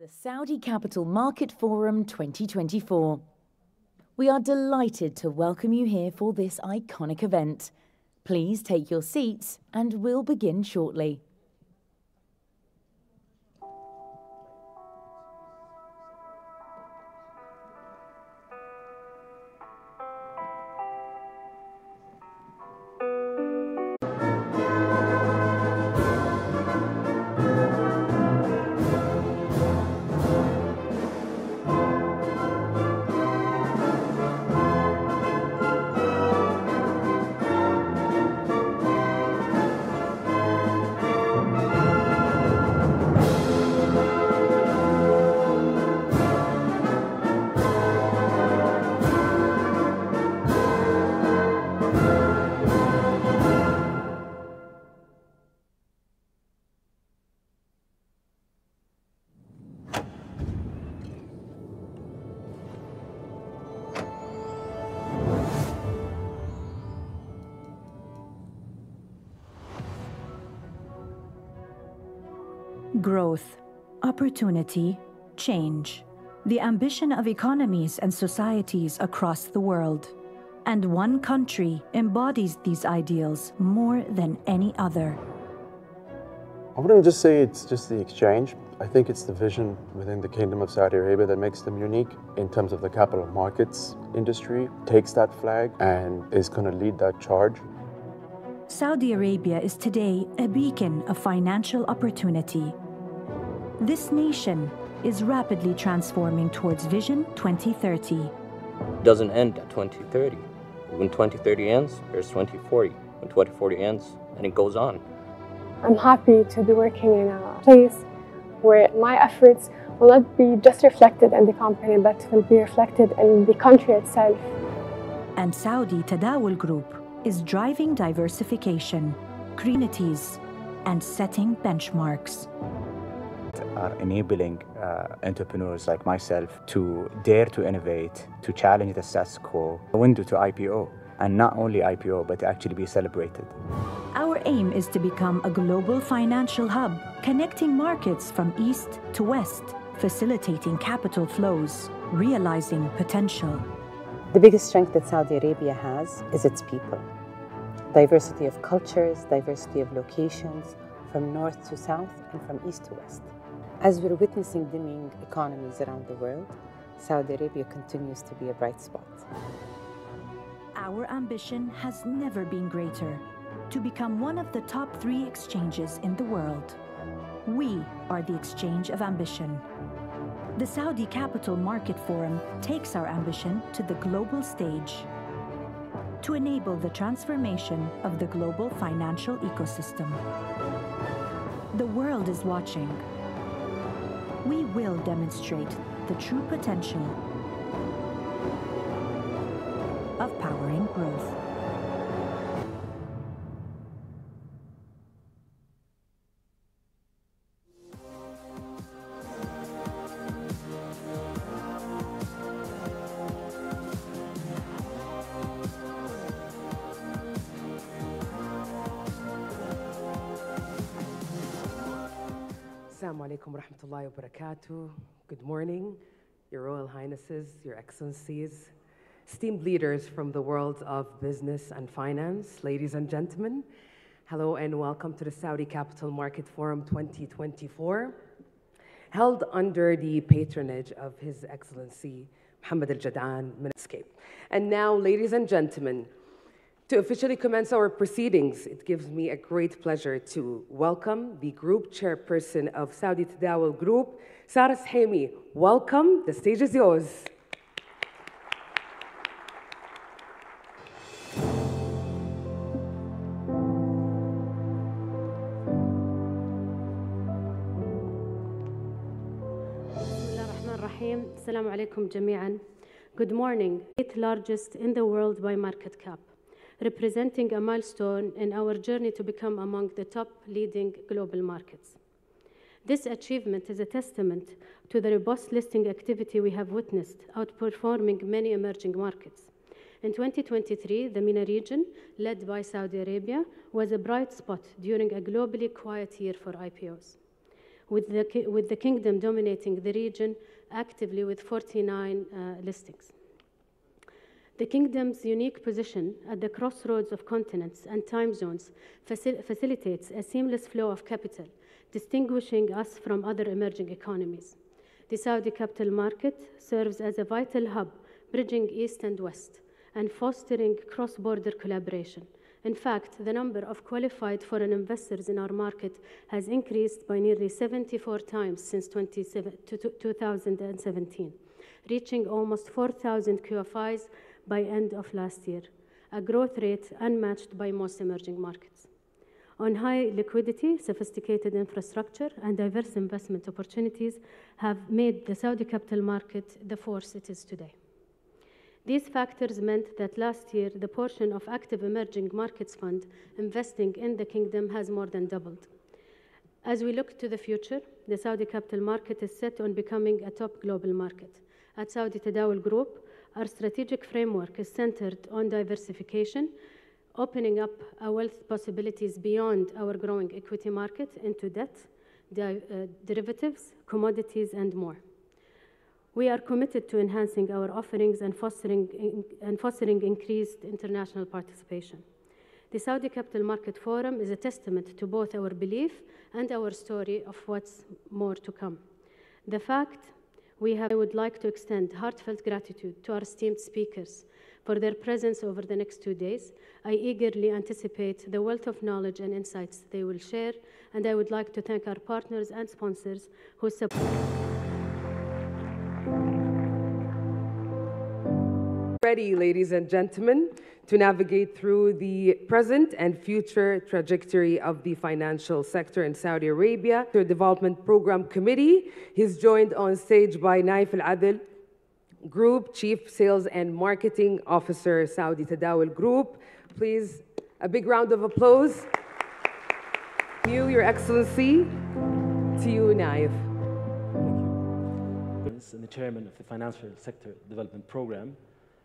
The Saudi Capital Market Forum 2024. We are delighted to welcome you here for this iconic event. Please take your seats and we'll begin shortly. Growth, opportunity, change. The ambition of economies and societies across the world. And one country embodies these ideals more than any other. I wouldn't just say it's just the exchange. I think it's the vision within the Kingdom of Saudi Arabia that makes them unique in terms of the capital markets industry, takes that flag and is going to lead that charge. Saudi Arabia is today a beacon of financial opportunity. This nation is rapidly transforming towards Vision 2030. It doesn't end at 2030. When 2030 ends, there's 2040. When 2040 ends, and it goes on. I'm happy to be working in a place where my efforts will not be just reflected in the company, but will be reflected in the country itself. And Saudi Tadawul Group is driving diversification, greenities, and setting benchmarks. Are enabling entrepreneurs like myself to dare to innovate, to challenge the status quo, a window to IPO, and not only IPO, but to actually be celebrated. Our aim is to become a global financial hub, connecting markets from east to west, facilitating capital flows, realizing potential. The biggest strength that Saudi Arabia has is its people. Diversity of cultures, diversity of locations, from north to south and from east to west. As we're witnessing dimming economies around the world, Saudi Arabia continues to be a bright spot. Our ambition has never been greater, to become one of the top 3 exchanges in the world. We are the exchange of ambition. The Saudi Capital Market Forum takes our ambition to the global stage to enable the transformation of the global financial ecosystem. The world is watching. We will demonstrate the true potential of powering growth. Assalamu alaikum wa rahmatullahi wa barakatuh. Good morning, Your Royal Highnesses, Your Excellencies, esteemed leaders from the world of business and finance, ladies and gentlemen. Hello and welcome to the Saudi Capital Market Forum 2024, held under the patronage of His Excellency Mohammed Al-Jadaan Minister. And now, ladies and gentlemen, to officially commence our proceedings, it gives me a great pleasure to welcome the Group Chairperson of Saudi Tadawul Group, Sarah Sahimi. Welcome, the stage is yours. Assalamu alaikum jami'an. Good morning. 8th largest in the world by market cap, representing a milestone in our journey to become among the top leading global markets. This achievement is a testament to the robust listing activity we have witnessed, outperforming many emerging markets. In 2023, the MENA region, led by Saudi Arabia, was a bright spot during a globally quiet year for IPOs. with the kingdom dominating the region actively with 49 listings. The kingdom's unique position at the crossroads of continents and time zones facilitates a seamless flow of capital, distinguishing us from other emerging economies. The Saudi capital market serves as a vital hub, bridging East and West, and fostering cross-border collaboration. In fact, the number of qualified foreign investors in our market has increased by nearly 74 times since 2017, reaching almost 4,000 QFIs by end of last year, a growth rate unmatched by most emerging markets. On high liquidity, sophisticated infrastructure, and diverse investment opportunities have made the Saudi capital market the force it is today. These factors meant that last year, the portion of active emerging markets fund investing in the kingdom has more than doubled. As we look to the future, the Saudi capital market is set on becoming a top global market. At Saudi Tadawul Group, our strategic framework is centered on diversification, opening up our wealth possibilities beyond our growing equity market into debt, derivatives, commodities, and more. We are committed to enhancing our offerings and fostering increased international participation. The Saudi Capital Market Forum is a testament to both our belief and our story of what's more to come. I would like to extend heartfelt gratitude to our esteemed speakers for their presence over the next 2 days. I eagerly anticipate the wealth of knowledge and insights they will share, and I would like to thank our partners and sponsors who support. Ready, ladies and gentlemen, to navigate through the present and future trajectory of the financial sector in Saudi Arabia. The Development Program Committee, he's joined on stage by Naif Al-Adel, Group Chief Sales and Marketing Officer, Saudi Tadawul Group. Please, a big round of applause. To you, Your Excellency. To you, Naif. Thank you. And the Chairman of the Financial Sector Development Program,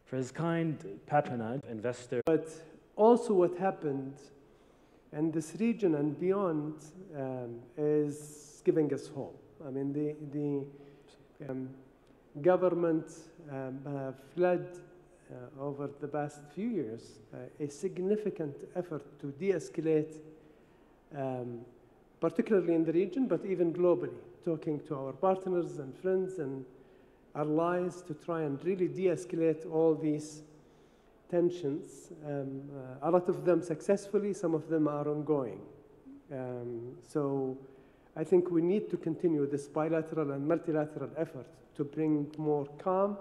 for his kind patronage, investor. But also what happened in this region and beyond is giving us hope. I mean, the government have led over the past few years a significant effort to de-escalate, particularly in the region, but even globally, talking to our partners and friends and allies to try and really de-escalate all these tensions. A lot of them successfully, some of them are ongoing. So I think we need to continue this bilateral and multilateral effort to bring more calm,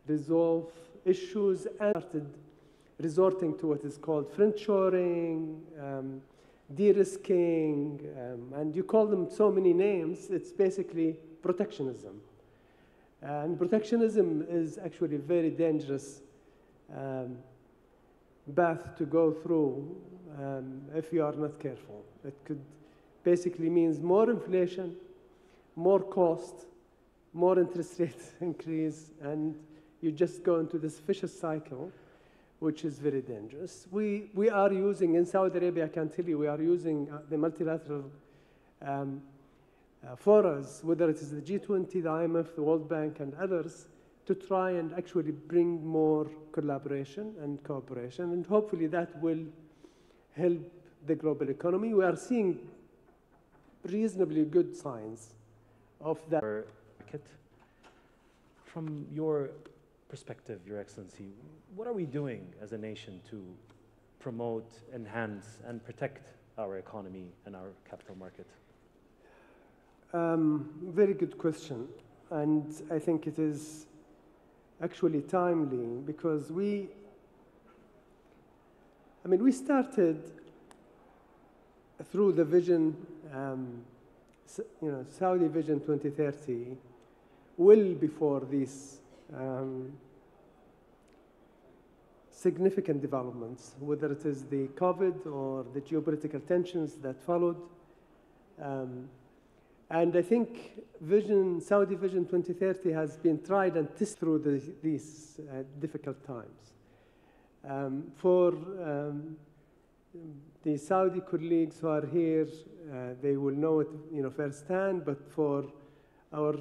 resolve issues, and started resorting to what is called friendshoring, de-risking, and you call them so many names. It's basically protectionism. And protectionism is actually a very dangerous path to go through if you are not careful. It could basically means more inflation, more cost, more interest rate increase, and you just go into this vicious cycle, which is very dangerous. We are using, in Saudi Arabia, I can tell you, we are using the multilateral forums, whether it is the G20, the IMF, the World Bank, and others, to try and actually bring more collaboration and cooperation, and hopefully that will help the global economy. We are seeing reasonably good signs of that. From your perspective, Your Excellency, what are we doing as a nation to promote, enhance, and protect our economy and our capital market? Very good question, and I think it is actually timely because we started through the vision, Saudi Vision 2030, well before these significant developments, whether it is the COVID or the geopolitical tensions that followed. And I think Saudi Vision 2030 has been tried and tested through these difficult times. For the Saudi colleagues who are here, they will know it, firsthand. But for our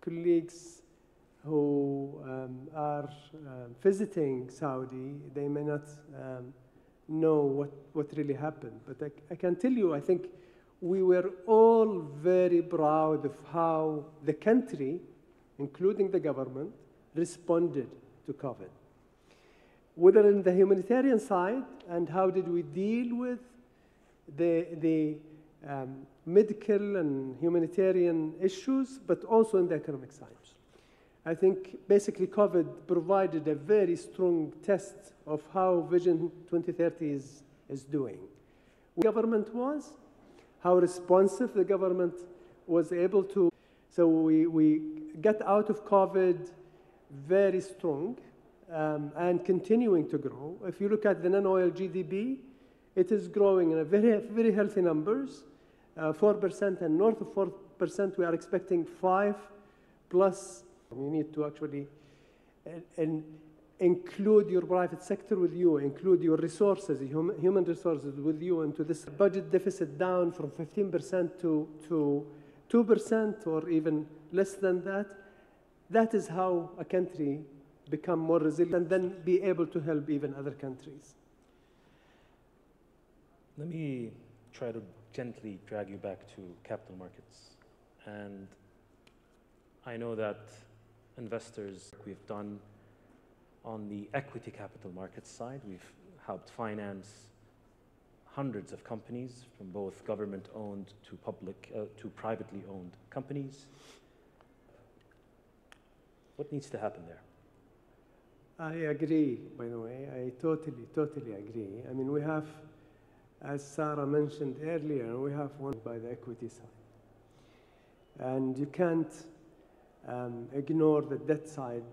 colleagues who are visiting Saudi, they may not know what really happened. But I can tell you, I think we were all very proud of how the country, including the government, responded to COVID. Whether in the humanitarian side, and how did we deal with the medical and humanitarian issues, but also in the economic side. I think basically COVID provided a very strong test of how Vision 2030 is doing. What the government was, how responsive the government was able to. So we got out of COVID very strong and continuing to grow. If you look at the non-oil GDP, it is growing in a very, very healthy numbers, 4% and north of 4%. We are expecting 5+. You need to actually include your private sector with you, include your resources, human resources with you into this budget deficit down from 15% to 2% or even less than that. That is how a country become more resilient and then be able to help even other countries. Let me try to gently drag you back to capital markets. And I know that investors we've done on the equity capital markets side, we've helped finance hundreds of companies from both government-owned to privately owned companies. What needs to happen there? I agree, by the way. I totally agree. I mean, we have, as Sarah mentioned earlier, we have one by the equity side. And you can't ignore the debt side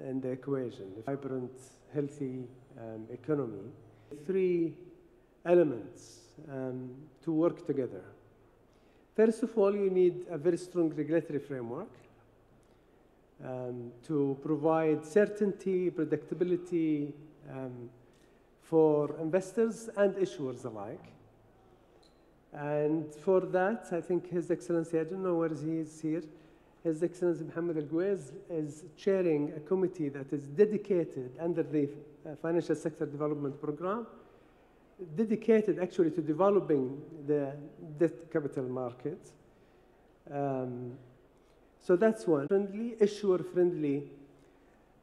in the equation. A vibrant, healthy economy. 3 elements to work together. First of all, you need a very strong regulatory framework to provide certainty, predictability for investors and issuers alike. And for that, I think His Excellency, I don't know where he is here, His Excellency Mohammed Al-Guwais is chairing a committee that is dedicated under the Financial Sector Development Program, dedicated actually to developing the debt capital market. So that's one. Friendly, issuer-friendly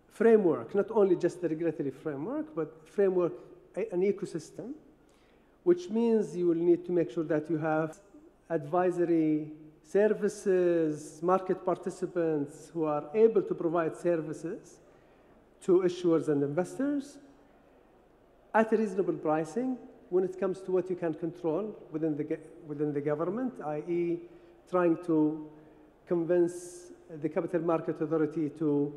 framework, not only just the regulatory framework, but framework, an ecosystem, which means you will need to make sure that you have advisory services, market participants who are able to provide services to issuers and investors at a reasonable pricing when it comes to what you can control within the government, i.e. trying to convince the Capital Market Authority to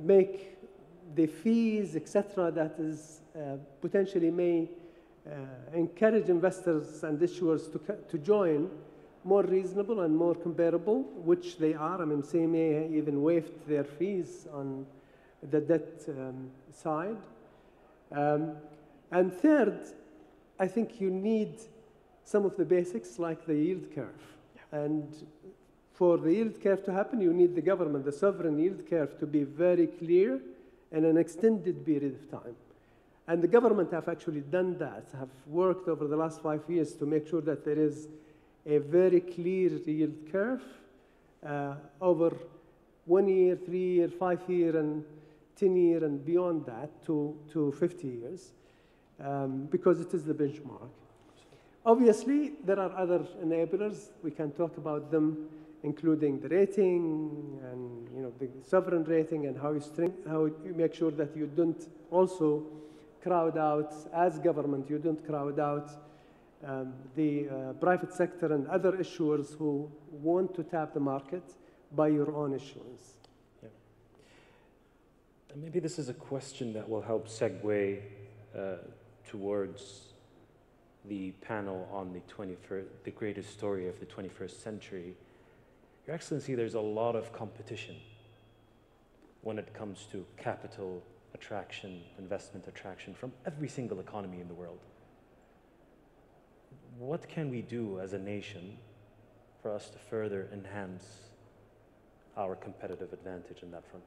make the fees, etc., that is potentially may encourage investors and issuers to join more reasonable and more comparable, which they are. I mean, CMA even waived their fees on the debt side. And third, I think you need some of the basics like the yield curve. And for the yield curve to happen, you need the government, the sovereign yield curve, to be very clear in an extended period of time. And the government have actually done that, have worked over the last 5 years to make sure that there is a very clear yield curve over 1 year, 3 year, 5 year, and 10 year, and beyond that to 50 years, because it is the benchmark. Obviously, there are other enablers. We can talk about them, including the rating and the sovereign rating, and how you make sure that you don't also crowd out, as government, you don't crowd out the private sector and other issuers who want to tap the market by your own issuance. Yeah. And maybe this is a question that will help segue towards the panel on the greatest story of the 21st century. Your Excellency, there's a lot of competition when it comes to capital attraction, investment attraction from every single economy in the world. What can we do as a nation for us to further enhance our competitive advantage in that front?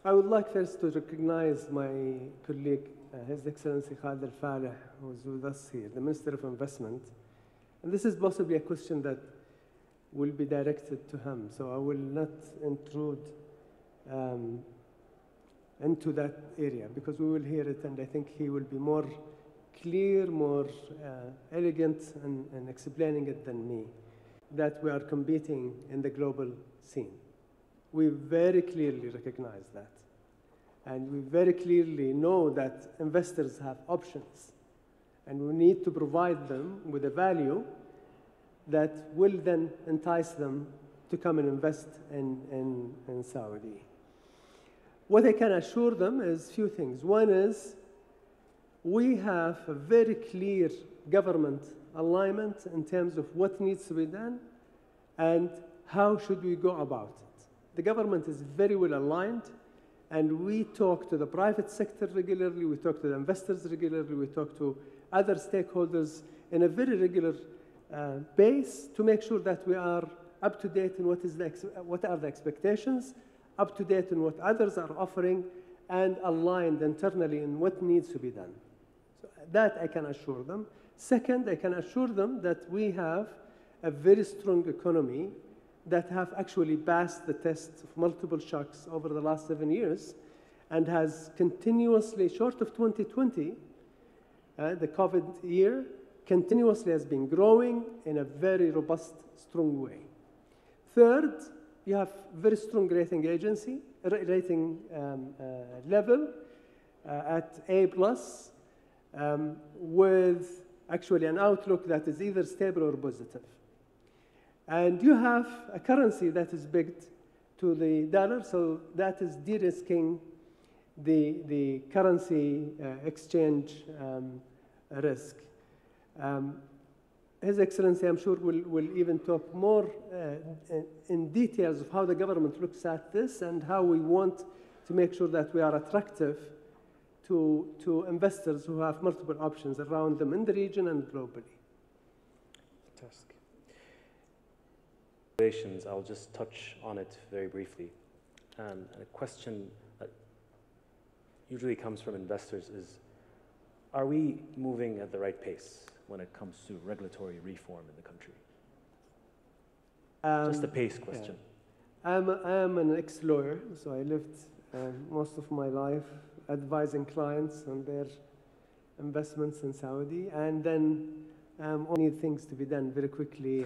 I would like first to recognize my colleague, His Excellency Khalid Al-Faleh, who is with us here, the Minister of Investment. And this is possibly a question that will be directed to him, so I will not intrude into that area because we will hear it, and I think he will be more clear, more elegant in explaining it than me, that we are competing in the global scene. We very clearly recognize that. And we very clearly know that investors have options. And we need to provide them with a value that will then entice them to come and invest in Saudi. What I can assure them is a few things. One is we have a very clear government alignment in terms of what needs to be done and how should we go about it. The government is very well aligned, and we talk to the private sector regularly, we talk to the investors regularly, we talk to other stakeholders in a very regular base to make sure that we are up to date in what are the expectations, up to date in what others are offering, and aligned internally in what needs to be done. So that I can assure them. Second, I can assure them that we have a very strong economy that have actually passed the test of multiple shocks over the last 7 years and has continuously, short of 2020, the COVID year, continuously has been growing in a very robust, strong way. Third, you have very strong rating level at A+, with actually an outlook that is either stable or positive. And you have a currency that is pegged to the dollar, so that is de-risking the currency exchange risk. His Excellency, I'm sure, will even talk more in details of how the government looks at this and how we want to make sure that we are attractive to investors who have multiple options around them in the region and globally. Fantastic. I'll just touch on it very briefly. And a question that usually comes from investors is, are we moving at the right pace when it comes to regulatory reform in the country? Just a pace question. Yeah. I am an ex-lawyer, so I lived most of my life advising clients on their investments in Saudi, and then only things to be done very quickly.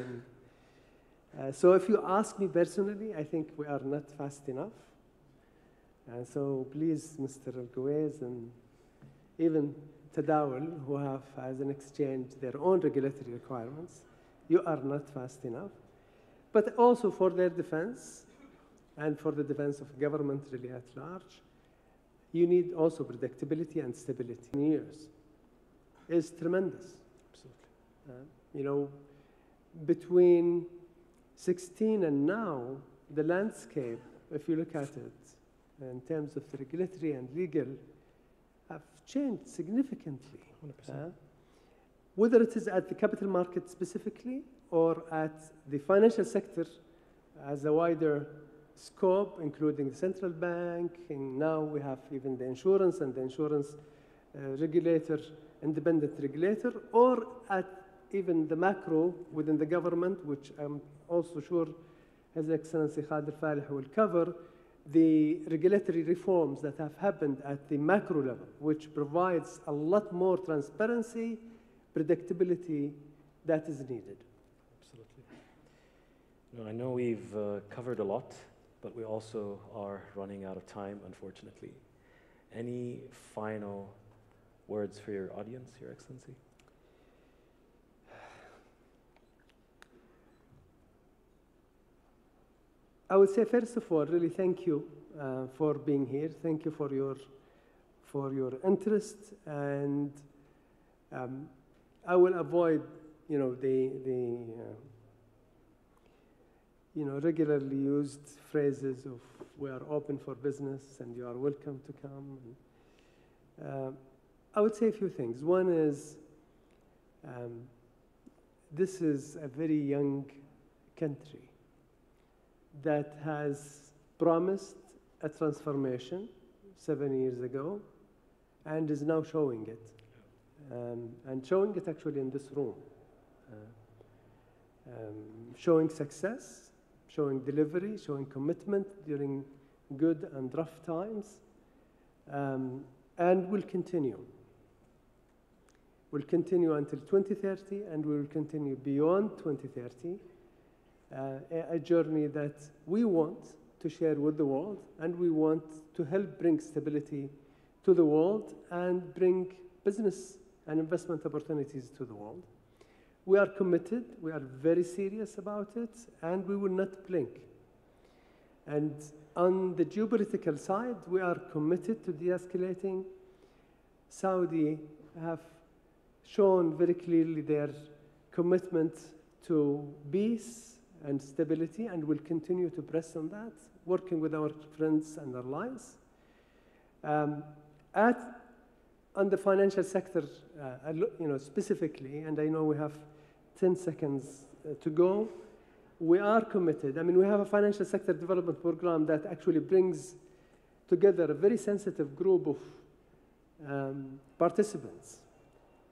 And so if you ask me personally, I think we are not fast enough. So please, Mr. Al-Gawez and even Tadawul, who have, as an exchange, their own regulatory requirements, you are not fast enough. But also for their defense and for the defense of government really at large, you need also predictability and stability. In years is tremendous. Absolutely. Between 16 and now, the landscape, if you look at it in terms of regulatory and legal, have changed significantly. 100%. Whether it is at the capital market specifically or at the financial sector as a wider scope, including the central bank, and now we have even the insurance and the insurance regulator, independent regulator, or at even the macro within the government, which I'm also sure His Excellency Khalid Al-Faleh will cover, the regulatory reforms that have happened at the macro level, which provides a lot more transparency, predictability that is needed. Absolutely. I know we've covered a lot, but we also are running out of time, unfortunately. Any final words for your audience, Your Excellency? I would say, first of all, really thank you for being here. Thank you for your interest, and I will avoid, regularly used phrases of "we are open for business" and "you are welcome to come." And, I would say a few things. One is this is a very young country that has promised a transformation 7 years ago and is now showing it. And showing it actually in this room. Showing success, showing delivery, showing commitment during good and rough times, and will continue. Will continue until 2030, and will continue beyond 2030, a journey that we want to share with the world, and we want to help bring stability to the world and bring business and investment opportunities to the world. We are committed, we are very serious about it, and we will not blink. And on the geopolitical side, we are committed to de-escalating. Saudi have shown very clearly their commitment to peace and stability, and will continue to press on that, working with our friends and allies. On the financial sector, specifically, and I know we have 10 seconds to go, we are committed. I mean, we have a financial sector development program that actually brings together a very sensitive group of participants.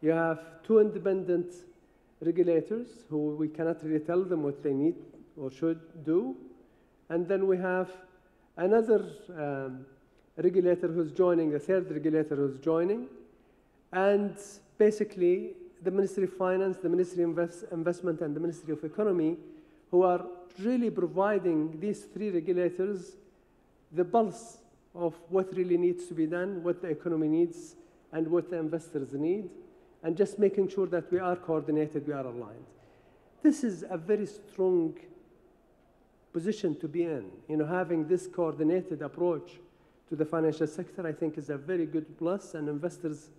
You have 2 independent regulators who we cannot really tell them what they need or should do. And then we have another regulator who's joining, a third regulator who's joining. And basically, the Ministry of Finance, the Ministry of Investment, and the Ministry of Economy, who are really providing these 3 regulators the pulse of what really needs to be done, what the economy needs, and what the investors need, and just making sure that we are coordinated, we are aligned. This is a very strong position to be in. Having this coordinated approach to the financial sector, I think, is a very good plus, and investors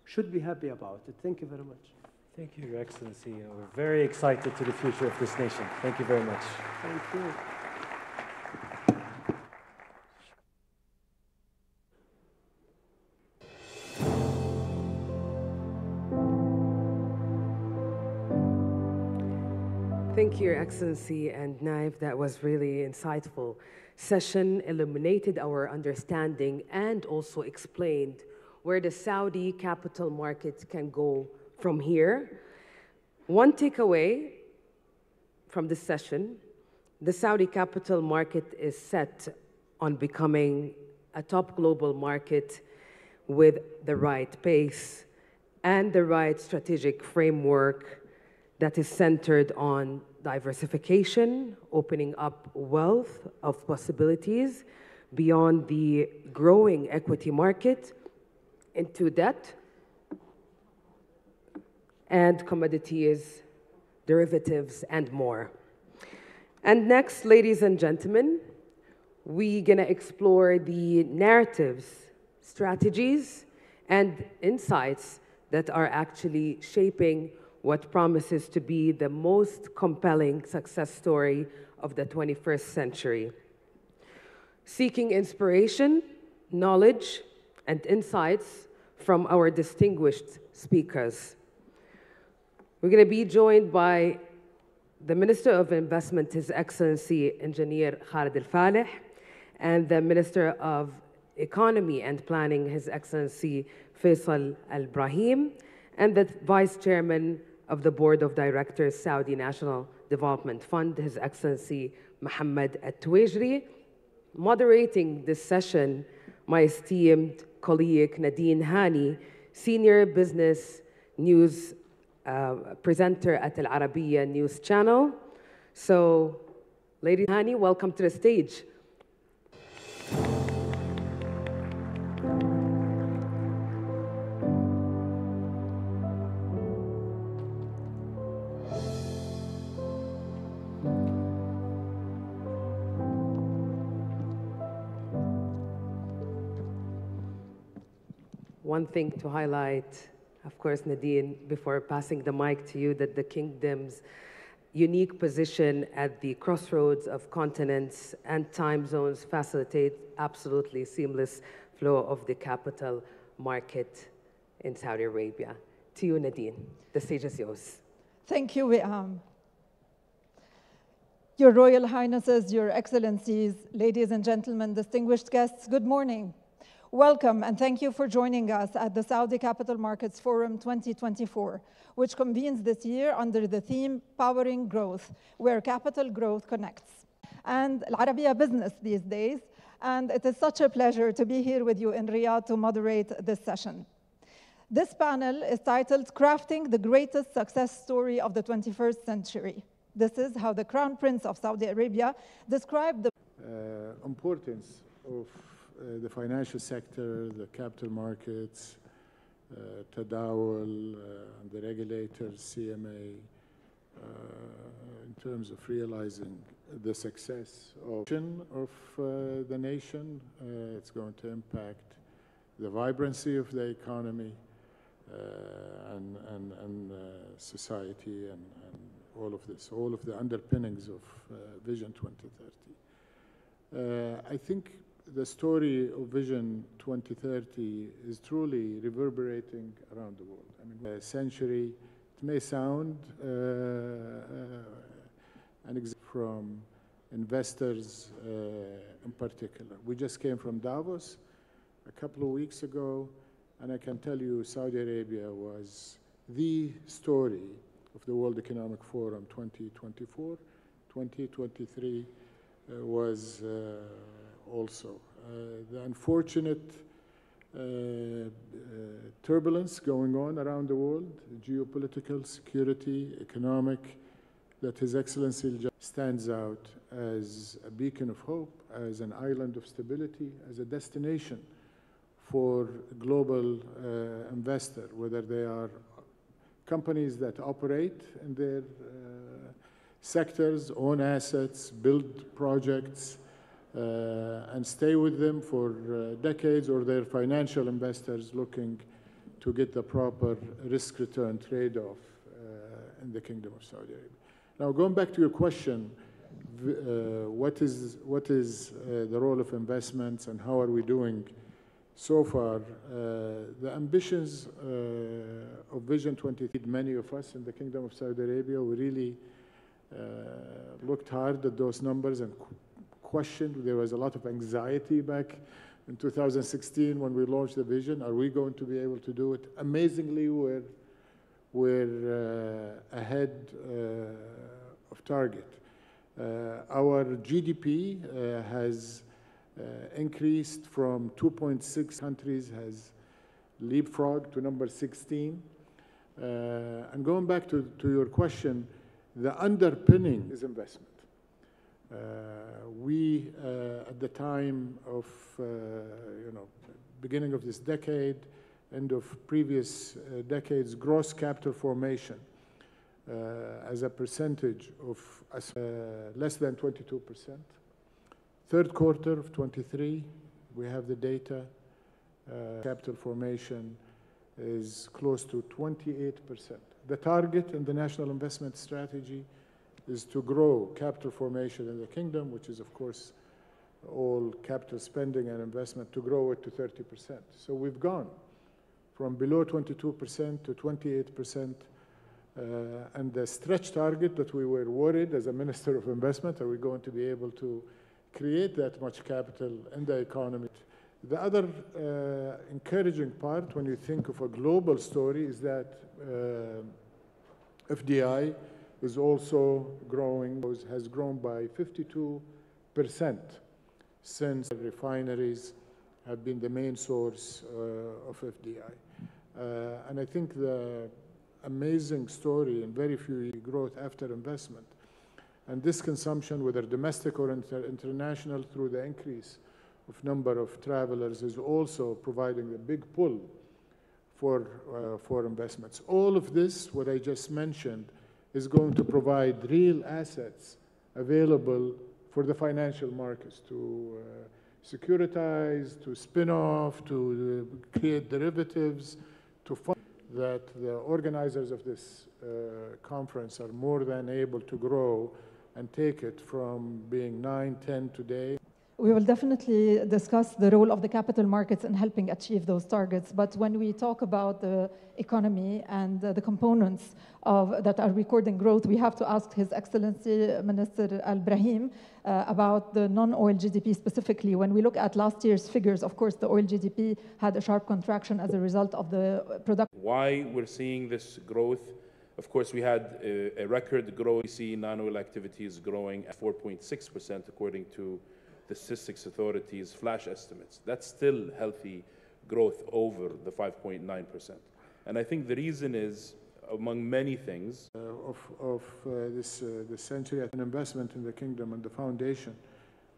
should be happy about it. Thank you very much. Thank you, Your Excellency. We're very excited to the future of this nation. Thank you very much. Thank you. Thank you, Your Excellency and Naif. That was really insightful session, illuminated our understanding and also explained where the Saudi capital market can go from here. One takeaway from this session, the Saudi capital market is set on becoming a top global market with the right pace and the right strategic framework that is centered on diversification, opening up wealth of possibilities beyond the growing equity market into debt and commodities, derivatives, and more. And next, ladies and gentlemen, we're gonna explore the narratives, strategies, and insights that are actually shaping what promises to be the most compelling success story of the 21st century. Seeking inspiration, knowledge, and insights from our distinguished speakers. We're going to be joined by the Minister of Investment, His Excellency Engineer Khalid Al-Faleh, and the Minister of Economy and Planning, His Excellency Faisal Al-Brahim, and the Vice Chairman of the Board of Directors, Saudi National Development Fund, His Excellency Mohammed Al-Tuwajri. Moderating this session, my esteemed colleague Nadine Hani, Senior Business News presenter at Al Arabiya News Channel. So, Lady Hani, welcome to the stage. One thing to highlight, of course, Nadine, before passing the mic to you, that the kingdom's unique position at the crossroads of continents and time zones facilitate absolutely seamless flow of the capital market in Saudi Arabia. To you, Nadine, the stage is yours. Thank you, Wiam. Your Royal Highnesses, Your Excellencies, ladies and gentlemen, distinguished guests, good morning. Welcome and thank you for joining us at the Saudi Capital Markets Forum 2024, which convenes this year under the theme Powering Growth, where capital growth connects. And Al-Arabiya business these days, and it is such a pleasure to be here with you in Riyadh to moderate this session. This panel is titled Crafting the Greatest Success Story of the 21st Century. This is how the Crown Prince of Saudi Arabia described the importance of the financial sector, the capital markets, Tadawul, and the regulators, CMA, in terms of realizing the success of the nation. It's going to impact the vibrancy of the economy and society and all of this, all of the underpinnings of Vision 2030. I think the story of Vision 2030 is truly reverberating around the world. I mean, a century, it may sound an example from investors in particular. We just came from Davos a couple of weeks ago, and I can tell you Saudi Arabia was the story of the World Economic Forum 2024. 2023 was also. The unfortunate turbulence going on around the world, geopolitical, security, economic, that His Excellency stands out as a beacon of hope, as an island of stability, as a destination for global investor, whether they are companies that operate in their sectors, own assets, build projects, and stay with them for decades, or they're financial investors looking to get the proper risk-return trade-off in the Kingdom of Saudi Arabia. Now, going back to your question, what is the role of investments and how are we doing so far? The ambitions of Vision 2030, many of us in the Kingdom of Saudi Arabia, we really looked hard at those numbers and questioned. There was a lot of anxiety back in 2016 when we launched the vision. Are we going to be able to do it? Amazingly, we're ahead of target. Our GDP has increased from 2.6 countries, has leapfrogged to number 16. And going back to your question, the underpinning is investment. We, at the time of, beginning of this decade, end of previous decades, gross capital formation as a percentage of less than 22%. Third quarter of 23, we have the data. Capital formation is close to 28%. The target in the National Investment Strategy is to grow capital formation in the kingdom, which is, of course, all capital spending and investment, to grow it to 30%. So we've gone from below 22% to 28%. And the stretch target that we were worried as a Minister of Investment, are we going to be able to create that much capital in the economy? The other encouraging part when you think of a global story is that FDI is also growing, has grown by 52% since refineries have been the main source of FDI. And I think the amazing story and very few growth after investment. And this consumption, whether domestic or international, through the increase of number of travelers, is also providing a big pull for investments. All of this, what I just mentioned, is going to provide real assets available for the financial markets to securitize, to spin off, to create derivatives, to fund. that the organizers of this conference are more than able to grow and take it from being 9, 10 today. We will definitely discuss the role of the capital markets in helping achieve those targets. But when we talk about the economy and the components that are recording growth, we have to ask His Excellency Minister Al-Brahim about the non-oil GDP specifically. When we look at last year's figures, of course, the oil GDP had a sharp contraction as a result of the production. Why we're seeing this growth? Of course, we had a record growth. We see non-oil activities growing at 4.6% according to the Statistics Authority's flash estimates. That's still healthy growth over the 5.9%. And I think the reason is, among many things, this century, an investment in the kingdom, and the foundation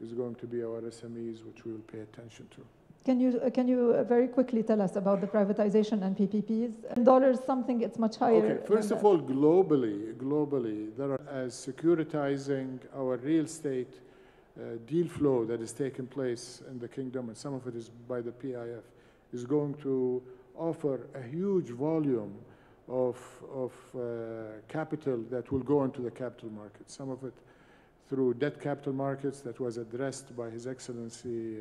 is going to be our SMEs, which we will pay attention to. Can you very quickly tell us about the privatization and PPPs? In dollars, something it's much higher. Okay, first of all, globally, there are, as securitizing our real estate deal flow that is taking place in the kingdom, and some of it is by the PIF, is going to offer a huge volume of capital that will go into the capital markets. Some of it through debt capital markets that was addressed by His Excellency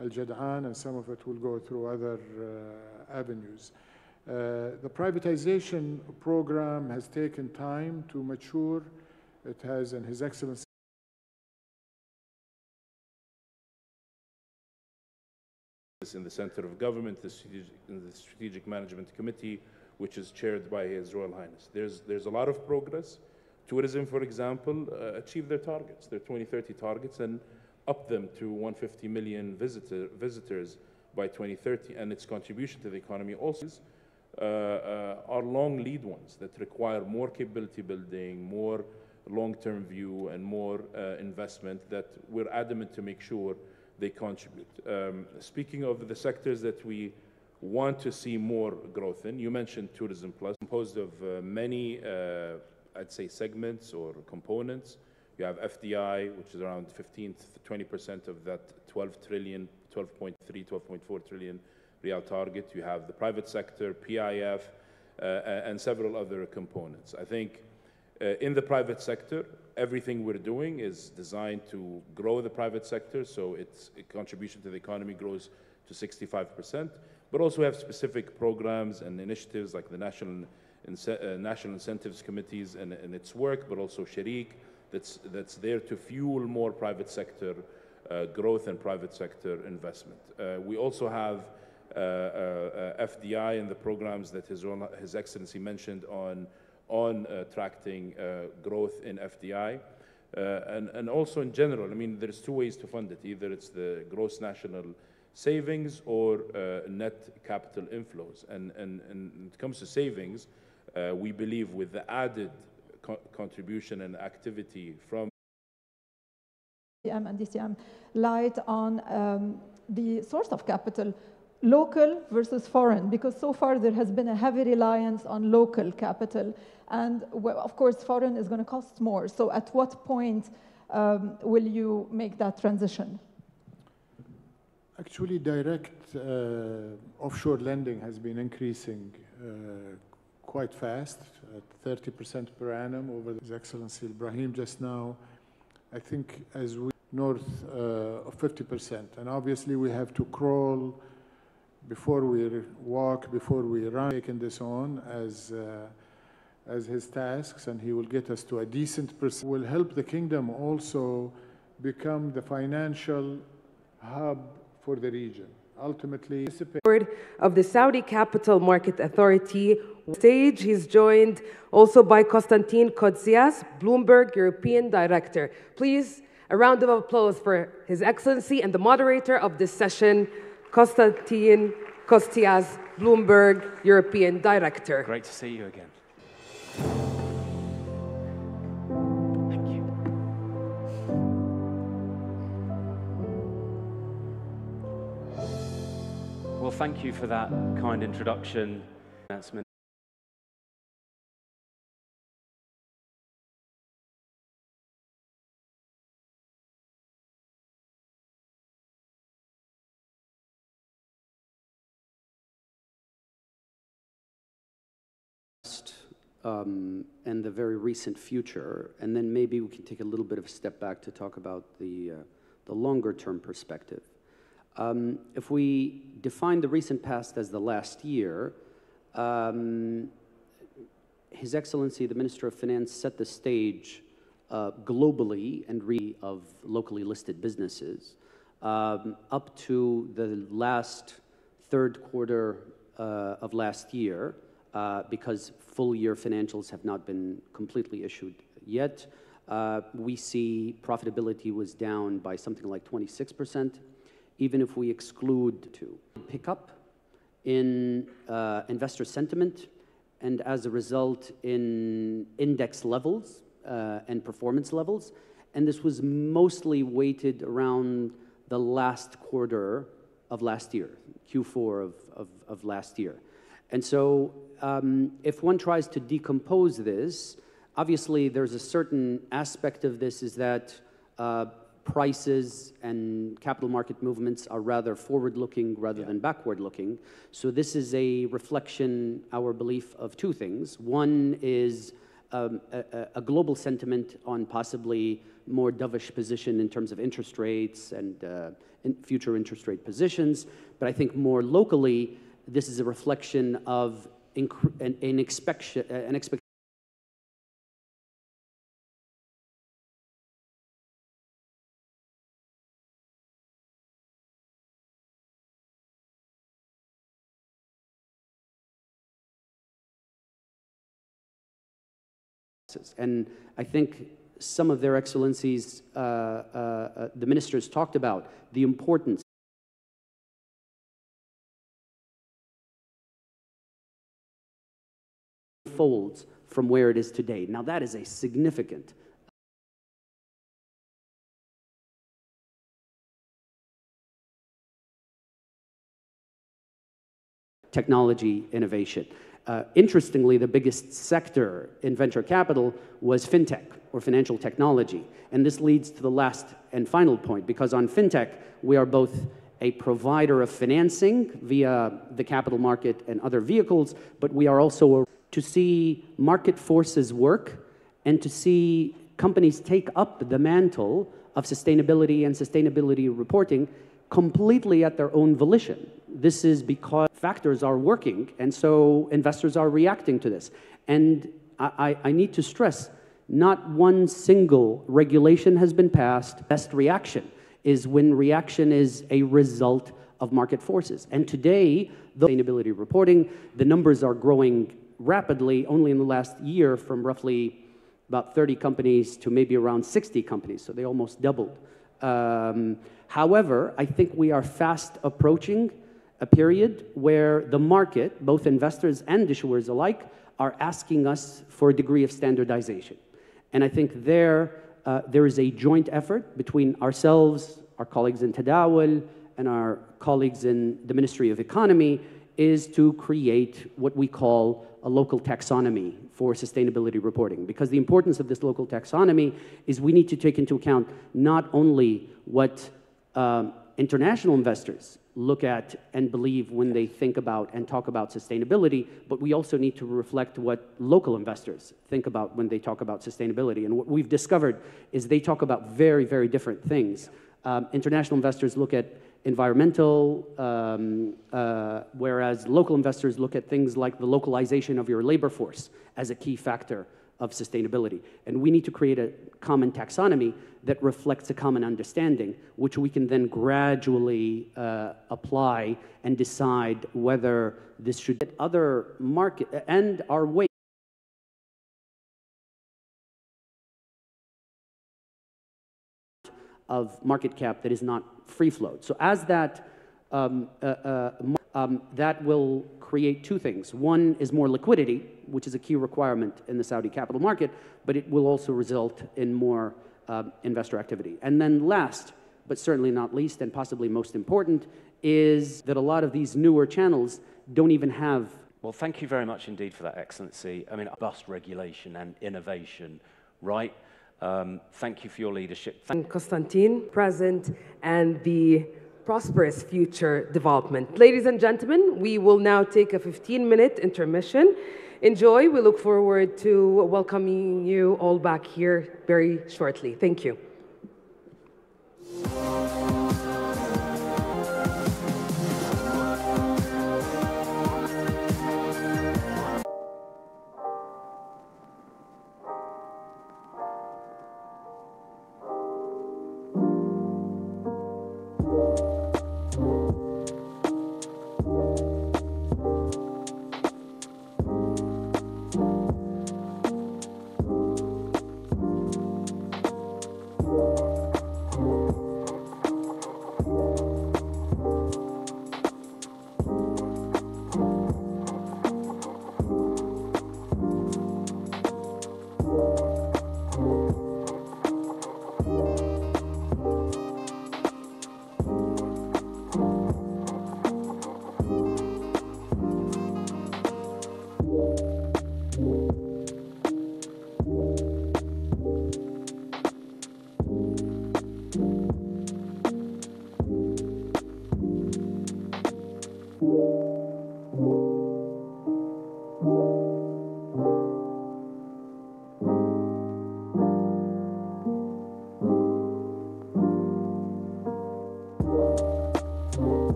Al-Jad'an, and some of it will go through other avenues. The privatization program has taken time to mature. It has, and His Excellency in the center of government, in the Strategic Management Committee, which is chaired by His Royal Highness. There's a lot of progress. Tourism, for example, achieved their targets, their 2030 targets, and up them to 150 million visitors by 2030. And its contribution to the economy also are long lead ones that require more capability building, more long-term view, and more investment that we're adamant to make sure they contribute. Speaking of the sectors that we want to see more growth in, you mentioned Tourism Plus, composed of many, I'd say, segments or components. You have FDI, which is around 15 to 20% of that 12.3, 12.4 trillion real target. You have the private sector, PIF, and several other components. I think in the private sector, everything we're doing is designed to grow the private sector, so its contribution to the economy grows to 65%, but also have specific programs and initiatives like the National Incentives Committees and its work, but also Sharik, that's there to fuel more private sector growth and private sector investment. We also have FDI and the programs that His Excellency mentioned on attracting growth in FDI. And also in general, I mean, there's two ways to fund it. Either it's the gross national savings or net capital inflows. And when it comes to savings, we believe with the added contribution and activity from and DCM light on the source of capital, local versus foreign, because so far there has been a heavy reliance on local capital, and of course foreign is going to cost more. So at what point will you make that transition? Actually, direct offshore lending has been increasing quite fast, at 30% per annum over His Excellency Ibrahim just now. I think as we north of 50%, and obviously we have to crawl before we walk, before we run. Taking this on as his tasks, and he will get us to a decent percent. Will help the kingdom also become the financial hub for the region. Ultimately, of the Saudi Capital Market Authority stage, he's joined also by Konstantin Kotsias, Bloomberg European Director. Please, a round of applause for His Excellency and the moderator of this session, Konstantin Kotsias, Bloomberg European Director. Great to see you again. Well, thank you for that kind introduction. and the very recent future, and then maybe we can take a little bit of a step back to talk about the longer-term perspective. If we define the recent past as the last year, His Excellency, the Minister of Finance, set the stage globally and of locally listed businesses up to the last third quarter of last year, because full year financials have not been completely issued yet. We see profitability was down by something like 26%, even if we exclude to pickup in investor sentiment, and as a result in index levels and performance levels. And this was mostly weighted around the last quarter of last year, Q4 of last year. And so if one tries to decompose this, obviously there's a certain aspect of this is that prices and capital market movements are rather forward-looking rather than backward-looking. So this is a reflection, our belief, of two things. One is a global sentiment on possibly more dovish position in terms of interest rates and future interest rate positions. But I think more locally, this is a reflection of an expectation and I think some of their excellencies, the ministers talked about the importance folds from where it is today. Now that is a significant technology innovation. Interestingly, the biggest sector in venture capital was fintech, or financial technology. And this leads to the last and final point, because on fintech, we are both a provider of financing via the capital market and other vehicles, but we are also to see market forces work and to see companies take up the mantle of sustainability and sustainability reporting completely at their own volition. This is because factors are working, and so investors are reacting to this. And I need to stress, not one single regulation has been passed. Best reaction is when reaction is a result of market forces. And today, the sustainability reporting, the numbers are growing rapidly, only in the last year from roughly about 30 companies to maybe around 60 companies, so they almost doubled. However, I think we are fast approaching a period where the market, both investors and issuers alike, are asking us for a degree of standardization. And I think there is a joint effort between ourselves, our colleagues in Tadawul, and our colleagues in the Ministry of Economy, is to create what we call a local taxonomy for sustainability reporting. Because the importance of this local taxonomy is we need to take into account not only what international investors look at and believe when they think about and talk about sustainability, but we also need to reflect what local investors think about when they talk about sustainability. And what we've discovered is they talk about very, very different things. International investors look at environmental, whereas local investors look at things like the localization of your labor force as a key factor of sustainability. And we need to create a common taxonomy that reflects a common understanding, which we can then gradually apply and decide whether this should get other market and our way of market cap that is not free float. So as that, that will create two things. One is more liquidity, which is a key requirement in the Saudi capital market, but it will also result in more investor activity. And then last, but certainly not least, and possibly most important, is that a lot of these newer channels don't even have. Well, thank you very much indeed for that, Excellency. I mean, robust regulation and innovation, right? Thank you for your leadership. Constantine, present, and the prosperous future development. Ladies and gentlemen, we will now take a 15-minute intermission. Enjoy. We look forward to welcoming you all back here very shortly. Thank you.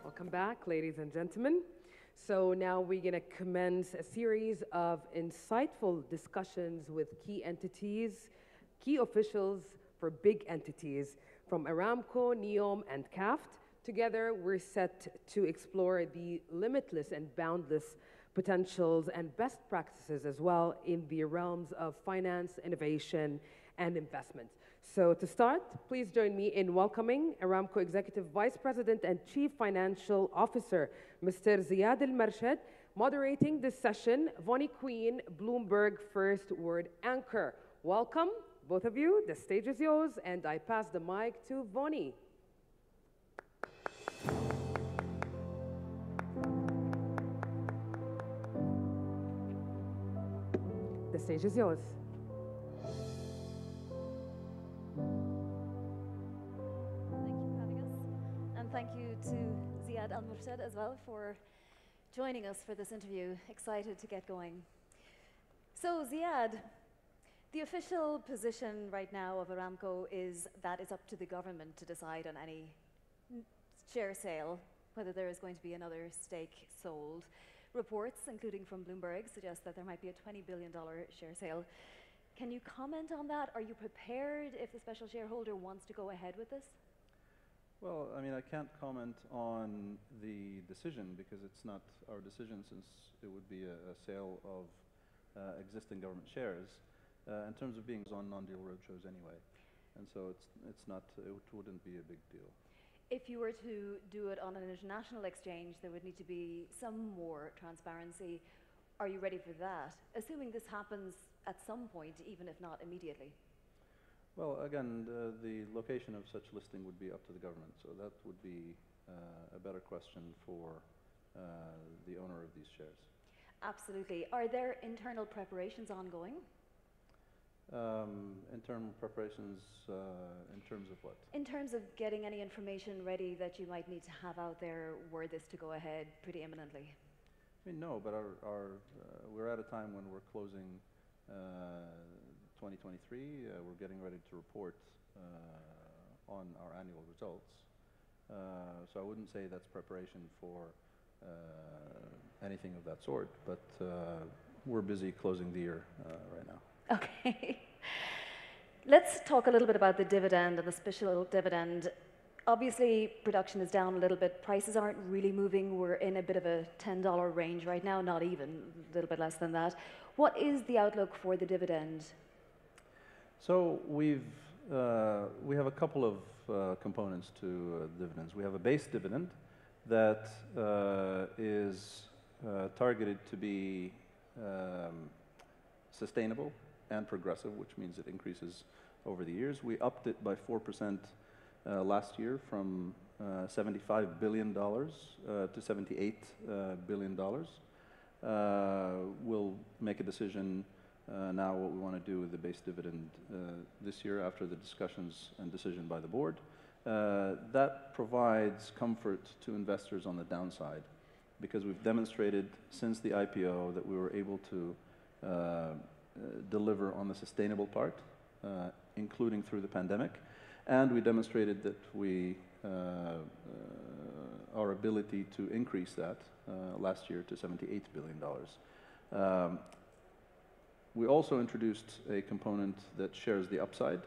Welcome back, ladies and gentlemen. So now we're going to commence a series of insightful discussions with key entities, key officials for big entities from Aramco, NEOM, and CAFT. Together, we're set to explore the limitless and boundless potentials and best practices as well in the realms of finance, innovation, and investment. So to start, please join me in welcoming Aramco Executive Vice President and Chief Financial Officer, Mr. Ziad Al-Marshad, moderating this session, Vonnie Queen, Bloomberg First Word Anchor. Welcome, both of you. The stage is yours, and I pass the mic to Vonnie. The stage is yours. Thank you to Ziad Al-Marshad as well for joining us for this interview. Excited to get going. So Ziad, the official position right now of Aramco is that it's up to the government to decide on any share sale, whether there is going to be another stake sold. Reports, including from Bloomberg, suggest that there might be a $20 billion share sale. Can you comment on that? Are you prepared if the special shareholder wants to go ahead with this? Well, I mean, I can't comment on the decision because it's not our decision, since it would be a sale of existing government shares. In terms of being on non-deal roadshows anyway, and so it wouldn't be a big deal. If you were to do it on an international exchange, there would need to be some more transparency. Are you ready for that? Assuming this happens at some point, even if not immediately. Well, again, the location of such listing would be up to the government, so that would be a better question for the owner of these shares. Absolutely. Are there internal preparations ongoing? Internal preparations in terms of what? In terms of getting any information ready that you might need to have out there were this to go ahead pretty imminently. I mean, no, but we're at a time when we're closing 2023, we're getting ready to report on our annual results. So I wouldn't say that's preparation for anything of that sort, but we're busy closing the year right now. Okay. Let's talk a little bit about the dividend and the special dividend. Obviously, production is down a little bit. Prices aren't really moving. We're in a bit of a $10 range right now, not even, a little bit less than that. What is the outlook for the dividend? So we have a couple of components to dividends. We have a base dividend that is targeted to be sustainable and progressive, which means it increases over the years. We upped it by 4% last year from $75 billion to $78 billion. We'll make a decision now what we want to do with the base dividend this year after the discussions and decision by the board. That provides comfort to investors on the downside, because we've demonstrated since the IPO that we were able to deliver on the sustainable part, including through the pandemic. And we demonstrated that we our ability to increase that last year to $78 billion. We also introduced a component that shares the upside,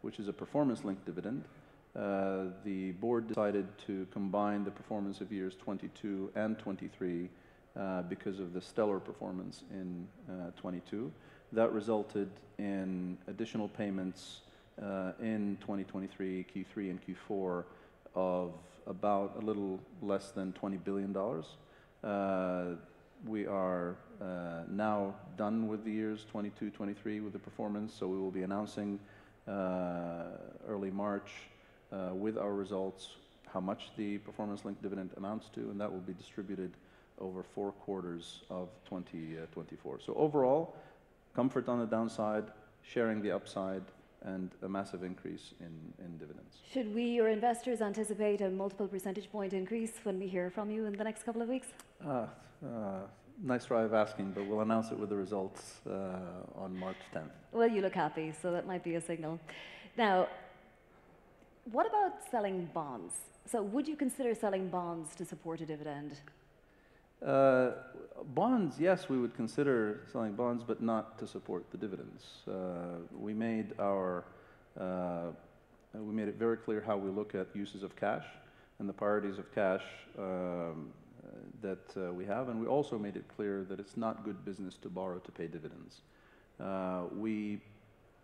which is a performance-linked dividend. The board decided to combine the performance of years 22 and 23 because of the stellar performance in 22. That resulted in additional payments in 2023, Q3 and Q4 of about a little less than $20 billion. We are now done with the years 22, 23 with the performance, so we will be announcing early March with our results how much the performance-linked dividend amounts to, and that will be distributed over 4 quarters of 2024. So overall, comfort on the downside, sharing the upside, and a massive increase in dividends. Should we or investors anticipate a multiple percentage point increase when we hear from you in the next couple of weeks? Nice try of asking, but we'll announce it with the results on March 10th. Well, you look happy, so that might be a signal. Now, what about selling bonds? So would you consider selling bonds to support a dividend? Bonds, yes, we would consider selling bonds, but not to support the dividends. We made it very clear how we look at uses of cash and the priorities of cash that we have, and we also made it clear that it's not good business to borrow to pay dividends. We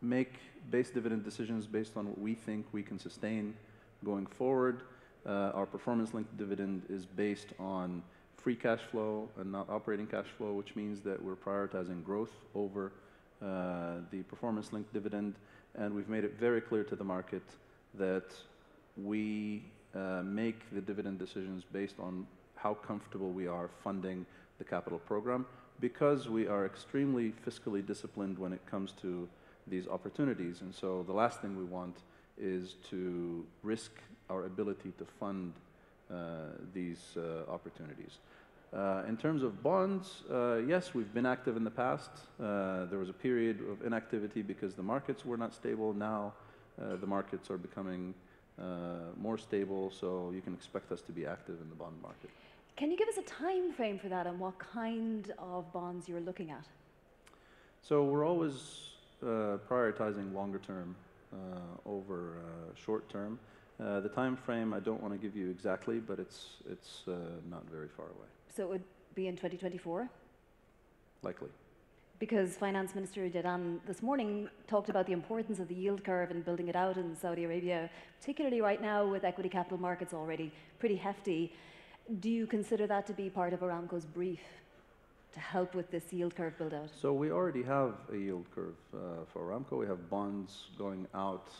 make base dividend decisions based on what we think we can sustain going forward. Our performance-linked dividend is based on free cash flow and not operating cash flow, which means that we're prioritizing growth over the performance-linked dividend. And we've made it very clear to the market that we make the dividend decisions based on how comfortable we are funding the capital program, because we are extremely fiscally disciplined when it comes to these opportunities. And so the last thing we want is to risk our ability to fund these opportunities. In terms of bonds, yes, we've been active in the past. There was a period of inactivity because the markets were not stable. Now the markets are becoming more stable, so you can expect us to be active in the bond market. Can you give us a time frame for that and what kind of bonds you're looking at? So we're always prioritizing longer term over short term. The time frame I don't want to give you exactly, but it's not very far away. So it would be in 2024? Likely. Because Finance Minister Jadan this morning talked about the importance of the yield curve and building it out in Saudi Arabia, particularly right now with equity capital markets already pretty hefty. Do you consider that to be part of Aramco's brief to help with this yield curve build out? So we already have a yield curve for Aramco. We have bonds going out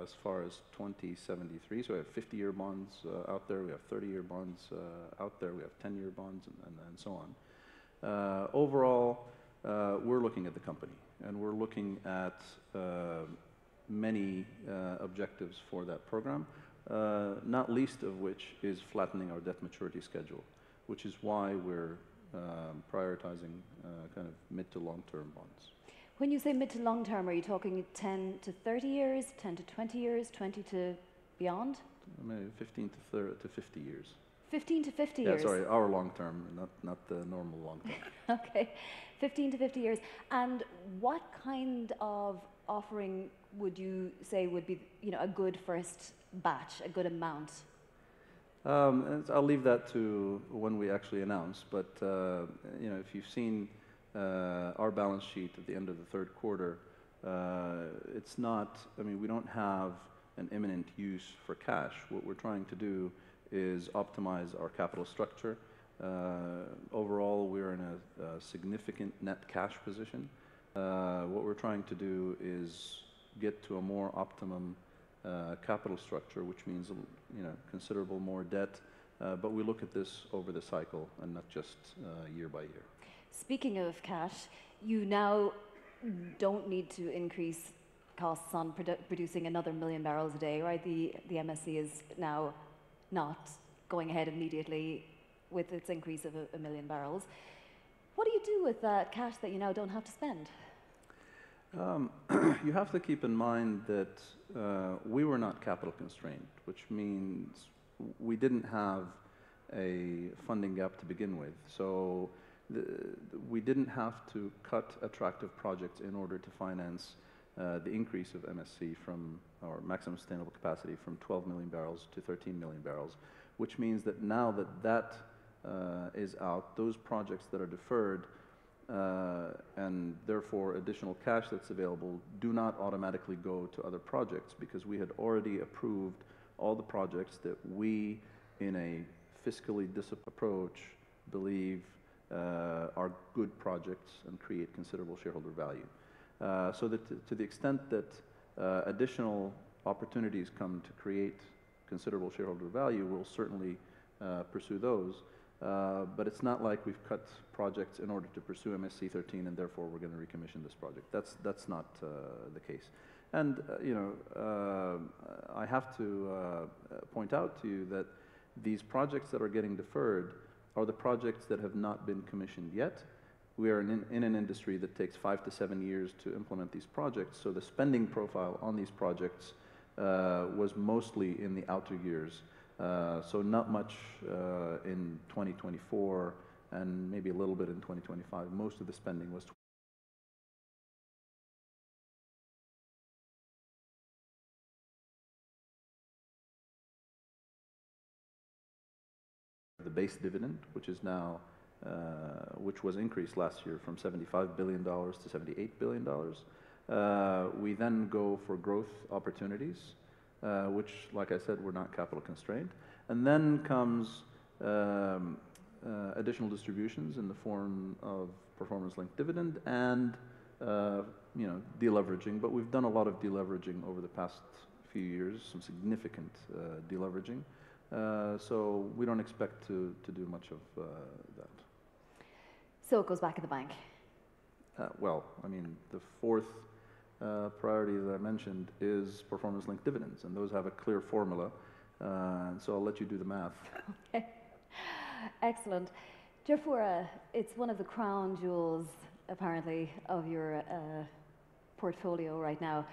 as far as 2073. So we have 50-year bonds out there. We have 30-year bonds out there. We have 10-year bonds and so on. Overall, we're looking at the company, and we're looking at many objectives for that program, not least of which is flattening our debt maturity schedule, which is why we're prioritizing kind of mid to long-term bonds. When you say mid to long term, are you talking 10 to 30 years, 10 to 20 years, 20 to beyond? Maybe 15 to 50 years. 15 to 50 years? Yeah, sorry, our long term, not the normal long term. Okay, 15 to 50 years. And what kind of offering would you say would be, a good first batch, a good amount? I'll leave that to when we actually announce, but if you've seen our balance sheet at the end of the third quarter, it's not, we don't have an imminent use for cash. What we're trying to do is optimize our capital structure. Overall, we're in a significant net cash position. What we're trying to do is get to a more optimum capital structure, which means considerable more debt, but we look at this over the cycle and not just year by year. Speaking of cash, you now don't need to increase costs on producing another 1 million barrels a day, right? The MSC is now not going ahead immediately with its increase of 1 million barrels. What do you do with that cash that you now don't have to spend? You have to keep in mind that we were not capital constrained, which means we didn't have a funding gap to begin with. So we didn't have to cut attractive projects in order to finance the increase of MSC from our maximum sustainable capacity from 12 million barrels to 13 million barrels, which means that now that that is out, those projects that are deferred and therefore additional cash that's available do not automatically go to other projects, because we had already approved all the projects that we, in a fiscally disciplined approach, believe are good projects and create considerable shareholder value. So that to the extent that additional opportunities come to create considerable shareholder value, we'll certainly pursue those. But it's not like we've cut projects in order to pursue MSC 13 and therefore we're going to recommission this project. That's not the case. And I have to point out to you that these projects that are getting deferred are the projects that have not been commissioned yet. We are in an industry that takes 5 to 7 years to implement these projects, so the spending profile on these projects was mostly in the outer years. So not much in 2024 and maybe a little bit in 2025. Most of the spending was the base dividend, which is now which was increased last year from $75 billion to $78 billion. We then go for growth opportunities, which, like I said, we're not capital constrained. And then comes additional distributions in the form of performance-linked dividend and deleveraging. But we've done a lot of deleveraging over the past few years, some significant deleveraging. So we don't expect to do much of that. So it goes back in the bank? Well, I mean, the fourth priority that I mentioned is performance-linked dividends, and those have a clear formula. And so I'll let you do the math. Okay. Excellent. Jafurah, it's one of the crown jewels, apparently, of your portfolio right now.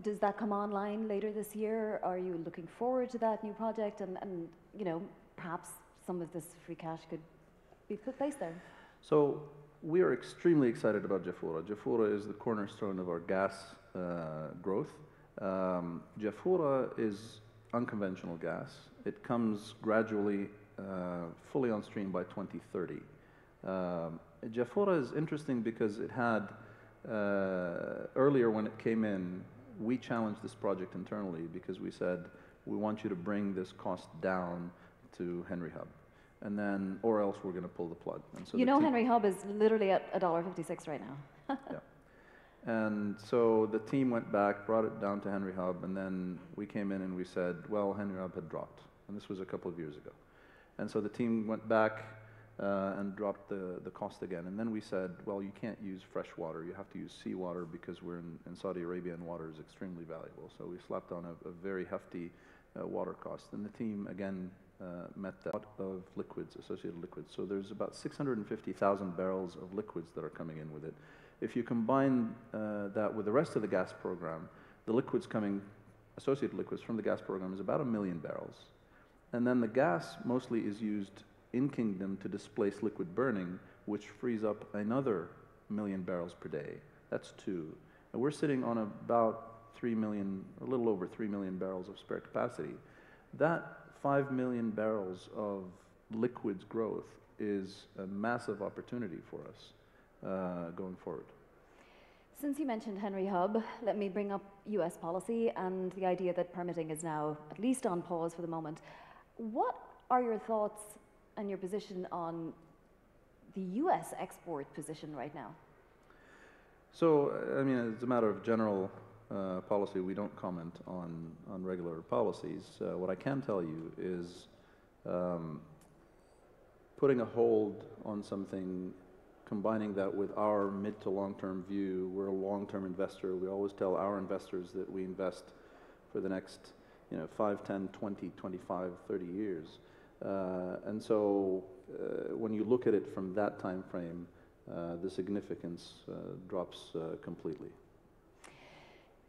Does that come online later this year? Are you looking forward to that new project? And perhaps some of this free cash could be put placed there? So we are extremely excited about Jafurah. Jafurah is the cornerstone of our gas growth. Jafurah is unconventional gas. It comes gradually fully on stream by 2030. Jafurah is interesting because it had, earlier when it came in, we challenged this project internally because we said, we want you to bring this cost down to Henry Hub. And then, or else we're going to pull the plug. And so Henry Hub is literally at $1.56 right now. Yeah. And so the team went back, brought it down to Henry Hub, and then we came in and we said, well, Henry Hub had dropped. And this was a couple of years ago. And so the team went back and dropped the cost again. And then we said, well, you can't use fresh water. You have to use seawater because we're in Saudi Arabia and water is extremely valuable. So we slapped on a very hefty water cost. And the team, again, met that of liquids, associated liquids. So there's about 650,000 barrels of liquids that are coming in with it. If you combine that with the rest of the gas program, the liquids coming, associated liquids from the gas program is about 1 million barrels. And then the gas mostly is used in Kingdom to displace liquid burning, which frees up another 1 million barrels per day. That's 2. And we're sitting on about 3 million, a little over 3 million barrels of spare capacity. That 5 million barrels of liquids growth is a massive opportunity for us going forward. Since you mentioned Henry Hub, let me bring up US policy and the idea that permitting is now at least on pause for the moment. What are your thoughts and your position on the US export position right now? So, I mean, it's a matter of general policy. We don't comment on regular policies. What I can tell you is putting a hold on something, combining that with our mid to long-term view. We're a long-term investor. We always tell our investors that we invest for the next 5, 10, 20, 25, 30 years. And so when you look at it from that time frame, the significance drops completely.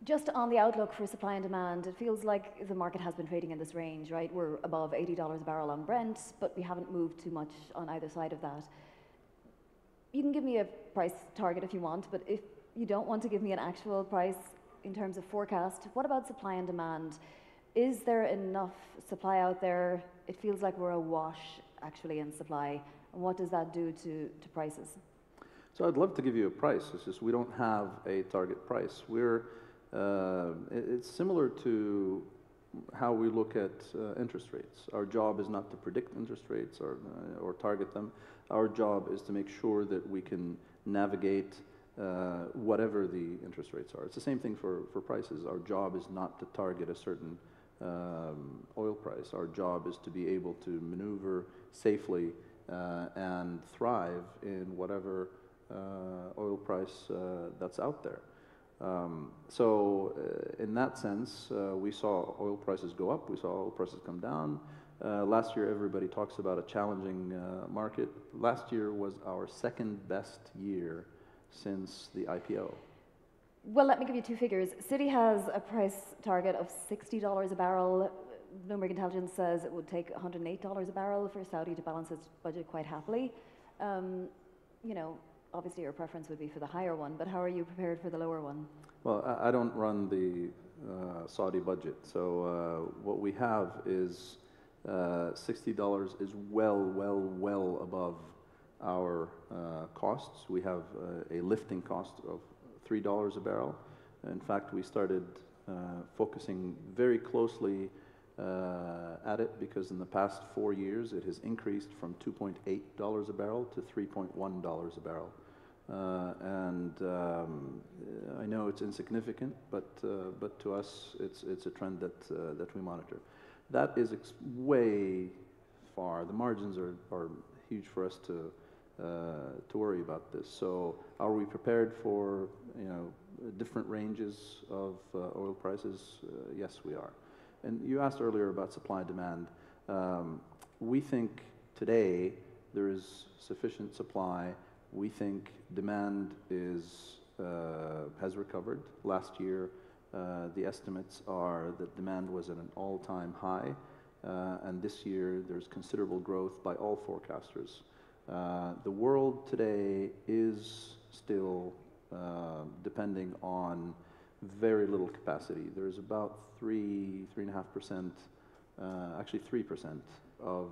Just on the outlook for supply and demand, it feels like the market has been trading in this range, right? We're above $80 a barrel on Brent, but we haven't moved too much on either side of that. You can give me a price target if you want, but if you don't want to give me an actual price in terms of forecast, what about supply and demand? Is there enough supply out there? It feels like we're awash, actually, in supply. And what does that do to prices? So I'd love to give you a price. It's just we don't have a target price. It's similar to how we look at interest rates. Our job is not to predict interest rates or target them. Our job is to make sure that we can navigate whatever the interest rates are. It's the same thing for prices. Our job is not to target a certain oil price. Our job is to be able to maneuver safely and thrive in whatever oil price that's out there. In that sense, we saw oil prices go up, we saw oil prices come down. Last year, everybody talks about a challenging market. Last year was our second best year since the IPO. Well, let me give you two figures. Citi has a price target of $60 a barrel. Bloomberg Intelligence says it would take $108 a barrel for Saudi to balance its budget quite happily. You know, obviously your preference would be for the higher one, but how are you prepared for the lower one? Well, I don't run the Saudi budget, so what we have is $60 is well above our costs. We have a lifting cost of $3 a barrel. In fact, we started focusing very closely at it because in the past 4 years it has increased from $2.8 a barrel to $3.1 a barrel. I know it's insignificant, but to us it's a trend that we monitor. That is way far. The margins are huge for us to worry about this. So are we prepared for different ranges of oil prices? Yes, we are. And you asked earlier about supply and demand. We think today there is sufficient supply. We think demand has recovered. Last year, the estimates are that demand was at an all-time high, and this year there's considerable growth by all forecasters. The world today is still depending on very little capacity. There's about 3.5%, actually 3% of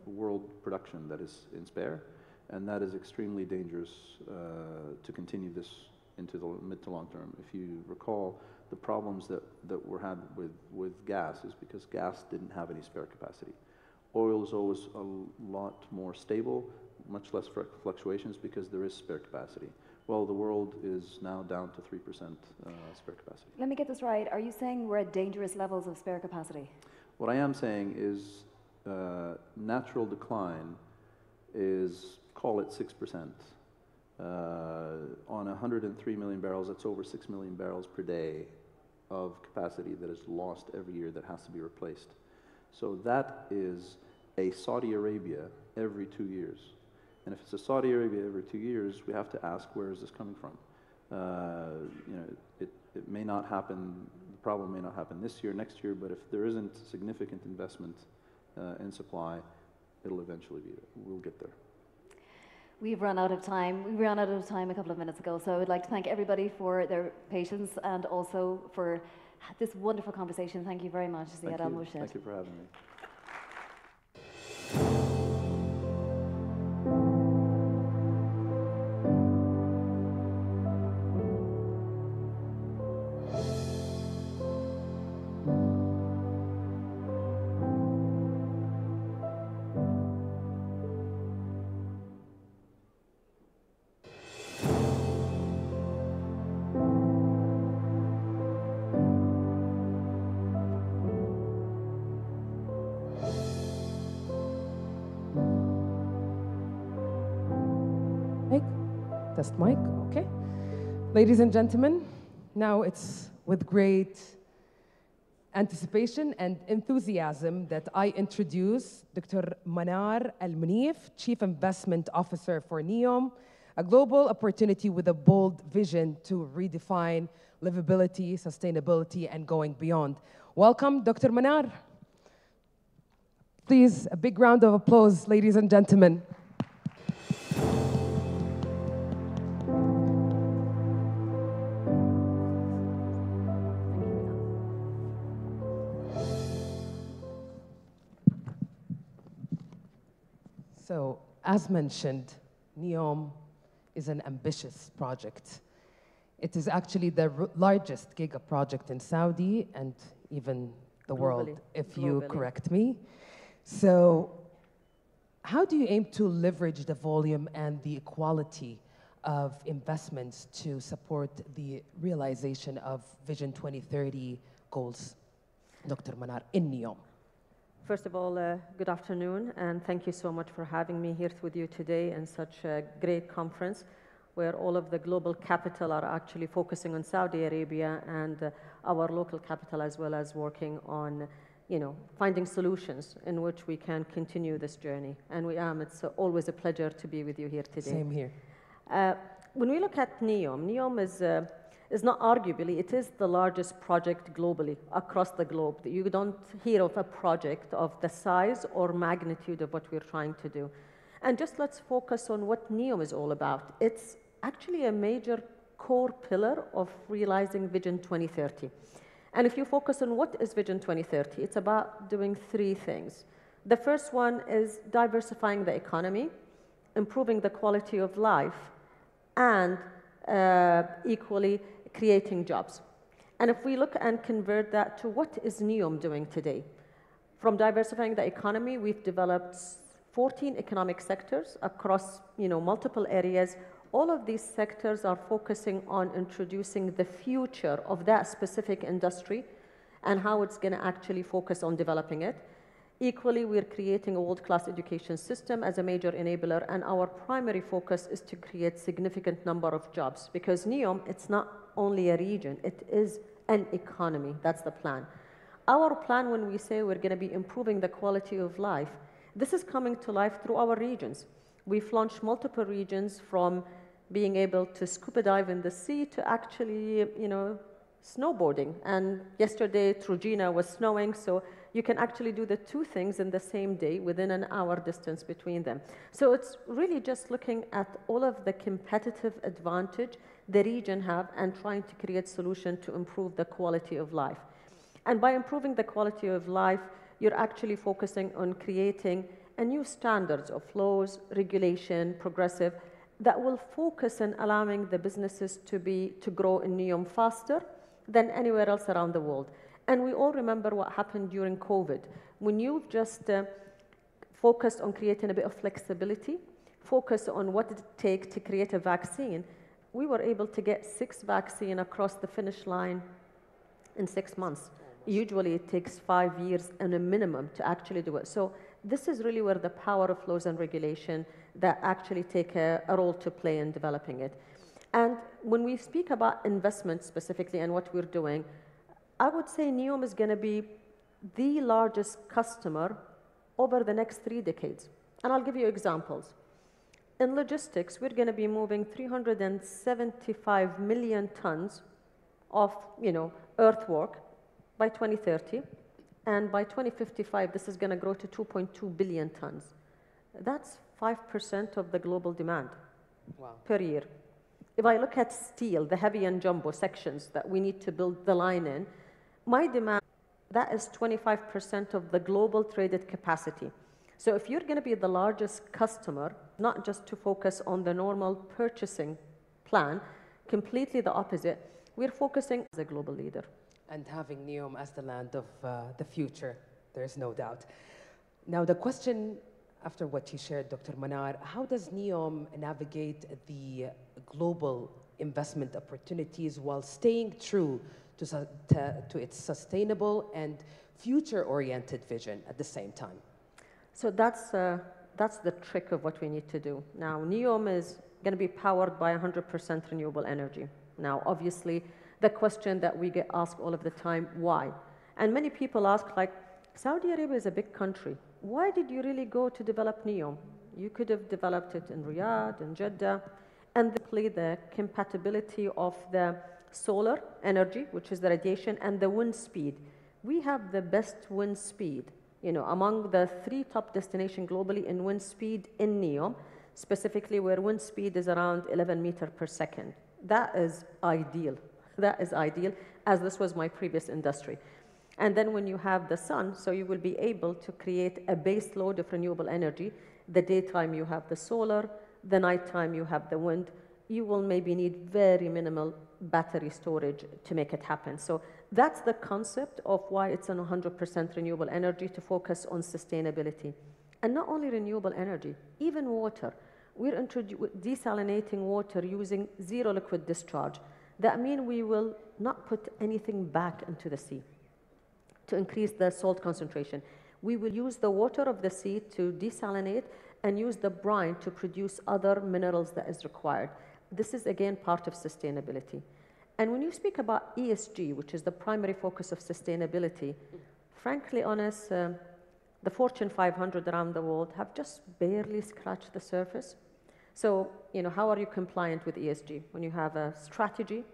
world production that is in spare, and that is extremely dangerous to continue this into the mid to long term. If you recall, the problems that were had with gas is because gas didn't have any spare capacity. Oil is always a lot more stable, much less fluctuations because there is spare capacity. Well, the world is now down to 3% spare capacity. Let me get this right. Are you saying we're at dangerous levels of spare capacity? What I am saying is natural decline is, call it 6%. On 103 million barrels, that's over 6 million barrels per day of capacity that is lost every year that has to be replaced. So that is a Saudi Arabia every 2 years. And if it's a Saudi Arabia every 2 years, we have to ask, where is this coming from? It may not happen, the problem may not happen this year, next year, but if there isn't significant investment in supply, it'll eventually be there. We'll get there. We've run out of time. We ran out of time a couple of minutes ago, so I would like to thank everybody for their patience and also for this wonderful conversation. Thank you very much, Ziad Al-Murshid. Thank you for having me. Test mic, okay. Ladies and gentlemen, now it's with great anticipation and enthusiasm that I introduce Dr. Manar Al-Munif, Chief Investment Officer for NEOM, a global opportunity with a bold vision to redefine livability, sustainability, and going beyond. Welcome, Dr. Manar. Please, a big round of applause, ladies and gentlemen. So, as mentioned, NEOM is an ambitious project. It is actually the largest giga project in Saudi and even the world, if you correct me. So, how do you aim to leverage the volume and the equality of investments to support the realization of Vision 2030 goals, Dr. Manar, in NEOM? First of all, good afternoon, and thank you so much for having me here with you today in such a great conference where all of the global capital are actually focusing on Saudi Arabia and our local capital as well as working on, finding solutions in which we can continue this journey. And it's always a pleasure to be with you here today. Same here. When we look at NEOM is not arguably, it is the largest project globally, across the globe. You don't hear of a project of the size or magnitude of what we're trying to do. And just let's focus on what NEOM is all about. It's actually a major core pillar of realizing Vision 2030. And if you focus on what is Vision 2030, it's about doing three things. The first one is diversifying the economy, improving the quality of life, and equally creating jobs. And if we look and convert that to what is NEOM doing today, from diversifying the economy, we've developed 14 economic sectors across multiple areas. All of these sectors are focusing on introducing the future of that specific industry and how it's going to actually focus on developing it. Equally, we're creating a world-class education system as a major enabler, and our primary focus is to create significant number of jobs, because NEOM, it's not only a region, it is an economy. That's the plan. Our plan, when we say we're going to be improving the quality of life, this is coming to life through our regions. We've launched multiple regions, from being able to scuba dive in the sea to actually, snowboarding. And yesterday, Trojena was snowing, so you can actually do the two things in the same day within an hour distance between them. So it's really just looking at all of the competitive advantage the region have and trying to create solution to improve the quality of life. And by improving the quality of life, you're actually focusing on creating a new standards of laws, regulation, progressive, that will focus on allowing the businesses to grow in NEOM faster than anywhere else around the world. And we all remember what happened during COVID. When you've just focused on creating a bit of flexibility, focus on what it takes to create a vaccine, we were able to get 6 vaccines across the finish line in 6 months. Usually it takes 5 years and a minimum to actually do it. So this is really where the power of laws and regulation that actually take a role to play in developing it. And when we speak about investment specifically and what we're doing, I would say NEOM is going to be the largest customer over the next 3 decades. And I'll give you examples. In logistics, we're going to be moving 375 million tons of, earthwork by 2030. And by 2055, this is going to grow to 2.2 billion tons. That's 5% of the global demand per year. If I look at steel, the heavy and jumbo sections that we need to build the line in, my demand, that is 25% of the global traded capacity. So if you're going to be the largest customer, not just to focus on the normal purchasing plan, completely the opposite, we're focusing as a global leader. And having NEOM as the land of the future, there's no doubt. Now the question, after what you shared, Dr. Manar, how does NEOM navigate the global investment opportunities while staying true to its sustainable and future-oriented vision at the same time? So that's the trick of what we need to do. Now, NEOM is going to be powered by 100% renewable energy. Now, obviously, the question that we get asked all of the time, why? And many people ask, like, Saudi Arabia is a big country. Why did you really go to develop NEOM? You could have developed it in Riyadh, in Jeddah, and the compatibility of the solar energy, which is the radiation, and the wind speed. We have the best wind speed, among the 3 top destinations globally in wind speed in NEOM, specifically where wind speed is around 11 meters per second. That is ideal. That is ideal, as this was my previous industry. And then when you have the sun, so you will be able to create a base load of renewable energy. The daytime you have the solar, the nighttime you have the wind. You will maybe need very minimal battery storage to make it happen. So that's the concept of why it's an 100% renewable energy, to focus on sustainability. And not only renewable energy, even water. We're desalinating water using zero liquid discharge. That means we will not put anything back into the sea to increase the salt concentration. We will use the water of the sea to desalinate and use the brine to produce other minerals that is required. This is again part of sustainability. And when you speak about ESG, which is the primary focus of sustainability, frankly honest, the Fortune 500 around the world have just barely scratched the surface. So, how are you compliant with ESG? When you have a strategy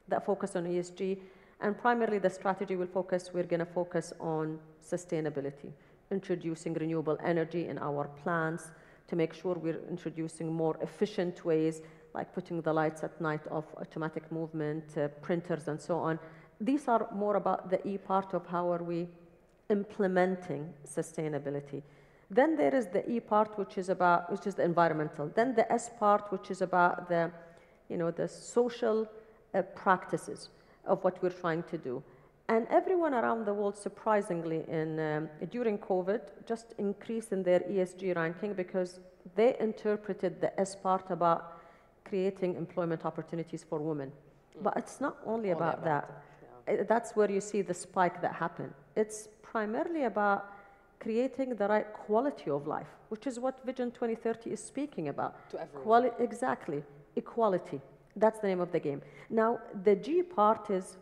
that focuses on ESG, and primarily the strategy we're going to focus on sustainability, introducing renewable energy in our plants to make sure we're introducing more efficient ways, like putting the lights at night off, automatic movement, printers and so on. These are more about the E part of how are we implementing sustainability. Then there is the E part, which is the environmental. Then the S part, which is about the social practices of what we're trying to do. And everyone around the world, surprisingly, during COVID, just increased in their ESG ranking because they interpreted the S part about creating employment opportunities for women. But it's not only about that. Yeah. That's where you see the spike that happened. It's primarily about creating the right quality of life, which is what Vision 2030 is speaking about. To everyone. Exactly. Equality. That's the name of the game. Now, the G part is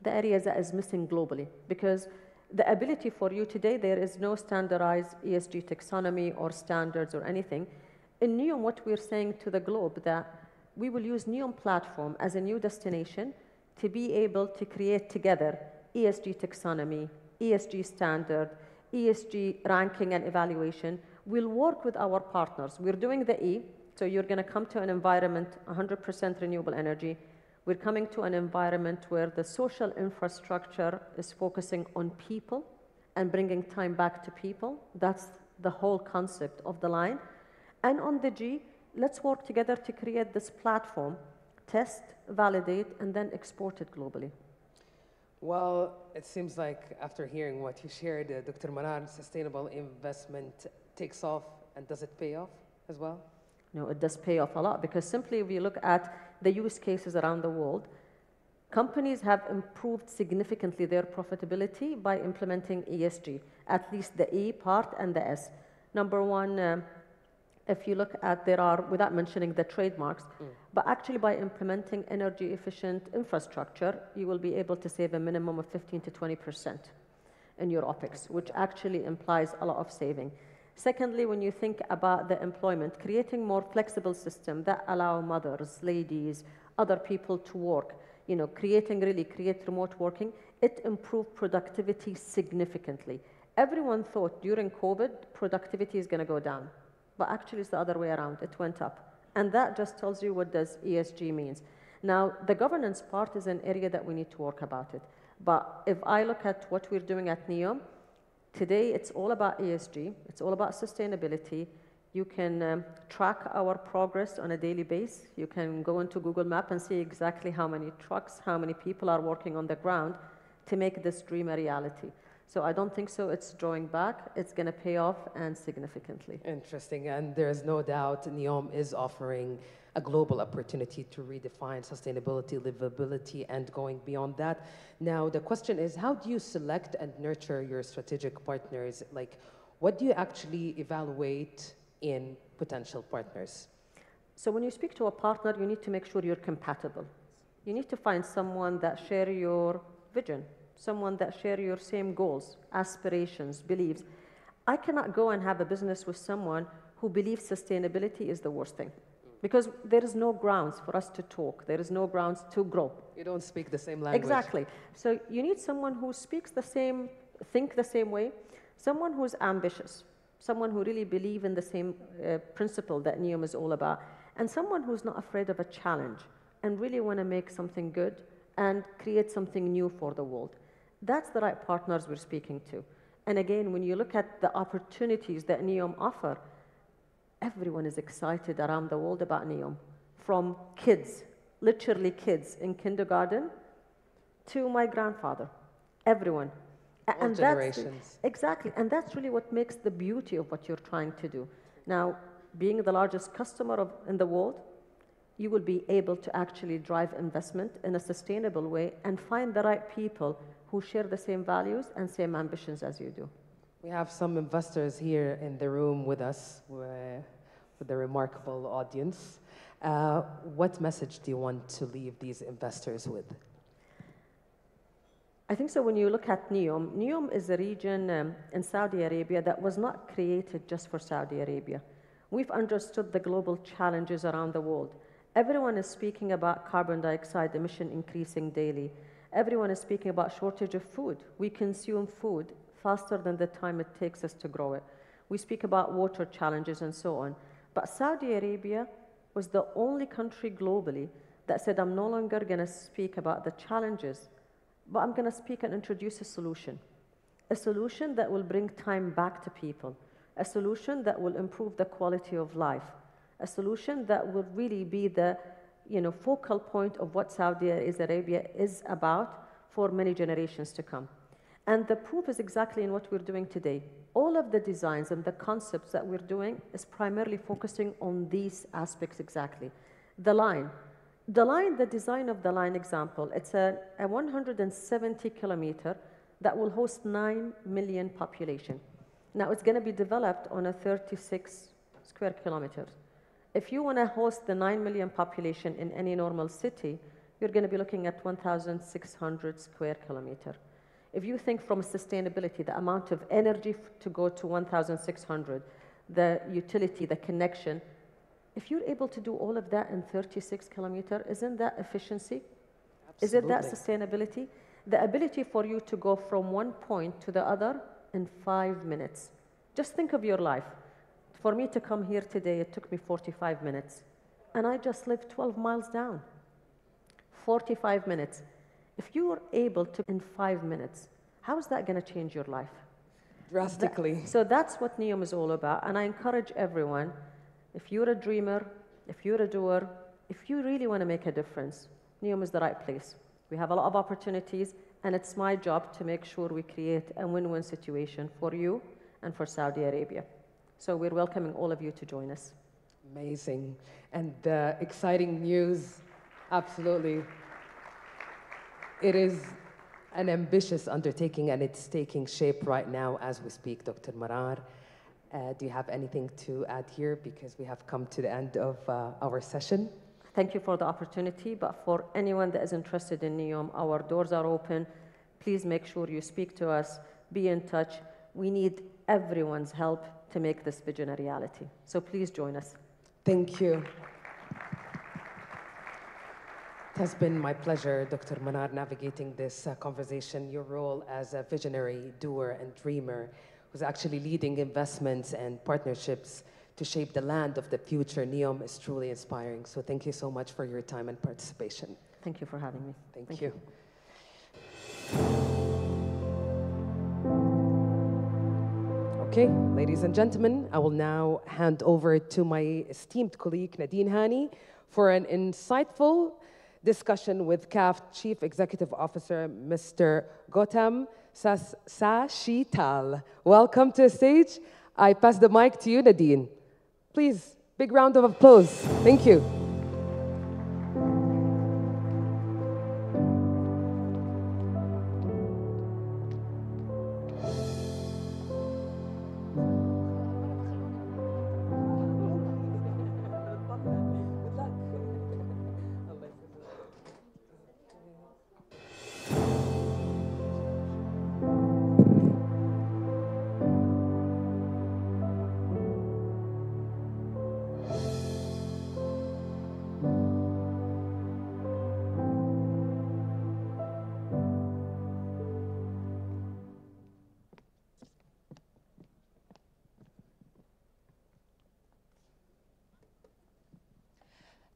the areas that is missing globally, because the ability for you today, there is no standardized ESG taxonomy or standards or anything. In NEOM, what we're saying to the globe, that we will use NEOM platform as a new destination to be able to create together ESG taxonomy, ESG standard, ESG ranking and evaluation. We'll work with our partners. We're doing the E, so you're going to come to an environment, 100% renewable energy. We're coming to an environment where the social infrastructure is focusing on people and bringing time back to people. That's the whole concept of the line. And on the G, let's work together to create this platform, test, validate, and then export it globally. Well, it seems like after hearing what you shared, Dr. Manar, sustainable investment takes off, and does it pay off as well? No, it does pay off a lot, because simply if you look at the use cases around the world, companies have improved significantly their profitability by implementing ESG, at least the E part and the S. Number one, if you look at, there are, without mentioning the trademarks, but actually by implementing energy efficient infrastructure, you will be able to save a minimum of 15 to 20% in your OPEX, which actually implies a lot of saving. Secondly, when you think about the employment, creating more flexible system that allow mothers, ladies, other people to work, create remote working, it improved productivity significantly. Everyone thought during COVID, productivity is going to go down. But actually, it's the other way around. It went up. And that just tells you what does ESG means. Now, the governance part is an area that we need to work about it. But if I look at what we're doing at NEOM, today it's all about ESG. It's all about sustainability. You can track our progress on a daily basis. You can go into Google Maps and see exactly how many trucks, how many people are working on the ground to make this dream a reality. So I don't think so it's drawing back. It's going to pay off, and significantly. Interesting. And there's no doubt NEOM is offering a global opportunity to redefine sustainability, livability, and going beyond that. Now, the question is, how do you select and nurture your strategic partners? Like, what do you actually evaluate in potential partners? So when you speak to a partner, you need to make sure you're compatible. You need to find someone that share your vision, someone that share your same goals, aspirations, beliefs. I cannot go and have a business with someone who believes sustainability is the worst thing. because there is no grounds for us to talk. There is no grounds to grow. You don't speak the same language. Exactly. So you need someone who speaks the same, think the same way, someone who's ambitious, someone who really believes in the same principle that NEOM is all about, and someone who's not afraid of a challenge and really want to make something good and create something new for the world. That's the right partners we're speaking to. And again, when you look at the opportunities that NEOM offer, everyone is excited around the world about NEOM, from kids, literally kids in kindergarten, to my grandfather, everyone. All generations. Exactly, and that's really what makes the beauty of what you're trying to do. Now, being the largest customer in the world, you will be able to actually drive investment in a sustainable way and find the right people who share the same values and same ambitions as you do. We have some investors here in the room with us, with a remarkable audience. What message do you want to leave these investors with? I think so when you look at NEOM, NEOM is a region in Saudi Arabia that was not created just for Saudi Arabia. We've understood the global challenges around the world. Everyone is speaking about carbon dioxide emission increasing daily. Everyone is speaking about shortage of food. We consume food faster than the time it takes us to grow it. We speak about water challenges and so on. But Saudi Arabia was the only country globally that said, I'm no longer going to speak about the challenges, but I'm going to speak and introduce a solution that will bring time back to people, a solution that will improve the quality of life, a solution that will really be the focal point of what Saudi Arabia is about for many generations to come. And the proof is exactly in what we're doing today. All of the designs and the concepts that we're doing is primarily focusing on these aspects exactly. The design of the line example, it's a 170 kilometer that will host 9 million population. Now it's going to be developed on a 36 square kilometers. If you want to host the 9 million population in any normal city, you're going to be looking at 1,600 square kilometer. If you think from sustainability, the amount of energy to go to 1,600, the utility, the connection, if you're able to do all of that in 36 kilometers, isn't that efficiency? Absolutely. Isn't that sustainability? The ability for you to go from one point to the other in 5 minutes. Just think of your life. For me to come here today, it took me 45 minutes. And I just live 12 miles down. 45 minutes. If you were able to, in 5 minutes, how is that going to change your life? Drastically. So that's what NEOM is all about. And I encourage everyone, if you're a dreamer, if you're a doer, if you really want to make a difference, NEOM is the right place. We have a lot of opportunities, and it's my job to make sure we create a win-win situation for you and for Saudi Arabia. So we're welcoming all of you to join us. Amazing. And exciting news, absolutely. It is an ambitious undertaking, and it's taking shape right now as we speak, Dr. Marar. Do you have anything to add here? Because we have come to the end of our session. Thank you for the opportunity, but for anyone that is interested in NEOM, our doors are open. Please make sure you speak to us, be in touch. We need everyone's help to make this vision a reality. So please join us. Thank you. It has been my pleasure, Dr. Manar, navigating this conversation. Your role as a visionary, doer, and dreamer who's actually leading investments and partnerships to shape the land of the future. NEOM is truly inspiring. So thank you so much for your time and participation. Thank you for having me. Thank you. Okay, ladies and gentlemen, I will now hand over to my esteemed colleague, Nadine Hani, for an insightful discussion with CAF Chief Executive Officer, Mr. Gautam Sashital. Welcome to the stage. I pass the mic to you, Nadine. Please, big round of applause. Thank you.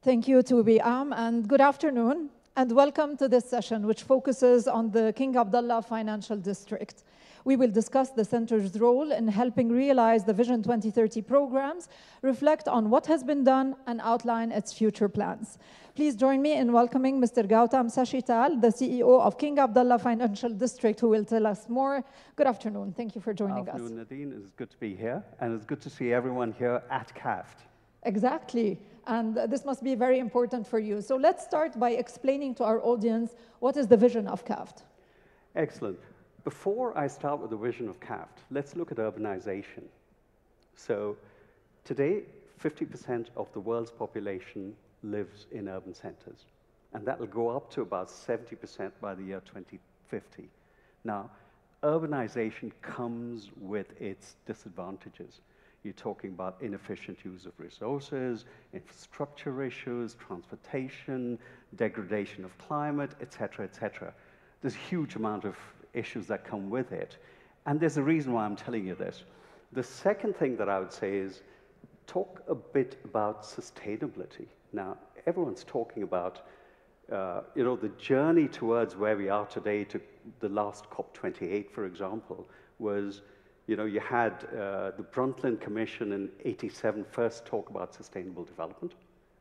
Thank you to Biam, and good afternoon, and welcome to this session, which focuses on the King Abdullah Financial District. We will discuss the center's role in helping realize the Vision 2030 programs, reflect on what has been done, and outline its future plans. Please join me in welcoming Mr. Gautam Sashital, the CEO of King Abdullah Financial District, who will tell us more. Good afternoon. Thank you for joining us. Good afternoon, Nadine. It's good to be here, and it's good to see everyone here at CAFT. Exactly. And this must be very important for you. So let's start by explaining to our audience what is the vision of CAFT. Excellent. Before I start with the vision of CAFT, let's look at urbanization. So today, 50% of the world's population lives in urban centers, and that will go up to about 70% by the year 2050. Now, urbanization comes with its disadvantages. You're talking about inefficient use of resources, infrastructure issues, transportation, degradation of climate, et cetera, There's a huge amount of issues that come with it. And there's a reason why I'm telling you this. The second thing that I would say is talk a bit about sustainability. Now, everyone's talking about the journey towards where we are today to the last COP28, for example, was you had the Brundtland Commission in '87 first talk about sustainable development.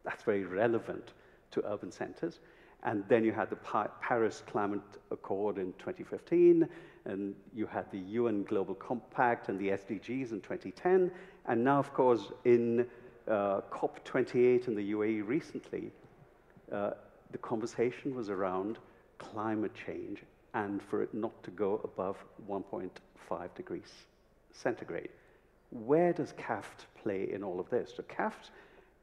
That's very relevant to urban centers. And then you had the Paris Climate Accord in 2015, and you had the UN Global Compact and the SDGs in 2010. And now, of course, in COP28 in the UAE recently, the conversation was around climate change and for it not to go above 1.5 degrees centigrade. Where does CAFT play in all of this? So CAFT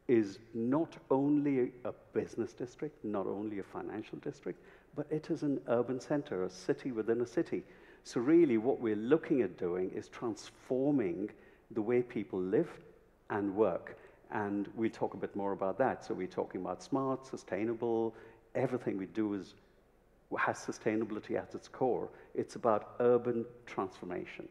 is not only a business district, not only a financial district, but it is an urban center, a city within a city. So really what we're looking at doing is transforming the way people live and work. And we'll talk a bit more about that. So we're talking about smart, sustainable, everything we do has sustainability at its core. It's about urban transformation.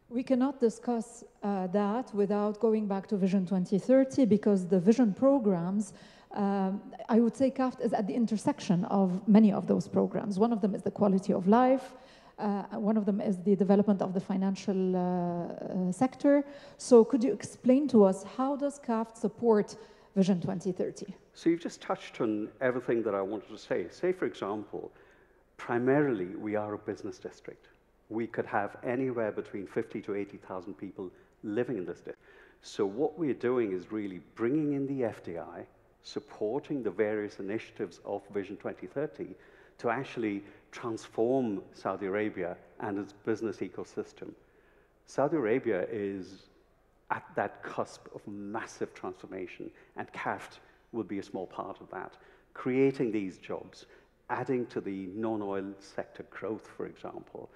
We cannot discuss that without going back to Vision 2030, because the vision programs, I would say CAFT is at the intersection of many of those programs. One of them is the quality of life. One of them is the development of the financial sector. So could you explain to us, how does CAFT support Vision 2030? So you've just touched on everything that I wanted to say. Say, for example, primarily we are a business district. We could have anywhere between 50 to 80,000 people living in this district. So what we're doing is really bringing in the FDI, supporting the various initiatives of Vision 2030 to actually transform Saudi Arabia and its business ecosystem. Saudi Arabia is at that cusp of massive transformation, and CAFT will be a small part of that, creating these jobs, adding to the non-oil sector growth, for example,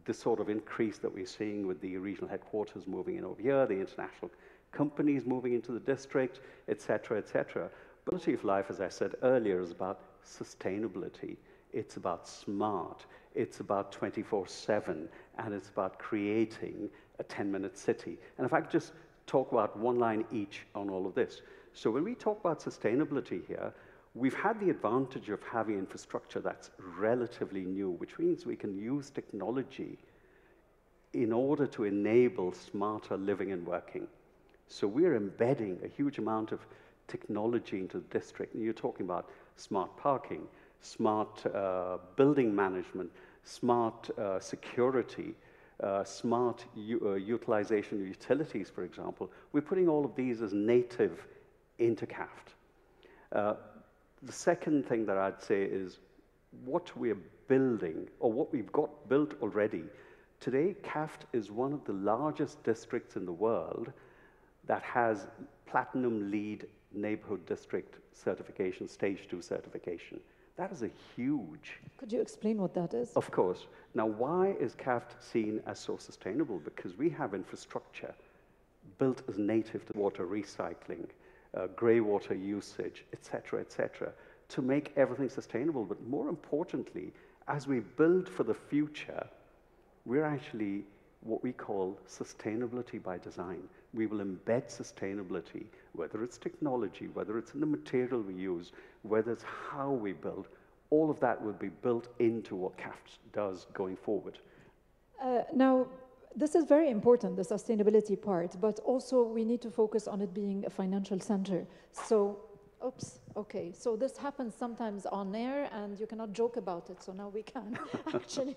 the sort of increase that we're seeing with the regional headquarters moving in over here, the international companies moving into the district, et cetera, et cetera. Quality of life, as I said earlier, is about sustainability. It's about smart. It's about 24/7, and it's about creating a 10-minute city. And if I could just talk about one line each on all of this. So when we talk about sustainability here, we've had the advantage of having infrastructure that's relatively new, which means we can use technology in order to enable smarter living and working. So we're embedding a huge amount of technology into the district. And you're talking about smart parking, smart building management, smart security, smart utilization of utilities, for example. We're putting all of these as native into CAFT. The second thing that I'd say is what we're building, or what we've got built already. Today, CAFT is one of the largest districts in the world that has Platinum LEED Neighborhood District certification, Stage 2 certification. That is a huge... Could you explain what that is? Of course. Now, why is CAFT seen as so sustainable? Because we have infrastructure built as native to water recycling, grey water usage, et cetera, to make everything sustainable. But more importantly, as we build for the future, we're actually what we call sustainability by design. We will embed sustainability, whether it's technology, whether it's in the material we use, whether it's how we build, all of that will be built into what CAFT does going forward. Now, this is very important, the sustainability part, but also we need to focus on it being a financial center. So, oops, okay, so this happens sometimes on air and you cannot joke about it, so now we can, actually.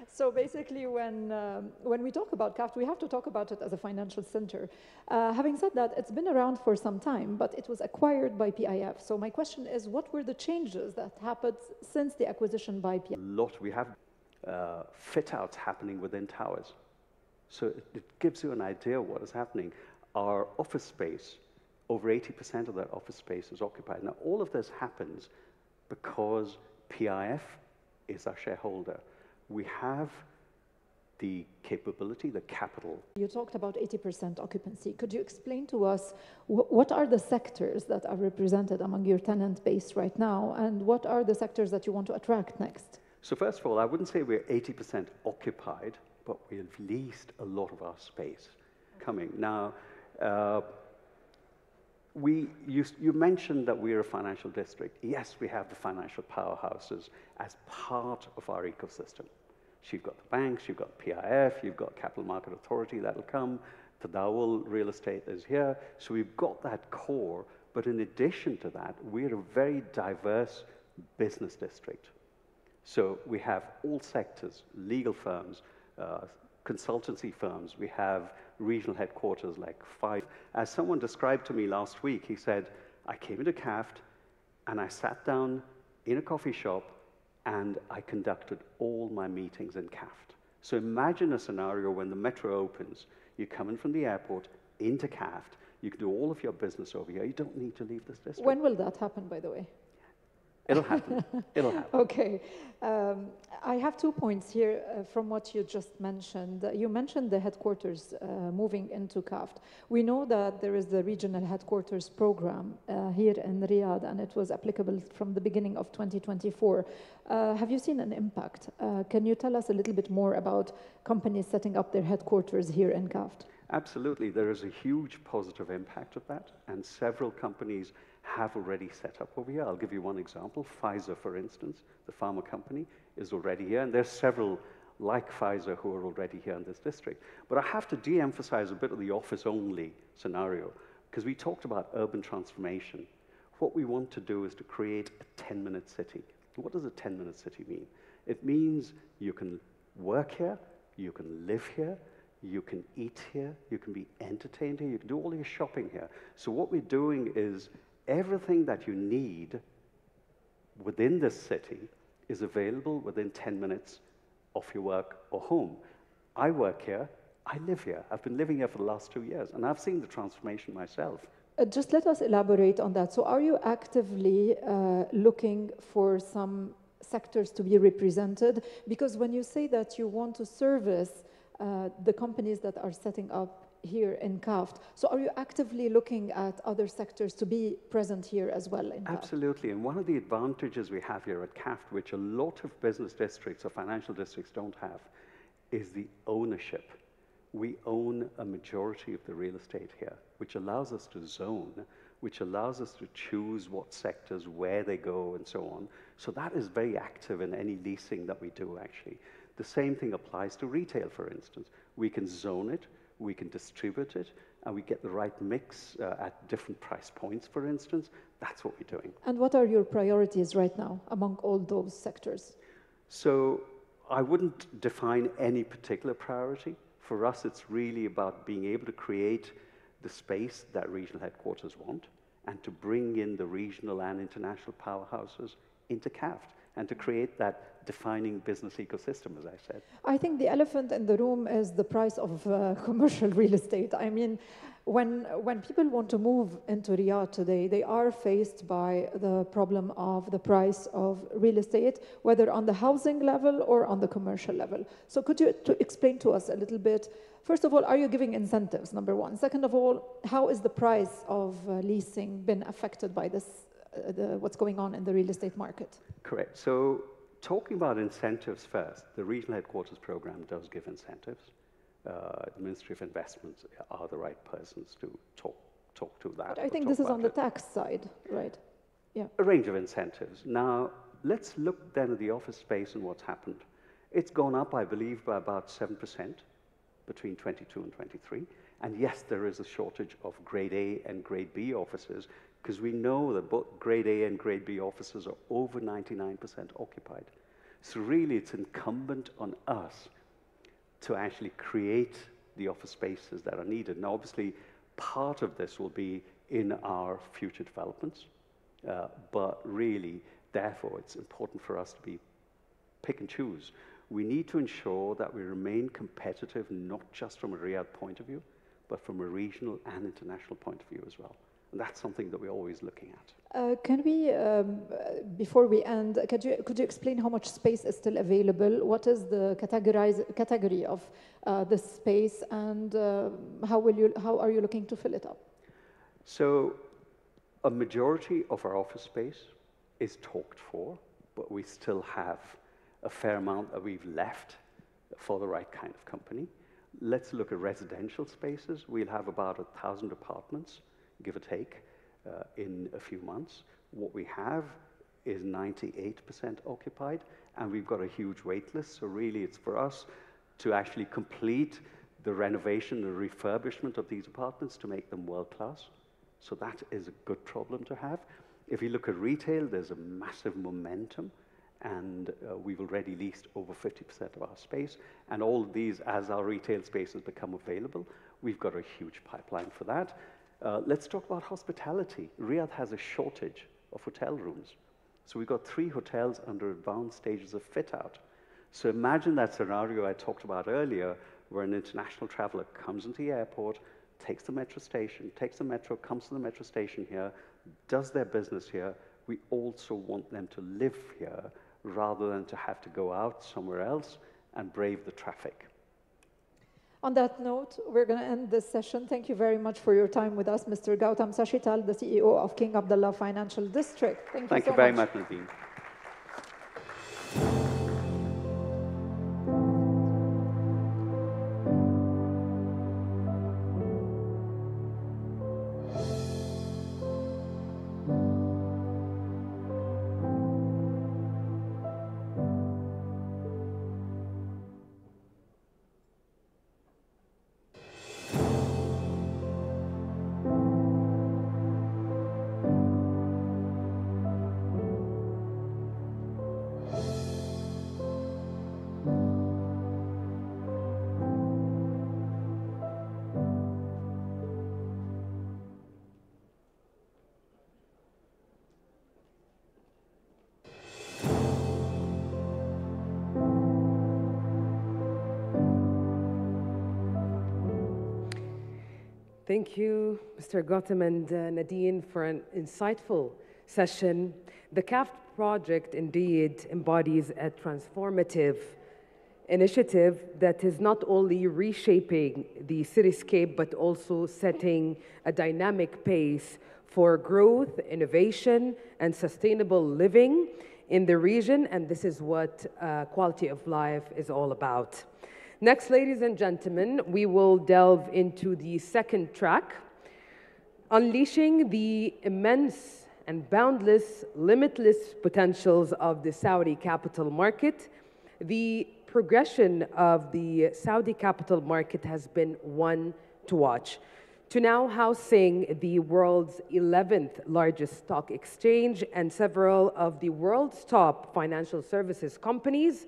So basically when we talk about CAFT, we have to talk about it as a financial center. Having said that, it's been around for some time, but it was acquired by PIF. So my question is, what were the changes that happened since the acquisition by PIF? We have fit-outs happening within towers. So it gives you an idea of what is happening. Our office space, over 80% of that office space is occupied. Now, all of this happens because PIF is our shareholder. We have the capability, the capital. You talked about 80% occupancy. Could you explain to us what are the sectors that are represented among your tenant base right now, and what are the sectors that you want to attract next? So first of all, I wouldn't say we're 80% occupied, but we've leased a lot of our space coming. Now, you mentioned that we're a financial district. Yes, we have the financial powerhouses as part of our ecosystem. So you've got the banks, you've got PIF, you've got Capital Market Authority that'll come, Tadawul Real Estate is here. So we've got that core, but in addition to that, we're a very diverse business district. So we have all sectors, legal firms, consultancy firms. We have regional headquarters like 5. As someone described to me last week, he said, I came into CAFT and I sat down in a coffee shop and I conducted all my meetings in CAFT. So imagine a scenario when the metro opens. You come in from the airport into CAFT. You can do all of your business over here. You don't need to leave this district. When will that happen, by the way? It'll happen. It'll happen. Okay. I have 2 points here from what you just mentioned. You mentioned the headquarters moving into CAFT. We know that there is the regional headquarters program here in Riyadh, and it was applicable from the beginning of 2024. Have you seen an impact? Can you tell us a little bit more about companies setting up their headquarters here in CAFT? Absolutely. There is a huge positive impact of that, and several companies have already set up over here. I'll give you one example. Pfizer, for instance, the pharma company, is already here, and there's several like Pfizer who are already here in this district. But I have to de-emphasize a bit of the office-only scenario, because we talked about urban transformation. What we want to do is to create a 10-minute city. What does a 10-minute city mean? It means you can work here, you can live here, you can eat here, you can be entertained here, you can do all your shopping here. So what we're doing is everything that you need within this city is available within 10 minutes of your work or home. I work here, I live here. I've been living here for the last 2 years, and I've seen the transformation myself. Just let us elaborate on that. So are you actively looking for some sectors to be represented? Because when you say that you want to service the companies that are setting up here in CAFT, so are you actively looking at other sectors to be present here as well in CAFT? Absolutely, and one of the advantages we have here at CAFT, which a lot of business districts or financial districts don't have, is the ownership. We own a majority of the real estate here, which allows us to zone, which allows us to choose what sectors, where they go, and so on. So that is very active in any leasing that we do, actually. The same thing applies to retail, for instance. We can zone it, we can distribute it, and we get the right mix at different price points, for instance. That's what we're doing. And what are your priorities right now among all those sectors? So I wouldn't define any particular priority. For us, it's really about being able to create the space that regional headquarters want and to bring in the regional and international powerhouses into CAFT and to create that defining business ecosystem, as I said. I think the elephant in the room is the price of commercial real estate. I mean, when people want to move into Riyadh today, they are faced by the problem of the price of real estate, whether on the housing level or on the commercial level. So could you explain to us a little bit, first of all, are you giving incentives, number one? Second of all, how is the price of leasing been affected by this, what's going on in the real estate market? Correct. So talking about incentives first, the regional headquarters program does give incentives. the Ministry of Investments are the right persons to talk to that. But I think this is on the tax side, right? Yeah. A range of incentives. Now, let's look then at the office space and what's happened. It's gone up, I believe, by about 7% between 22 and 23. And yes, there is a shortage of grade A and grade B offices, because we know that both grade A and grade B offices are over 99% occupied. So really, it's incumbent on us to actually create the office spaces that are needed. Now, obviously, part of this will be in our future developments, but really, therefore, it's important for us to be pick and choose. We need to ensure that we remain competitive, not just from a Riyadh point of view, but from a regional and international point of view as well. And that's something that we're always looking at. Can we, before we end, could you explain how much space is still available? What is the category of this space, and how are you looking to fill it up? So, a majority of our office space is talked for, but we still have a fair amount that we've left for the right kind of company. Let's look at residential spaces. We'll have about 1,000 apartments, give or take, in a few months. What we have is 98% occupied, and we've got a huge wait list. So really, it's for us to actually complete the renovation, the refurbishment of these apartments to make them world-class. So that is a good problem to have. If you look at retail, there's a massive momentum, and we've already leased over 50% of our space. And all of these, as our retail spaces become available, we've got a huge pipeline for that. Let's talk about hospitality. Riyadh has a shortage of hotel rooms. So we've got 3 hotels under advanced stages of fit-out. So imagine that scenario I talked about earlier, where an international traveler comes into the airport, takes the metro station, takes the metro, comes to the metro station here, does their business here. We also want them to live here rather than to have to go out somewhere else and brave the traffic. On that note, we're going to end this session. Thank you very much for your time with us, Mr. Gautam Sashital, the CEO of King Abdullah Financial District. Thank you very much, Nadine. Thank you, Mr. Gautam and Nadine, for an insightful session. The CAF project indeed embodies a transformative initiative that is not only reshaping the cityscape, but also setting a dynamic pace for growth, innovation, and sustainable living in the region. And this is what quality of life is all about. Next, ladies and gentlemen, we will delve into the second track, unleashing the immense and boundless, limitless potentials of the Saudi capital market. The progression of the Saudi capital market has been one to watch. To now housing the world's 11th largest stock exchange and several of the world's top financial services companies,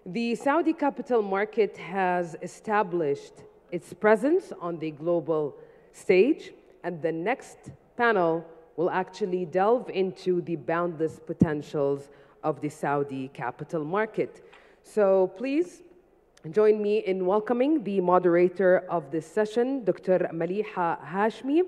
the Saudi capital market has established its presence on the global stage, and the next panel will actually delve into the boundless potentials of the Saudi capital market. So please join me in welcoming the moderator of this session, Dr. Maliha Hashmi,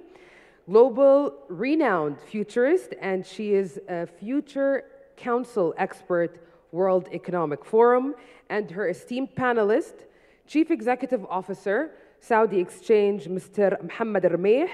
global renowned futurist, and she is a future council expert, World Economic Forum, and her esteemed panelist, Chief Executive Officer, Saudi Exchange, Mr. Mohammed Rmeih.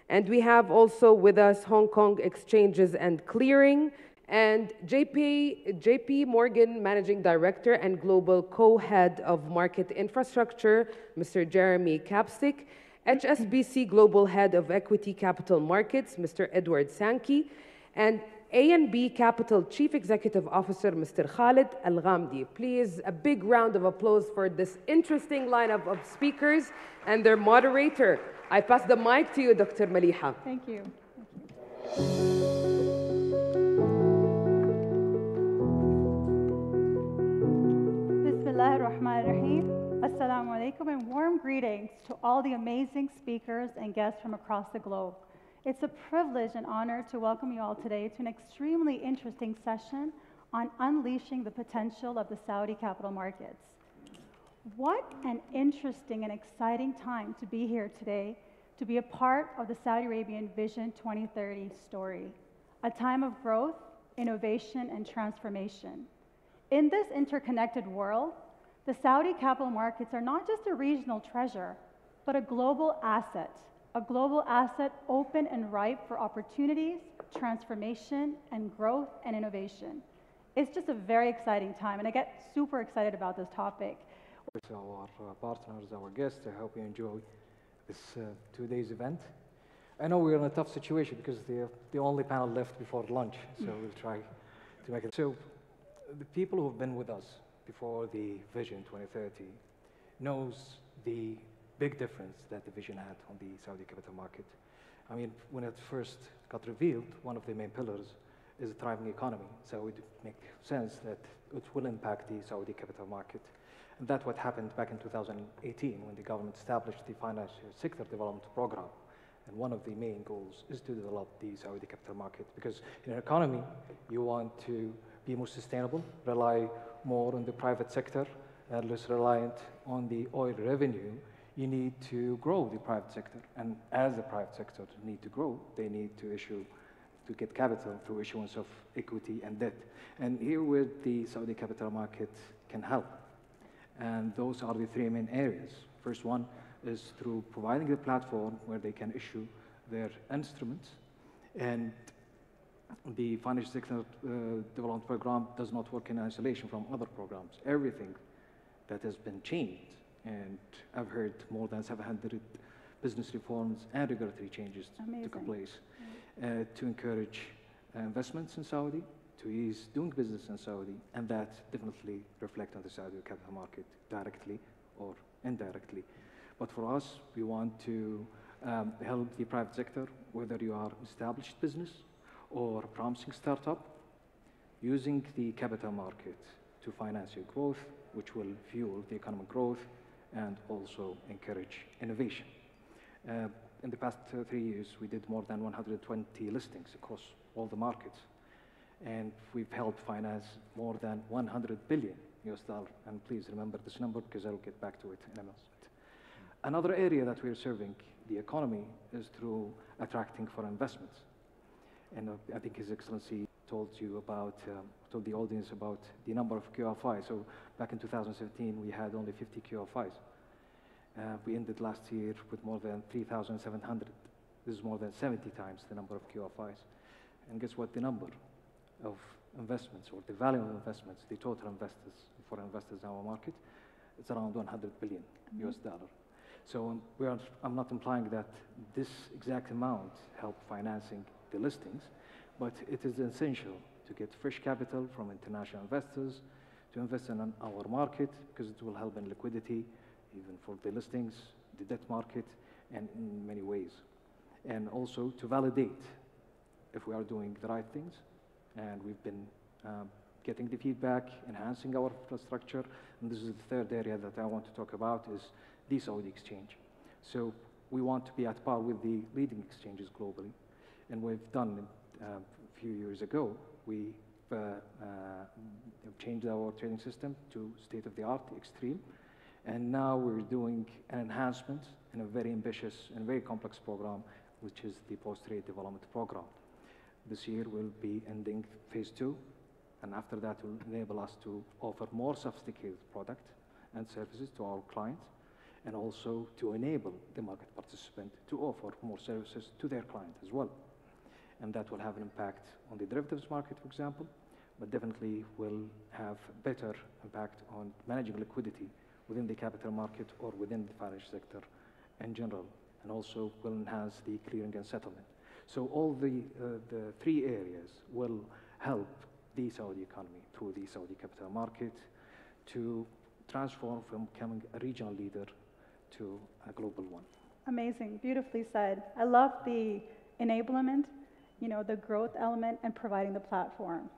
And we have also with us Hong Kong Exchanges and Clearing and JP Morgan Managing Director and Global Co-Head of Market Infrastructure, Mr. Jeremy Capstick, HSBC Global Head of Equity Capital Markets, Mr. Edward Sankey, and A&B Capital Chief Executive Officer, Mr. Khalid Al-Ghamdi. Please, a big round of applause for this interesting lineup of speakers and their moderator. I pass the mic to you, Dr. Maliha. Thank you. Bismillah ar-Rahman ar-Rahim. Assalamu alaikum and warm greetings to all the amazing speakers and guests from across the globe. It's a privilege and honor to welcome you all today to an extremely interesting session on unleashing the potential of the Saudi capital markets. What an interesting and exciting time to be here today to be a part of the Saudi Arabian Vision 2030 story, a time of growth, innovation, and transformation. In this interconnected world, the Saudi capital markets are not just a regional treasure, but a global asset open and ripe for opportunities, transformation, and growth and innovation. It's just a very exciting time, and I get super excited about this topic. Our partners, our guests, I hope you enjoy this 2 days event. I know we're in a tough situation because they're the only panel left before lunch, so we'll try to make it. So the people who have been with us before the Vision 2030 knows the big difference that the vision had on the Saudi capital market. I mean, when it first got revealed, one of the main pillars is a thriving economy. So it makes sense that it will impact the Saudi capital market. And that's what happened back in 2018 when the government established the Financial Sector Development Program. And one of the main goals is to develop the Saudi capital market, because in an economy, you want to be more sustainable, rely more on the private sector, and less reliant on the oil revenue. You need to grow the private sector. And as the private sector need to grow, they need to get capital through issuance of equity and debt. And here where the Saudi capital market can help. And those are the three main areas. First one is through providing a platform where they can issue their instruments. And the Financial Sector Development Program does not work in isolation from other programs. Everything that has been changed, and I've heard more than 700 business reforms and regulatory changes took place to encourage investments in Saudi, to ease doing business in Saudi, and that definitely reflect on the Saudi capital market directly or indirectly. But for us, we want to help the private sector, whether you are established business or a promising startup, using the capital market to finance your growth, which will fuel the economic growth and also encourage innovation. In the past 3 years, we did more than 120 listings across all the markets. And we've helped finance more than $100 billion. And please remember this number because I'll get back to it in a minute. Another area that we're serving the economy is through attracting foreign investments. And I think His Excellency told the audience about the number of QFIs. So back in 2017, we had only 50 QFIs. We ended last year with more than 3,700. This is more than 70 times the number of QFIs. And guess what the number of investments, or the value of investments, the total investors, foreign investors in our market, it's around 100 billion US dollar. So I'm not implying that this exact amount help financing the listings, but it is essential to get fresh capital from international investors to invest in our market, because it will help in liquidity, even for the listings, the debt market, and in many ways. And also to validate if we are doing the right things. And we've been getting the feedback, enhancing our infrastructure. And this is the third area that I want to talk about, is the Saudi exchange. So we want to be at par with the leading exchanges globally. And we've done a few years ago, we changed our trading system to state-of-the-art, extreme. And now we're doing an enhancement in a very ambitious and very complex program, which is the post-trade development program. This year we'll be ending phase 2, and after that will enable us to offer more sophisticated product and services to our clients, and also to enable the market participant to offer more services to their client as well. and that will have an impact on the derivatives market, for example, but definitely will have better impact on managing liquidity within the capital market or within the financial sector in general, and also will enhance the clearing and settlement. So all the three areas will help the Saudi economy through the Saudi capital market to transform from becoming a regional leader to a global one. Amazing, beautifully said. I love the enablement, you know, the growth element and providing the platform.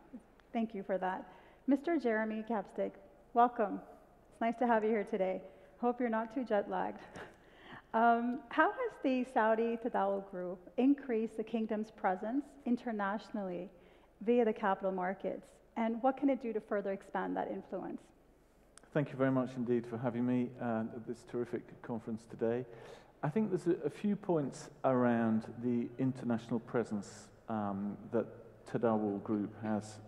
Thank you for that. Mr. Jeremy Capstick, welcome. It's nice to have you here today. Hope you're not too jet lagged. How has the Saudi Tadawul Group increased the kingdom's presence internationally via the capital markets, and what can it do to further expand that influence? Thank you very much indeed for having me at this terrific conference today. I think there's a few points around the international presence that Tadawul Group has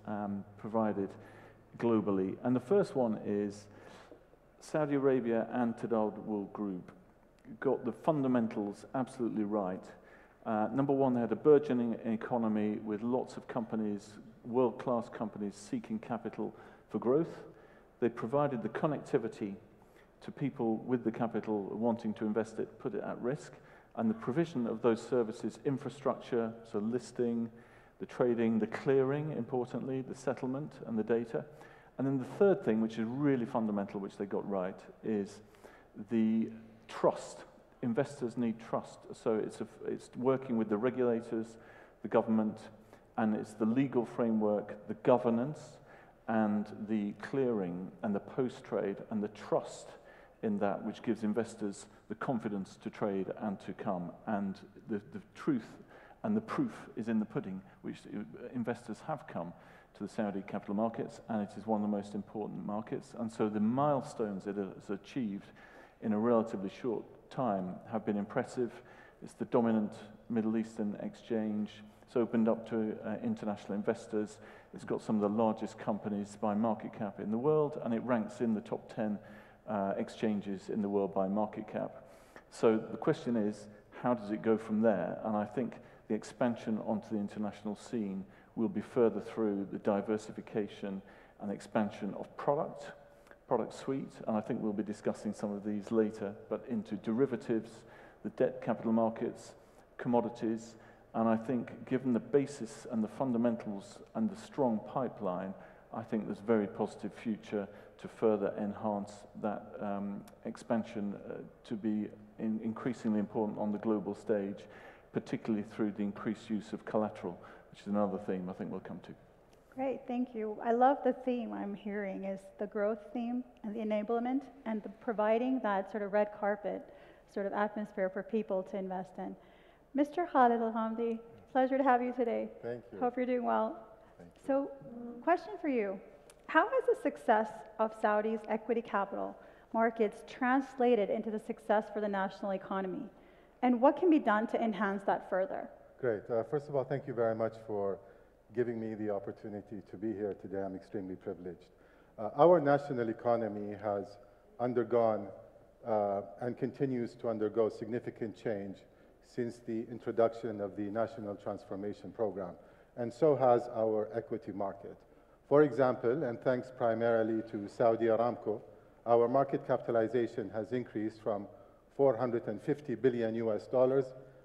provided globally. And the first one is Saudi Arabia and Tadawul Group got the fundamentals absolutely right. Number one, they had a burgeoning economy with lots of companies, world-class companies seeking capital for growth. They provided the connectivity to people with the capital wanting to invest it, put it at risk, and the provision of those services, infrastructure, so listing, the trading, the clearing, importantly, the settlement and the data. And then the third thing, which is really fundamental, which they got right, is the trust. Investors need trust. So it's working with the regulators, the government, and it's the legal framework, the governance, and the clearing, and the post-trade, and the trust in that which gives investors the confidence to trade and to come. And the truth and the proof is in the pudding, which investors have come to the Saudi capital markets, and it is one of the most important markets. And so the milestones it has achieved in a relatively short time have been impressive. It's the dominant Middle Eastern exchange. It's opened up to international investors. It's got some of the largest companies by market cap in the world, and it ranks in the top 10 exchanges in the world by market cap. So the question is, how does it go from there? And I think the expansion onto the international scene will be further through the diversification and expansion of product suite, and I think we'll be discussing some of these later, but into derivatives, the debt capital markets, commodities, and I think given the basis and the fundamentals and the strong pipeline, I think there's a very positive future to further enhance that expansion to be increasingly important on the global stage, particularly through the increased use of collateral, which is another theme I think we'll come to. Great, thank you. I love the theme I'm hearing is the growth theme and the enablement and the providing that sort of red carpet sort of atmosphere for people to invest in. Mr. Khalid Al-Hamdi, pleasure to have you today. Thank you. Hope you're doing well. So, question for you. How has the success of Saudi's equity capital markets translated into the success for the national economy? And what can be done to enhance that further? Great. First of all, thank you very much for giving me the opportunity to be here today. I'm extremely privileged. Our national economy has undergone and continues to undergo significant change since the introduction of the National Transformation Program, and so has our equity market. For example, and thanks primarily to Saudi Aramco, our market capitalization has increased from $450 billion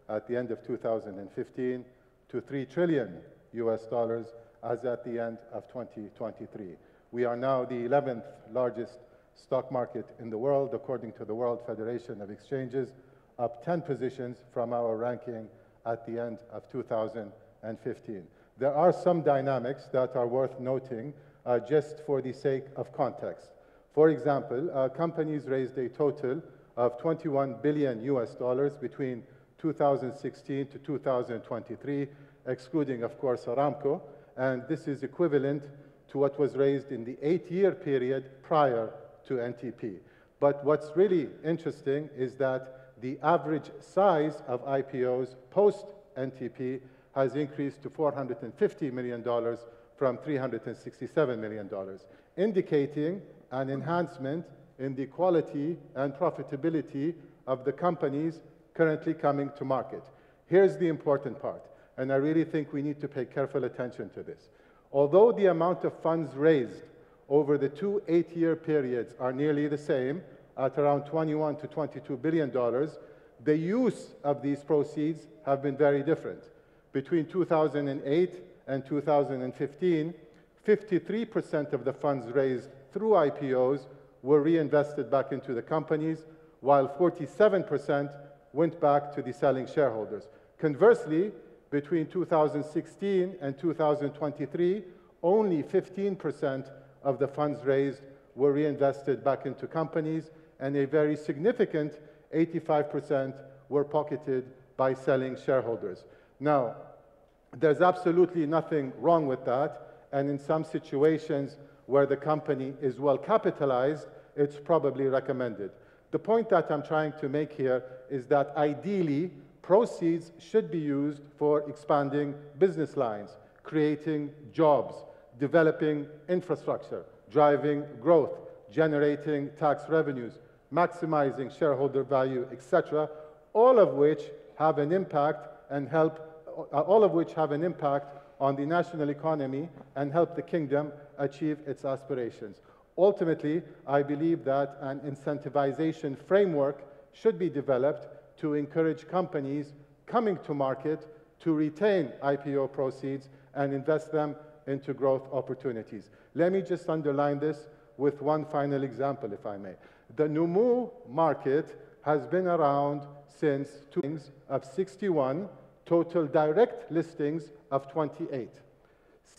at the end of 2015 to $3 trillion as at the end of 2023. We are now the 11th largest stock market in the world, according to the World Federation of Exchanges, up 10 positions from our ranking at the end of 2015. There are some dynamics that are worth noting just for the sake of context. For example, companies raised a total of $21 billion between 2016 to 2023, excluding, of course, Aramco, and this is equivalent to what was raised in the 8-year period prior to NTP. But what's really interesting is that the average size of IPOs post-NTP has increased to $450 million from $367 million, indicating an enhancement in the quality and profitability of the companies currently coming to market. Here's the important part. and I really think we need to pay careful attention to this. Although the amount of funds raised over the two 8-year periods are nearly the same, at around $21 to $22 billion, the use of these proceeds have been very different. Between 2008 and 2015, 53% of the funds raised through IPOs were reinvested back into the companies, while 47% went back to the selling shareholders. Conversely, between 2016 and 2023, only 15% of the funds raised were reinvested back into companies, and a very significant 85% were pocketed by selling shareholders. Now, there's absolutely nothing wrong with that, and in some situations where the company is well capitalized, it's probably recommended. The point that I'm trying to make here is that ideally, proceeds should be used for expanding business lines, creating jobs, developing infrastructure, driving growth, generating tax revenues, maximizing shareholder value, etc., all of which have an impact and help, all of which have an impact on the national economy and help the kingdom achieve its aspirations. Ultimately, I believe that an incentivization framework should be developed to encourage companies coming to market to retain IPO proceeds and invest them into growth opportunities. Let me just underline this with one final example, if I may. The Numu market has been around since 1961, total direct listings of 28.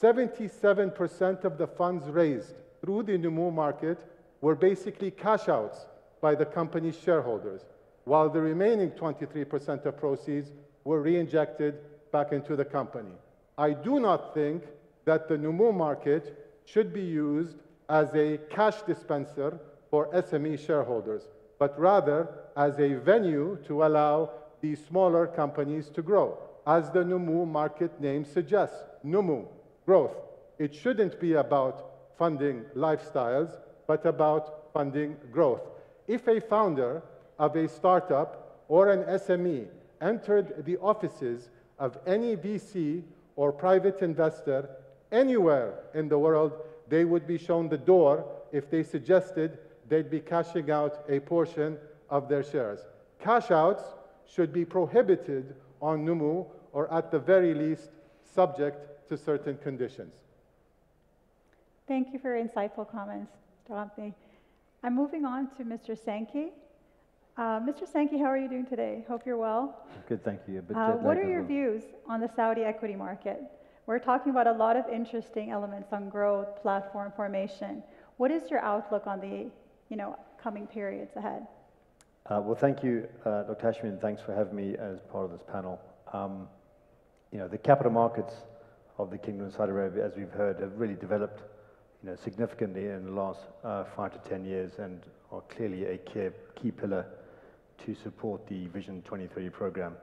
77% of the funds raised through the Numu market were basically cash outs by the company's shareholders, while the remaining 23% of proceeds were reinjected back into the company. I do not think that the Numu market should be used as a cash dispenser for SME shareholders, but rather as a venue to allow these smaller companies to grow. As the Numu market name suggests, Numu, growth. It shouldn't be about funding lifestyles, but about funding growth. If a founder of a startup or an SME entered the offices of any VC or private investor anywhere in the world, they would be shown the door if they suggested they'd be cashing out a portion of their shares. Cash outs should be prohibited on Numu, or at the very least, subject to certain conditions. Thank you for your insightful comments, Dr. Abdi. I'm moving on to Mr. Sankey. Mr. Sankey, how are you doing today? Hope you're well. Good, thank you. What are your views on the Saudi equity market? We're talking about a lot of interesting elements on growth, platform formation. What is your outlook on the coming periods ahead? Well, thank you, Dr. Hashmi, and thanks for having me as part of this panel. The capital markets of the Kingdom of Saudi Arabia, as we've heard, have really developed significantly in the last 5 to 10 years and are clearly a key pillar to support the Vision 2030 program.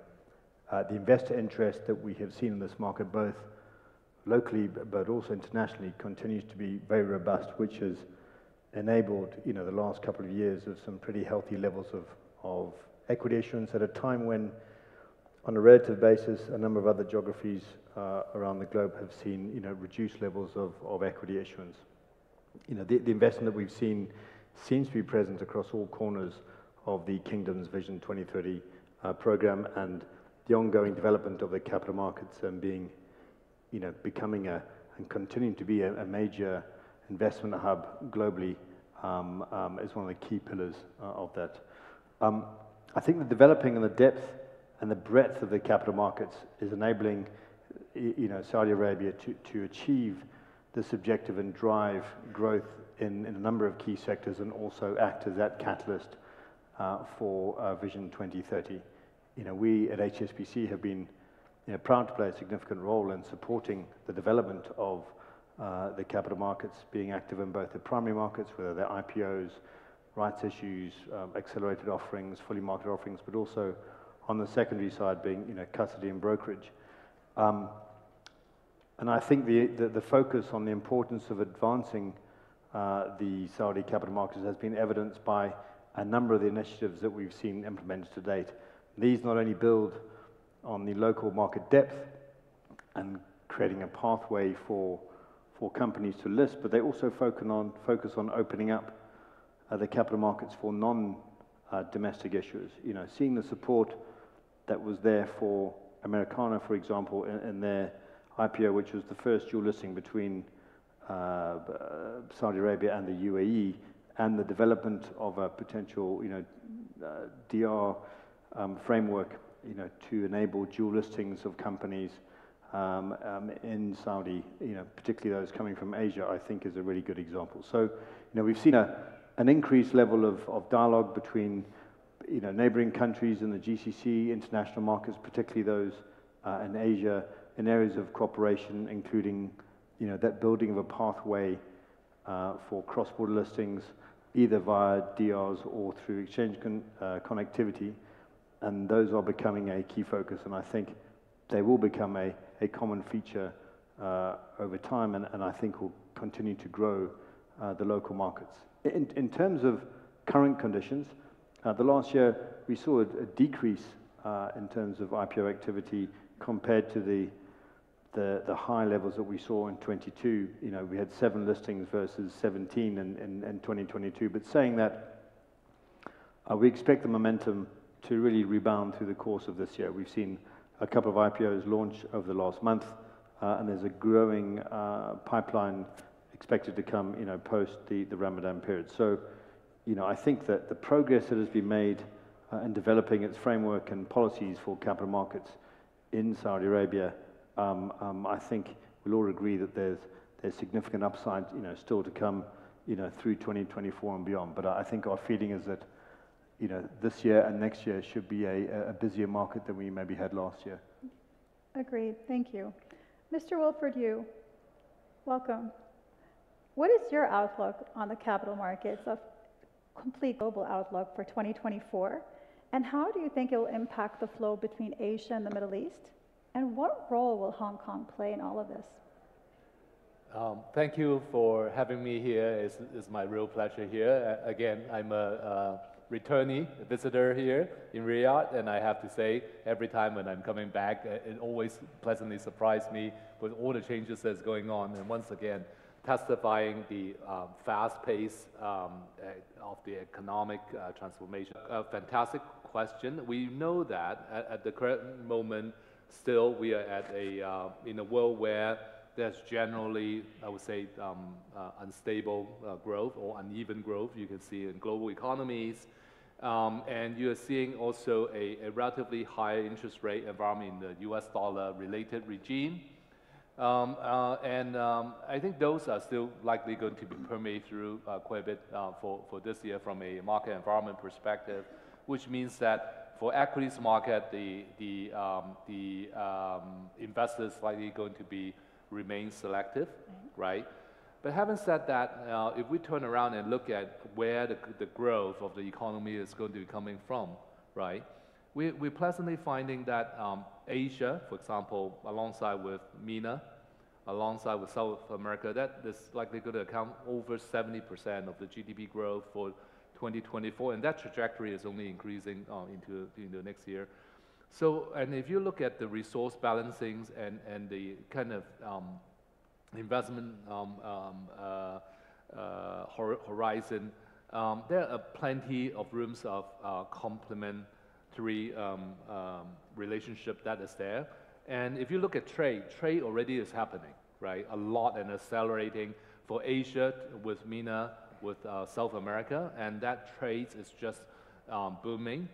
The investor interest that we have seen in this market, both locally but also internationally, continues to be very robust, which has enabled the last couple of years of some pretty healthy levels of equity issuance at a time when, on a relative basis, a number of other geographies around the globe have seen reduced levels of equity issuance. The investment that we've seen seems to be present across all corners of the Kingdom's Vision 2030 program, and the ongoing development of the capital markets and becoming and continuing to be a major investment hub globally is one of the key pillars of that. I think the developing and the depth and the breadth of the capital markets is enabling Saudi Arabia to achieve this objective and drive growth in a number of key sectors, and also act as that catalyst for Vision 2030. We at HSBC have been proud to play a significant role in supporting the development of the capital markets, being active in both the primary markets, whether they're IPOs, rights issues, accelerated offerings, fully market offerings, but also on the secondary side being custody and brokerage. And I think the focus on the importance of advancing the Saudi capital markets has been evidenced by a number of the initiatives that we've seen implemented to date. These not only build on the local market depth and creating a pathway for companies to list, but they also focus on opening up the capital markets for non-domestic issuers. You know, seeing the support that was there for Americana, for example, in their IPO, which was the first dual listing between Saudi Arabia and the UAE, and the development of a potential, DR framework, to enable dual listings of companies in Saudi, particularly those coming from Asia, I think is a really good example. So, we've seen an increased level of dialogue between, neighboring countries in the GCC, international markets, particularly those in Asia, in areas of cooperation, including, that building of a pathway for cross-border listings, either via DRs or through exchange connectivity, and those are becoming a key focus, and I think they will become a common feature over time, and I think will continue to grow the local markets. In terms of current conditions, the last year we saw a decrease in terms of IPO activity compared to the high levels that we saw in 22. We had 7 listings versus 17 in 2022. But saying that, we expect the momentum to really rebound through the course of this year. We've seen a couple of IPOs launch over the last month, and there's a growing pipeline expected to come, post the Ramadan period. So, I think that the progress that has been made in developing its framework and policies for capital markets in Saudi Arabia, I think we'll all agree that there's significant upside, still to come, through 2024 and beyond. But I think our feeling is that, this year and next year should be a busier market than we maybe had last year. Agreed. Thank you. Mr. Wilford Yu, welcome. What is your outlook on the capital markets, of complete global outlook for 2024? And how do you think it will impact the flow between Asia and the Middle East? And what role will Hong Kong play in all of this? Thank you for having me here. It's my real pleasure here. Again, I'm a returnee, a visitor here in Riyadh, and I have to say, every time when I'm coming back, it always pleasantly surprised me with all the changes that's going on. And once again, testifying the fast pace of the economic transformation. A fantastic question. We know that at the current moment, still we are at in a world where there's generally, I would say, unstable growth or uneven growth. You can see in global economies. And you're seeing also a relatively high interest rate environment in the US dollar related regime. I think those are still likely going to be permeate through quite a bit for this year from a market environment perspective, which means that for equities market, the investors likely going to remain selective, right? But having said that, if we turn around and look at where the growth of the economy is going to be coming from, right? We're pleasantly finding that Asia, for example, alongside with MENA, alongside with South America, that is likely going to account over 70% of the GDP growth for 2024, and that trajectory is only increasing into next year. So, and if you look at the resource balancings and the kind of investment horizon, there are plenty of rooms of complementary relationship that is there. And if you look at trade already is happening, right? A lot and accelerating for Asia with MENA, with South America, and that trade is just booming.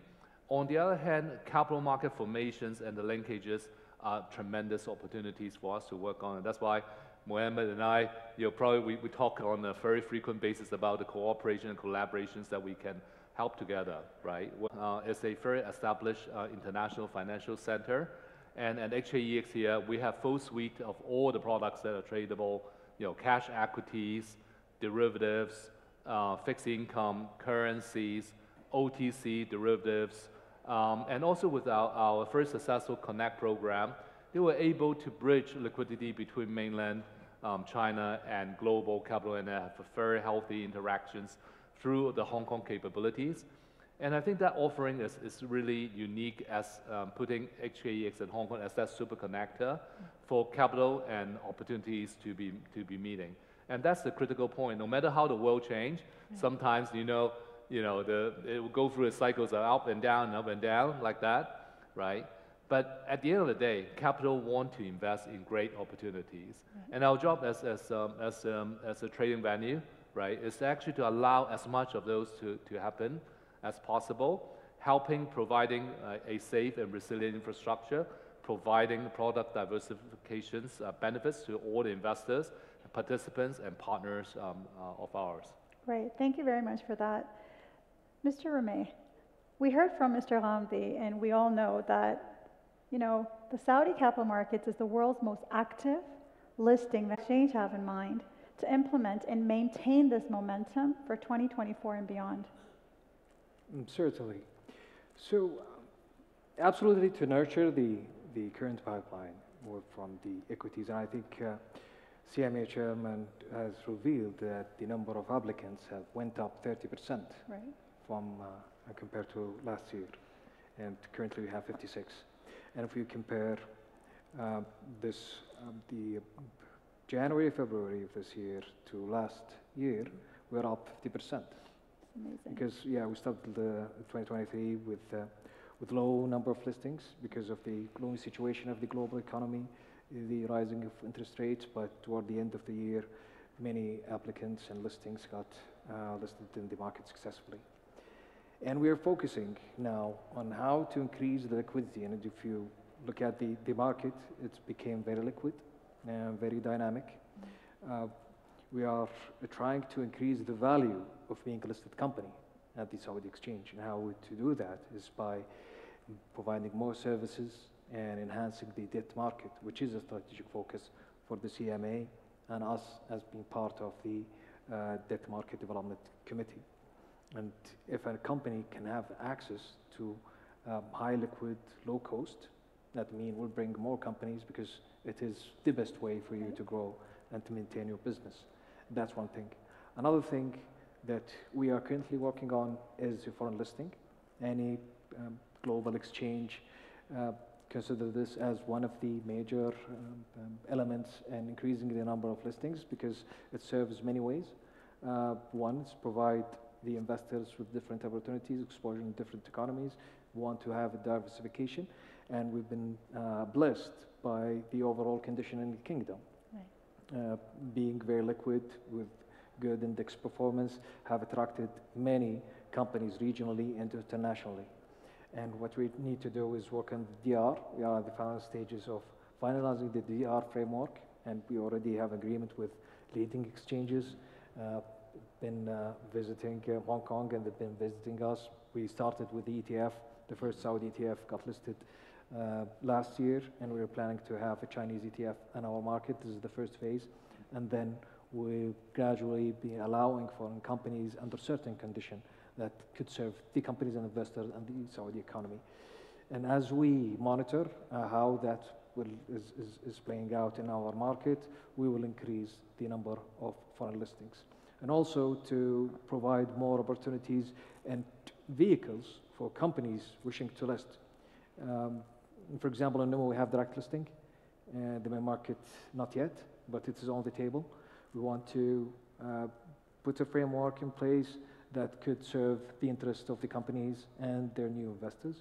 On the other hand, capital market formations and the linkages are tremendous opportunities for us to work on. And that's why Mohammed and I, probably we talk on a very frequent basis about the cooperation and collaborations that we can help together, right? It's a very established international financial center. And at HKEX here, we have full suite of all the products that are tradable, cash equities, derivatives, fixed income, currencies, OTC derivatives, and also with our first successful Connect program, they were able to bridge liquidity between mainland China and global capital, and have very healthy interactions through the Hong Kong capabilities. And I think that offering is really unique as putting HKEX in Hong Kong as that super connector for capital and opportunities to be meeting. And that's the critical point. No matter how the world change, sometimes, it will go through the cycles of up and down like that, right? But at the end of the day, capital want to invest in great opportunities. And our job as a trading venue, right, is actually to allow as much of those to happen as possible, providing a safe and resilient infrastructure, providing product diversifications, benefits to all the investors, participants, and partners of ours. Great, thank you very much for that. Mr. Rameh, we heard from Mr. Ghamdi, and we all know that, the Saudi capital markets is the world's most active listing that exchange have in mind to implement and maintain this momentum for 2024 and beyond. Certainly. So, absolutely to nurture the current pipeline more from the equities. And I think CMA chairman has revealed that the number of applicants have went up 30% from compared to last year. And currently we have 56. And if you compare the January, February of this year to last year, we're up 50%. Amazing. Because, we started 2023 with low number of listings because of the gloomy situation of the global economy, the rising of interest rates, but toward the end of the year, many applicants and listings got listed in the market successfully. And we are focusing now on how to increase the liquidity. And if you look at the market, it became very liquid and very dynamic. We are trying to increase the value of being a listed company at the Saudi exchange. And how to do that is by providing more services and enhancing the debt market, which is a strategic focus for the CMA and us as being part of the Debt Market Development Committee. And if a company can have access to high liquid, low cost, that means we'll bring more companies because it is the best way for you to grow and to maintain your business. That's one thing. Another thing that we are currently working on is a foreign listing. Any global exchange consider this as one of the major elements in increasing the number of listings because it serves many ways. One is provide the investors with different opportunities, exposure in different economies, want to have a diversification, and we've been blessed by the overall condition in the kingdom. Being very liquid with good index performance have attracted many companies regionally and internationally. And what we need to do is work on the DR. We are at the final stages of finalizing the DR framework, and we already have agreement with leading exchanges. Been visiting Hong Kong, and they've been visiting us. We started with the ETF. The first Saudi ETF got listed last year, and we're planning to have a Chinese ETF in our market. This is the first phase. And then we'll gradually be allowing foreign companies under certain conditions that could serve the companies and investors and the Saudi economy. And as we monitor how that is playing out in our market, we will increase the number of foreign listings. And also to provide more opportunities and vehicles for companies wishing to list. For example, in NUMO we have direct listing. The main market, not yet, but it is on the table. We want to put a framework in place that could serve the interest of the companies and their new investors.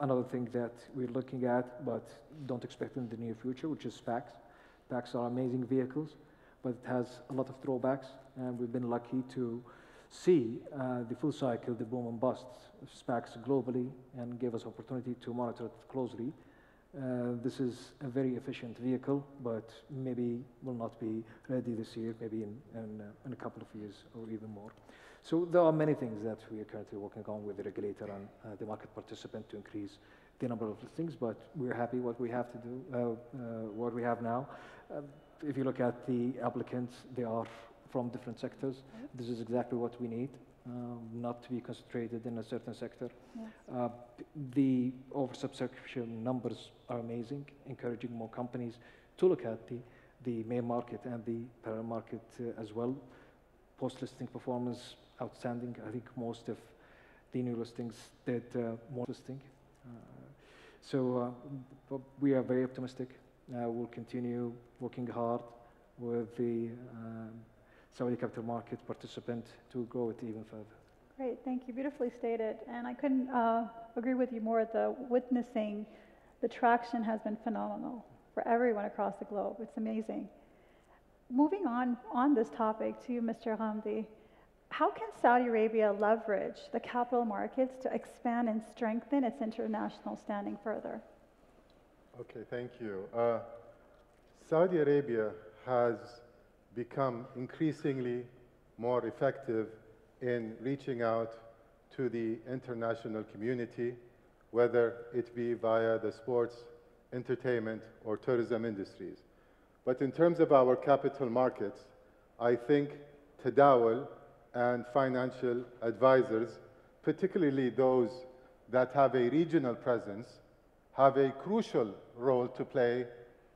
Another thing that we're looking at, but don't expect in the near future, which is SPACs. SPACs are amazing vehicles, but it has a lot of drawbacks, and we've been lucky to see the full cycle, the boom and busts of SPACs globally, and gave us opportunity to monitor it closely. This is a very efficient vehicle, but maybe will not be ready this year, maybe in a couple of years or even more. So there are many things that we are currently working on with the regulator and the market participant to increase the number of listings, but we're happy what we have to do, what we have now. If you look at the applicants, they are from different sectors. This is exactly what we need, not to be concentrated in a certain sector. Yes. The oversubscription numbers are amazing, encouraging more companies to look at the main market and the parallel market as well. Post-listing performance, outstanding. I think most of the new listings did more listing. So we are very optimistic we'll continue working hard with the Saudi capital market participant to grow it even further. Great, thank you. Beautifully stated. And I couldn't agree with you more. Witnessing the traction has been phenomenal for everyone across the globe. It's amazing. Moving on this topic to you, Mr. Ghamdi, how can Saudi Arabia leverage the capital markets to expand and strengthen its international standing further? Okay, thank you. Saudi Arabia has become increasingly more effective in reaching out to the international community, whether it be via the sports, entertainment, or tourism industries. But in terms of our capital markets, I think Tadawul and financial advisors, particularly those that have a regional presence, have a crucial role to play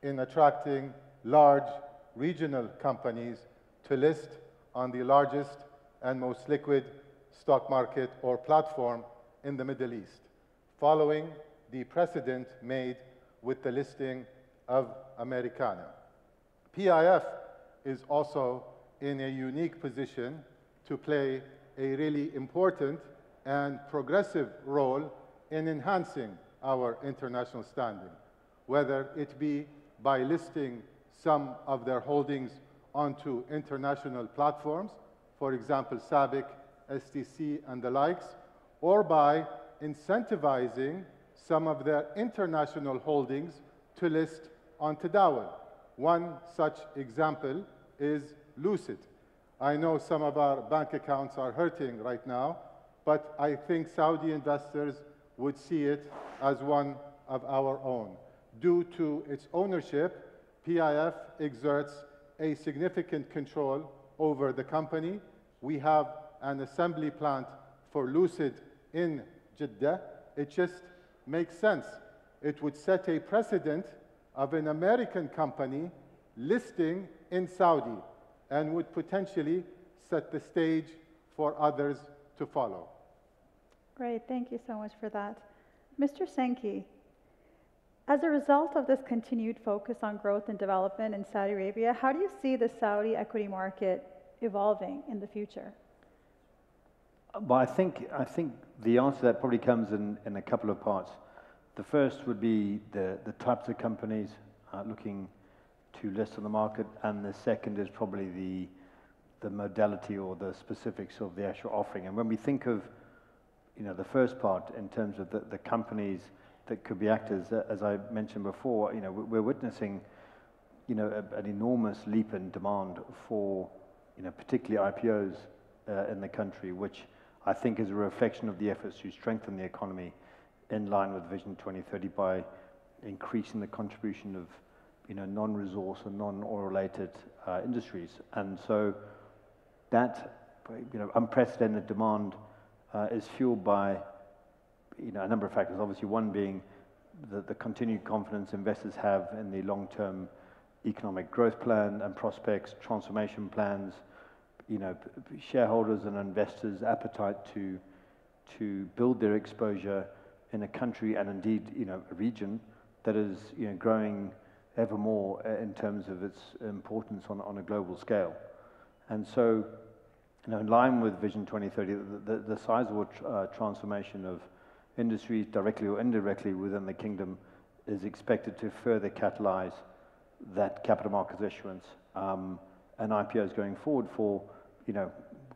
in attracting large regional companies to list on the largest and most liquid stock market or platform in the Middle East, following the precedent made with the listing of Americana. PIF is also in a unique position to play a really important and progressive role in enhancing our international standing, whether it be by listing some of their holdings onto international platforms, for example, SABIC, STC, and the likes, or by incentivizing some of their international holdings to list on Tadawul. One such example is Lucid. I know some of our bank accounts are hurting right now, but I think Saudi investors would see it as one of our own. Due to its ownership, PIF exerts a significant control over the company. We have an assembly plant for Lucid in Jeddah. It just makes sense. It would set a precedent of an American company listing in Saudi and would potentially set the stage for others to follow. Great, thank you so much for that. Mr. Senki, as a result of this continued focus on growth and development in Saudi Arabia, how do you see the Saudi equity market evolving in the future? Well, I think the answer to that probably comes in a couple of parts. The first would be the types of companies looking to list on the market, and the second is probably the modality or the specifics of the actual offering. And when we think of the first part in terms of the companies that could be actors, as I mentioned before, we're witnessing an enormous leap in demand for particularly IPOs in the country, which I think is a reflection of the efforts to strengthen the economy in line with Vision 2030 by increasing the contribution of non-resource and non-oil related industries. And so that unprecedented demand is fueled by a number of factors. Obviously, one being the continued confidence investors have in the long-term economic growth plan and prospects, transformation plans, shareholders and investors' appetite to build their exposure in a country and indeed a region that is growing ever more in terms of its importance on a global scale. And so, in line with Vision 2030, the sizable transformation of industries directly or indirectly within the kingdom is expected to further catalyze that capital markets issuance and IPOs going forward for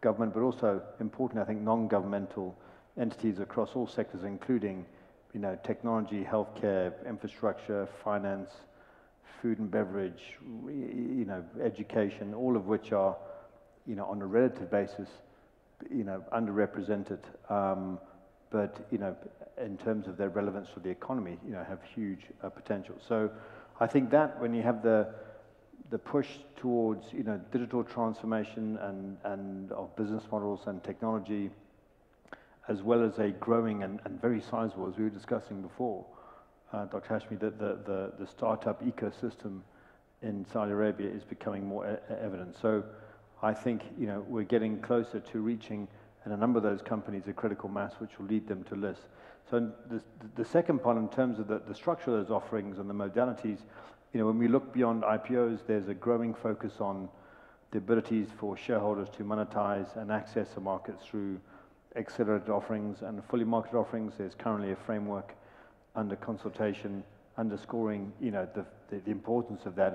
government, but also important, I think, non-governmental entities across all sectors, including technology, healthcare, infrastructure, finance, food and beverage, education, all of which are on a relative basis underrepresented, but in terms of their relevance to the economy, have huge potential. So I think that when you have the push towards digital transformation and of business models and technology, as well as a growing and very sizable, as we were discussing before, Dr. Hashmi, the startup ecosystem in Saudi Arabia is becoming more evident. So I think we're getting closer to reaching, in a number of those companies, a critical mass which will lead them to list. So the second part, in terms of the structure of those offerings and the modalities, when we look beyond IPOs, there's a growing focus on the abilities for shareholders to monetize and access the markets through accelerated offerings and fully marketed offerings. There's currently a framework under consultation underscoring, the importance of that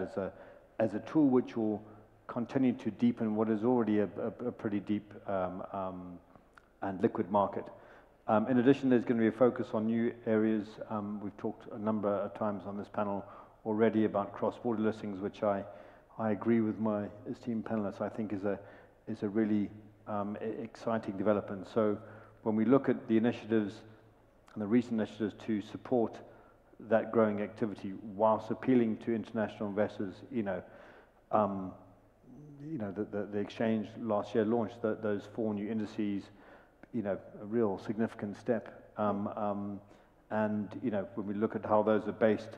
as a tool which will continue to deepen what is already a pretty deep and liquid market. In addition, there's going to be a focus on new areas. We've talked a number of times on this panel already about cross-border listings, which I agree with my esteemed panelists, I think is a really exciting development. So when we look at the initiatives and the recent initiatives to support that growing activity whilst appealing to international investors, the exchange last year launched those 4 new indices, a real significant step. And when we look at how those are based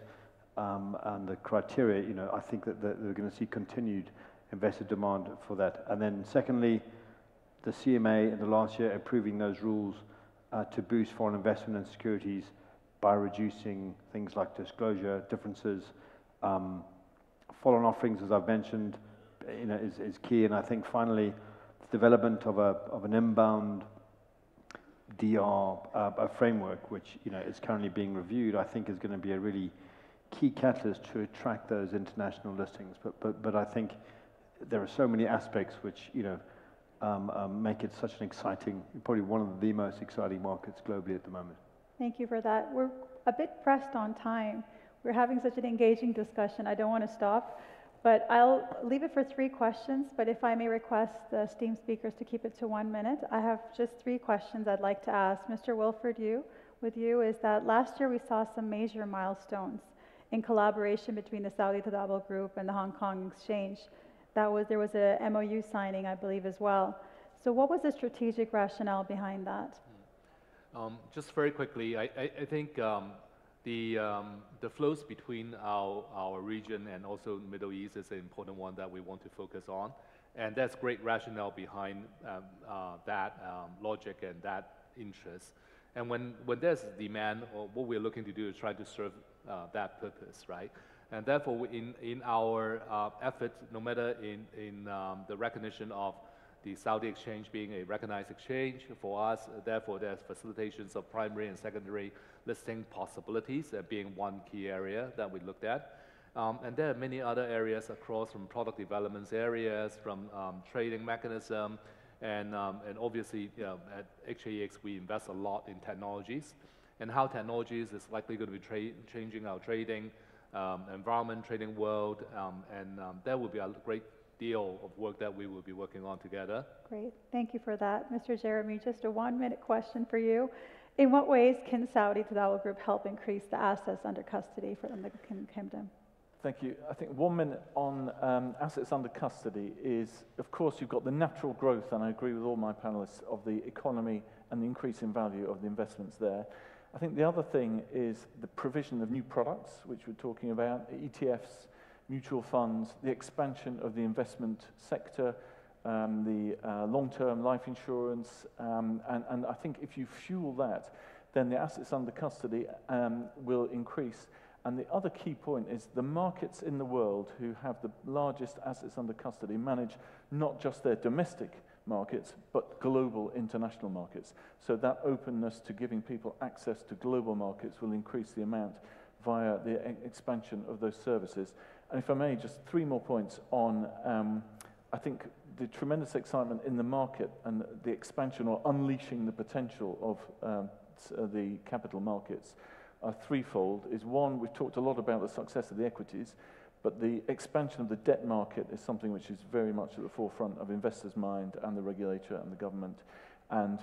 and the criteria, I think that we're going to see continued investor demand for that. And then secondly, the CMA in the last year approving those rules to boost foreign investment in securities by reducing things like disclosure differences. Follow-on offerings, as I've mentioned, is key. And I think finally, the development of an inbound DR framework, which is currently being reviewed, I think is going to be a really key catalyst to attract those international listings. But I think there are so many aspects which make it such an exciting, probably one of the most exciting markets globally at the moment. Thank you for that. We're a bit pressed on time. We're having such an engaging discussion. I don't want to stop, but I'll leave it for 3 questions. But if I may request the esteemed speakers to keep it to 1 minute, I have just 3 questions I'd like to ask. Mr. Wilford, with you, is that last year we saw some major milestones in collaboration between the Saudi Tadawul Group and the Hong Kong Exchange. There was a MOU signing, I believe, as well. So what was the strategic rationale behind that? Just very quickly, I think the flows between our region and also the Middle East is an important one that we want to focus on. And there's great rationale behind that logic and that interest. And when there's demand, what we're looking to do is try to serve that purpose, right? And therefore, in our efforts, no matter in the recognition of the Saudi exchange being a recognized exchange for us, therefore there's facilitations of primary and secondary listing possibilities being one key area that we looked at. And there are many other areas across, from product development areas, from trading mechanism, and obviously at HAEX we invest a lot in technologies, and how technologies is likely going to be changing our trading environment, trading world, and there will be a great deal of work that we will be working on together. Great, thank you for that. Mr. Jeremy, just a 1-minute question for you. In what ways can Saudi Tadawul Group help increase the assets under custody for the Kingdom? Thank you. I think 1 minute on assets under custody is, of course, you've got the natural growth, and I agree with all my panelists, of the economy and the increase in value of the investments there. I think the other thing is the provision of new products, which we're talking about, ETFs, mutual funds, the expansion of the investment sector, the long-term life insurance, and I think if you fuel that, then the assets under custody will increase. And the other key point is the markets in the world who have the largest assets under custody manage not just their domestic markets, but global international markets. So that openness to giving people access to global markets will increase the amount via the expansion of those services. And if I may, just 3 more points on, I think, the tremendous excitement in the market and the expansion or unleashing the potential of the capital markets are threefold. Is one, we've talked a lot about the success of the equities, but the expansion of the debt market is something which is very much at the forefront of investors' mind and the regulator and the government. And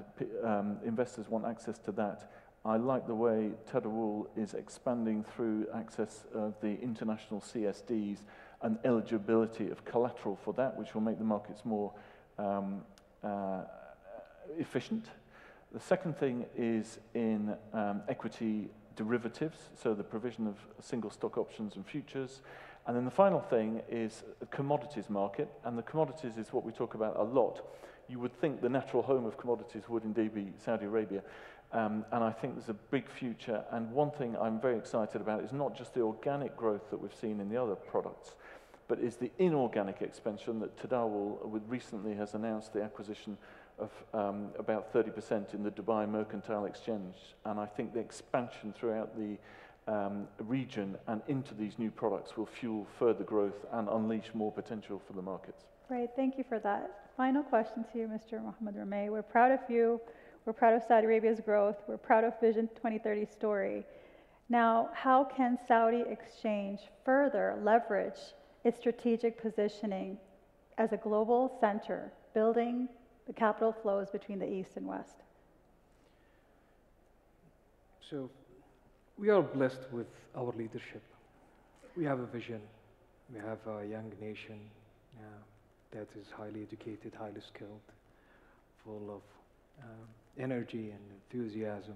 investors want access to that. I like the way Tadawul is expanding through access of the international CSDs and eligibility of collateral for that, which will make the markets more efficient. The second thing is in equity derivatives, so the provision of single stock options and futures. And then the final thing is the commodities market, and the commodities is what we talk about a lot. You would think the natural home of commodities would indeed be Saudi Arabia. And I think there's a big future. And one thing I'm very excited about is not just the organic growth that we've seen in the other products, but is the inorganic expansion that Tadawul recently has announced the acquisition of about 30% in the Dubai Mercantile Exchange. And I think the expansion throughout the region and into these new products will fuel further growth and unleash more potential for the markets. Great, thank you for that. Final question to you, Mr. Mohammed Ramey. We're proud of you. We're proud of Saudi Arabia's growth. We're proud of Vision 2030 story. Now, how can Saudi Exchange further leverage its strategic positioning as a global center, building the capital flows between the East and West? So, we are blessed with our leadership. We have a vision. We have a young nation that is highly educated, highly skilled, full of energy and enthusiasm,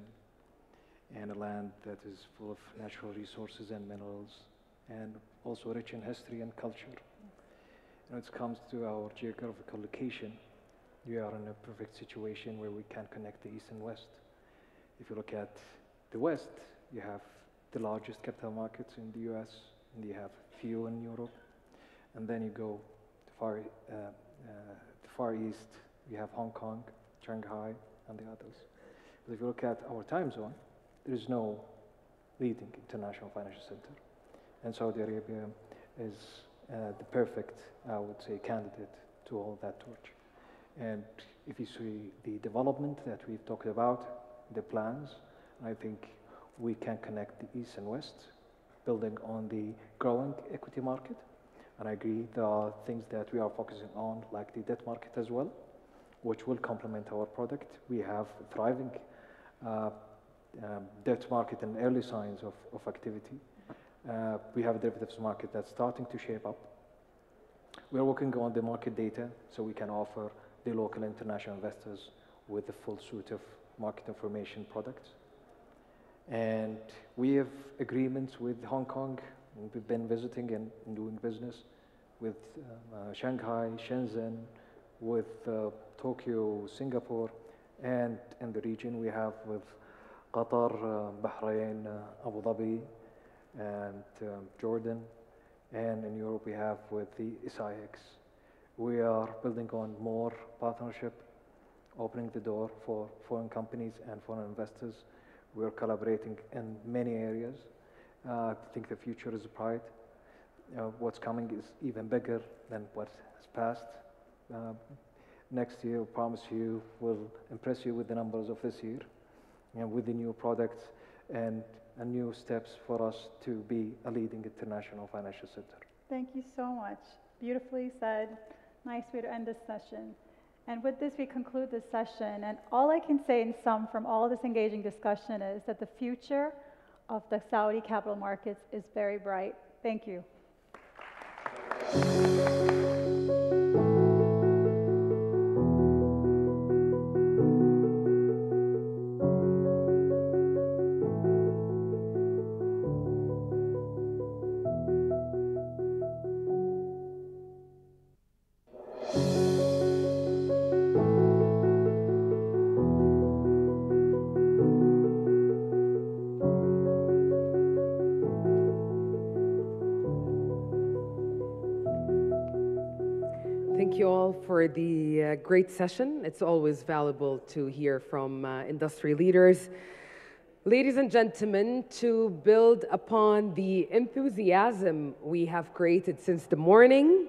and a land that is full of natural resources and minerals, and also rich in history and culture. When it comes to our geographical location, we are in a perfect situation where we can connect the East and West. If you look at the West, you have the largest capital markets in the US, and you have few in Europe. And then you go to the Far East, you have Hong Kong, Shanghai, and the others. But if you look at our time zone, there is no leading international financial center. And Saudi Arabia is the perfect, I would say, candidate to hold that torch. And if you see the development that we've talked about, the plans, I think we can connect the East and West, building on the growing equity market. And I agree there are things that we are focusing on, like the debt market as well, which will complement our product. We have a thriving debt market and early signs of activity. We have a derivatives market that's starting to shape up. We are working on the market data so we can offer the local international investors with a full suite of market information products. And we have agreements with Hong Kong. We've been visiting and doing business with Shanghai, Shenzhen, with Tokyo, Singapore, and in the region we have with Qatar, Bahrain, Abu Dhabi, and Jordan, and in Europe we have with the SIX. We are building on more partnership, opening the door for foreign companies and foreign investors. We are collaborating in many areas. I think the future is bright. What's coming is even bigger than what has passed. Next year, I promise you, we'll impress you with the numbers of this year, and with the new products and new steps for us to be a leading international financial center. Thank you so much. Beautifully said. Nice way to end this session. And with this, we conclude this session. And all I can say in sum from all this engaging discussion is that the future of the Saudi capital markets is very bright. Thank you. Thank you all for the great session. It's always valuable to hear from industry leaders. Ladies and gentlemen, to build upon the enthusiasm we have created since the morning,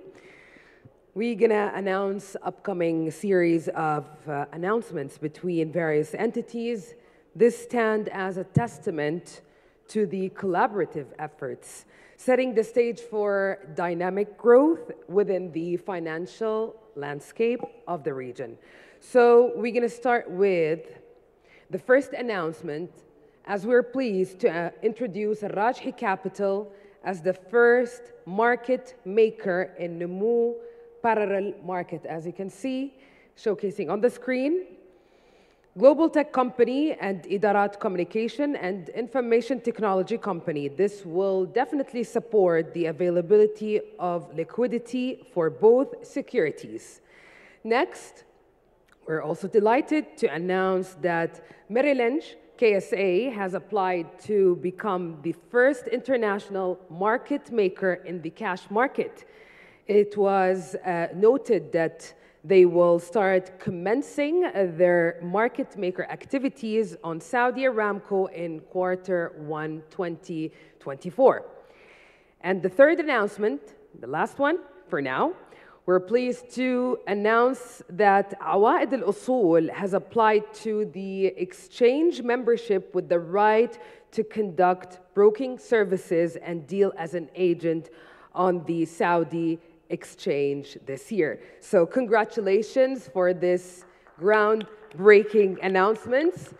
we're gonna announce upcoming series of announcements between various entities. This stands as a testament to the collaborative efforts, setting the stage for dynamic growth within the financial landscape of the region. So we're gonna start with the first announcement, as we're pleased to introduce Rajhi Capital as the first market maker in Numu parallel market. As you can see, showcasing on the screen, global tech company and Idarat Communication and Information Technology company. This will definitely support the availability of liquidity for both securities. Next, We're also delighted to announce that Merrill Lynch KSA has applied to become the first international market maker in the cash market. It was noted that they will start commencing their market maker activities on Saudi Aramco in Q1 2024. And the third announcement, the last one for now, we're pleased to announce that Awaid al-Usul has applied to the exchange membership with the right to conduct broking services and deal as an agent on the Saudi exchange this year. So congratulations for this groundbreaking announcements.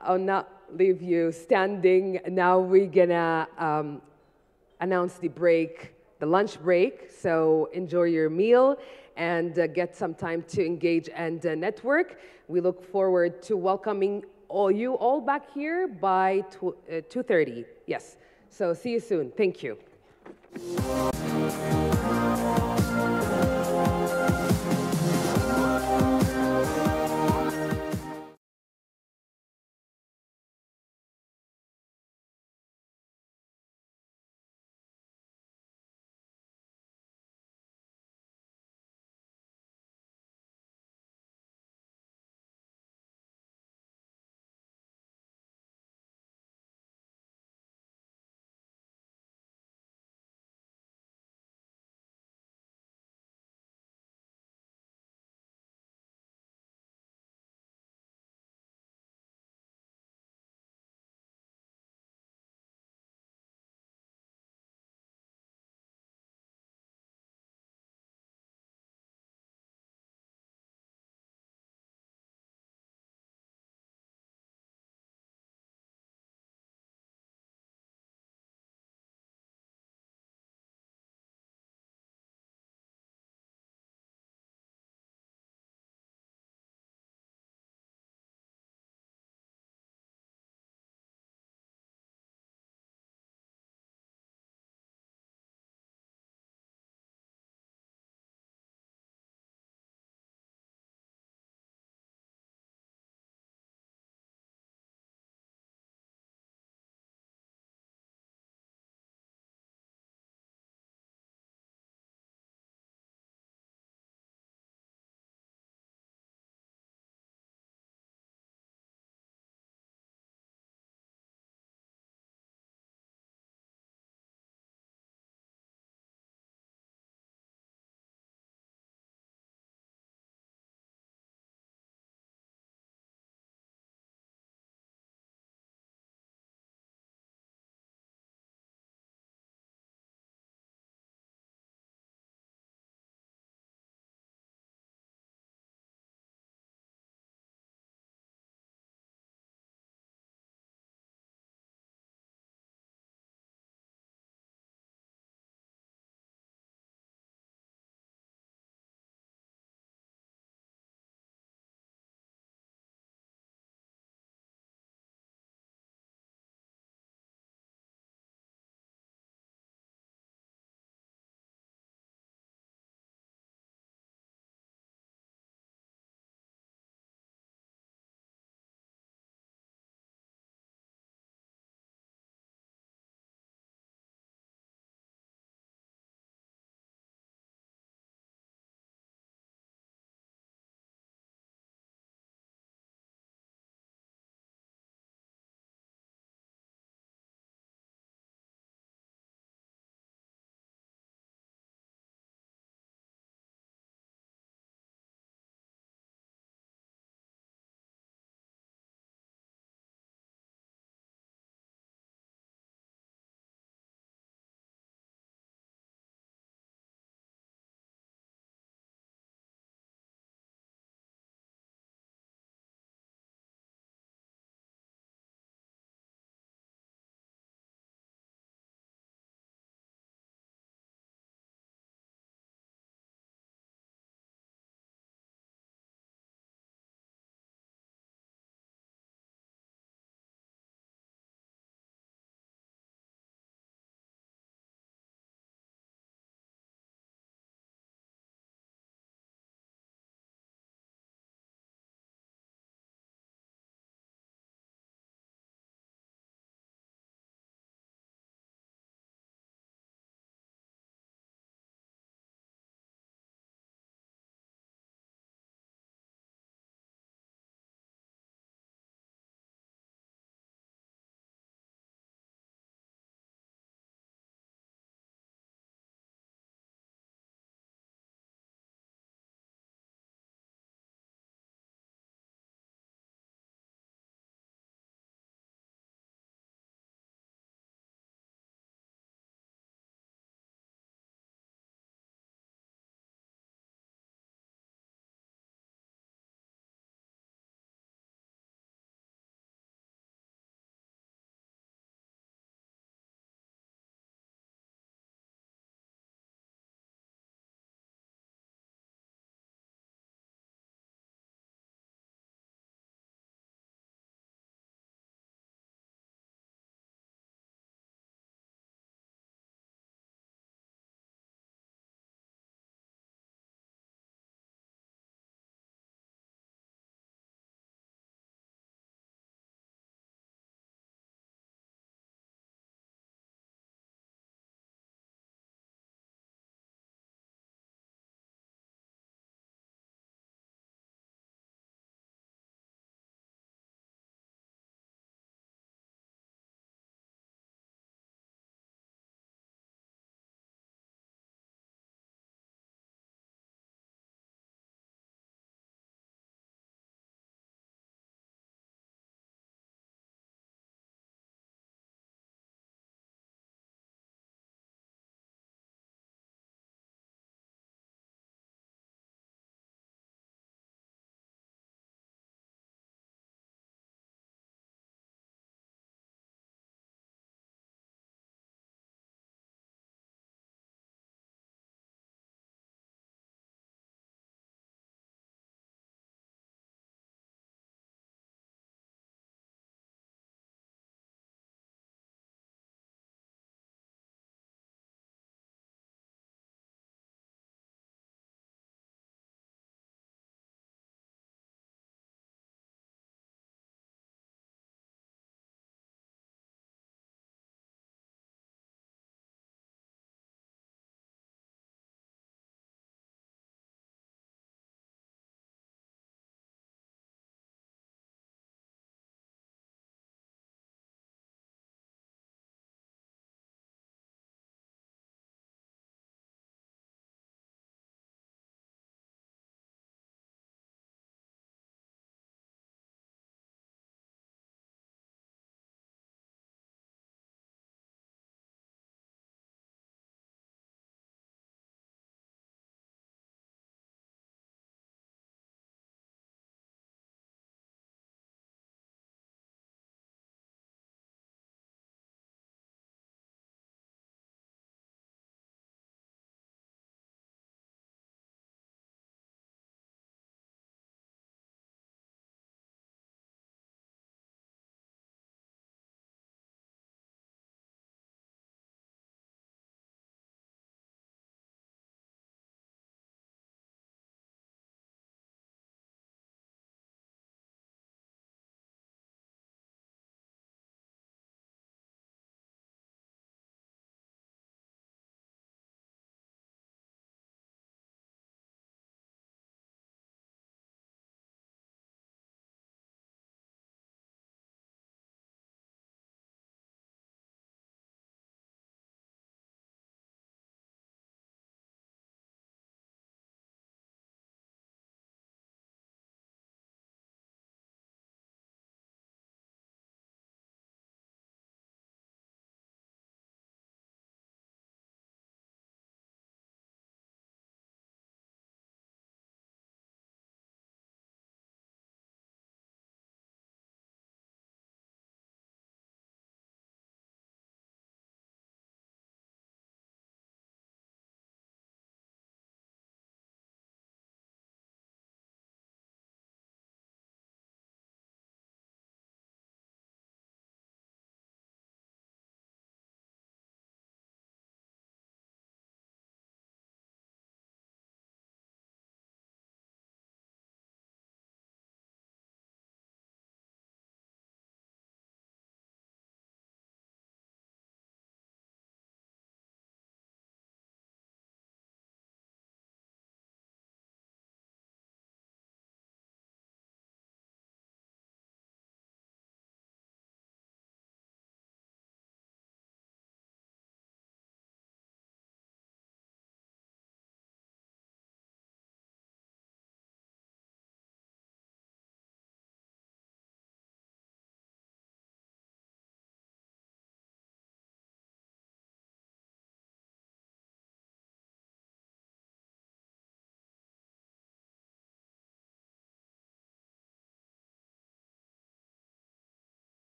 I'll not leave you standing. Now we're gonna announce the break, the lunch break. So enjoy your meal and get some time to engage and network. We look forward to welcoming you all back here by 2:30. Yes. So see you soon. Thank you.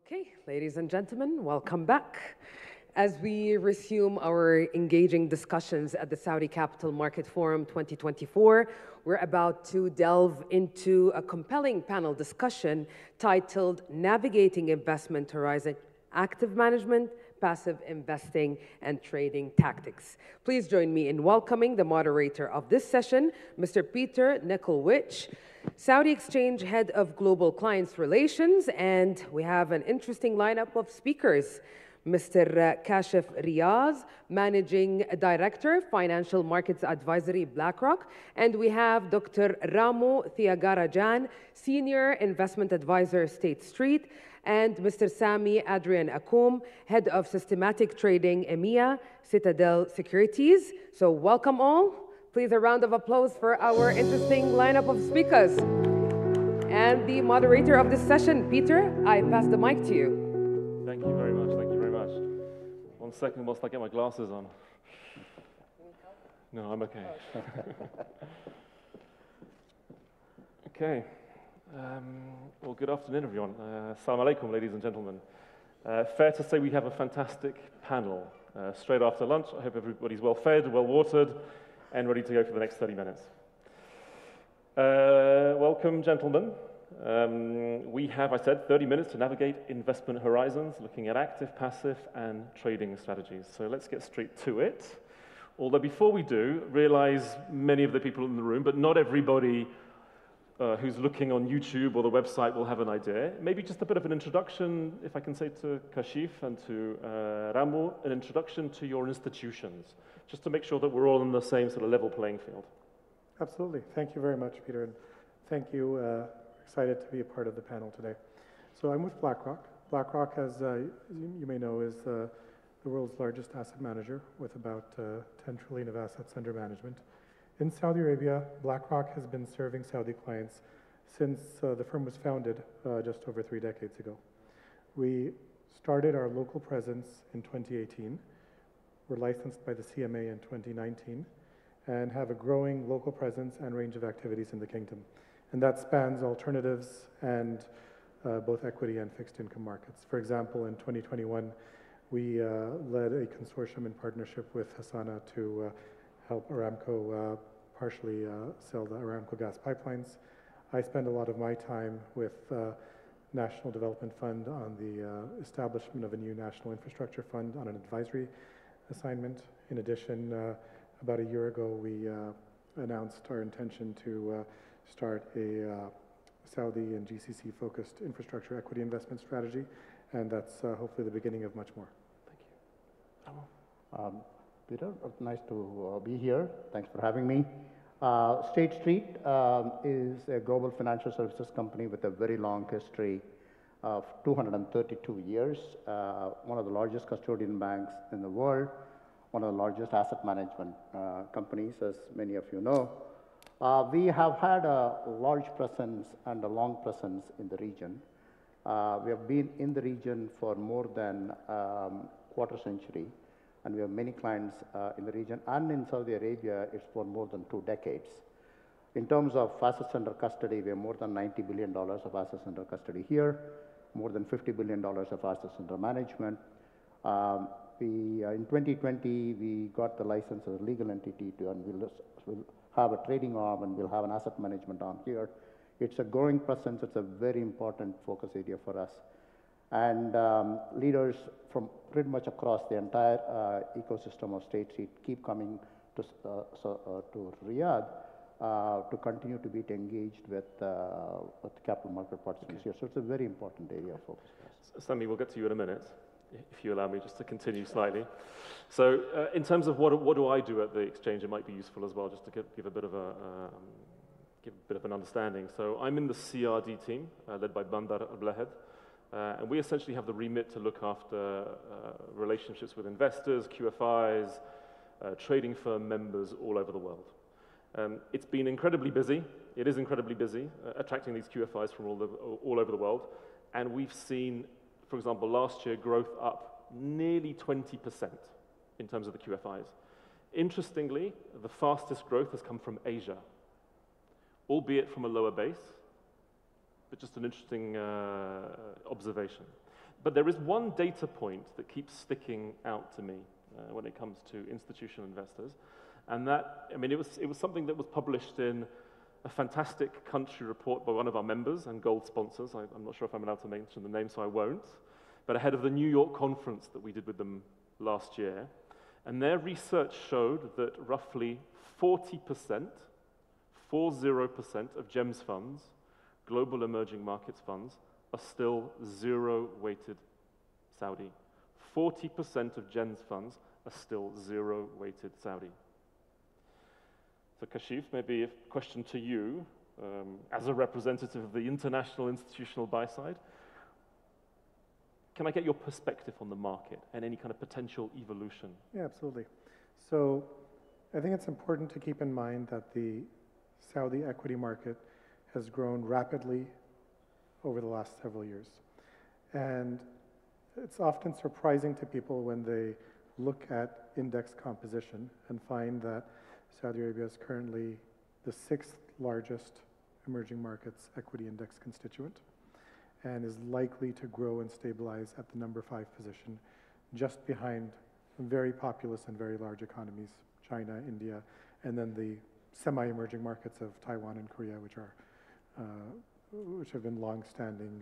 Okay, ladies and gentlemen, welcome back. As we resume our engaging discussions at the Saudi Capital Market Forum 2024, we're about to delve into a compelling panel discussion titled Navigating Investment Horizon, Active Management, Passive Investing, and Trading Tactics. Please join me in welcoming the moderator of this session, Mr. Peter Nikolwich, Saudi Exchange Head of Global Clients Relations, and we have an interesting lineup of speakers. Mr. Kashif Riaz, Managing Director, Financial Markets Advisory, BlackRock. And we have Dr. Ramo Thiagarajan, Senior Investment Advisor, State Street. And Mr. Sami Adrian Akoum, Head of Systematic Trading, EMEA, Citadel Securities. So welcome all. Please a round of applause for our interesting lineup of speakers. And the moderator of this session, Peter, I pass the mic to you. Thank you very much. Thank you very much. 1 second whilst I get my glasses on. No, I'm okay. Okay. Well, good afternoon, everyone. Assalamu alaikum, ladies and gentlemen. Fair to say we have a fantastic panel. Straight after lunch, I hope everybody's well fed, well watered, and ready to go for the next 30 minutes. Welcome, gentlemen. We have, I said, 30 minutes to navigate investment horizons, looking at active, passive, and trading strategies. So let's get straight to it. Although before we do, realize many of the people in the room, but not everybody who's looking on YouTube or the website will have an idea. Maybe just a bit of an introduction, if I can say to Kashif and to Ramo, an introduction to your institutions, just to make sure that we're all on the same sort of level playing field. Absolutely. Thank you very much, Peter. And thank you. Excited to be a part of the panel today. So I'm with BlackRock. BlackRock, as you may know, is the world's largest asset manager with about 10 trillion of assets under management. In Saudi Arabia, BlackRock has been serving Saudi clients since the firm was founded just over 3 decades ago. We started our local presence in 2018. We're licensed by the CMA in 2019 and have a growing local presence and range of activities in the kingdom. And that spans alternatives and both equity and fixed income markets. For example, in 2021, we led a consortium in partnership with Hassana to help Aramco partially sell the Aramco gas pipelines. I spend a lot of my time with National Development Fund on the establishment of a new national infrastructure fund on an advisory assignment. In addition, about a year ago, we announced our intention to start a Saudi and GCC-focused infrastructure equity investment strategy, and that's hopefully the beginning of much more. Thank you. Peter, nice to be here. Thanks for having me. State Street is a global financial services company with a very long history of 232 years, one of the largest custodian banks in the world, one of the largest asset management companies, as many of you know. We have had a large presence and a long presence in the region. We have been in the region for more than quarter century, and we have many clients in the region. And in Saudi Arabia, it's for more than 2 decades. In terms of assets under custody, we have more than $90 billion of assets under custody here, more than $50 billion of assets under management. In 2020, we got the license as a legal entity and we'll have a trading arm and we'll have an asset management arm here. It's a growing presence. It's a very important focus area for us. And leaders from pretty much across the entire ecosystem of State Street keep coming to Riyadh to continue to be engaged with capital market participants here. So it's a very important area of focus. Sami, we'll get to you in a minute, if you allow me just to continue slightly. So in terms of what do I do at the exchange, it might be useful as well, just to give a bit of an understanding. So I'm in the CRD team, led by Bandar Ablahed. And we essentially have the remit to look after relationships with investors, QFIs, trading firm members all over the world. It's been incredibly busy. It is incredibly busy, attracting these QFIs from all over the world. And we've seen, for example, last year, growth up nearly 20% in terms of the QFIs. Interestingly, the fastest growth has come from Asia, albeit from a lower base, but just an interesting observation. But there is one data point that keeps sticking out to me when it comes to institutional investors. And that, I mean, it was something that was published in a fantastic country report by one of our members and gold sponsors. I'm not sure if I'm allowed to mention the name, so I won't. But ahead of the New York conference that we did with them last year. And their research showed that roughly 40%, 40% of GEMS funds, global emerging markets funds, are still zero-weighted Saudi. 40% of GEMS funds are still zero-weighted Saudi. So Kashif, maybe a question to you, as a representative of the international institutional buy side. Can I get your perspective on the market and any kind of potential evolution? Yeah, absolutely. So I think it's important to keep in mind that the Saudi equity market has grown rapidly over the last several years. And it's often surprising to people when they look at index composition and find that Saudi Arabia is currently the 6th largest emerging markets equity index constituent and is likely to grow and stabilize at the number 5 position, just behind very populous and very large economies, China, India, and then the semi-emerging markets of Taiwan and Korea, which have been long-standing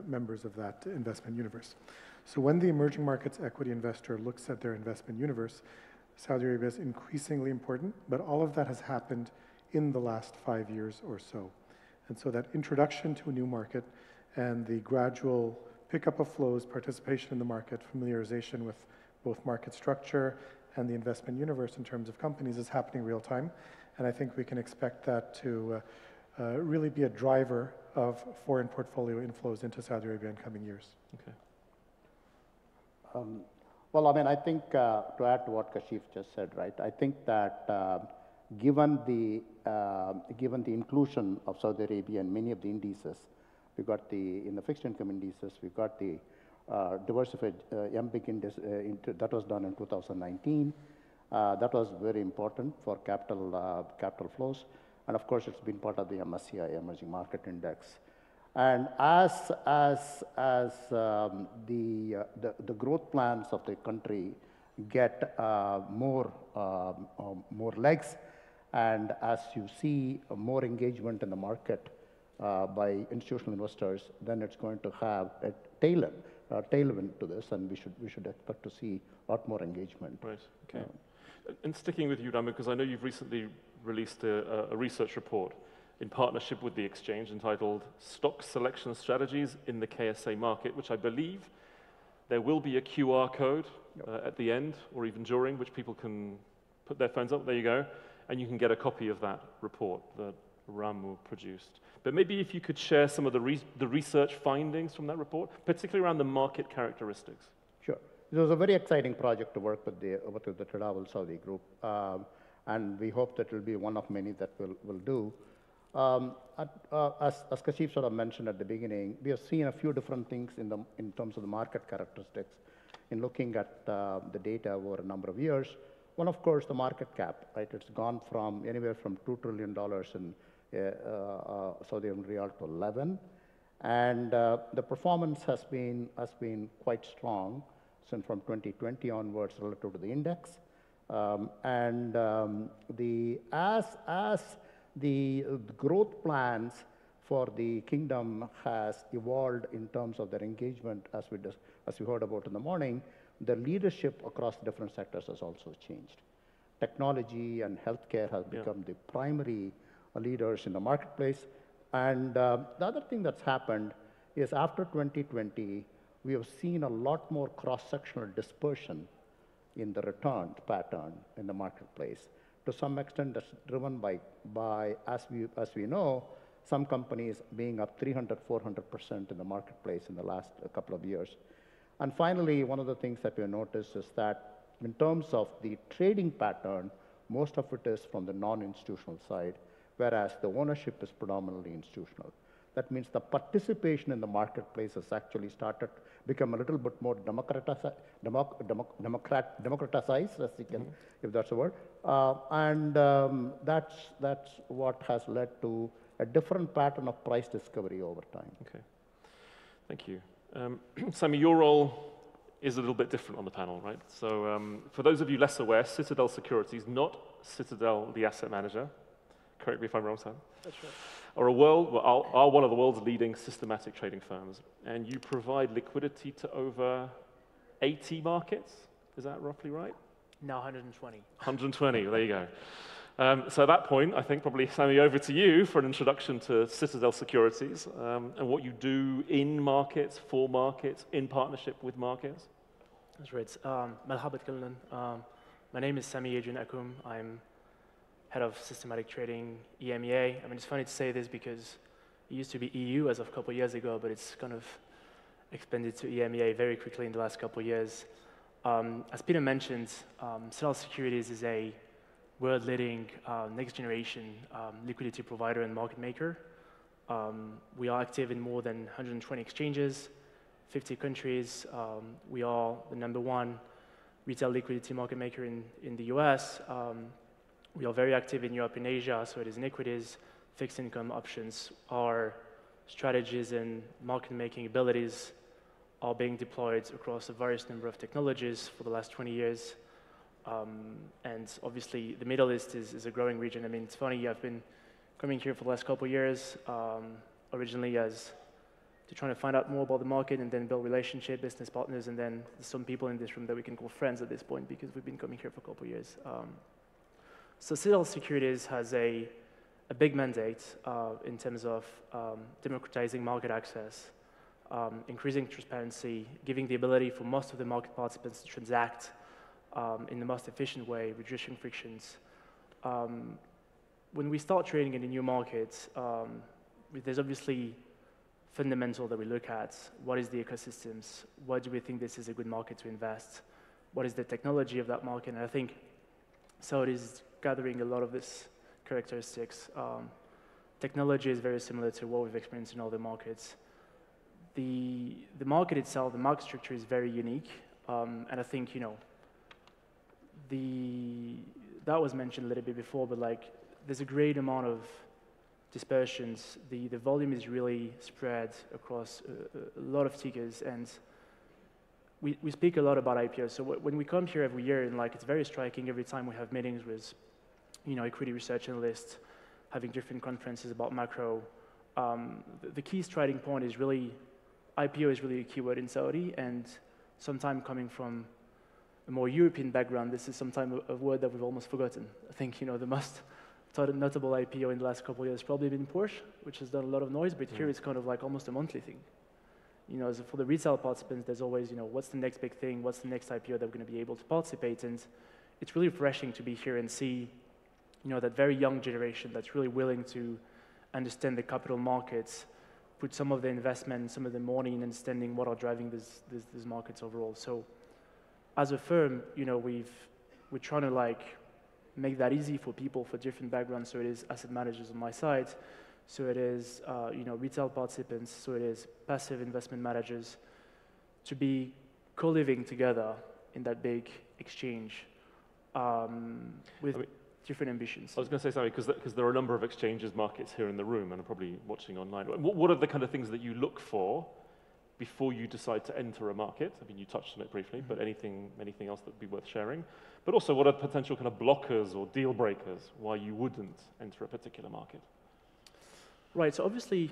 members of that investment universe. So when the emerging markets equity investor looks at their investment universe, Saudi Arabia is increasingly important, but all of that has happened in the last 5 years or so. And so that introduction to a new market and the gradual pickup of flows, participation in the market, familiarization with both market structure and the investment universe in terms of companies is happening real time. And I think we can expect that to really be a driver of foreign portfolio inflows into Saudi Arabia in coming years. Okay. Well, I mean, I think to add to what Kashif just said, right, I think that given the inclusion of Saudi Arabia in many of the indices, we got in the fixed income indices, we got the diversified MBIC index that was done in 2019. That was very important for capital flows. And of course, it's been part of the MSCI Emerging Market Index. And as the growth plans of the country get more legs, and as you see more engagement in the market by institutional investors, then it's going to have a tailwind to this, and we should expect to see a lot more engagement. Right. Okay. And sticking with you, Rama, because I know you've recently released a research report in partnership with the exchange entitled Stock Selection Strategies in the KSA Market, which I believe there will be a QR code at the end or even during, which people can put their phones up. There you go. And you can get a copy of that report that Ramu produced. But maybe if you could share some of the research findings from that report, particularly around the market characteristics. Sure. It was a very exciting project to work with the Tadawul Saudi Group. And we hope that it will be one of many that we'll do. As Kashif sort of mentioned at the beginning, we have seen a few different things in terms of the market characteristics in looking at the data over a number of years. One, of course, the market cap, right? It's gone from anywhere from $2 trillion in Saudi Riyal to 11. And the performance has been quite strong since from 2020 onwards relative to the index. As the growth plans for the kingdom has evolved in terms of their engagement, as we heard about in the morning, the leadership across different sectors has also changed. Technology and healthcare has become the primary leaders in the marketplace. And the other thing that's happened is after 2020, we have seen a lot more cross-sectional dispersion in the return pattern in the marketplace. To some extent, that's driven by as we know, some companies being up 300, 400% in the marketplace in the last couple of years. And finally, one of the things that we noticed is that in terms of the trading pattern, most of it is from the non-institutional side, whereas the ownership is predominantly institutional. That means the participation in the marketplace has actually started to become a little bit more democratized, as you can, if that's a word. That's what has led to a different pattern of price discovery over time. Okay, thank you. Sami, your role is a little bit different on the panel, right? So for those of you less aware, Citadel Securities, not Citadel the asset manager, correct me if I'm wrong, Sam, that's right, are one of the world's leading systematic trading firms, and you provide liquidity to over 80 markets. Is that roughly right? now 120. 120, there you go. So at that point, I think probably, Sami, over to you for an introduction to Citadel Securities and what you do in markets, for markets, in partnership with markets. That's right. Marhabat kullan. My name is Sami Adrian Akoum. I'm head of systematic trading, EMEA. I mean, it's funny to say this because it used to be EU as of a couple of years ago, but it's kind of expanded to EMEA very quickly in the last couple of years. As Peter mentioned, Citadel Securities is a world-leading next-generation liquidity provider and market maker. We are active in more than 120 exchanges, 50 countries. We are the #1 retail liquidity market maker in the US. We are very active in Europe and Asia, so it is in equities, fixed income options. Our strategies and market-making abilities are being deployed across a various number of technologies for the last 20 years. And obviously, the Middle East is a growing region. I mean, it's funny, I've been coming here for the last couple of years, originally as to trying to find out more about the market and then build relationship, business partners, and then there's some people in this room that we can call friends at this point because we've been coming here for a couple of years. So Citadel Securities has a big mandate in terms of democratizing market access, increasing transparency, giving the ability for most of the market participants to transact in the most efficient way, reducing frictions. When we start trading in a new market, there's obviously fundamental that we look at. What is the ecosystems? Why do we think this is a good market to invest? What is the technology of that market? And I think Saudi is gathering a lot of these characteristics. Technology is very similar to what we've experienced in other markets. The market itself, the market structure is very unique. And I think, that was mentioned a little bit before, but like there's a great amount of dispersions. The volume is really spread across a lot of tickers, and we speak a lot about IPOs. So when we come here every year, and like it's very striking every time we have meetings with, equity research analysts, having different conferences about macro. The key striking point is really, IPO is really a keyword in Saudi, and sometime coming from a more European background, this is sometimes a word that we've almost forgotten. I think, the most notable IPO in the last couple of years has probably been Porsche, which has done a lot of noise, but here it's kind of like almost a monthly thing. So for the retail participants, there's always, what's the next big thing? What's the next IPO that we're going to be able to participate in? It's really refreshing to be here and see, that very young generation that's really willing to understand the capital markets, put some of the investment, some of the money in understanding what are driving these markets overall. So as a firm, we're trying to make that easy for people for different backgrounds. So it is asset managers on my side. So it is, retail participants. So it is passive investment managers to be co-living together in that big exchange with different ambitions. I was going to say something, because there are a number of exchanges markets here in the room and are probably watching online. What are the kind of things that you look for before you decide to enter a market? I mean, you touched on it briefly, but anything else that would be worth sharing? But also, what are potential kind of blockers or deal breakers why you wouldn't enter a particular market? Right, so obviously,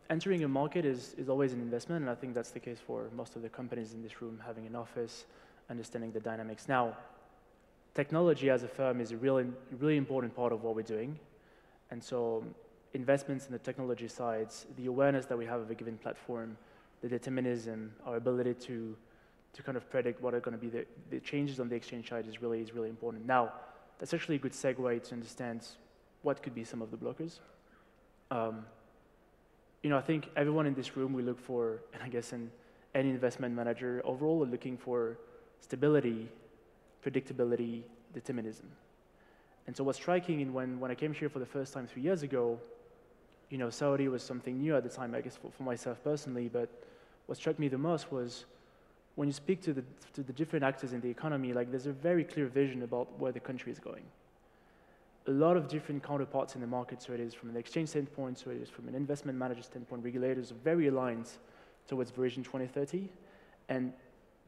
entering a market is always an investment, and I think that's the case for most of the companies in this room, having an office, understanding the dynamics. Now, technology as a firm is a really important part of what we're doing, and so investments in the technology sides, the awareness that we have of a given platform, the determinism, our ability to kind of predict what are going to be the changes on the exchange side is really important. Now, that's actually a good segue to understand what could be some of the blockers. I think everyone in this room, we look for, and I guess in any investment manager overall, are looking for stability, predictability, determinism. And so what's striking when I came here for the first time 3 years ago, Saudi was something new at the time, I guess for myself personally, but what struck me the most was when you speak to the different actors in the economy, there's a very clear vision about where the country is going. A lot of different counterparts in the market, so it is from an exchange standpoint, so it is from an investment manager standpoint, regulators are very aligned towards Vision 2030. And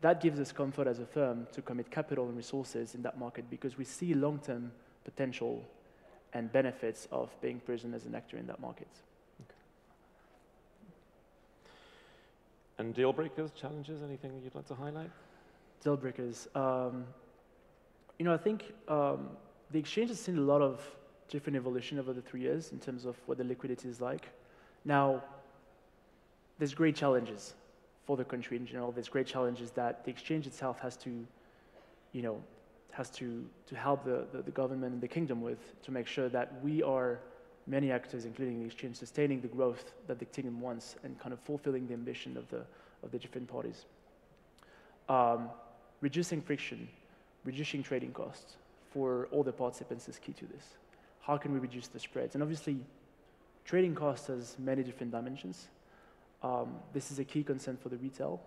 that gives us comfort as a firm to commit capital and resources in that market because we see long-term potential and benefits of being present as an actor in that market. Okay. And deal breakers, challenges, anything you'd like to highlight? Deal breakers. I think the exchange has seen a lot of different evolution over the 3 years in terms of what the liquidity is like. Now, there's great challenges for the country in general. There's great challenges that the exchange itself has to, help the government and the kingdom with to make sure that we are, many actors, including the exchange, sustaining the growth that the kingdom wants and kind of fulfilling the ambition of the different parties. Reducing friction, reducing trading costs for all the participants is key to this. How can we reduce the spreads? And obviously, trading costs has many different dimensions. This is a key concern for the retail.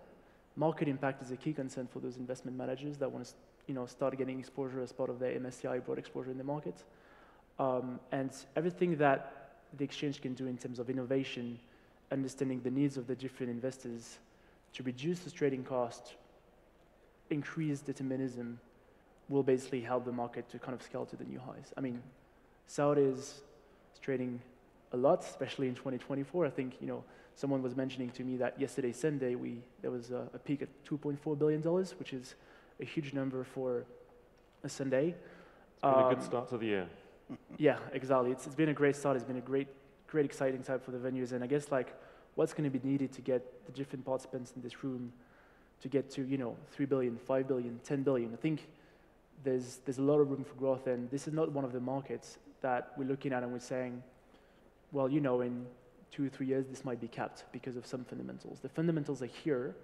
Market impact is a key concern for those investment managers that want to start getting exposure as part of their MSCI broad exposure in the market. And everything that the exchange can do in terms of innovation, understanding the needs of the different investors to reduce the trading cost, increase determinism, will basically help the market to kind of scale to the new highs. I mean, Saudi is trading a lot, especially in 2024. I think, someone was mentioning to me that yesterday, Sunday, there was a peak at $2.4 billion, which is a huge number for a Sunday. It's been a good start to the year. Yeah, exactly. It's been a great start. It's been a great exciting time for the venues. And I guess what's going to be needed to get the different participants in this room to get to, 3 billion, 5 billion, 10 billion. I think there's a lot of room for growth, and this is not one of the markets that we're looking at and we're saying, well, in 2 or 3 years, this might be capped because of some fundamentals. The fundamentals are here,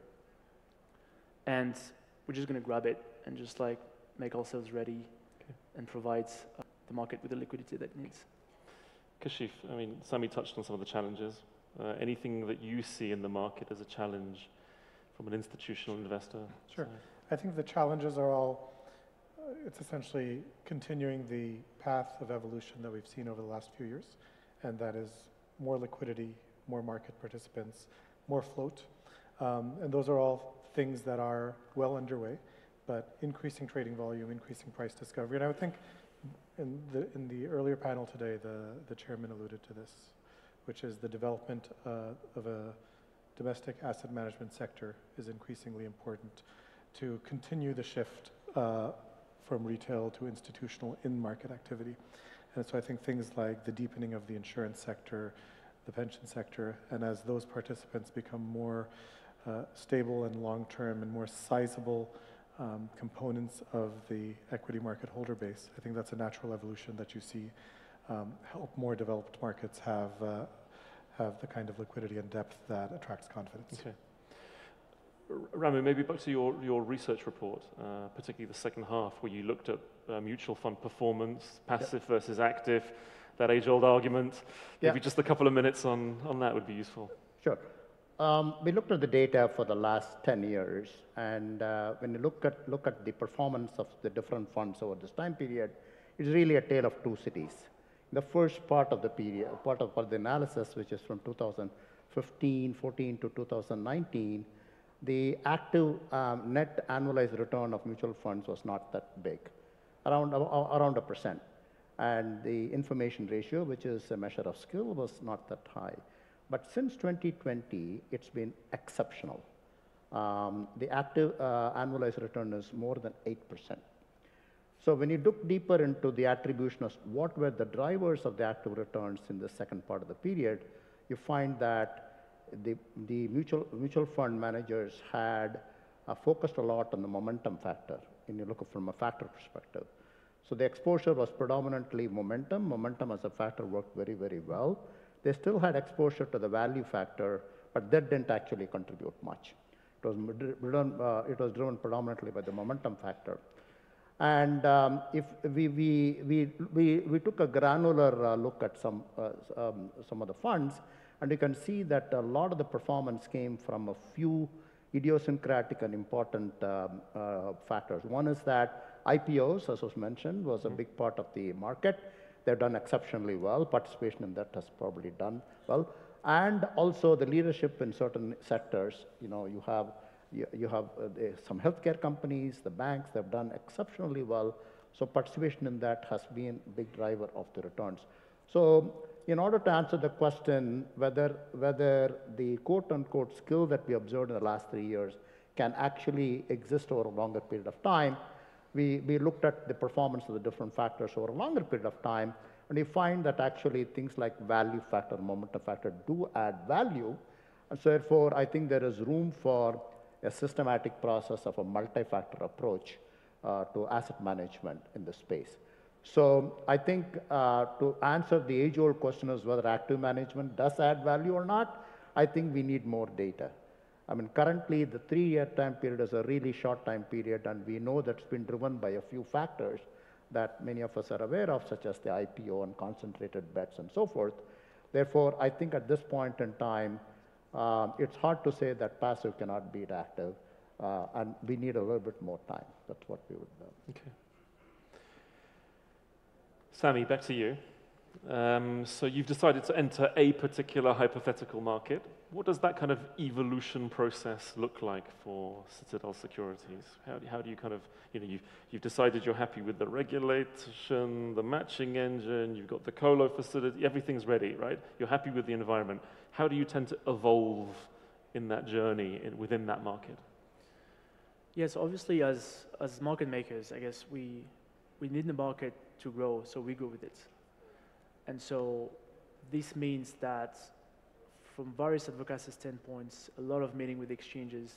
and we're just going to grab it and just make ourselves ready and provide the market with the liquidity that it needs. Kashif, Sami touched on some of the challenges. Anything that you see in the market as a challenge from an institutional investor? Sure. I think the challenges are all, it's essentially continuing the path of evolution that we've seen over the last few years, and that is more liquidity, more market participants, more float. And those are all things that are well underway, but increasing trading volume, increasing price discovery. And I would think in the earlier panel today, the chairman alluded to this, which is the development of a domestic asset management sector is increasingly important to continue the shift from retail to institutional in-market activity. And so I think things like the deepening of the insurance sector, the pension sector, and as those participants become more stable and long-term and more sizable components of the equity market holder base, I think that's a natural evolution that you see help more developed markets have the kind of liquidity and depth that attracts confidence. Okay. Ramu, maybe back to your research report, particularly the second half, where you looked at mutual fund performance, passive versus active, that age-old argument. Maybe just a couple of minutes on that would be useful. Sure. We looked at the data for the last 10 years, and when you look at the performance of the different funds over this time period, it's really a tale of two cities. The first part of the period, part of the analysis, which is from 2014 to 2019, the active net annualized return of mutual funds was not that big, around 1%. And the information ratio, which is a measure of skill, was not that high. But since 2020, it's been exceptional. The active annualized return is more than 8%. So when you look deeper into the attribution of what were the drivers of the active returns in the second part of the period, you find that the mutual fund managers had focused a lot on the momentum factor, when you look from a factor perspective. So the exposure was predominantly momentum. Momentum as a factor worked very, very well. They still had exposure to the value factor, but that didn't actually contribute much. It was driven predominantly by the momentum factor. And if we took a granular look at some of the funds, and you can see that a lot of the performance came from a few idiosyncratic and important factors. One is that IPOs, as was mentioned, was a big part of the market. They've done exceptionally well. Participation in that has probably done well. and also the leadership in certain sectors. You have some healthcare companies, the banks, they've done exceptionally well. So participation in that has been a big driver of the returns. So in order to answer the question whether the quote-unquote skill that we observed in the last 3 years can actually exist over a longer period of time, we looked at the performance of the different factors over a longer period of time, and we find that actually things like value factor, momentum factor do add value. And so therefore, I think there is room for a systematic process of a multi-factor approach to asset management in this space. So I think to answer the age-old question is whether active management does add value or not, I think we need more data. I mean, currently the 3-year time period is a really short time period, and we know that's been driven by a few factors that many of us are aware of, such as the IPO and concentrated bets and so forth. Therefore, I think at this point in time, it's hard to say that passive cannot beat active, and we need a little bit more time. That's what we would do. Okay. Sami, back to you. So you've decided to enter a particular hypothetical market. What does that kind of evolution process look like for Citadel Securities? How do you kind of, you've decided you're happy with the regulation, the matching engine, you've got the colo facility, everything's ready, right? You're happy with the environment. How do you tend to evolve in that journey within that market? Yes, obviously as market makers, I guess we need the market to grow, so we grow with it. And so this means that from various advocacy standpoints, a lot of meeting with exchanges,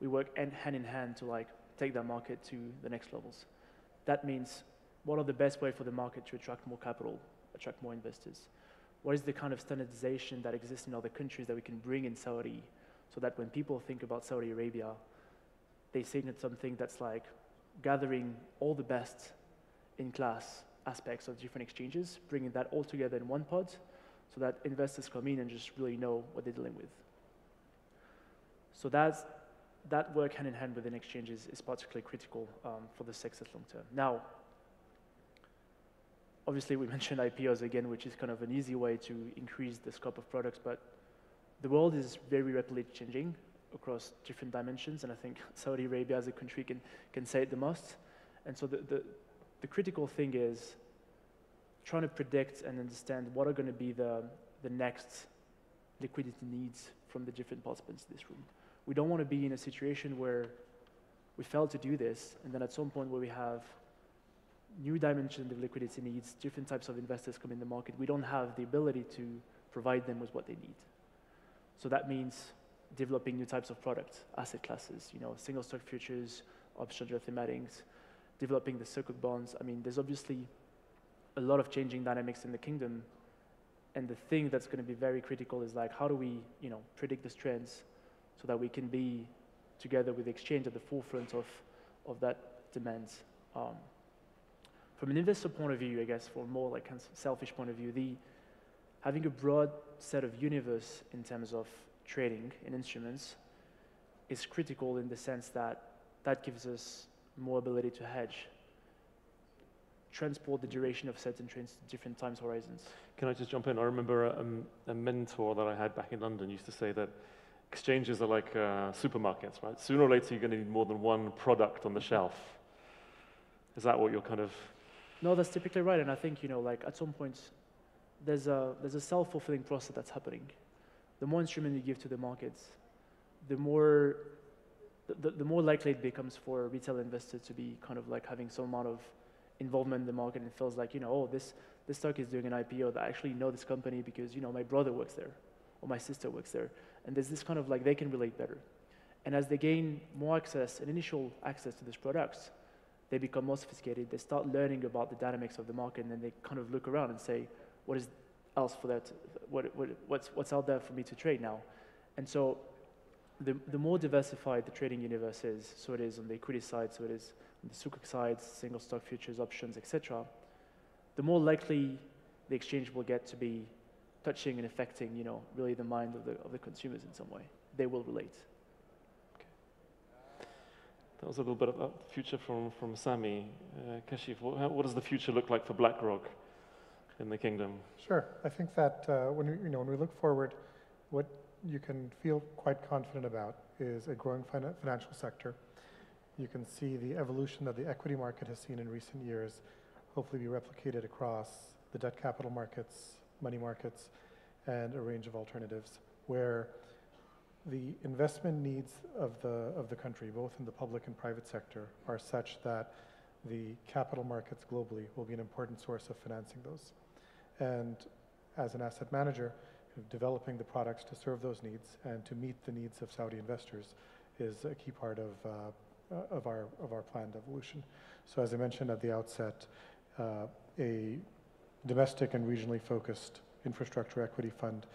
we work hand in hand to take that market to the next levels. That means what are the best way for the market to attract more capital, attract more investors? What is the kind of standardization that exists in other countries that we can bring in Saudi, so that when people think about Saudi Arabia, they see it something that's like gathering all the best in class aspects of different exchanges, bringing that all together in one pod, so that investors come in and just really know what they're dealing with. So that work hand in hand within exchanges is particularly critical for the success long term. Now, obviously we mentioned IPOs again, which is kind of an easy way to increase the scope of products, but the world is very rapidly changing across different dimensions, and I think Saudi Arabia as a country can say it the most. And so the critical thing is trying to predict and understand what are going to be the next liquidity needs from the different participants in this room. We don't want to be in a situation where we fail to do this, and then at some point where we have new dimensions of liquidity needs, different types of investors come in the market, we don't have the ability to provide them with what they need. So that means developing new types of products, asset classes, single stock futures, options or thematics, developing the circuit bonds. I mean, there's obviously a lot of changing dynamics in the kingdom, and the thing that's going to be very critical is how do we, predict these trends so that we can be together with the exchange at the forefront of that demand. From an investor point of view, I guess, for more kind of selfish point of view, having a broad set of universe in terms of trading in instruments is critical in the sense that that gives us more ability to hedge, transport the duration of certain trades to different time horizons. Can I just jump in? I remember a mentor that I had back in London used to say that exchanges are like supermarkets, right? Sooner or later, you're going to need more than one product on the shelf. Is that what you're kind of... No, that's typically right. And I think, at some point, there's a self-fulfilling process that's happening. The more instrument you give to the markets, the more likely it becomes for retail investors to be kind of having some amount of involvement in the market, and it feels like, oh, this stock is doing an IPO, that I actually know this company because, my brother works there or my sister works there. And there's this kind of they can relate better. And as they gain more access and initial access to these products, they become more sophisticated. They start learning about the dynamics of the market, and then they kind of look around and say, what is else for that? What's out there for me to trade now? And so the more diversified the trading universe is, so it is on the equity side, so it is on the sukuk side, single stock futures, options, etc., the more likely the exchange will get to be touching and affecting, really the mind of the consumers in some way. They will relate. That was a little bit about the future from Sami. Kashif, what does the future look like for BlackRock in the kingdom? Sure. I think that when we look forward, what you can feel quite confident about is a growing financial sector. You can see the evolution that the equity market has seen in recent years hopefully be replicated across the debt capital markets, money markets, and a range of alternatives, where the investment needs of the country, both in the public and private sector, are such that the capital markets globally will be an important source of financing those. And as an asset manager, developing the products to serve those needs and to meet the needs of Saudi investors is a key part of our planned evolution. So as I mentioned at the outset, a domestic and regionally focused infrastructure equity fund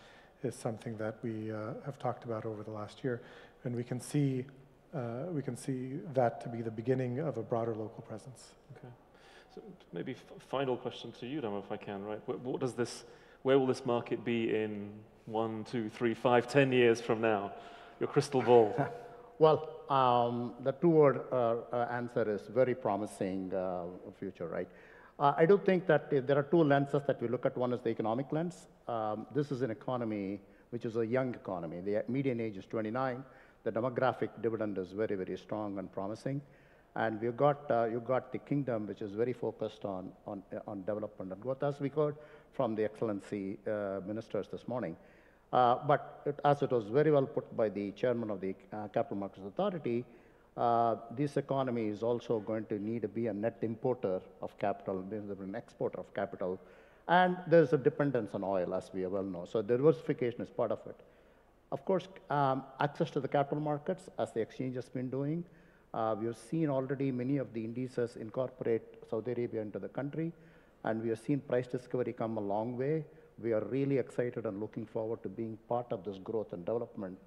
is something that we have talked about over the last year, and we can see that to be the beginning of a broader local presence. Okay. So maybe final question to you, Dama, if I can, right? Where will this market be in 1, 2, 3, 5, 10 years from now? Your crystal ball. Well, the two-word answer is very promising future, right? I do think that there are two lenses that we look at. One is the economic lens. This is an economy which is a young economy. The median age is 29. The demographic dividend is very, very strong and promising. And you've got the kingdom, which is very focused on development and growth, as we heard from the Excellency ministers this morning. But as it was very well put by the chairman of the Capital Markets Authority, this economy is also going to need to be a net importer of capital, an exporter of capital. And there's a dependence on oil, as we well know. So diversification is part of it. Of course, access to the capital markets, as the exchange has been doing. We have seen already many of the indices incorporate Saudi Arabia into the country, and we have seen price discovery come a long way. We are really excited and looking forward to being part of this growth and development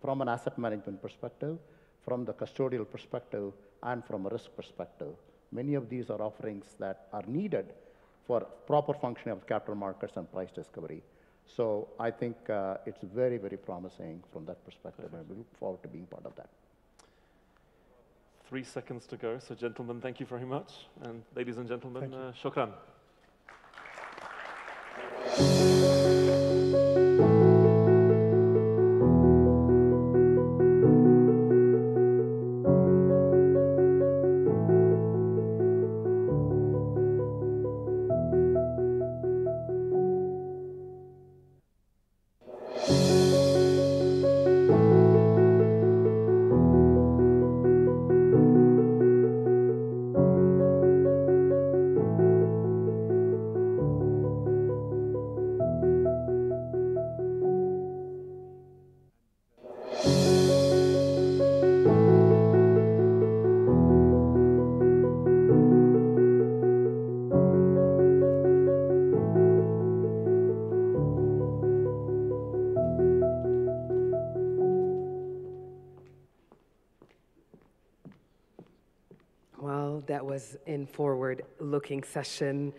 from an asset management perspective, from the custodial perspective, and from a risk perspective. Many of these are offerings that are needed for proper functioning of capital markets and price discovery. So I think it's very, very promising from that perspective, and we look forward to being part of that. 3 seconds to go. So gentlemen, thank you very much. And ladies and gentlemen, shukran. That was in forward-looking session.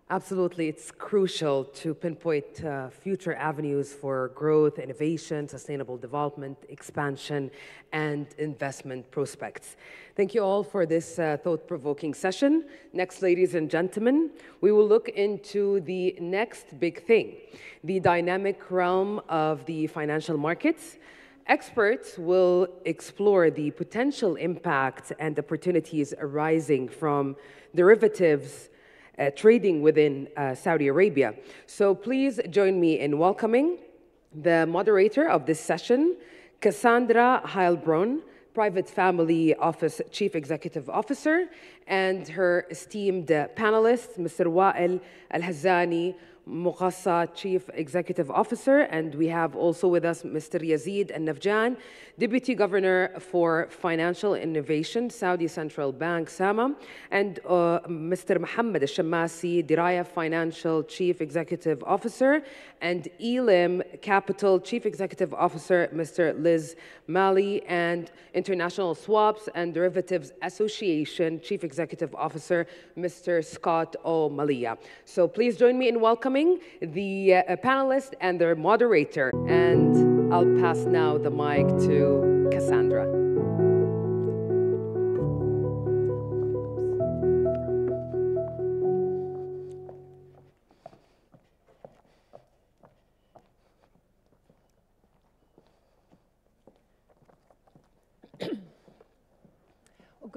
Absolutely, it's crucial to pinpoint future avenues for growth, innovation, sustainable development, expansion, and investment prospects. Thank you all for this thought-provoking session. Next, ladies and gentlemen, we will look into the next big thing, the dynamic realm of the financial markets. Experts will explore the potential impact and opportunities arising from derivatives trading within Saudi Arabia. So please join me in welcoming the moderator of this session, Cassandra Heilbronn, Private Family Office Chief Executive Officer, and her esteemed panelists, Mr. Wael Al-Hazani, Muqassa Chief Executive Officer, and we have also with us Mr. Yazid Al-Nafjan, Deputy Governor for Financial Innovation, Saudi Central Bank, SAMA, and Mr. Mohammed Al-Shammasi, Diraya Financial Chief Executive Officer, and Elim Capital Chief Executive Officer, Mr. Liz Mali, and International Swaps and Derivatives Association Chief Executive Officer, Mr. Scott O'Malia. So please join me in welcoming the panelists and their moderator. And I'll pass now the mic to Cassandra.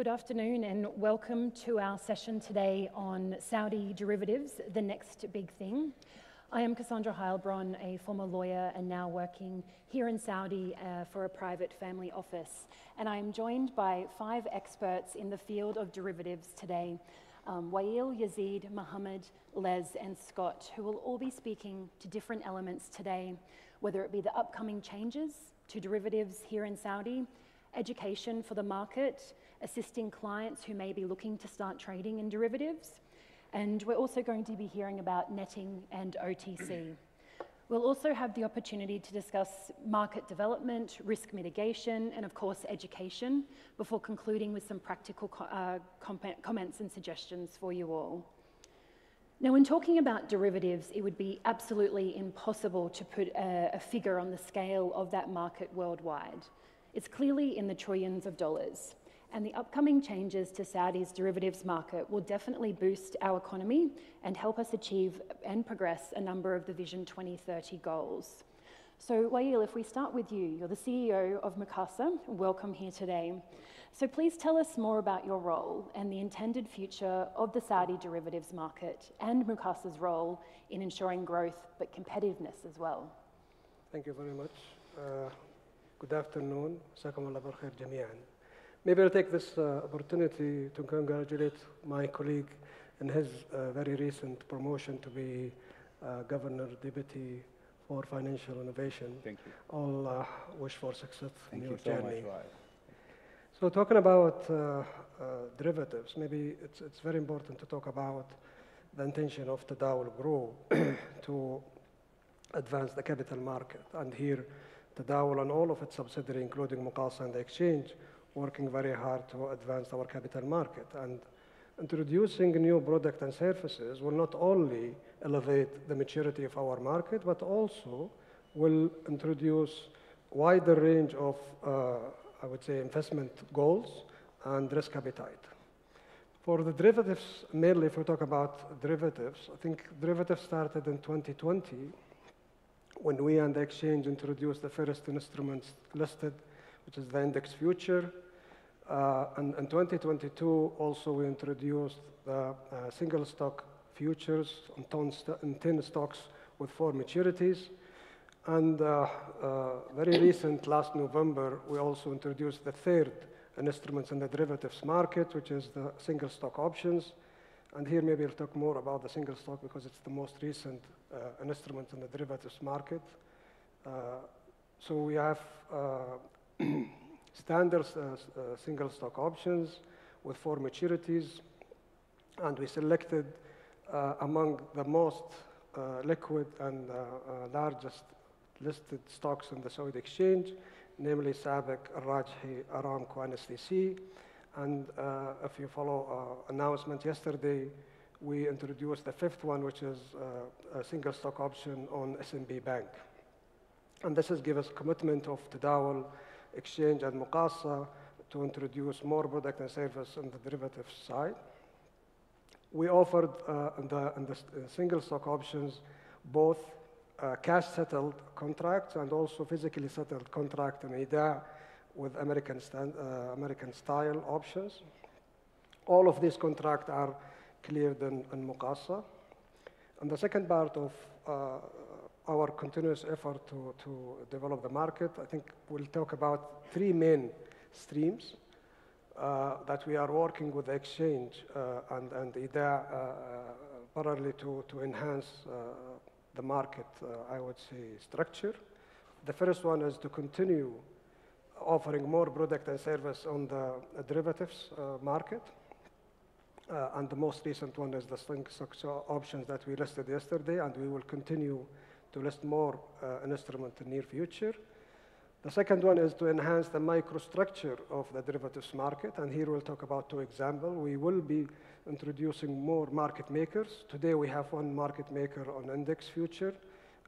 Good afternoon and welcome to our session today on Saudi derivatives, the next big thing. I am Cassandra Heilbronn, a former lawyer and now working here in Saudi for a private family office. And I am joined by 5 experts in the field of derivatives today, Wael, Yazid, Mohammed, Les, and Scott, who will all be speaking to different elements today, whether it be the upcoming changes to derivatives here in Saudi, education for the market, assisting clients who may be looking to start trading in derivatives, and we're also going to be hearing about netting and OTC. We'll also have the opportunity to discuss market development, risk mitigation, and of course education, before concluding with some practical comments and suggestions for you all. Now, when talking about derivatives, it would be absolutely impossible to put a figure on the scale of that market worldwide. It's clearly in the trillions of dollars. And the upcoming changes to Saudi's derivatives market will definitely boost our economy and help us achieve and progress a number of the Vision 2030 goals. So Wael, if we start with you, you're the CEO of Mukasa. Welcome here today. So please tell us more about your role and the intended future of the Saudi derivatives market and Mukasa's role in ensuring growth but competitiveness as well. Thank you very much. Good afternoon. Jazakum Allah bil khair jami'an. Maybe I'll take this opportunity to congratulate my colleague in his very recent promotion to be Governor Deputy for Financial Innovation. Thank you. All wish for success in your Thank you so journey. much, Ryan. So talking about derivatives, maybe it's very important to talk about the intention of Tadawul Group to advance the capital market. And here, Tadawul and all of its subsidiaries, including Mukasa and the exchange, working very hard to advance our capital market. And introducing new products and services will not only elevate the maturity of our market, but also will introduce wider range of, I would say, investment goals and risk appetite. For the derivatives, mainly if we talk about derivatives, I think derivatives started in 2020 when we and the exchange introduced the first instruments listed, which is the index future. And in 2022, also we introduced the single stock futures on 10 stocks with 4 maturities. And very recent, last November, we also introduced the third instruments in the derivatives market, which is the single stock options. And here maybe I'll talk more about the single stock because it's the most recent instrument in the derivatives market. So we have standard single stock options with 4 maturities, and we selected among the most liquid and largest listed stocks in the Saudi exchange, namely SABIC, Al-Rajhi, Aramco, and STC. And if you follow announcement yesterday, we introduced the 5th one, which is a single stock option on SMB Bank. And this has given us commitment of Tadawul Exchange and Mukasa to introduce more product and service on the derivatives side. We offered in the single stock options both cash settled contracts and also physically settled contract and IDA with American style options. All of these contracts are cleared in Mukasa. And the second part of our continuous effort to develop the market, I think we'll talk about 3 main streams that we are working with the exchange and IDA parallelly to enhance the market, I would say, structure. The first one is to continue offering more product and service on the derivatives market. And the most recent one is the single stock options that we listed yesterday, and we will continue to list more instruments in the near future. The second one is to enhance the microstructure of the derivatives market, and here we'll talk about 2 examples. We will be introducing more market makers. Today we have 1 market maker on index future,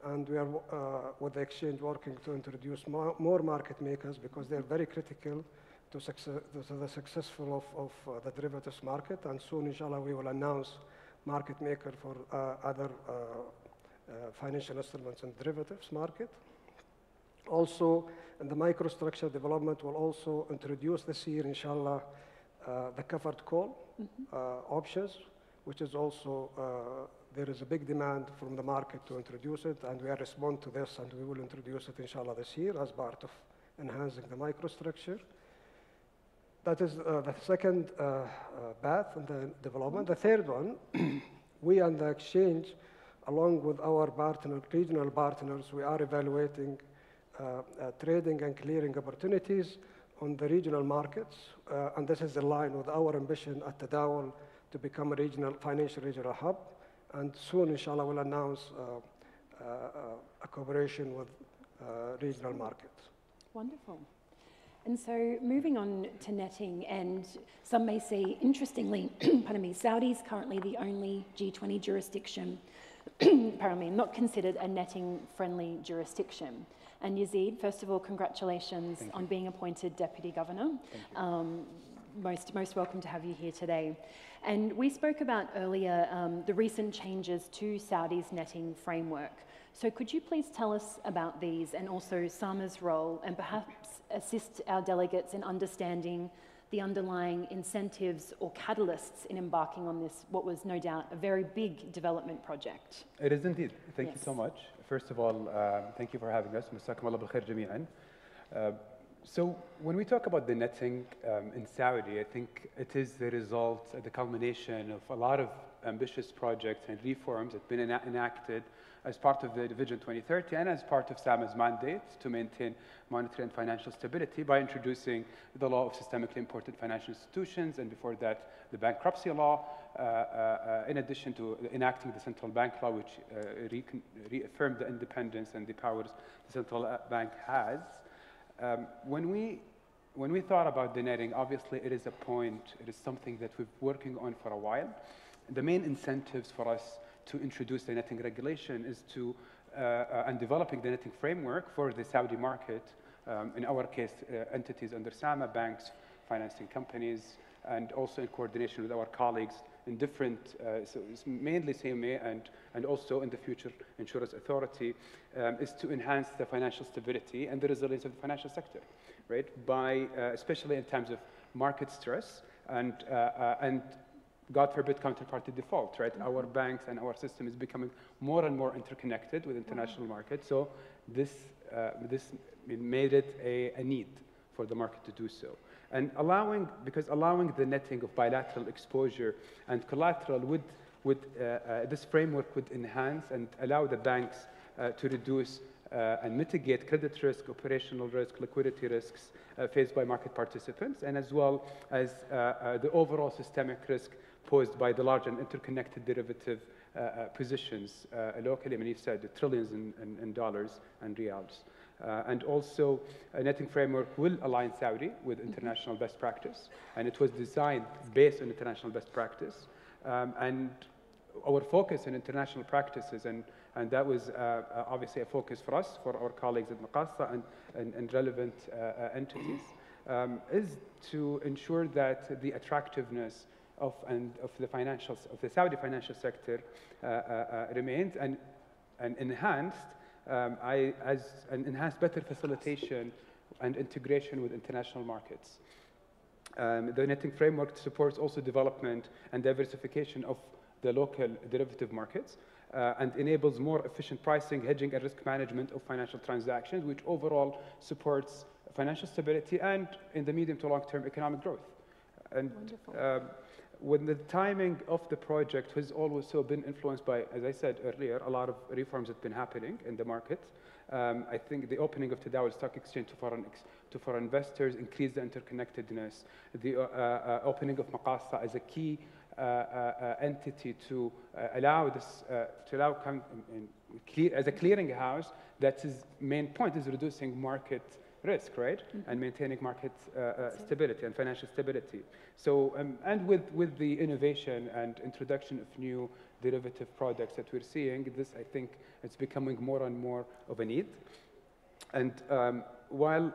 and we are with the exchange working to introduce more market makers because they're very critical to the successful of the derivatives market. And soon, inshallah, we will announce market maker for other financial instruments and derivatives market. Also, in the microstructure development, we'll also introduce this year, inshallah, the covered call options, which is also, there is a big demand from the market to introduce it, and we are respond to this, and we will introduce it, inshallah, this year as part of enhancing the microstructure. That is the second path in the development. The third one, we and the exchange, along with our regional partners, we are evaluating trading and clearing opportunities on the regional markets, and this is in line with our ambition at Tadawul to become a financial regional hub. And soon, inshallah, we'll announce a cooperation with regional markets. Wonderful. And so moving on to netting, and some may say, interestingly, pardon me, Saudi is currently the only G20 jurisdiction, pardon me, not considered a netting-friendly jurisdiction. And Yazid, first of all, congratulations on being appointed Deputy Governor. Most welcome to have you here today. And we spoke about earlier the recent changes to Saudi's netting framework. So could you please tell us about these and also SAMA's role, and perhaps assist our delegates in understanding the underlying incentives or catalysts in embarking on this, what was no doubt a very big development project? It is indeed. Thank you so much. First of all, thank you for having us. Masakum Allah bil khair jami'an. So when we talk about the netting in Saudi, I think it is the result, the culmination of a lot of ambitious projects and reforms that have been enacted as part of the Vision 2030 and as part of SAMA's mandate to maintain monetary and financial stability by introducing the law of systemically important financial institutions, and before that, the bankruptcy law, in addition to enacting the central bank law, which reaffirmed the independence and the powers the central bank has. When we thought about the netting, obviously it is something that we've been working on for a while. The main incentives for us to introduce the netting regulation is and developing the netting framework for the Saudi market, in our case, entities under SAMA, banks, financing companies, and also in coordination with our colleagues in different, so it's mainly CMA and also in the future Insurance Authority, is to enhance the financial stability and the resilience of the financial sector, right? By, especially in times of market stress and God forbid, counterparty default, right? Our banks and our system is becoming more and more interconnected with international markets. So this made it a need for the market to do so. And allowing the netting of bilateral exposure and collateral this framework would enhance and allow the banks to reduce and mitigate credit risk, operational risk, liquidity risks faced by market participants, and as well as the overall systemic risk posed by the large and interconnected derivative positions locally. I mean, you said the trillions in dollars and reals. And also, a netting framework will align Saudi with international best practice, and it was designed based on international best practice. And our focus on international practices, and that was obviously a focus for us, for our colleagues at Maqassa and relevant entities, is to ensure that the attractiveness of the Saudi financial sector remains and enhanced. Enhanced better facilitation and integration with international markets. The netting framework supports also development and diversification of the local derivative markets and enables more efficient pricing, hedging, and risk management of financial transactions, which overall supports financial stability and, in the medium to long-term, economic growth. And when the timing of the project has also been influenced by, as I said earlier, a lot of reforms have been happening in the market. I think the opening of Tadawul Stock Exchange to foreign investors increased the interconnectedness. The opening of Maqassa as a key entity to allow this, as a clearinghouse, that's his main point, is reducing market risk, right? And maintaining market stability and financial stability. So, and with the innovation and introduction of new derivative products that we're seeing, this, I think, it's becoming more and more of a need. And while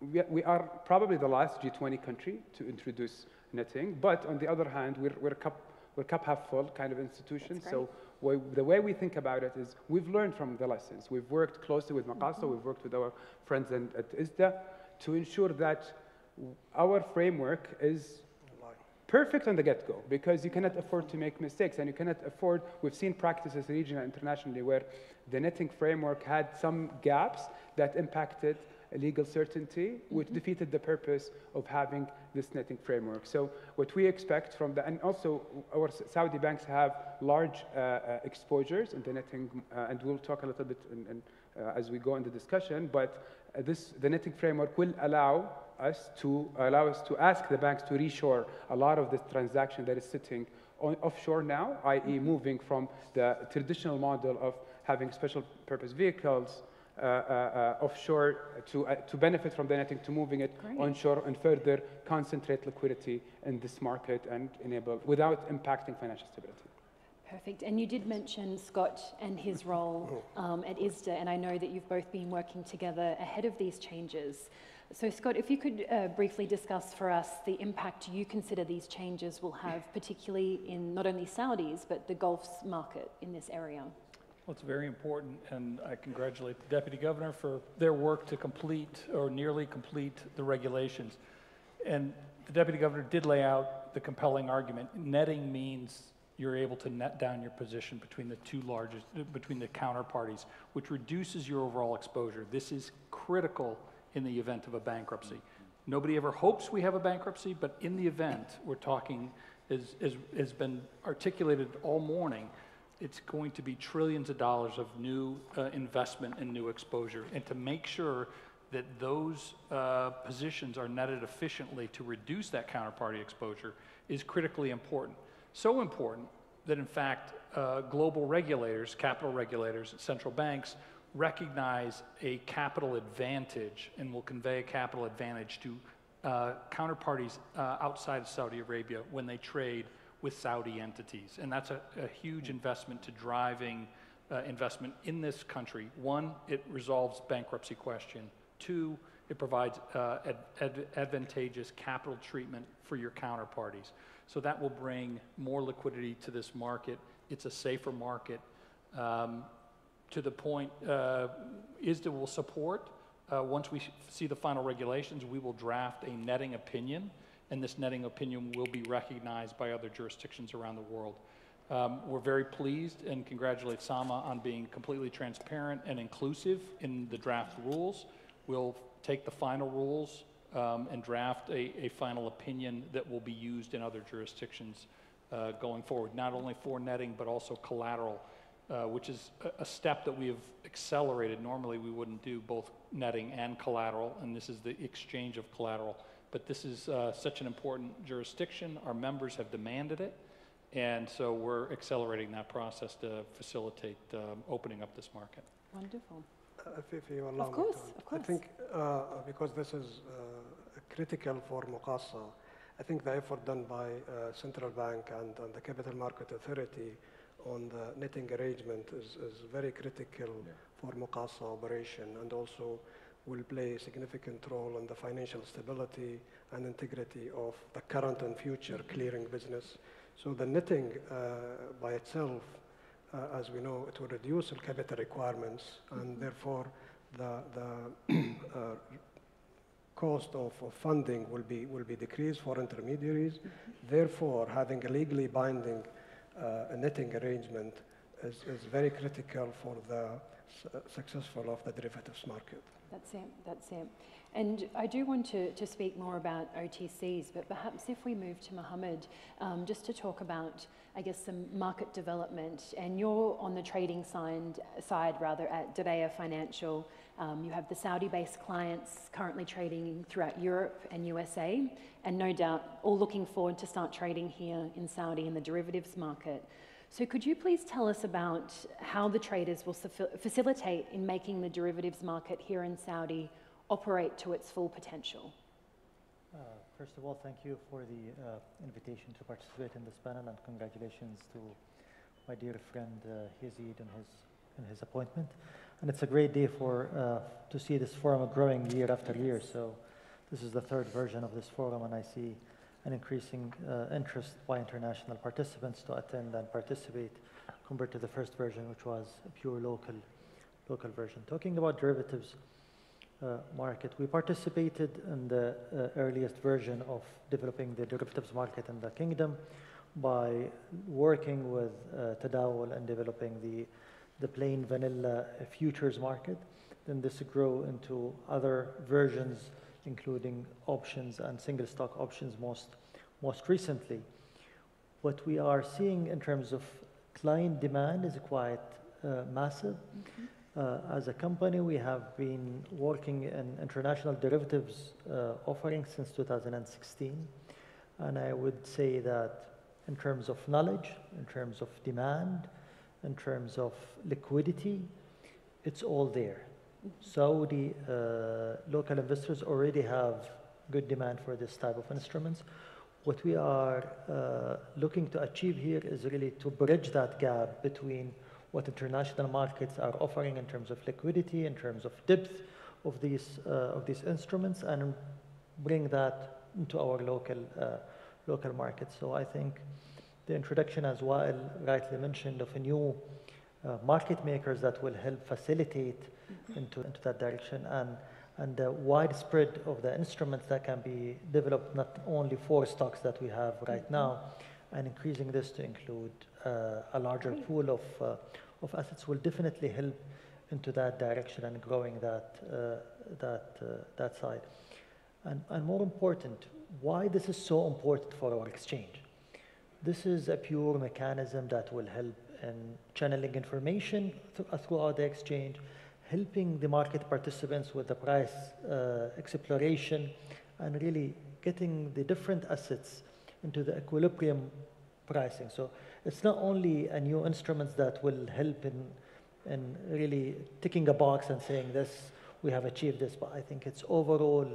we are probably the last G20 country to introduce netting, but on the other hand, we're cup half full kind of institution. So the way we think about it is we've learned from the lessons. We've worked closely with Maqassa, we've worked with our friends at ISDA to ensure that our framework is perfect on the get-go, because you cannot afford to make mistakes, and you cannot afford, we've seen practices regionally and internationally where the netting framework had some gaps that impacted legal certainty, which defeated the purpose of having this netting framework. So what we expect from the, and also our Saudi banks have large exposures in the netting, and we'll talk a little bit as we go in the discussion, but the netting framework will allow us to ask the banks to reshore a lot of this transaction that is sitting offshore now, i.e. moving from the traditional model of having special purpose vehicles offshore to benefit from the netting, to moving it onshore and further concentrate liquidity in this market and enable without impacting financial stability. Perfect. And you did mention Scott and his role at ISDA, and I know that you've both been working together ahead of these changes. So Scott, if you could briefly discuss for us the impact you consider these changes will have, particularly in not only Saudis, but the Gulf's market in this area. Well, it's very important, and I congratulate the Deputy Governor for their work to complete or nearly complete the regulations. And the Deputy Governor did lay out the compelling argument. Netting means you're able to net down your position between the two largest, between the counterparties, which reduces your overall exposure. This is critical in the event of a bankruptcy. Nobody ever hopes we have a bankruptcy, but in the event, we're talking, has been articulated all morning, it's going to be trillions of dollars of new investment and new exposure. And to make sure that those positions are netted efficiently to reduce that counterparty exposure is critically important. So important that, in fact, global regulators, capital regulators, central banks recognize a capital advantage and will convey a capital advantage to counterparties outside of Saudi Arabia when they trade with Saudi entities. And that's a huge investment to driving investment in this country. One, it resolves bankruptcy question. Two, it provides advantageous capital treatment for your counterparties. So that will bring more liquidity to this market. It's a safer market. To the point, ISDA will support, once we see the final regulations, we will draft a netting opinion, and this netting opinion will be recognized by other jurisdictions around the world. We're very pleased and congratulate Sama on being completely transparent and inclusive in the draft rules. We'll take the final rules and draft a final opinion that will be used in other jurisdictions going forward, not only for netting, but also collateral, which is a step that we have accelerated. Normally, we wouldn't do both netting and collateral, and this is the exchange of collateral. But this is such an important jurisdiction. Our members have demanded it, and so we're accelerating that process to facilitate opening up this market. Wonderful. If you allow of course, me to, of course. I think because this is critical for Muqassa, I think the effort done by Central Bank and the Capital Market Authority on the netting arrangement is very critical for Muqassa operation, and also will play a significant role in the financial stability and integrity of the current and future clearing business. So the netting by itself, as we know, it will reduce the capital requirements, and therefore the cost of funding will be decreased for intermediaries. Therefore, having a legally binding a netting arrangement is very critical for the successful of the derivatives market. That's it, that's it. And I do want to speak more about OTCs, but perhaps if we move to Mohammed, just to talk about, I guess, some market development. And you're on the trading side at Dabaya Financial. You have the Saudi-based clients currently trading throughout Europe and USA, and no doubt all looking forward to start trading here in Saudi in the derivatives market. So could you please tell us about how the traders will facilitate in making the derivatives market here in Saudi operate to its full potential? First of all, thank you for the invitation to participate in this panel, and congratulations to my dear friend Yazid and his appointment. And it's a great day to see this forum growing year after year. So this is the third version of this forum, and I see an increasing interest by international participants to attend and participate compared to the first version, which was a pure local version. Talking about derivatives, market. We participated in the earliest version of developing the derivatives market in the kingdom by working with Tadawul and developing the plain vanilla futures market. Then this grew into other versions, including options and single stock options most recently. What we are seeing in terms of client demand is quite massive. As a company, we have been working in international derivatives offerings since 2016. And I would say that in terms of knowledge, in terms of demand, in terms of liquidity, it's all there. Saudi local investors already have good demand for this type of instruments. What we are looking to achieve here is really to bridge that gap between what international markets are offering in terms of liquidity, in terms of depth of these instruments, and bring that into our local markets. So I think the introduction, as Wael rightly mentioned, of a new market makers that will help facilitate into that direction, and the widespread of the instruments that can be developed, not only for stocks that we have right now, and increasing this to include a larger pool of assets will definitely help into that direction and growing that side. And more important, why this is so important for our exchange. This is a pure mechanism that will help in channeling information throughout the exchange, helping the market participants with the price exploration, and really getting the different assets into the equilibrium pricing. So it's not only a new instrument that will help in really ticking a box and saying this, we have achieved this, but I think it's overall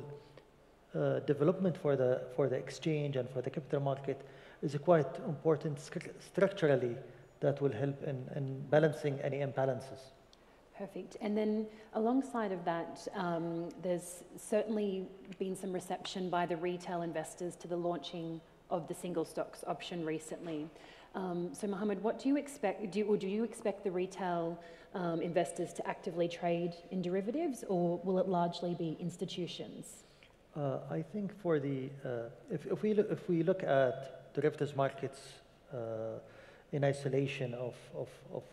development for the exchange and for the capital market is quite important structurally that will help in balancing any imbalances. Perfect. And then alongside of that, there's certainly been some reception by the retail investors to the launching of the single stocks option recently. So Mohammed, what do you expect, do you expect the retail investors to actively trade in derivatives, or will it largely be institutions? I think for the, if we look at derivatives markets in isolation of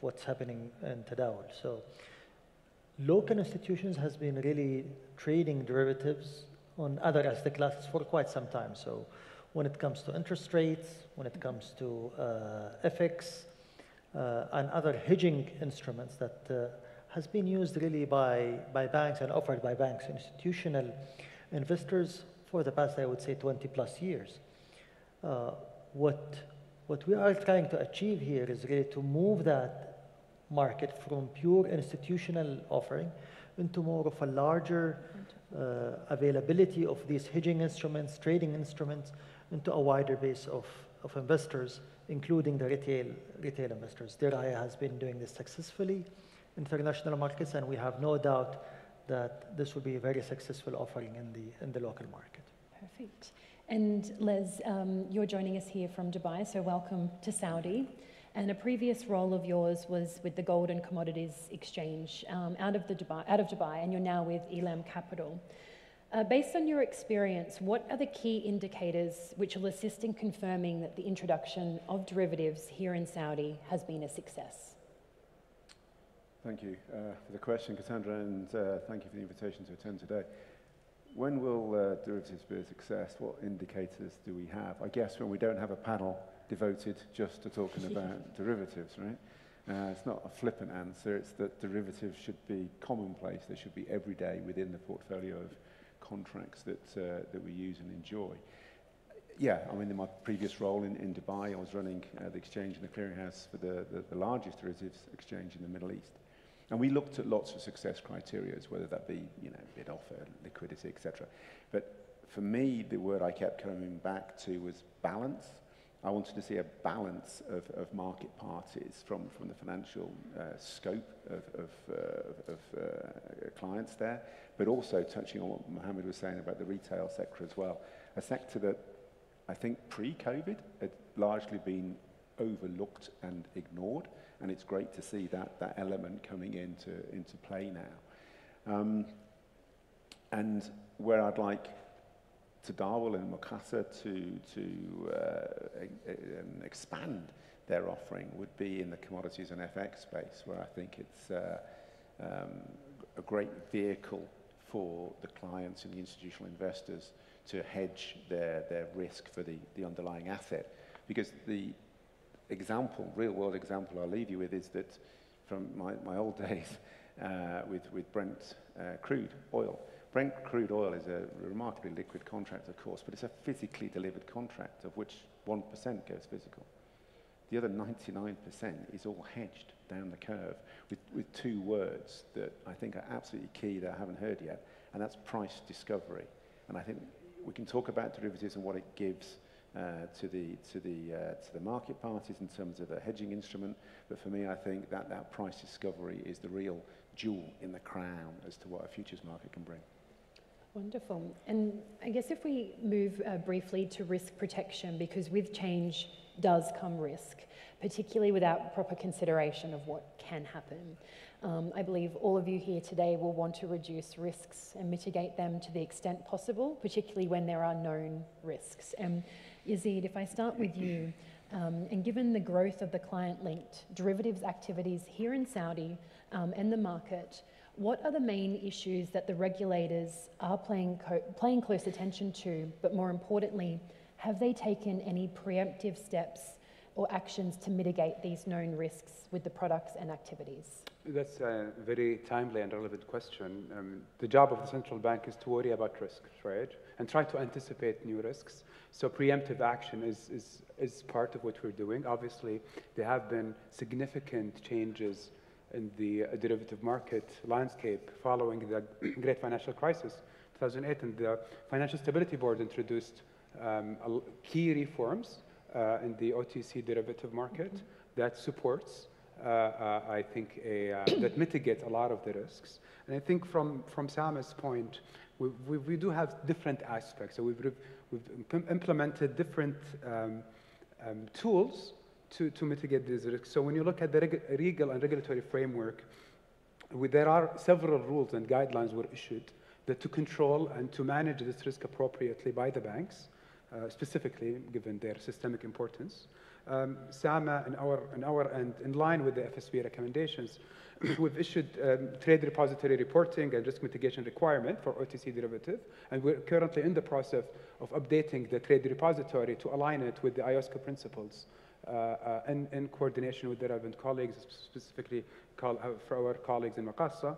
what's happening in Tadawul. So local institutions has been really trading derivatives on other asset classes for quite some time. So when it comes to interest rates, when it comes to FX, and other hedging instruments that has been used really by banks and offered by banks, institutional investors for the past, I would say, 20 plus years. What we are trying to achieve here is really to move that market from pure institutional offering into more of a larger availability of these hedging instruments, trading instruments, into a wider base of investors, including the retail investors. Diraya has been doing this successfully in international markets, and we have no doubt that this will be a very successful offering in the local market. Perfect. And Les, you're joining us here from Dubai, so welcome to Saudi. And a previous role of yours was with the Gold and Commodities Exchange out of Dubai, and you're now with Elam Capital. Based on your experience, what are the key indicators which will assist in confirming that the introduction of derivatives here in Saudi has been a success? Thank you for the question, Cassandra, and thank you for the invitation to attend today. When will derivatives be a success? What indicators do we have? I guess when we don't have a panel devoted just to talking about derivatives, right? It's not a flippant answer, it's that derivatives should be commonplace. They should be every day within the portfolio of contracts that we use and enjoy. Yeah, I mean, in my previous role in Dubai, I was running the exchange and the clearinghouse for the largest derivatives exchange in the Middle East. And we looked at lots of success criteria, whether that be, bid offer, liquidity, etc. But for me, the word I kept coming back to was balance. I wanted to see a balance of market parties from the financial scope of clients there, but also touching on what Mohammed was saying about the retail sector as well. A sector that I think pre-COVID had largely been overlooked and ignored, and it's great to see that element coming into play now. And where I'd like Tadawul and Mukasa to expand their offering would be in the commodities and FX space, where I think it's a great vehicle for the clients and the institutional investors to hedge their risk for the underlying asset. Because the example, real-world example I'll leave you with is that from my old days with Brent crude oil. Brent crude oil is a remarkably liquid contract, of course, but it's a physically delivered contract, of which 1% goes physical. The other 99% is all hedged down the curve with two words that I think are absolutely key that I haven't heard yet, and that's price discovery. And I think we can talk about derivatives and what it gives to the market parties in terms of a hedging instrument, but for me, I think that price discovery is the real jewel in the crown as to what a futures market can bring. Wonderful. And I guess if we move briefly to risk protection, because with change does come risk, particularly without proper consideration of what can happen. I believe all of you here today will want to reduce risks and mitigate them to the extent possible, particularly when there are known risks. And Yazid, if I start with you, and given the growth of the client-linked derivatives activities here in Saudi and the market, what are the main issues that the regulators are paying close attention to, but more importantly, have they taken any preemptive steps or actions to mitigate these known risks with the products and activities? That's a very timely and relevant question. The job of the central bank is to worry about risks, right? And try to anticipate new risks. So preemptive action is part of what we're doing. Obviously, there have been significant changes in the derivative market landscape following the great financial crisis, 2008, and the Financial Stability Board introduced key reforms in the OTC derivative market that supports, I think, that mitigate a lot of the risks. And I think from Sama's point, we do have different aspects. So we've implemented different tools to mitigate these risks. So when you look at the legal and regulatory framework, there are several rules and guidelines were issued that to control and to manage this risk appropriately by the banks, specifically given their systemic importance. SAMA, in our end, in line with the FSB recommendations, we've issued trade repository reporting and risk mitigation requirement for OTC derivative, and we're currently in the process of updating the trade repository to align it with the IOSCO principles in coordination with the relevant colleagues, specifically for our colleagues in Maqassa.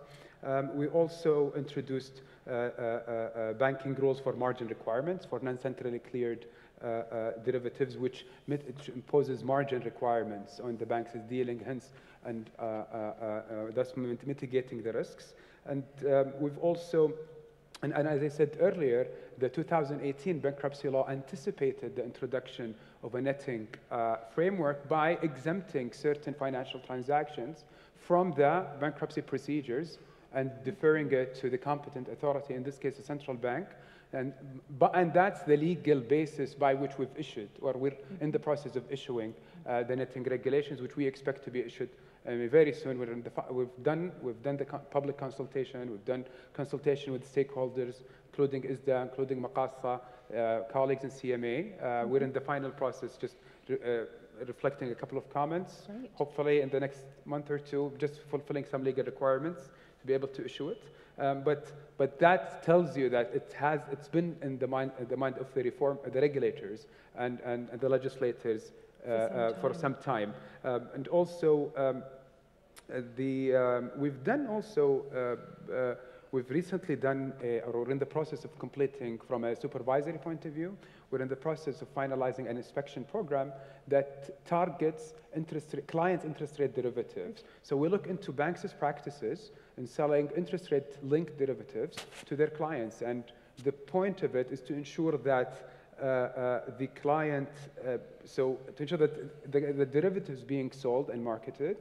We also introduced banking rules for margin requirements for non-centrally cleared derivatives, which imposes margin requirements on the banks' dealing, hence, and thus mitigating the risks. And we've also, and as I said earlier, the 2018 bankruptcy law anticipated the introduction of a netting framework by exempting certain financial transactions from the bankruptcy procedures and deferring it to the competent authority, in this case, the central bank. And that's the legal basis by which we've issued, or we're in the process of issuing the netting regulations, which we expect to be issued very soon. We've done the public consultation. We've done consultation with stakeholders, including ISDA, including Maqassa, colleagues in CMA. We're in the final process, just reflecting a couple of comments. Great. Hopefully in the next month or two, just fulfilling some legal requirements to be able to issue it. But that tells you that it's been in the mind of the regulators and the legislators for some time. And also, we've recently done, or we're in the process of completing from a supervisory point of view, we're in the process of finalizing an inspection program that targets clients' interest rate derivatives. So we look into banks' practices in selling interest rate linked derivatives to their clients. And the point of it is to ensure that the client, to ensure that the derivatives being sold and marketed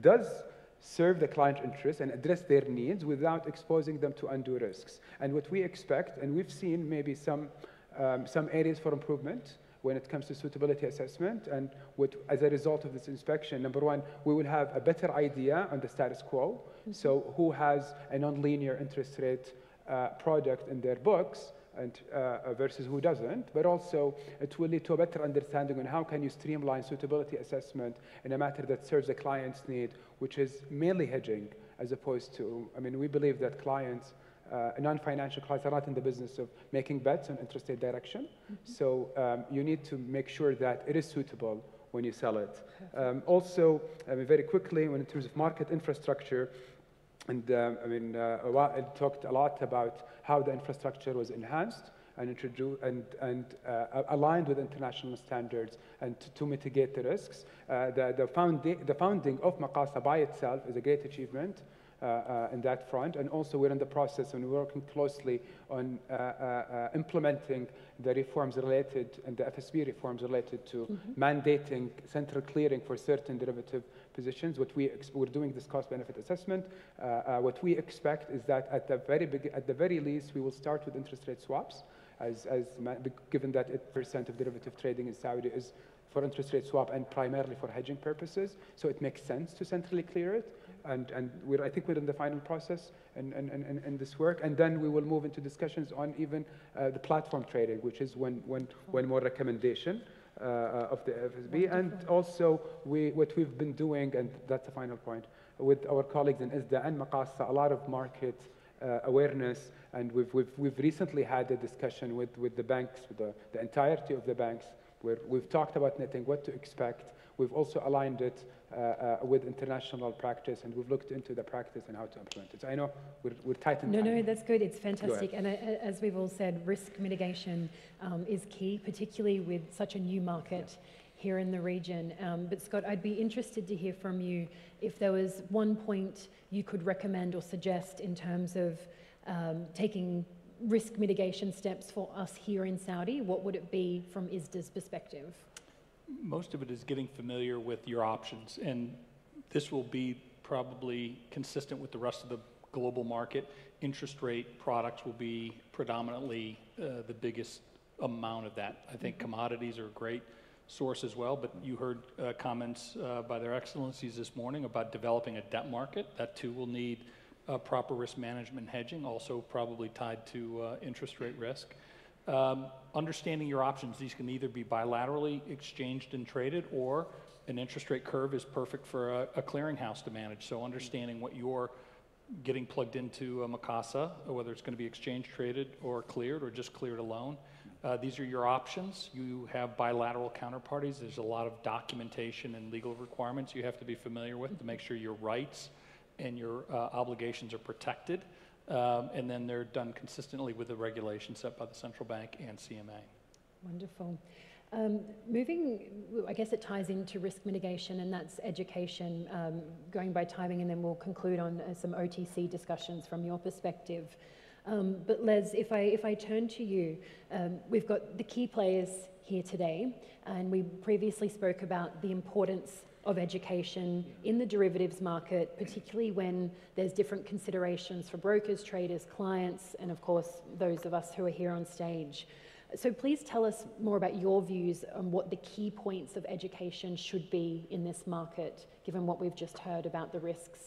does serve the client interest and address their needs without exposing them to undue risks. And what we expect, and we've seen maybe some areas for improvement when it comes to suitability assessment, and as a result of this inspection, number one, we will have a better idea on the status quo. So who has a non-linear interest rate product in their books, and versus who doesn't, but also it will lead to a better understanding on how can you streamline suitability assessment in a matter that serves the client's need, which is mainly hedging, as opposed to, I mean, we believe that clients, non-financial clients are not in the business of making bets on interest rate direction. So you need to make sure that it is suitable when you sell it. Also, very quickly, in terms of market infrastructure, and I talked a lot about how the infrastructure was enhanced and introduced and aligned with international standards and to mitigate the risks. The founding of Maqasa by itself is a great achievement in that front, and also we're in the process and we're working closely on implementing the reforms related and the FSB reforms related to mandating central clearing for certain derivative positions. We're doing this cost-benefit assessment. What we expect is that at the very least, we will start with interest rate swaps, given that 8% of derivative trading in Saudi is for interest rate swap and primarily for hedging purposes. So it makes sense to centrally clear it. And I think we're in the final process in this work. And then we will move into discussions on even the platform trading, which is one more recommendation of the FSB. And also what we've been doing, and that's the final point, with our colleagues in ISDA and Maqasa, a lot of market awareness. And we've recently had a discussion with the banks, with the entirety of the banks, where we've talked about netting, what to expect. We've also aligned it with international practice, and we've looked into the practice and how to implement it. So I know we're tight in time. No, that's good. It's fantastic. And as we've all said, risk mitigation is key, particularly with such a new market here in the region. But Scott, I'd be interested to hear from you if there was one point you could recommend or suggest in terms of taking risk mitigation steps for us here in Saudi. What would it be from ISDA's perspective? Most of it is getting familiar with your options, and this will be probably consistent with the rest of the global market. Interest rate products will be predominantly the biggest amount of that. I think commodities are a great source as well, but you heard comments by their excellencies this morning about developing a debt market. That too will need proper risk management hedging, also probably tied to interest rate risk. Understanding your options, these can either be bilaterally exchanged and traded, or an interest rate curve is perfect for a clearinghouse to manage. So understanding what you're getting plugged into a Maqasa, whether it's going to be exchange traded or cleared or just cleared alone. These are your options. You have bilateral counterparties. There's a lot of documentation and legal requirements you have to be familiar with to make sure your rights and your obligations are protected. And then they're done consistently with the regulations set by the central bank and CMA. Wonderful. I guess it ties into risk mitigation, and that's education, going by timing, and then we'll conclude on some OTC discussions from your perspective. But Les, if I turn to you, we've got the key players here today, and we previously spoke about the importance of education in the derivatives market, particularly when there's different considerations for brokers, traders, clients, and of course, those of us who are here on stage. So please tell us more about your views on what the key points of education should be in this market, given what we've just heard about the risks.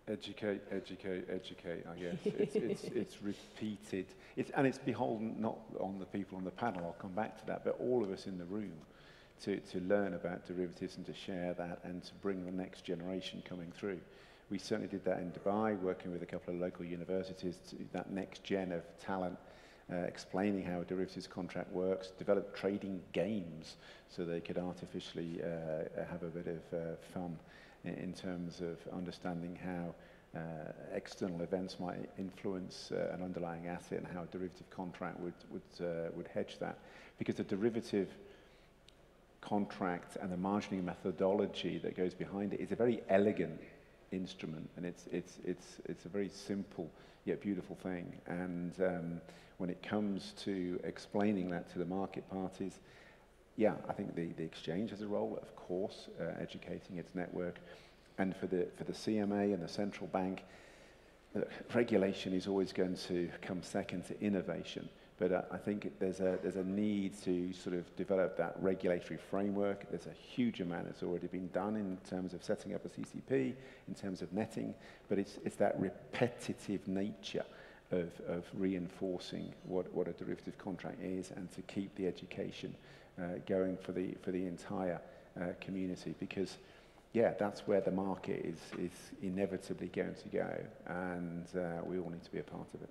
Educate, educate, educate, I guess. It's repeated. And it's beholden not on the people on the panel, I'll come back to that, but all of us in the room to learn about derivatives and to share that and to bring the next generation coming through. We certainly did that in Dubai, working with a couple of local universities, to that next gen of talent, explaining how a derivatives contract works, develop trading games so they could artificially have a bit of fun in terms of understanding how external events might influence an underlying asset and how a derivative contract would hedge that. Because the derivative contract and the margining methodology that goes behind it is a very elegant instrument, and it's a very simple yet beautiful thing. And when it comes to explaining that to the market parties, yeah, I think the exchange has a role, of course, educating its network. And for the CMA and the central bank, regulation is always going to come second to innovation. But I think there's a need to sort of develop that regulatory framework. There's a huge amount that's already been done in terms of setting up a CCP, in terms of netting, but it's that repetitive nature of reinforcing what a derivative contract is, and to keep the education going for the entire community, because yeah, that's where the market is inevitably going to go, and we all need to be a part of it.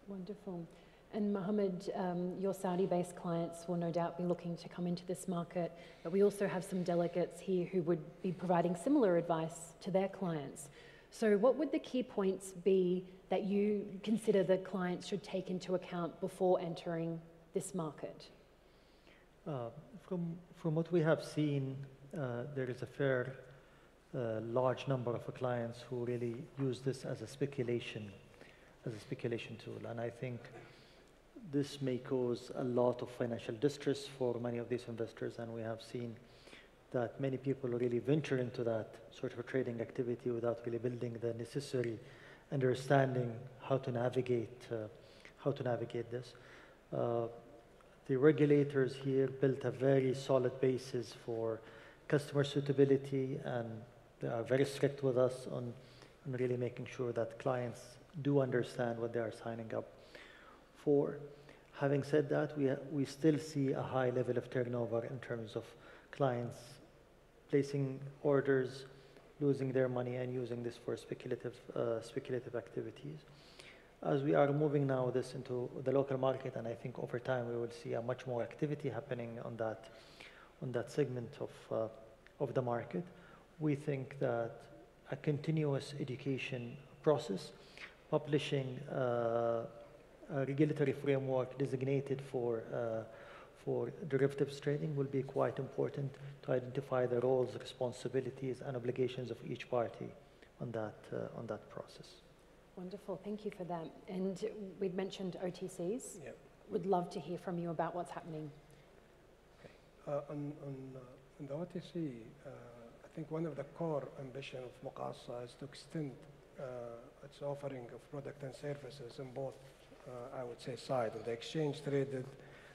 Wonderful. And Mohammed, your Saudi-based clients will no doubt be looking to come into this market, but we also have some delegates here who would be providing similar advice to their clients. So what would the key points be that you consider that clients should take into account before entering this market? From what we have seen, there is a fair large number of clients who really use this as a speculation tool, and I think this may cause a lot of financial distress for many of these investors, and we have seen that many people really venture into that sort of trading activity without really building the necessary understanding how to navigate this. The regulators here built a very solid basis for customer suitability, and they are very strict with us on really making sure that clients do understand what they are signing up for. Having said that, we still see a high level of turnover in terms of clients placing orders, losing their money, and using this for speculative activities. As we are moving now this into the local market, and I think over time we will see a much more activity happening on that segment of the market, we think that a continuous education process, publishing a regulatory framework designated for derivatives trading will be quite important to identify the roles, responsibilities, and obligations of each party on that process. Wonderful, thank you for that. And we'd mentioned OTCs. Yep. Would love to hear from you about what's happening. On the OTC, I think one of the core ambition of Muqasa is to extend its offering of product and services in both, I would say, side, on the exchange-traded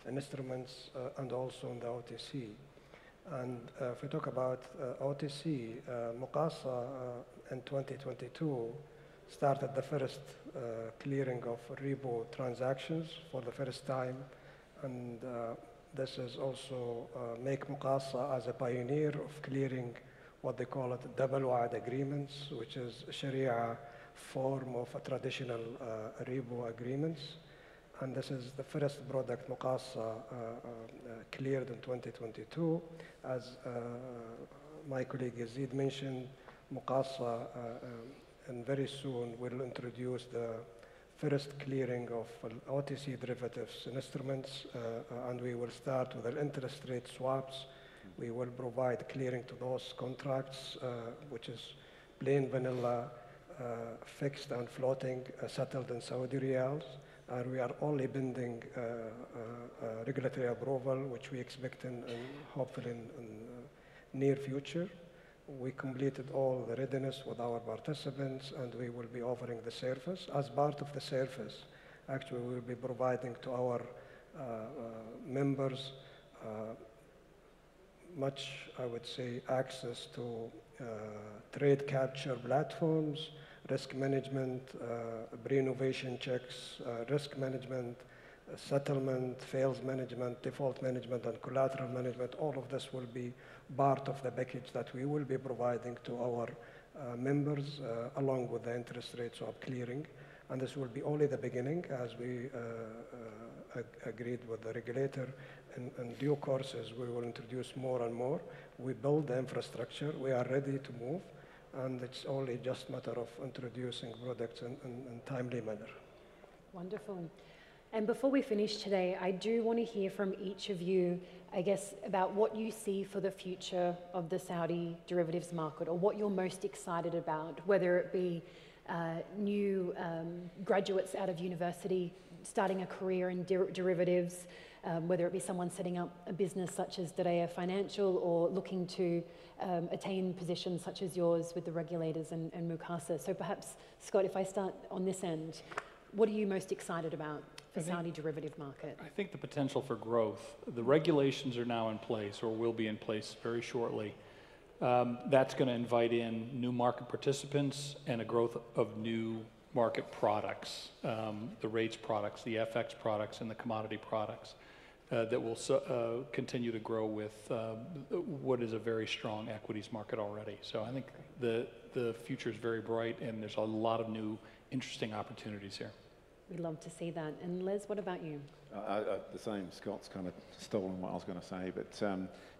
instruments and also on the OTC. And if we talk about OTC, Muqasa in 2022 started the first clearing of repo transactions for the first time, and this is also make Muqasa as a pioneer of clearing what they call it double wide agreements, which is a Sharia form of a traditional repo agreements. And this is the first product Muqasa cleared in 2022. As my colleague Yazid mentioned, Muqasa and very soon will introduce the first clearing of OTC derivatives instruments, and we will start with the interest rate swaps. We will provide clearing to those contracts, which is plain vanilla, fixed and floating, settled in Saudi riyals. And we are only pending regulatory approval, which we expect in hopefully in near future. We completed all the readiness with our participants, and we will be offering the service. As part of the service, actually, we will be providing to our members much, I would say, access to trade capture platforms, risk management, pre-innovation checks, risk management, settlement, fails management, default management, and collateral management. All of this will be part of the package that we will be providing to our members along with the interest rate swap clearing. And this will be only the beginning, as we agreed with the regulator. In due courses, we will introduce more and more. We build the infrastructure. We are ready to move. And it's only just a matter of introducing products in timely manner. Wonderful. And before we finish today, I do want to hear from each of you, I guess, about what you see for the future of the Saudi derivatives market, or what you're most excited about, whether it be new graduates out of university starting a career in derivatives, whether it be someone setting up a business such as Diraya Financial, or looking to attain positions such as yours with the regulators and Muqasa. So perhaps, Scott, if I start on this end, what are you most excited about? Saudi derivative market? I think the potential for growth, the regulations are now in place or will be in place very shortly. That's going to invite in new market participants and a growth of new market products, the rates products, the FX products, and the commodity products that will continue to grow with what is a very strong equities market already. So I think the future is very bright, and there's a lot of new interesting opportunities here. We'd love to see that. And Liz, what about you? The same. Scott's kind of stolen what I was going to say, but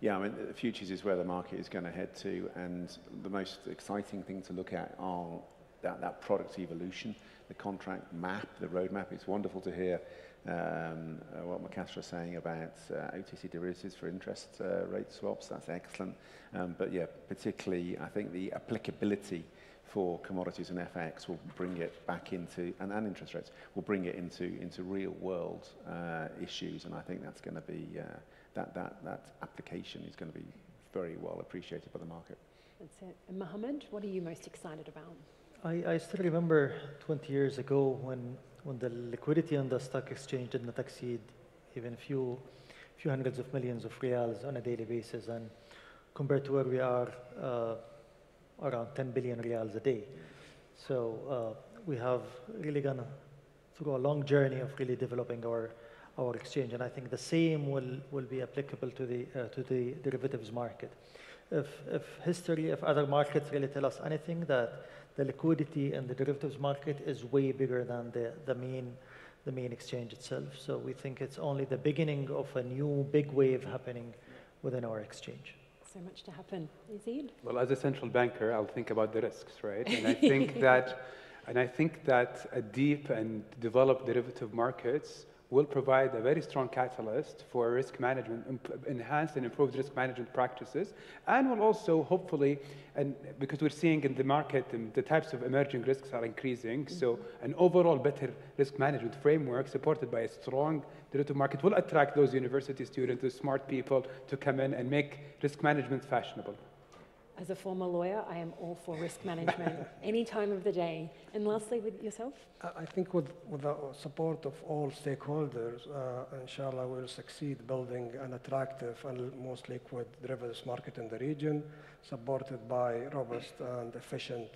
yeah, I mean, futures is where the market is going to head to, and the most exciting thing to look at are that product evolution, the contract map, the roadmap. It's wonderful to hear what Macastra is saying about OTC derivatives for interest rate swaps. That's excellent. But yeah, particularly, I think the applicability for commodities and FX will bring it back into, and interest rates will bring it into real world issues, and I think that's going to be that application is going to be very well appreciated by the market. That's it. And Mohammed, what are you most excited about? I still remember 20 years ago when the liquidity on the stock exchange did not exceed even a few hundreds of millions of riyals on a daily basis, and compared to where we are, around 10 billion riyals a day. So we have really gone through a long journey of really developing our exchange, and I think the same will be applicable to the derivatives market. If other markets really tell us anything, that the liquidity in the derivatives market is way bigger than the main exchange itself. So we think it's only the beginning of a new big wave happening within our exchange. So much to happen. Yazid? Well, as a central banker, I'll think about the risks, right? And I think that a deep and developed derivative markets will provide a very strong catalyst for risk management, enhanced and improved risk management practices, and will also hopefully, and because we're seeing in the market the types of emerging risks are increasing, so an overall better risk management framework supported by a strong derivative market will attract those university students, those smart people to come in and make risk management fashionable. As a former lawyer, I am all for risk management any time of the day. And lastly, with yourself? I think with the support of all stakeholders, inshallah, we'll succeed building an attractive and most liquid derivatives market in the region, supported by robust and efficient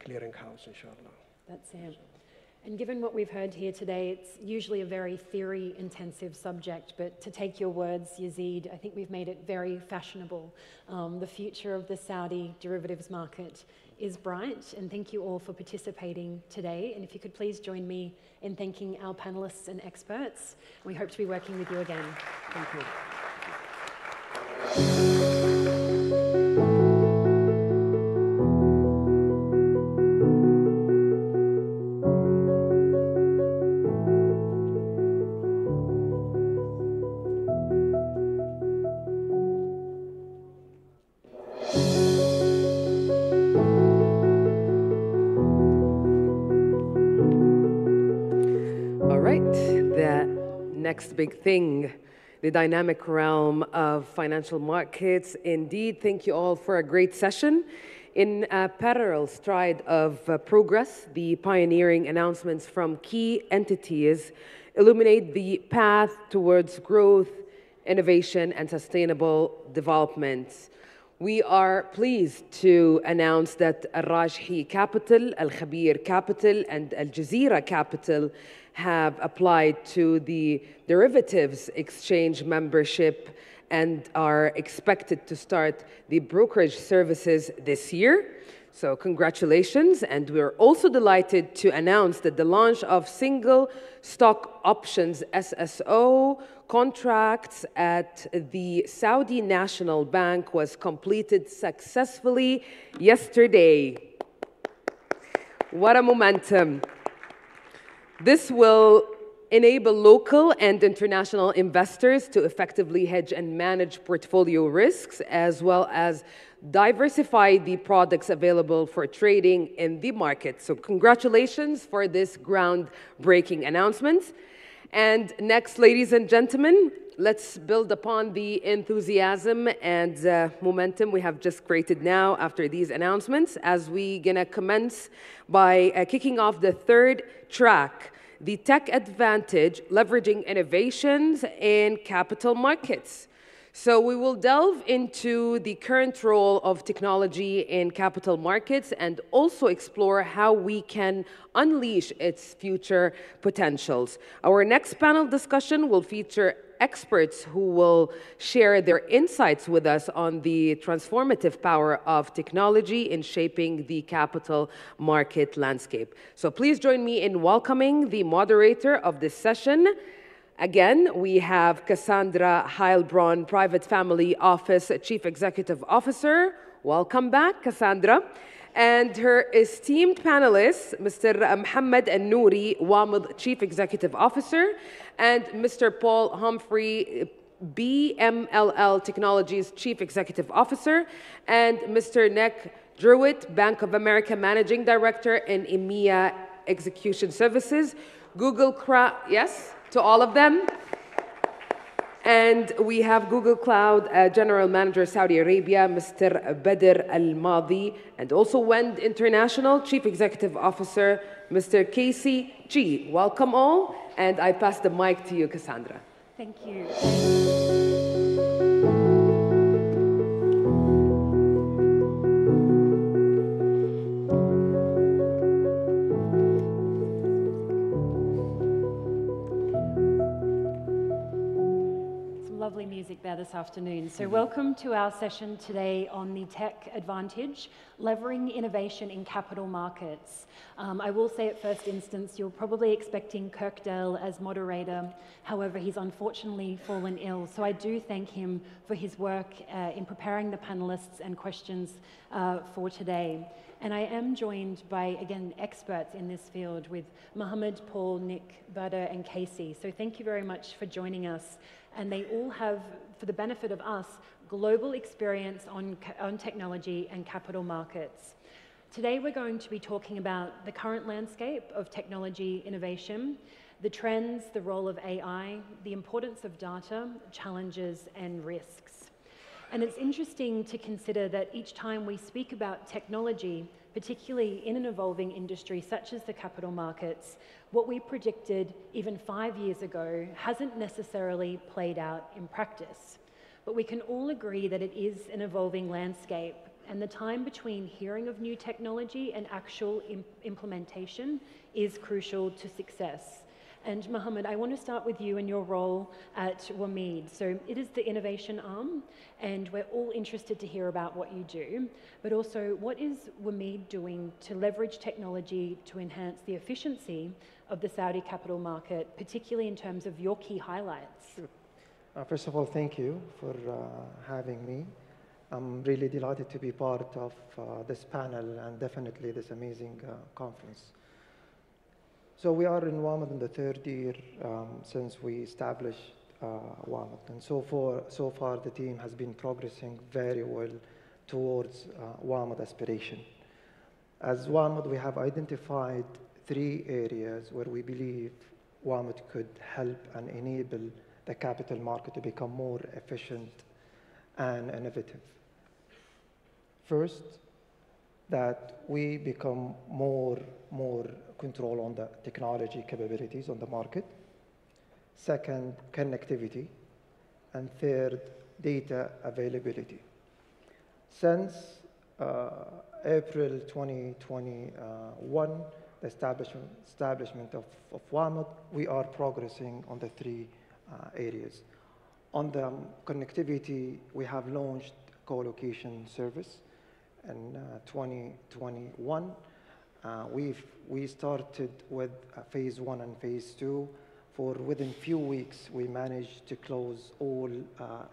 clearinghouse, inshallah. That's it. And given what we've heard here today, it's usually a very theory-intensive subject, but to take your words, Yazid, I think we've made it very fashionable. The future of the Saudi derivatives market is bright, and thank you all for participating today. And if you could please join me in thanking our panelists and experts. We hope to be working with you again. Thank you. Next big thing, the dynamic realm of financial markets. Indeed, thank you all for a great session. In a parallel stride of progress, the pioneering announcements from key entities illuminate the path towards growth, innovation, and sustainable development. We are pleased to announce that Al-Rajhi Capital, Al-Khabir Capital, and Al Jazeera Capital have applied to the derivatives exchange membership and are expected to start the brokerage services this year. So congratulations. And we're also delighted to announce that the launch of single stock options SSO contracts at the Saudi National Bank was completed successfully yesterday. What a momentum. This will enable local and international investors to effectively hedge and manage portfolio risks, as well as diversify the products available for trading in the market. So congratulations for this groundbreaking announcement. And next, ladies and gentlemen, let's build upon the enthusiasm and momentum we have just created now after these announcements, as we're gonna commence by kicking off the third track, the tech advantage, leveraging innovations in capital markets. So we will delve into the current role of technology in capital markets and also explore how we can unleash its future potentials. Our next panel discussion will feature experts who will share their insights with us on the transformative power of technology in shaping the capital market landscape. So please join me in welcoming the moderator of this session. Again, we have Cassandra Heilbronn, Private Family Office Chief Executive Officer. Welcome back, Cassandra. And her esteemed panelists, Mr. Mohammed Al-Nouri, WAMD Chief Executive Officer, and Mr. Paul Humphrey, BMLL Technologies Chief Executive Officer, and Mr. Nick Druitt, Bank of America Managing Director in EMEA Execution Services, Google Cloud, yes, to all of them. And we have Google Cloud General Manager Saudi Arabia, Mr. Badr Al-Madi, and also WEND International Chief Executive Officer, Mr. Casey G. Welcome all, and I pass the mic to you, Cassandra. Thank you. Lovely music there this afternoon. So welcome to our session today on the tech advantage, leveraging innovation in capital markets. I will say at first instance, you're probably expecting Kirkdale as moderator. However, he's unfortunately fallen ill. So I do thank him for his work in preparing the panelists and questions for today. And I am joined by, again, experts in this field with Mohammed, Paul, Nick, Badr, and Casey. So thank you very much for joining us. And they all have, for the benefit of us, global experience on technology and capital markets. Today we're going to be talking about the current landscape of technology innovation, the trends, the role of AI, the importance of data, challenges, and risks. And it's interesting to consider that each time we speak about technology, particularly in an evolving industry such as the capital markets, what we predicted even 5 years ago hasn't necessarily played out in practice. But we can all agree that it is an evolving landscape, and the time between hearing of new technology and actual implementation is crucial to success. And Mohammed, I want to start with you and your role at WAMD. So it is the innovation arm, and we're all interested to hear about what you do, but also what is WAMD doing to leverage technology to enhance the efficiency of the Saudi capital market, particularly in terms of your key highlights? Sure. First of all, thank you for having me. I'm really delighted to be part of this panel and definitely this amazing conference. So we are in WAMD in the third year since we established WAMD. And so far the team has been progressing very well towards WAMD aspiration. As WAMD, we have identified 3 areas where we believe WAMD could help and enable the capital market to become more efficient and innovative. First, that we become more control on the technology capabilities on the market. Second, connectivity. And third, data availability. Since April 2021, the establishment of WAMD, we are progressing on the 3 areas. On the connectivity, we have launched co-location service in 2021. We started with phase 1 and phase 2. Within few weeks, we managed to close all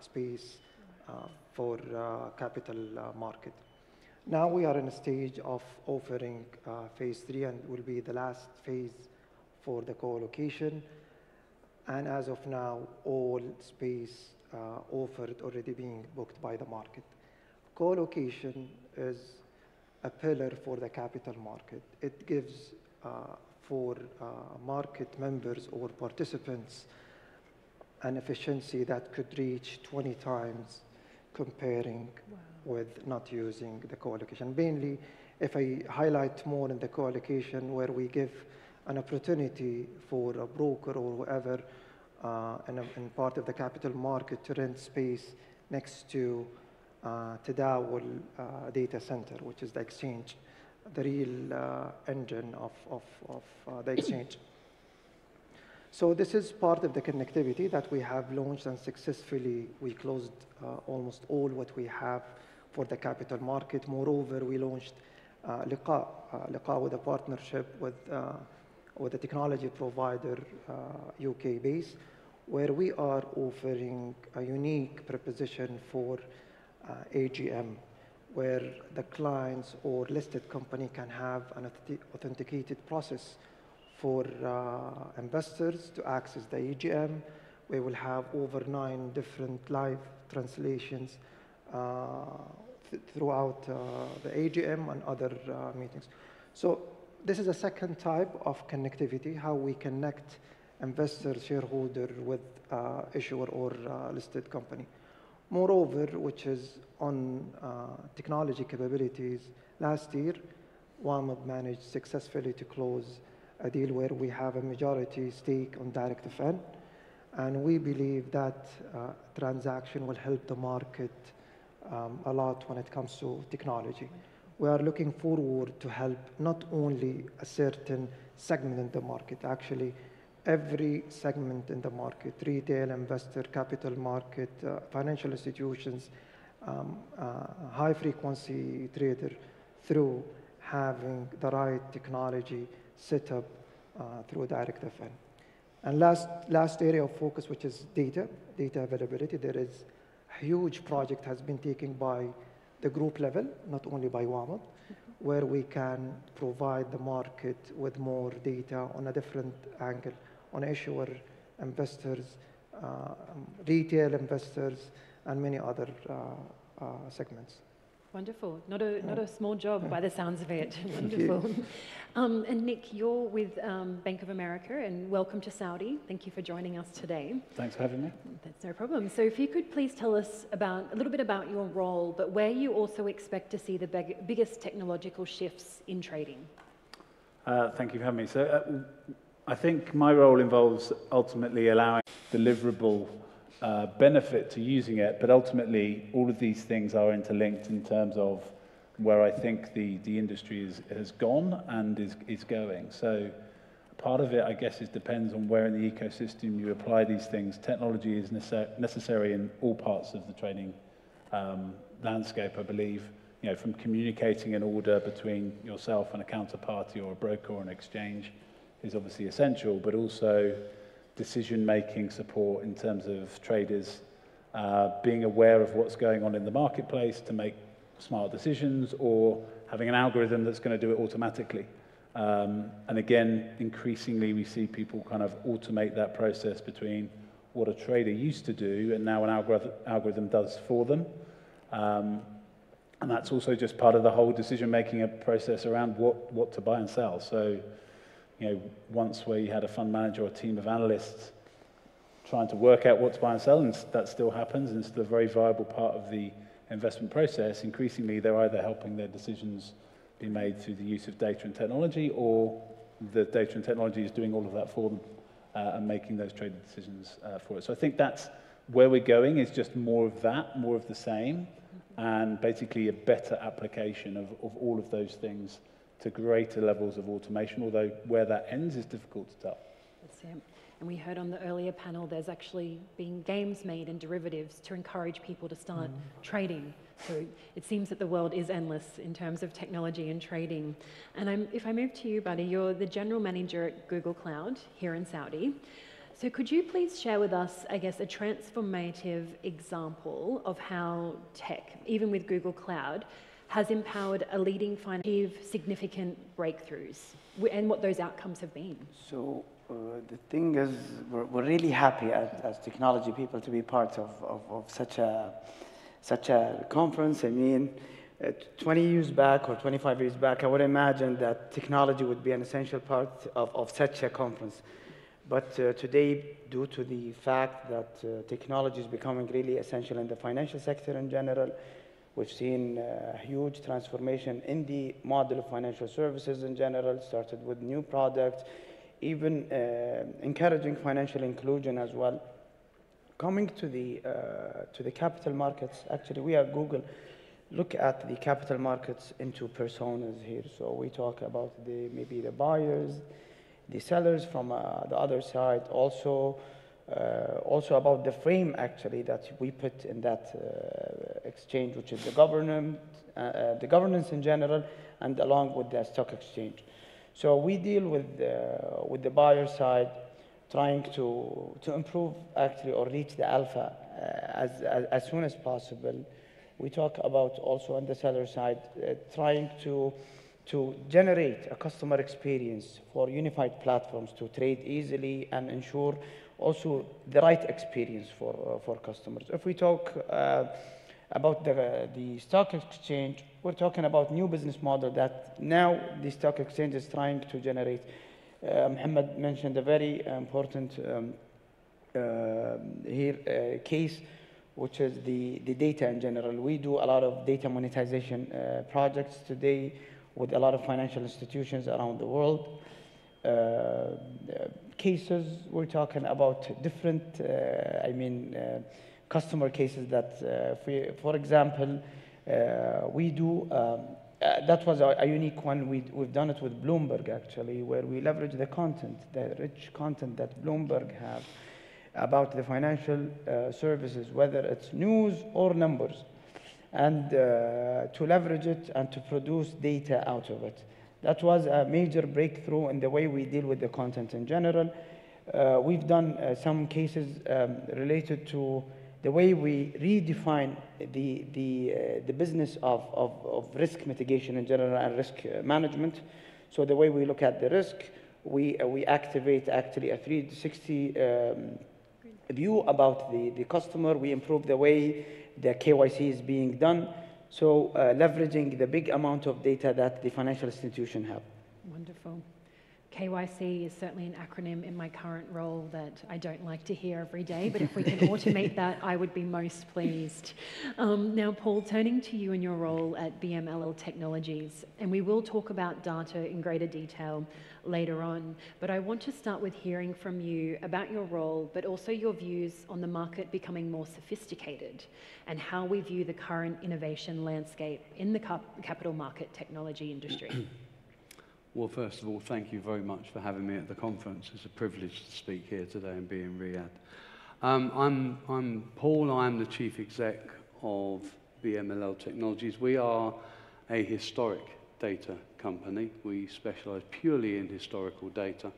space for capital market. Now we are in a stage of offering phase 3, and will be the last phase for the co-location. And as of now, all space offered already being booked by the market. Co-location is a pillar for the capital market. It gives for market members or participants an efficiency that could reach 20 times comparing with not using the co-location. Mainly, if I highlight more in the co-location, where we give an opportunity for a broker or whoever in part of the capital market to rent space next to Tadawul data center, which is the exchange, the real engine of the exchange. So this is part of the connectivity that we have launched, and successfully we closed almost all what we have for the capital market. Moreover, we launched Liqa with a partnership with a technology provider, UK based, where we are offering a unique proposition for AGM, where the clients or listed company can have an authenticated process for investors to access the AGM. We will have over 9 different live translations throughout the AGM and other meetings. So this is a second type of connectivity, how we connect investor, shareholder with issuer or listed company. Moreover, which is on technology capabilities, last year, WAMD managed successfully to close a deal where we have a majority stake on DirectFN, and we believe that transaction will help the market a lot when it comes to technology. We are looking forward to help not only a certain segment in the market, actually every segment in the market, retail, investor, capital market, financial institutions, high frequency trader, through having the right technology set up through DirectFN. And last area of focus, which is data availability. There is a huge project has been taken by the group level, not only by WAMD, where we can provide the market with more data on a different angle, on issuer, investors, retail investors, and many other segments. Wonderful. Not a small job by the sounds of it. Wonderful. And Nick, you're with Bank of America, and welcome to Saudi. Thank you for joining us today. Thanks for having me. That's no problem. So if you could please tell us a little bit about your role, but where you also expect to see the biggest technological shifts in trading. Thank you for having me. So I think my role involves ultimately allowing deliverable benefit to using it, but ultimately all of these things are interlinked in terms of where I think the industry has gone and is going. So part of it, I guess, depends on where in the ecosystem you apply these things. Technology is necessary in all parts of the trading landscape, I believe. You know, from communicating an order between yourself and a counterparty or a broker or an exchange is obviously essential, but also decision-making support in terms of traders being aware of what's going on in the marketplace to make smart decisions, or having an algorithm that's going to do it automatically. And again, increasingly we see people kind of automate that process between what a trader used to do and now an algorithm does for them. And that's also just part of the whole decision-making process around what to buy and sell. So, you know, once where you had a fund manager or a team of analysts trying to work out what to buy and sell, and that still happens, and it's still a very viable part of the investment process, increasingly they're either helping their decisions be made through the use of data and technology, or the data and technology is doing all of that for them and making those trading decisions for it. So I think that's where we're going, is just more of that, more of the same, and basically a better application of all of those things to greater levels of automation, although where that ends is difficult to tell. That's it. And we heard on the earlier panel there's actually been games made and derivatives to encourage people to start trading. So it seems that the world is endless in terms of technology and trading. And if I move to you, Buddy, you're the general manager at Google Cloud here in Saudi. So could you please share with us, I guess, a transformative example of how tech, even with Google Cloud, has empowered a leading finance to achieve significant breakthroughs, and what those outcomes have been? So the thing is, we're really happy as technology people to be part of such a conference. I mean, 20 years back or 25 years back, I would imagine that technology would be an essential part of such a conference. But today, due to the fact that technology is becoming really essential in the financial sector in general, we've seen a huge transformation in the model of financial services in general. Started with new products, even encouraging financial inclusion as well. Coming to the capital markets, actually we at Google look at the capital markets into personas here. So we talk about maybe the buyers, the sellers from the other side, also about the frame actually that we put in that exchange, which is the governance in general, and along with the stock exchange. So we deal with the buyer side, trying to improve actually or reach the alpha as soon as possible. We talk about also on the seller side, trying to generate a customer experience for unified platforms to trade easily and ensure also the right experience for customers. If we talk about the stock exchange, we're talking about new business model that now the stock exchange is trying to generate. Mohammed mentioned a very important case, which is the data in general. We do a lot of data monetization projects today with a lot of financial institutions around the world. Cases, we're talking about different, customer cases that, for example, we do, that was a unique one. We've done it with Bloomberg, actually, where we leverage the content, the rich content that Bloomberg have about the financial services, whether it's news or numbers, and to leverage it and to produce data out of it. That was a major breakthrough in the way we deal with the content in general. We've done some cases related to the way we redefine the business of risk mitigation in general and risk management. So the way we look at the risk, we activate actually a 360 view about the customer. We improve the way the KYC is being done. So leveraging the big amount of data that the financial institution have. Wonderful. KYC is certainly an acronym in my current role that I don't like to hear every day, but if we can automate that, I would be most pleased. Now, Paul, turning to you in your role at BMLL Technologies, and we will talk about data in greater detail later on, but I want to start with hearing from you about your role, but also your views on the market becoming more sophisticated and how we view the current innovation landscape in the capital market technology industry. Well, first of all, thank you very much for having me at the conference. It's a privilege to speak here today and be in Riyadh. I'm Paul. I'm the Chief Exec of BMLL Technologies. We are a historic data company. We specialize purely in historical data.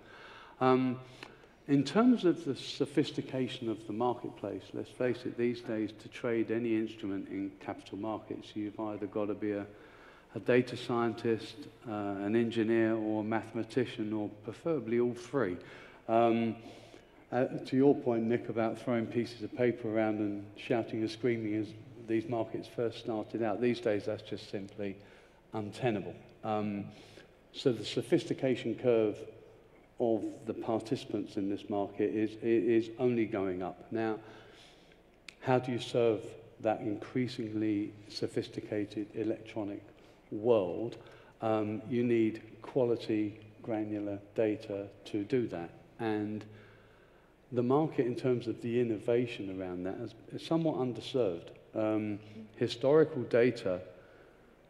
In terms of the sophistication of the marketplace, let's face it, these days to trade any instrument in capital markets, you've either got to be a data scientist, an engineer, or a mathematician, or preferably all three. To your point, Nick, about throwing pieces of paper around and shouting and screaming as these markets first started out, these days that's just simply untenable. So the sophistication curve of the participants in this market is only going up. Now, how do you serve that increasingly sophisticated electronic world? You need quality, granular data to do that. And the market, in terms of the innovation around that, is somewhat underserved. Historical data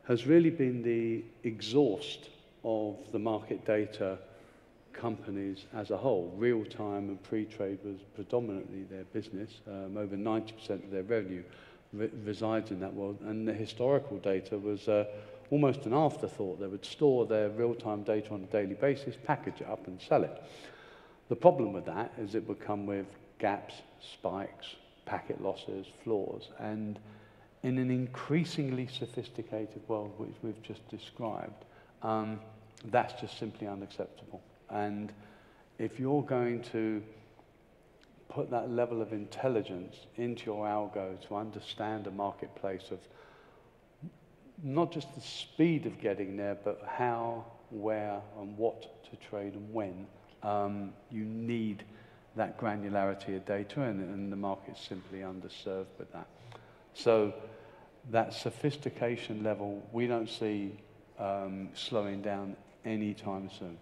has really been the exhaust of the market data companies as a whole. Real-time and pre-trade was predominantly their business. Over 90% of their revenue resides in that world. And the historical data was almost an afterthought. They would store their real-time data on a daily basis, package it up and sell it. The problem with that is it would come with gaps, spikes, packet losses, flaws. And in an increasingly sophisticated world, which we've just described, that's just simply unacceptable. And if you're going to put that level of intelligence into your algo to understand a marketplace of not just the speed of getting there, but how, where, and what to trade and when, you need that granularity of data, and the market's simply underserved with that. So that sophistication level, we don't see slowing down anytime soon.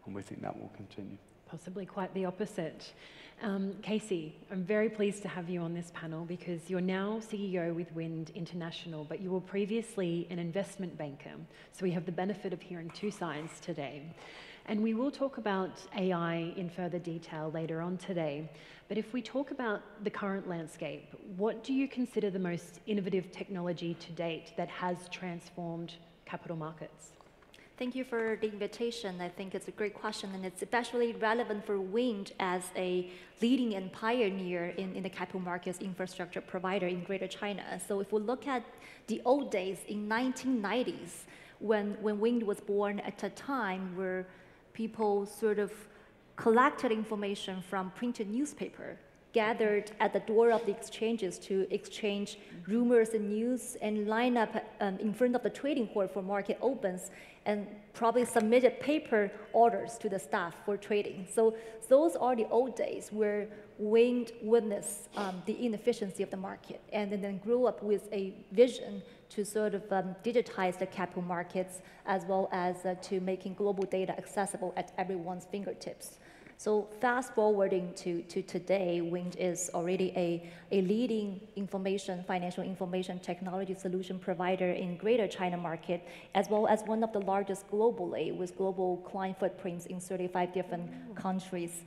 and we think that will continue. Possibly quite the opposite. Casey, I'm very pleased to have you on this panel because you're now CEO with Wind International, but you were previously an investment banker. So we have the benefit of hearing two sides today. And we will talk about AI in further detail later on today. But if we talk about the current landscape, what do you consider the most innovative technology to date that has transformed capital markets? Thank you for the invitation. I think it's a great question, and it's especially relevant for Wind as a leading and pioneer in the capital markets infrastructure provider in Greater China. So if we look at the old days in 1990s, when Wind was born at a time where people sort of collected information from printed newspaper, gathered at the door of the exchanges to exchange rumors and news and line up in front of the trading hall for market opens and probably submitted paper orders to the staff for trading. So those are the old days where Wind witnessed the inefficiency of the market and then grew up with a vision to sort of digitize the capital markets as well as to making global data accessible at everyone's fingertips. So fast forwarding to today, Wind is already a leading financial information technology solution provider in Greater China market, as well as one of the largest globally with global client footprints in 35 different countries.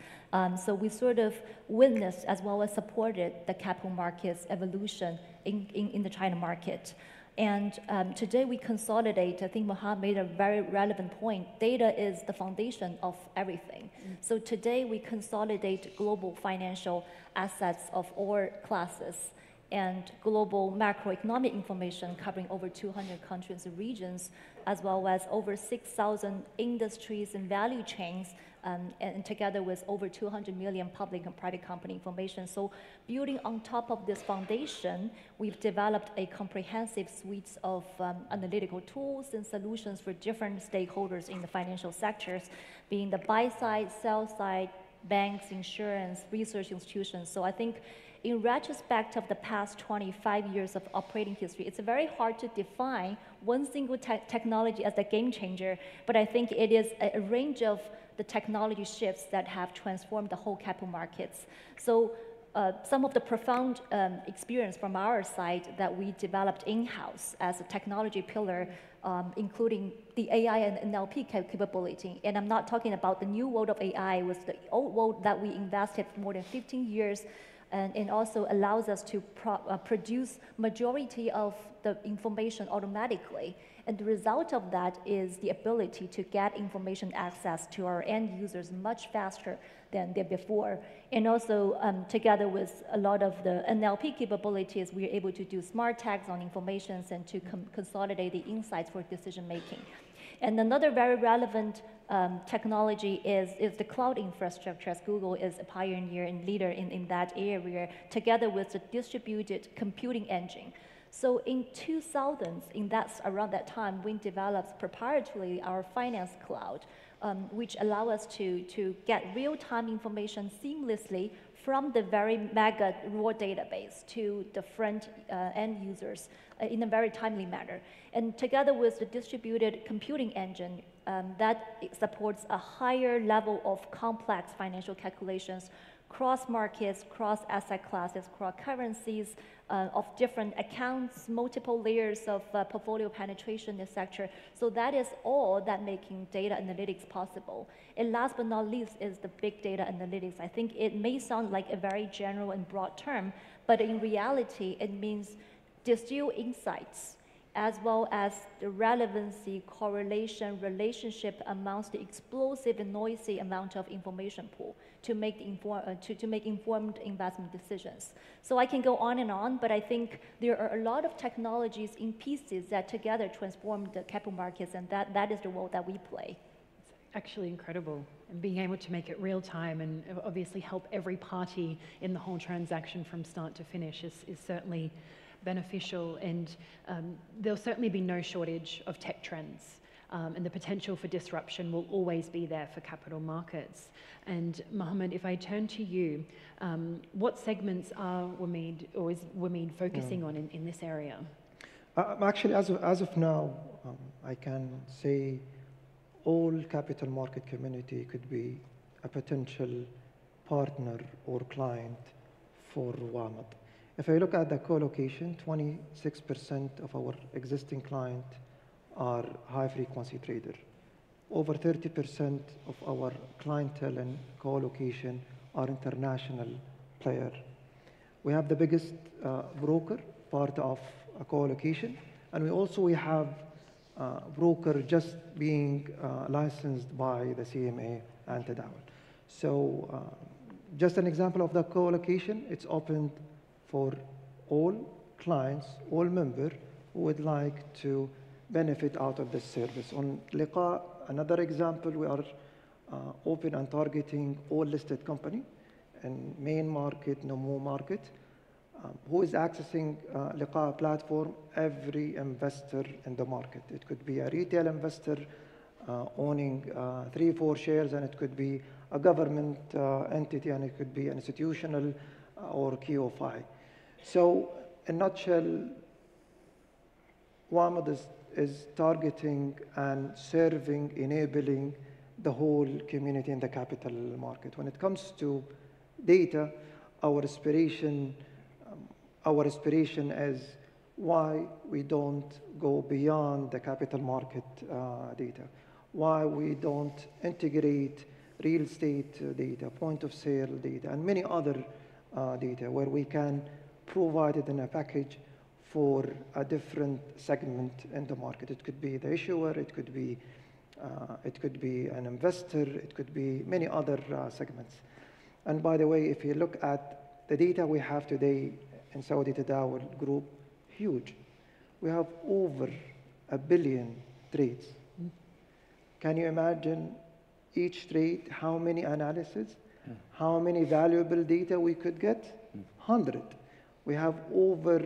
So we sort of witnessed as well as supported the capital markets evolution in the China market. And today we consolidate, I think Mohammed made a very relevant point, data is the foundation of everything. So today we consolidate global financial assets of all classes and global macroeconomic information covering over 200 countries and regions, as well as over 6,000 industries and value chains, and together with over 200 million public and private company information. So building on top of this foundation, we've developed a comprehensive suite of analytical tools and solutions for different stakeholders in the financial sectors, being the buy side, sell side, banks, insurance, research institutions. So I think in retrospect of the past 25 years of operating history, it's very hard to define one single technology as a game changer, but I think it is a range of the technology shifts that have transformed the whole capital markets. So some of the profound experience from our side that we developed in-house as a technology pillar, including the AI and NLP capability. And I'm not talking about the new world of AI, it was the old world that we invested for more than 15 years, and also allows us to produce majority of the information automatically. And the result of that is the ability to get information access to our end users much faster than before. And also, together with a lot of the NLP capabilities, we are able to do smart tags on information and to consolidate the insights for decision making. And another very relevant technology is the cloud infrastructure, as Google is a pioneer and leader in that area, together with the distributed computing engine. So in 2000s, around that time, we developed proprietarily our finance cloud, which allow us to get real-time information seamlessly from the very mega raw database to the front end users in a very timely manner. And together with the distributed computing engine, that supports a higher level of complex financial calculations, cross markets, cross asset classes, cross currencies, of different accounts, multiple layers of portfolio penetration, etc. So that is all that making data analytics possible. And last but not least is the big data analytics. I think it may sound like a very general and broad term, but in reality, it means distill insights as well as the relevancy, correlation, relationship amongst the explosive and noisy amount of information pool to make informed investment decisions. So I can go on, but I think there are a lot of technologies in pieces that together transform the capital markets, and that is the role that we play. It's actually incredible. And being able to make it real time and obviously help every party in the whole transaction from start to finish is certainly beneficial, and there'll certainly be no shortage of tech trends, and the potential for disruption will always be there for capital markets. And Mohammed, if I turn to you, what segments are is WMED focusing on in this area? Actually, as of now, I can say all capital market community could be a potential partner or client for WAMD. If I look at the co-location, 26% of our existing clients are high-frequency trader. Over 30% of our clientele in co-location are international players. We have the biggest broker part of a co-location, and we have broker just being licensed by the CMA and Tadawul. So just an example of the co-location, it's open for all clients, all members who would like to benefit out of this service. On Liqa, another example, we are open and targeting all listed company in main market, Nomu market, who is accessing Liqa platform, every investor in the market. It could be a retail investor owning 3-4 shares, and it could be a government entity, and it could be an institutional or QFI. So in a nutshell, WAMD is targeting and serving, enabling the whole community in the capital market. When it comes to data, our aspiration is why we don't go beyond the capital market data, why we don't integrate real estate data, point of sale data, and many other data where we can provide it in a package for a different segment in the market. It could be the issuer, it could be an investor, it could be many other segments. And by the way, if you look at the data we have today in Saudi Tadawul Group, huge. We have over 1 billion trades. Can you imagine each trade, how many analyses, how many valuable data we could get? 100. We have over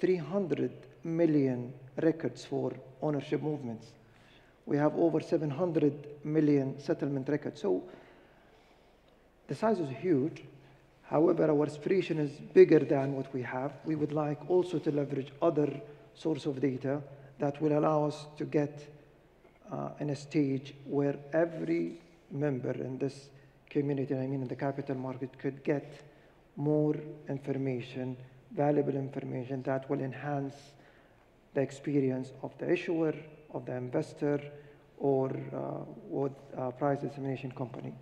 300 million records for ownership movements. We have over 700 million settlement records. So the size is huge. However, our aspiration is bigger than what we have. We would like also to leverage other source of data that will allow us to get in a stage where every member in this community, I mean in the capital market, could get more information, valuable information that will enhance the experience of the issuer, of the investor, or price dissemination company.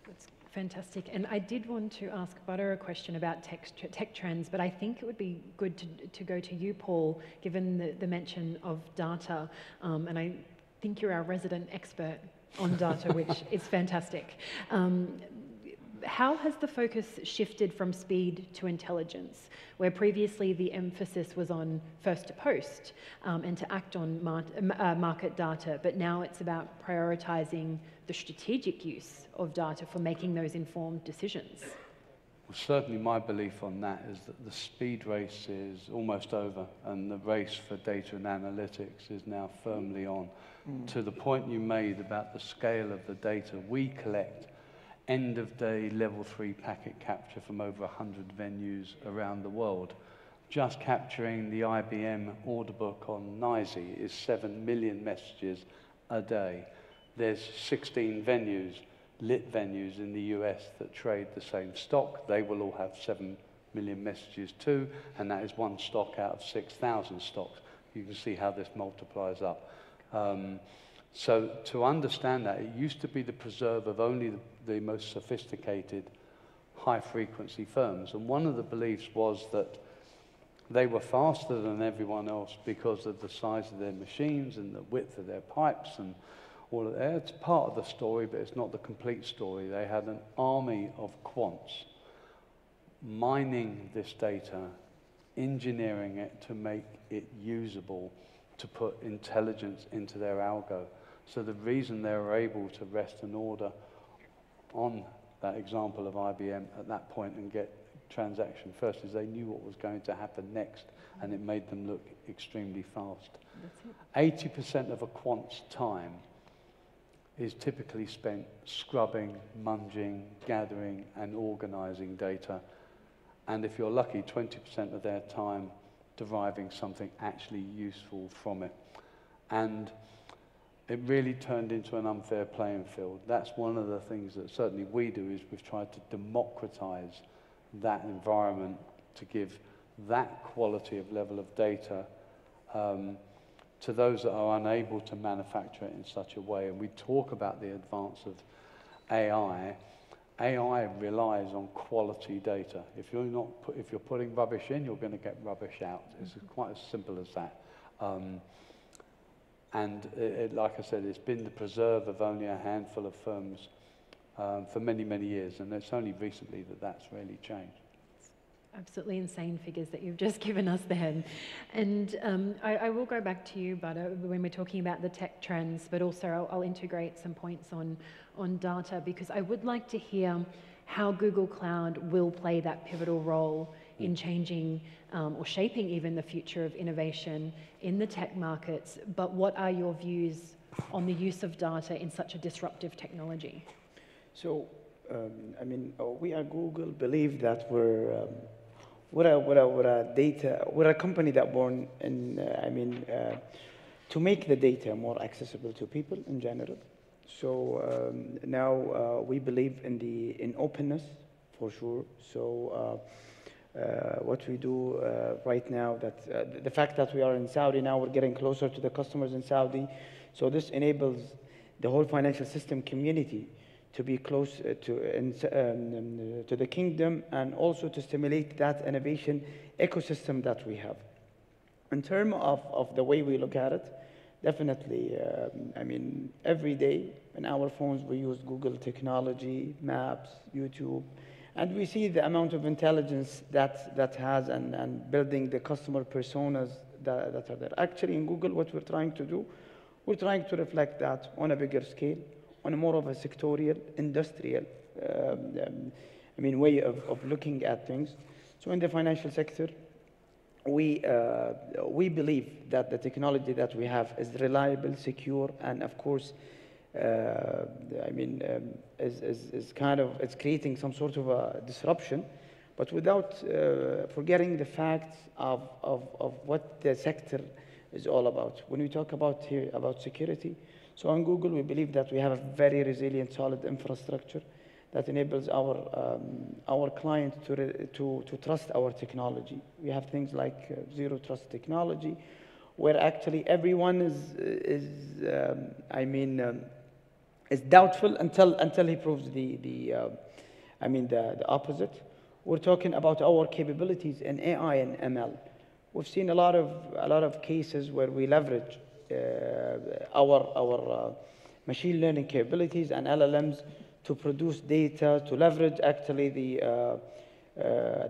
That's fantastic. And I did want to ask Butter a question about tech trends, but I think it would be good to go to you, Paul, given the mention of data. And I think you're our resident expert on data, which is fantastic. How has the focus shifted from speed to intelligence, where previously the emphasis was on first to post and to act on market data, but now it's about prioritizing the strategic use of data for making those informed decisions? Well, certainly my belief on that is that the speed race is almost over, and the race for data and analytics is now firmly on. To the point you made about the scale of the data we collect, end-of-day level 3 packet capture from over 100 venues around the world. Just capturing the IBM order book on NYSE is 7 million messages a day. There's 16 venues, lit venues in the US that trade the same stock. They will all have 7 million messages too, and that is one stock out of 6,000 stocks. You can see how this multiplies up. So to understand that, it used to be the preserve of only the most sophisticated high-frequency firms. And one of the beliefs was that they were faster than everyone else because of the size of their machines and the width of their pipes and all of that. It's part of the story, but it's not the complete story. They had an army of quants mining this data, engineering it to make it usable, to put intelligence into their algo. So the reason they were able to rest an order on that example of IBM at that point and get transaction first is they knew what was going to happen next, and it made them look extremely fast. 80% of a quant's time is typically spent scrubbing, munging, gathering, and organizing data. And if you're lucky, 20% of their time deriving something actually useful from it. And it really turned into an unfair playing field. That's one of the things that certainly we do, is we've tried to democratize that environment to give that quality of level of data to those that are unable to manufacture it in such a way. And we talk about the advance of AI. AI relies on quality data. If you're putting rubbish in, you're going to get rubbish out. It's quite as simple as that. And like I said, it's been the preserve of only a handful of firms for many, many years, and it's only recently that that's really changed. Absolutely insane figures that you've just given us there. And I will go back to you, Butter, when we're talking about the tech trends, but also I'll integrate some points on data, because I would like to hear how Google Cloud will play that pivotal role in changing or shaping even the future of innovation in the tech markets. But what are your views on the use of data in such a disruptive technology? So, I mean, we at Google believe that we're a company that born in, to make the data more accessible to people in general. So now we believe in openness, for sure. So what we do right now, that the fact that we are in Saudi now, we're getting closer to the customers in Saudi. So this enables the whole financial system community to be close to the kingdom, and also to stimulate that innovation ecosystem that we have. In terms of the way we look at it, definitely, I mean, every day in our phones we use Google technology, Maps, YouTube, and we see the amount of intelligence that has, and building the customer personas that are there. Actually, in Google, what we're trying to do, we're trying to reflect that on a bigger scale, on a more of a sectorial, industrial, way of looking at things. So in the financial sector, we believe that the technology that we have is reliable, secure, and of course, it's creating some sort of a disruption, but without forgetting the facts of what the sector is all about. When we talk about here about security, so on Google, we believe that we have a very resilient, solid infrastructure that enables our clients to trust our technology. We have things like zero trust technology, where actually everyone is doubtful until he proves the opposite. We're talking about our capabilities in AI and ML. We've seen a lot of cases where we leverage our machine learning capabilities and LLMs to produce data, to leverage actually the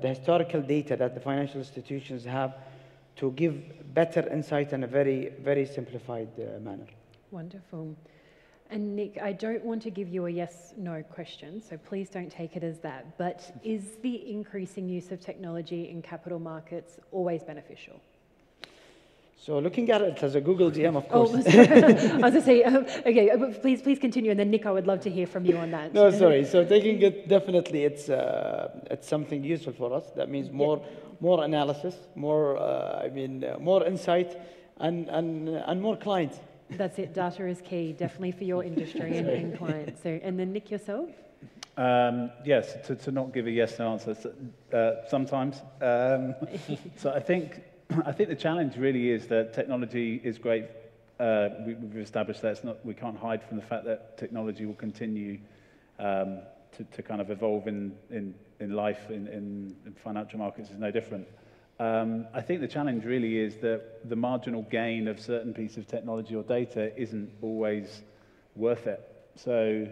historical data that the financial institutions have, to give better insight in a very, very simplified manner. Wonderful. And Nick, I don't want to give you a yes/no question, so please don't take it as that, but is the increasing use of technology in capital markets always beneficial? So looking at it as a Google GM, of course. Oh, sorry. I was going to say, okay, please continue, and then Nick, I would love to hear from you on that. No, sorry. So taking it, definitely, it's something useful for us. That means more analysis, more insight, and more clients. That's it. Data is key, definitely for your industry and clients. So, and then Nick, yourself? Yes, to not give a yes/no answer sometimes. So I think the challenge really is that technology is great. We've established that we can't hide from the fact that technology will continue to kind of evolve in life, in financial markets is no different. I think the challenge really is that the marginal gain of certain piece of technology or data isn't always worth it. So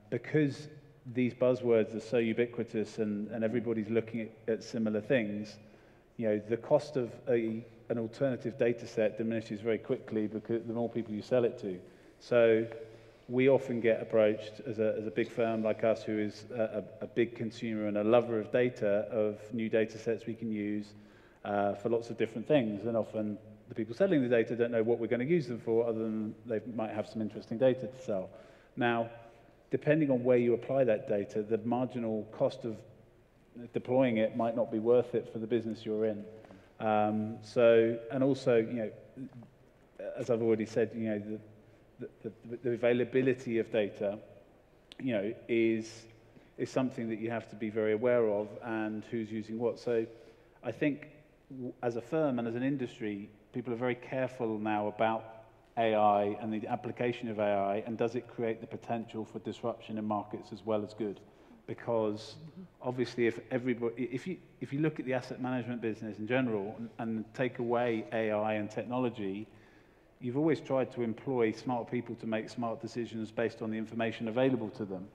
because these buzzwords are so ubiquitous and everybody's looking at similar things, the cost of an alternative data set diminishes very quickly because the more people you sell it to. So we often get approached as a big firm like us, who is a big consumer and a lover of data, of new data sets we can use for lots of different things. And often the people selling the data don't know what we're going to use them for, other than they might have some interesting data to sell. Now, depending on where you apply that data, the marginal cost of deploying it might not be worth it for the business you're in. And also, as I've already said, you know, the availability of data, you know, is something that you have to be very aware of, and who's using what. So I think as a firm and as an industry, people are very careful now about AI and the application of AI, and does it create the potential for disruption in markets as well as good? Because obviously, if you look at the asset management business in general and take away AI and technology, you've always tried to employ smart people to make smart decisions based on the information available to them.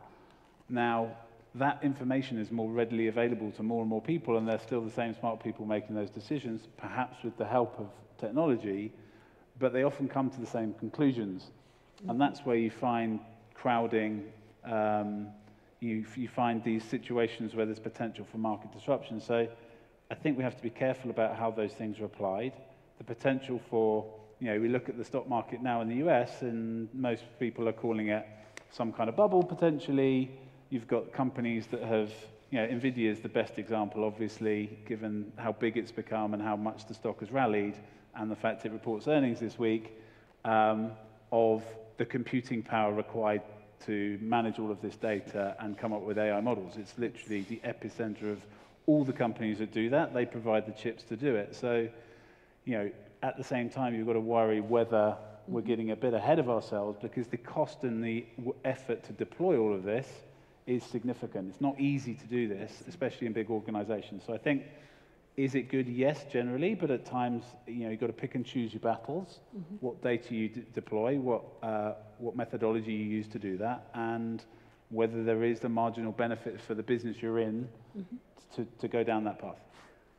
Now, that information is more readily available to more and more people, and they're still the same smart people making those decisions, perhaps with the help of technology, but they often come to the same conclusions. And that's where you find crowding, you find these situations where there's potential for market disruption. So I think we have to be careful about how those things are applied. The potential for, you know, we look at the stock market now in the US, and most people are calling it some kind of bubble, potentially. You've got companies that have, you know, NVIDIA is the best example, obviously, given how big it's become and how much the stock has rallied, and the fact it reports earnings this week, of the computing power required to manage all of this data and come up with AI models. It's literally the epicenter of all the companies that do that. They provide the chips to do it. So, you know, at the same time, you've got to worry whether we're getting a bit ahead of ourselves, because the cost and the effort to deploy all of this is significant. It's not easy to do this, especially in big organizations. So I think, is it good? Yes, generally, but at times, you know, you've got to pick and choose your battles, what data you deploy, what methodology you use to do that, and whether there is the marginal benefit for the business you're in to go down that path.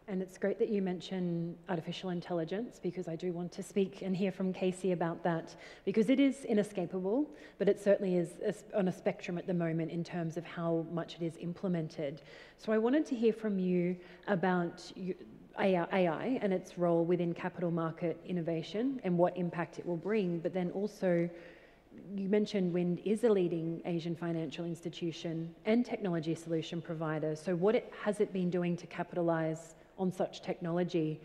And it's great that you mention artificial intelligence, because I do want to speak and hear from Casey about that, because it is inescapable, but it certainly is on a spectrum at the moment in terms of how much it is implemented. So I wanted to hear from you about AI and its role within capital market innovation and what impact it will bring, but then also you mentioned Wind is a leading Asian financial institution and technology solution provider. So what has it been doing to capitalize on such technology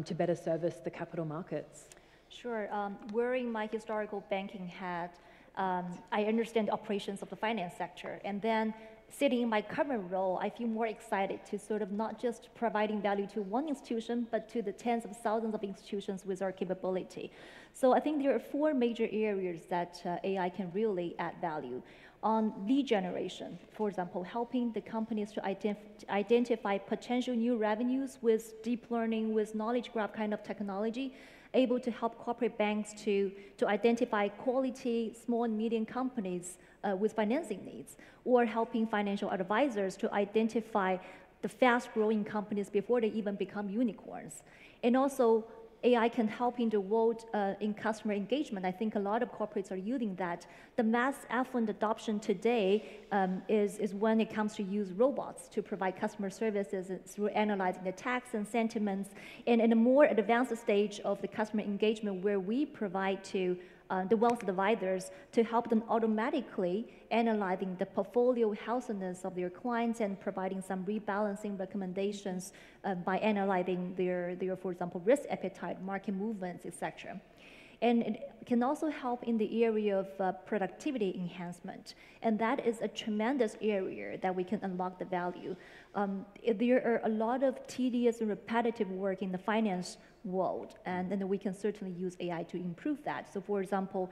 to better service the capital markets? Sure. Wearing my historical banking hat, I understand the operations of the finance sector. And then sitting in my current role, I feel more excited to sort of not just providing value to one institution, but to the tens of thousands of institutions with our capability. So I think there are 4 major areas that AI can really add value. On lead generation, for example, helping the companies to identify potential new revenues with deep learning, with knowledge graph kind of technology, able to help corporate banks to identify quality small and medium companies with financing needs, or helping financial advisors to identify the fast-growing companies before they even become unicorns. And also, AI can help in the world in customer engagement. I think a lot of corporates are using that. The mass affluent adoption today is when it comes to use robots to provide customer services through analyzing the text and sentiments. And in a more advanced stage of the customer engagement, where we provide to the wealth advisors to help them automatically analyzing the portfolio healthiness of their clients and providing some rebalancing recommendations by analyzing their, for example, risk appetite, market movements, etc. And it can also help in the area of productivity enhancement. And that is a tremendous area that we can unlock the value. There are a lot of tedious and repetitive work in the finance world, and then we can certainly use AI to improve that. So for example,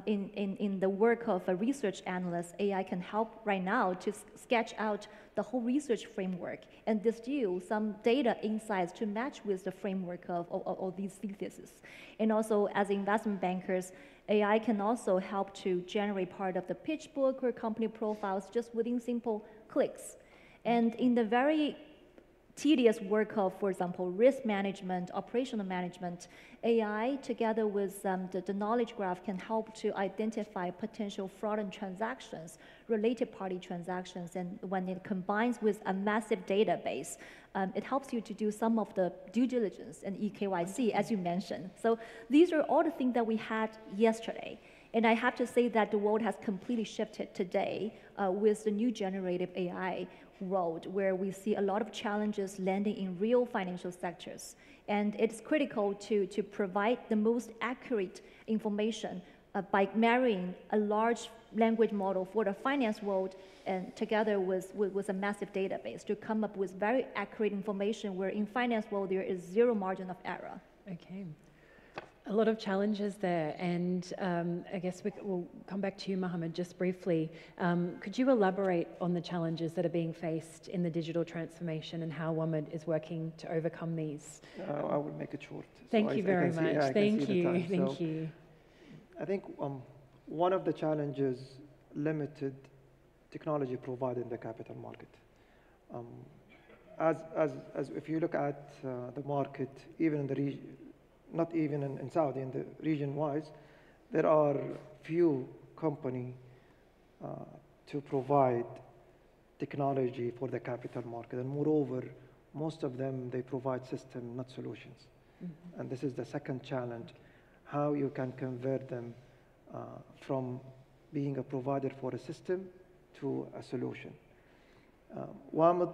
in the work of a research analyst, AI can help right now to sketch out the whole research framework and distill some data insights to match with the framework of these theses. And also, as investment bankers, AI can also help to generate part of the pitch book or company profiles just within simple clicks. And in the very tedious work of, for example, risk management, operational management, AI together with the knowledge graph can help to identify potential fraudulent transactions, related party transactions, and when it combines with a massive database, it helps you to do some of the due diligence and EKYC, as you mentioned. So these are all the things that we had yesterday. And I have to say that the world has completely shifted today with the new generative AI, world where we see a lot of challenges landing in real financial sectors. And it's critical to provide the most accurate information by marrying a large language model for the finance world and together with a massive database to come up with very accurate information where in finance world there is zero margin of error. Okay. A lot of challenges there, and I guess we'll come back to you, Mohammed, just briefly. Could you elaborate on the challenges that are being faced in the digital transformation and how WAMD is working to overcome these? I will make it short. Thank you very much. Thank you. Thank you. I think one of the challenges, limited technology provided in the capital market. As if you look at the market, even in the region, not even in Saudi, in the region-wise, there are few companies to provide technology for the capital market. And moreover, most of them, they provide system, not solutions. Mm-hmm. And this is the second challenge, how you can convert them from being a provider for a system to a solution. WAMD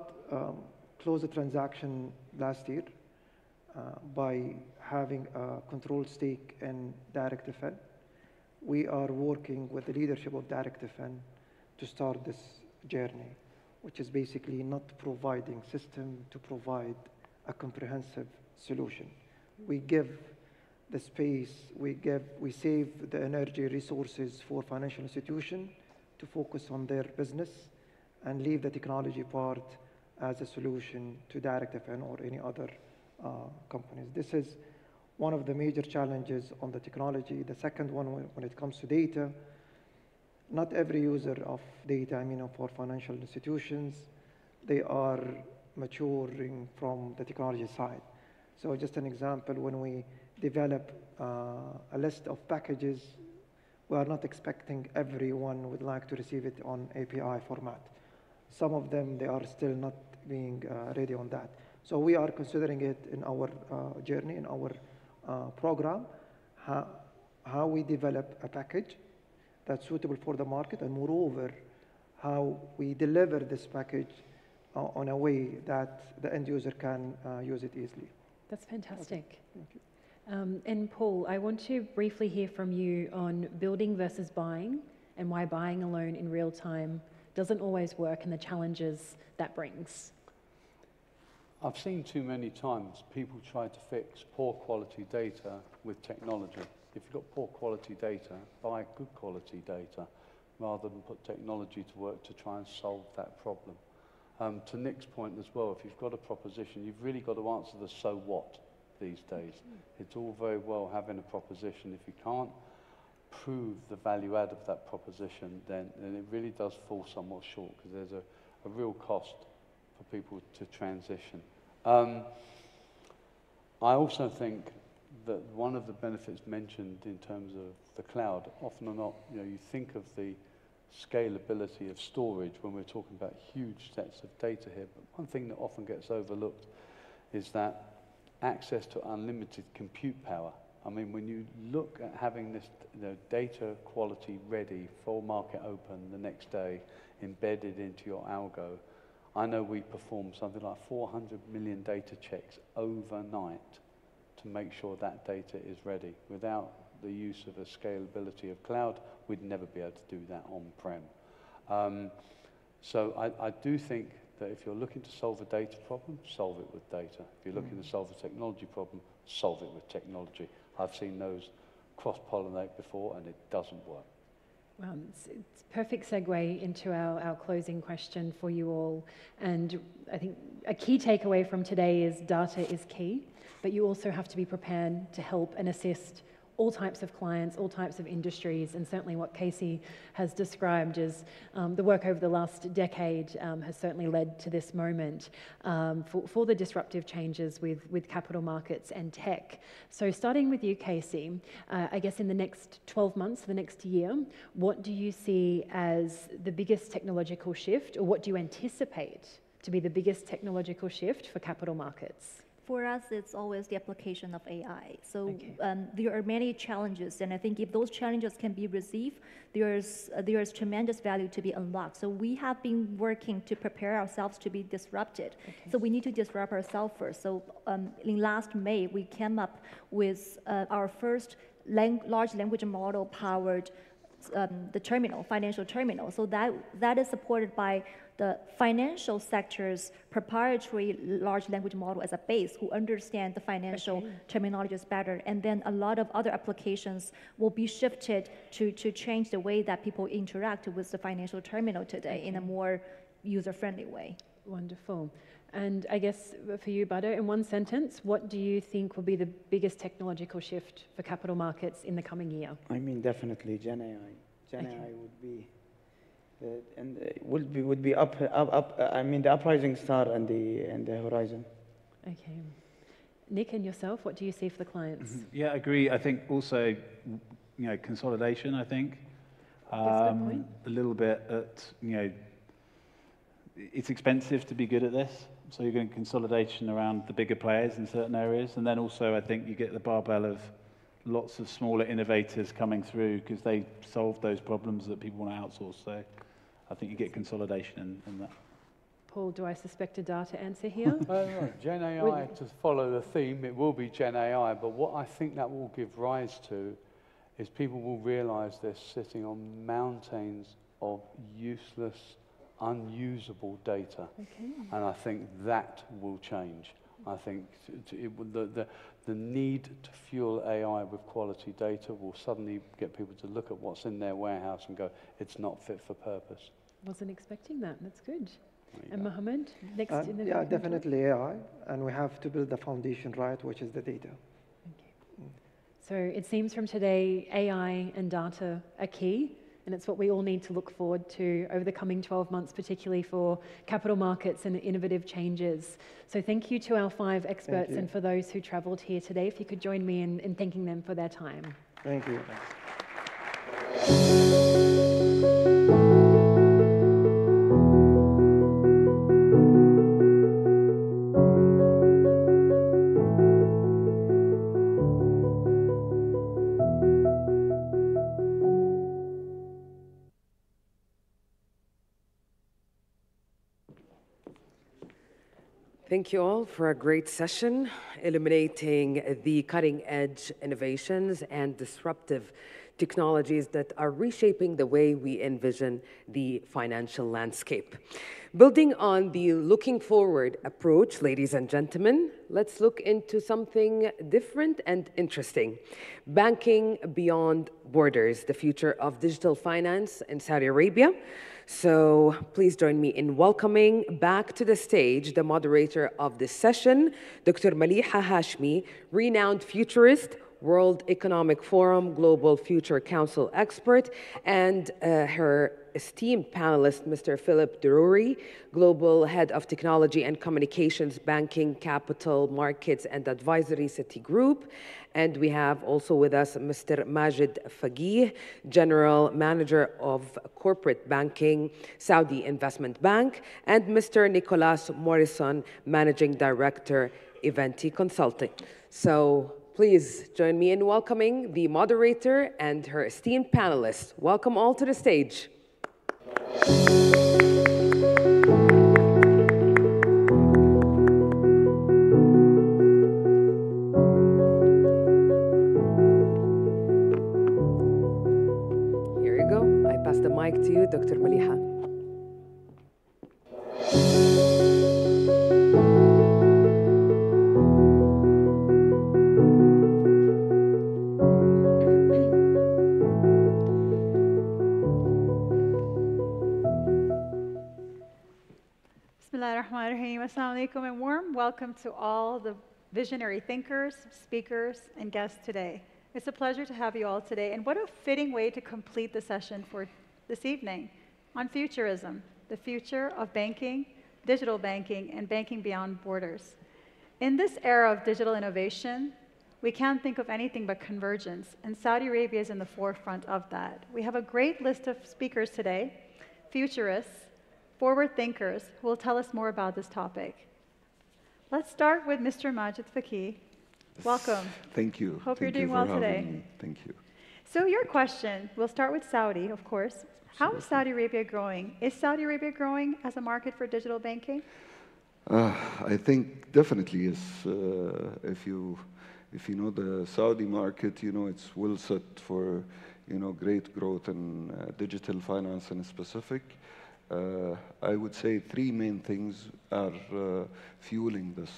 closed a transaction last year by having a controlled stake in DirectFN. We are working with the leadership of DirectFN to start this journey, which is basically not providing system to provide a comprehensive solution. We give the space, we save the energy resources for financial institutions to focus on their business and leave the technology part as a solution to DirectFN or any other companies. This is one of the major challenges on the technology. The second one, when it comes to data, not every user of data, for financial institutions, they are maturing from the technology side. So just an example, when we develop a list of packages, we are not expecting everyone would like to receive it on API format. Some of them, they are still not being ready on that. So we are considering it in our journey, in our program, how we develop a package that's suitable for the market, and moreover, how we deliver this package on a way that the end user can use it easily. That's fantastic. Okay. Thank you. And Paul, I want to briefly hear from you on building versus buying and why buying alone in real time doesn't always work and the challenges that brings. I've seen too many times people try to fix poor quality data with technology. If you've got poor quality data, buy good quality data rather than put technology to work to try and solve that problem. To Nick's point as well, if you've got a proposition, you've really got to answer the so what these days. It's all very well having a proposition. If you can't prove the value add of that proposition, then it really does fall somewhat short because there's a real cost for people to transition. I also think that one of the benefits mentioned in terms of the cloud, often or not, you think of the scalability of storage when we're talking about huge sets of data here, but one thing that often gets overlooked is that access to unlimited compute power. I mean, when you look at having this data quality ready, full market open the next day, embedded into your algo, I know we perform something like 400 million data checks overnight to make sure that data is ready. Without the use of a scalability of cloud, we'd never be able to do that on-prem. So I do think that if you're looking to solve a data problem, solve it with data. If you're looking to solve a technology problem, solve it with technology. I've seen those cross-pollinate before and it doesn't work. Well, it's a perfect segue into our closing question for you all. And I think a key takeaway from today is data is key, but you also have to be prepared to help and assist all types of clients, all types of industries, and certainly what Casey has described as the work over the last decade has certainly led to this moment for the disruptive changes with capital markets and tech. So starting with you, Casey, I guess in the next 12 months, the next year, what do you see as the biggest technological shift, or what do you anticipate to be the biggest technological shift for capital markets? For us, it's always the application of AI. So there are many challenges, and I think if those challenges can be received, there's tremendous value to be unlocked. So we have been working to prepare ourselves to be disrupted. So we need to disrupt ourselves first. So in last May, we came up with our first large language model powered the terminal, financial terminal. So that is supported by the financial sector's proprietary large language model as a base, who understand the financial terminologies better. And then a lot of other applications will be shifted to change the way that people interact with the financial terminal today in a more user-friendly way. Wonderful. And I guess for you, Badr, in one sentence, what do you think will be the biggest technological shift for capital markets in the coming year? I mean, definitely Gen AI. Gen AI would be, would be up. I mean, the uprising star and the horizon. Okay. Nick, and yourself, what do you see for the clients? Yeah, I agree. I think also, consolidation. I think That's a good point. a little bit at it's expensive to be good at this, so you're getting consolidation around the bigger players in certain areas, and then also I think you get the barbell of lots of smaller innovators coming through because they solve those problems that people want to outsource. So I think you get consolidation in that. Paul, do I suspect a data answer here? No, Gen AI, to follow the theme, it will be Gen AI, but what I think that will give rise to is people will realize they're sitting on mountains of useless, unusable data. And I think that will change. I think the need to fuel AI with quality data will suddenly get people to look at what's in their warehouse and go, it's not fit for purpose. Wasn't expecting that. That's good. And Mohammed, next in the yeah, definitely AI, and we have to build the foundation right, which is the data. So it seems from today, AI and data are key, and it's what we all need to look forward to over the coming 12 months, particularly for capital markets and innovative changes. So thank you to our 5 experts and for those who traveled here today. If you could join me in thanking them for their time. Thank you. Thank you all for a great session, illuminating the cutting-edge innovations and disruptive technologies that are reshaping the way we envision the financial landscape. Building on the looking forward approach, ladies and gentlemen, let's look into something different and interesting. Banking beyond borders, the future of digital finance in Saudi Arabia. So please join me in welcoming back to the stage the moderator of this session, Dr. Maliha Hashmi, renowned futurist, World Economic Forum Global Future Council expert, and her esteemed panelist, Mr. Philip Derouri, Global Head of Technology and Communications, Banking, Capital Markets and Advisory, Citigroup. And we have also with us Mr. Majid Faqih, General Manager of Corporate Banking, Saudi Investment Bank, and Mr. Nicolas Morrison, Managing Director, Eventi Consulting. So please join me in welcoming the moderator and her esteemed panelists. Welcome all to the stage. Here you go. I pass the mic to you, Dr. Maliha. Assalamu alaikum and warm welcome to all the visionary thinkers, speakers, and guests today. It's a pleasure to have you all today, and what a fitting way to complete the session for this evening on futurism, the future of banking, digital banking, and banking beyond borders. In this era of digital innovation, we can't think of anything but convergence, and Saudi Arabia is in the forefront of that. We have a great list of speakers today, futurists, forward thinkers, who will tell us more about this topic. Let's start with Mr. Majid Faqih. Welcome. Thank you. Hope you're Thank you doing for well having today. me. Thank you. So your question, we'll start with Saudi, of course. How is Saudi Arabia growing? Is Saudi Arabia growing as a market for digital banking? I think definitely yes. If you know the Saudi market, you know it's well set for great growth in digital finance in specific. I would say three main things are fueling this.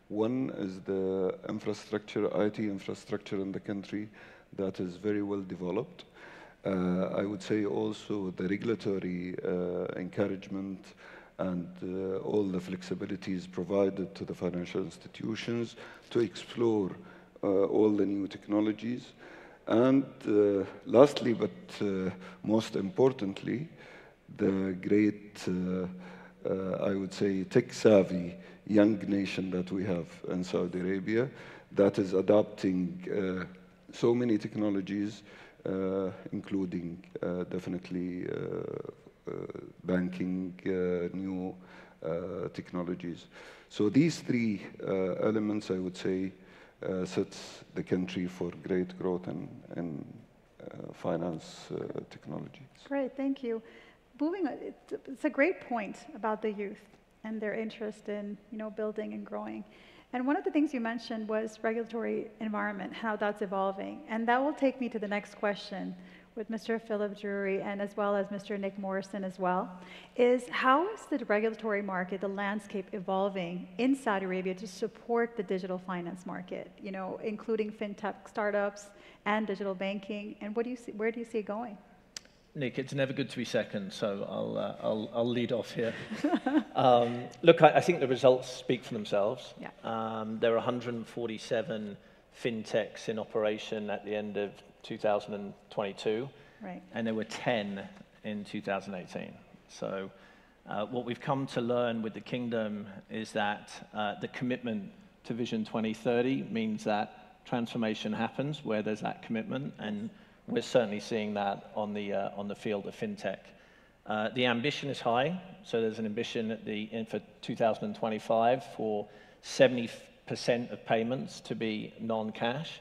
One is the infrastructure, IT infrastructure in the country that is very well developed. I would say also the regulatory encouragement and all the flexibilities provided to the financial institutions to explore all the new technologies. And lastly, but most importantly, the great, I would say, tech-savvy young nation that we have in Saudi Arabia that is adopting so many technologies, including definitely banking, new technologies. So these three elements, I would say, sets the country for great growth in finance technology. Great, thank you. It's a great point about the youth and their interest in building and growing. And one of the things you mentioned was regulatory environment, how that's evolving. And that will take me to the next question with Mr. Philip Drury and as well as Mr. Nick Morrison as well, is how is the regulatory market, the landscape evolving in Saudi Arabia to support the digital finance market, including fintech startups and digital banking, and where do you see it going? Nick, it's never good to be second, so I'll lead off here. Look, I think the results speak for themselves. Yeah. There are 147 fintechs in operation at the end of 2022, right. And there were 10 in 2018. So what we've come to learn with the Kingdom is that the commitment to Vision 2030 means that transformation happens where there's that commitment, and we're certainly seeing that on the field of fintech. The ambition is high, so there's an ambition for 2025 for 70% of payments to be non-cash.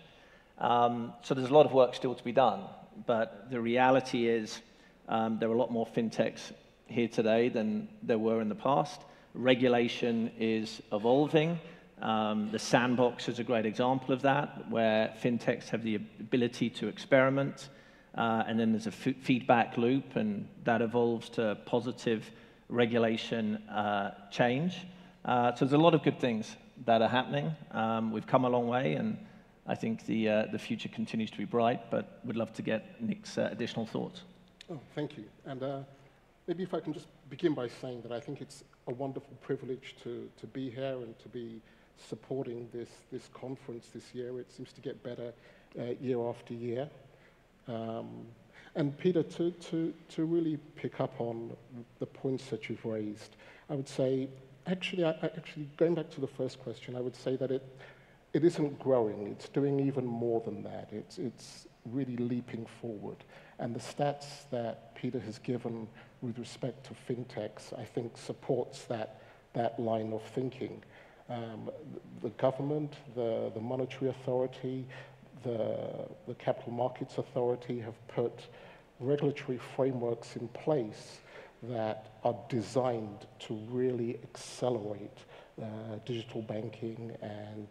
So there's a lot of work still to be done, but the reality is there are a lot more fintechs here today than there were in the past. Regulation is evolving. The sandbox is a great example of that, where fintechs have the ability to experiment, and then there's a feedback loop, and that evolves to positive regulation change. So there's a lot of good things that are happening. We've come a long way, and I think the future continues to be bright, but would love to get Nick's additional thoughts. Oh, thank you. And maybe if I can just begin by saying that I think it's a wonderful privilege to be here and to be supporting this conference this year. It seems to get better year after year. And Peter, to really pick up on the points that you've raised, I would say, actually going back to the first question, I would say that it isn't growing. It's doing even more than that. It's really leaping forward. And the stats that Peter has given with respect to fintechs, I think supports that line of thinking. The government, the monetary authority, the capital markets authority have put regulatory frameworks in place that are designed to really accelerate digital banking and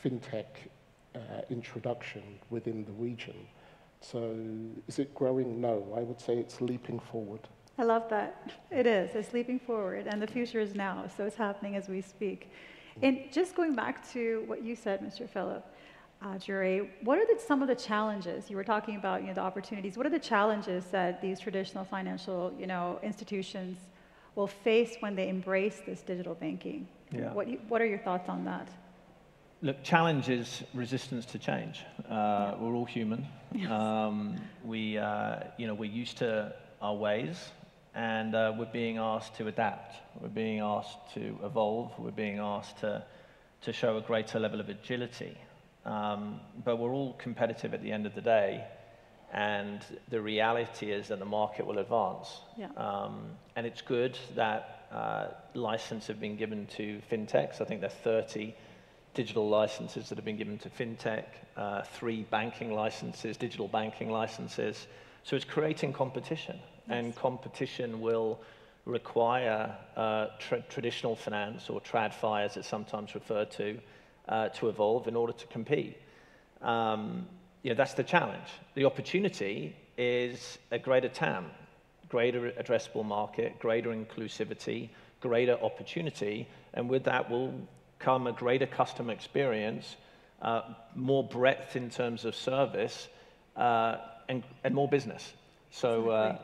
fintech introduction within the region. So is it growing? No, I would say it's leaping forward. I love that. It is. It's leaping forward, and the future is now, so it's happening as we speak. And just going back to what you said, Mr. Philip Drury, what are some of the challenges? You were talking about the opportunities. What are the challenges that these traditional financial institutions will face when they embrace this digital banking? Yeah. What are your thoughts on that? Look, challenge is resistance to change. We're all human. Yes. We're used to our ways, and we're being asked to adapt. We're being asked to evolve. We're being asked to show a greater level of agility. But we're all competitive at the end of the day, and the reality is that the market will advance. Yeah. And it's good that license have been given to fintechs. I think there are 30 digital licenses that have been given to fintech, 3 banking licenses, digital banking licenses. So it's creating competition, and competition will require traditional finance, or TradFi as it's sometimes referred to evolve in order to compete. That's the challenge. The opportunity is a greater TAM, greater addressable market, greater inclusivity, greater opportunity, and with that will come a greater customer experience, more breadth in terms of service, and more business. So,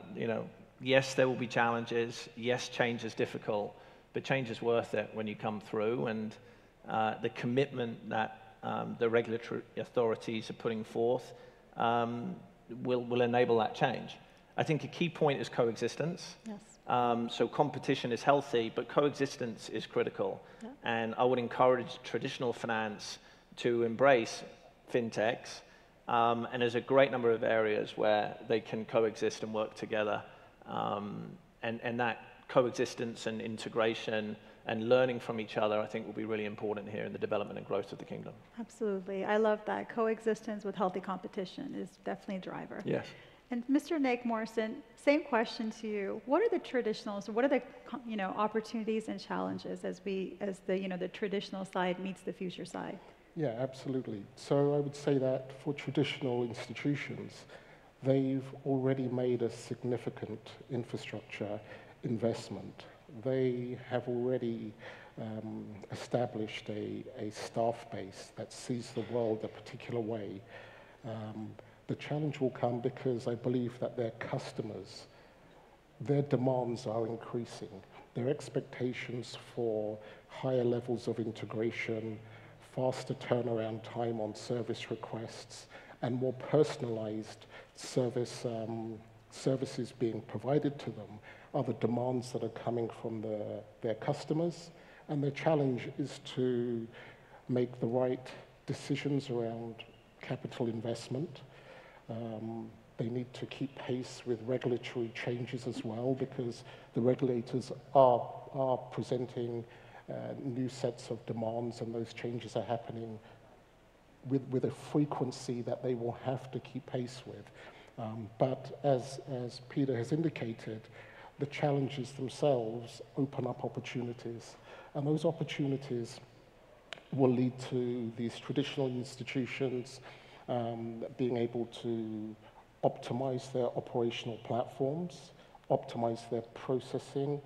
yes, there will be challenges. Yes, change is difficult, but change is worth it when you come through, and the commitment that the regulatory authorities are putting forth will enable that change. I think a key point is coexistence. Yes. So competition is healthy, but coexistence is critical. Yeah. And I would encourage traditional finance to embrace fintechs. And there's a great number of areas where they can coexist and work together. And that coexistence and integration and learning from each other, I think, will be really important here in the development and growth of the kingdom. Absolutely. I love that. Coexistence with healthy competition is definitely a driver. Yes. And Mr. Nick Morrison, same question to you. What are the traditionals, or what are the opportunities and challenges as the traditional side meets the future side? Yeah, absolutely. So I would say that for traditional institutions, they've already made a significant infrastructure investment. They have already established a staff base that sees the world a particular way. The challenge will come because I believe that their customers, their demands are increasing. Their expectations for higher levels of integration, faster turnaround time on service requests, and more personalized services being provided to them are the demands that are coming from their customers. And the challenge is to make the right decisions around capital investment. They need to keep pace with regulatory changes as well, because the regulators are presenting new sets of demands, and those changes are happening with a frequency that they will have to keep pace with. But as Peter has indicated, the challenges themselves open up opportunities, and those opportunities will lead to these traditional institutions being able to optimize their operational platforms, optimize their processing,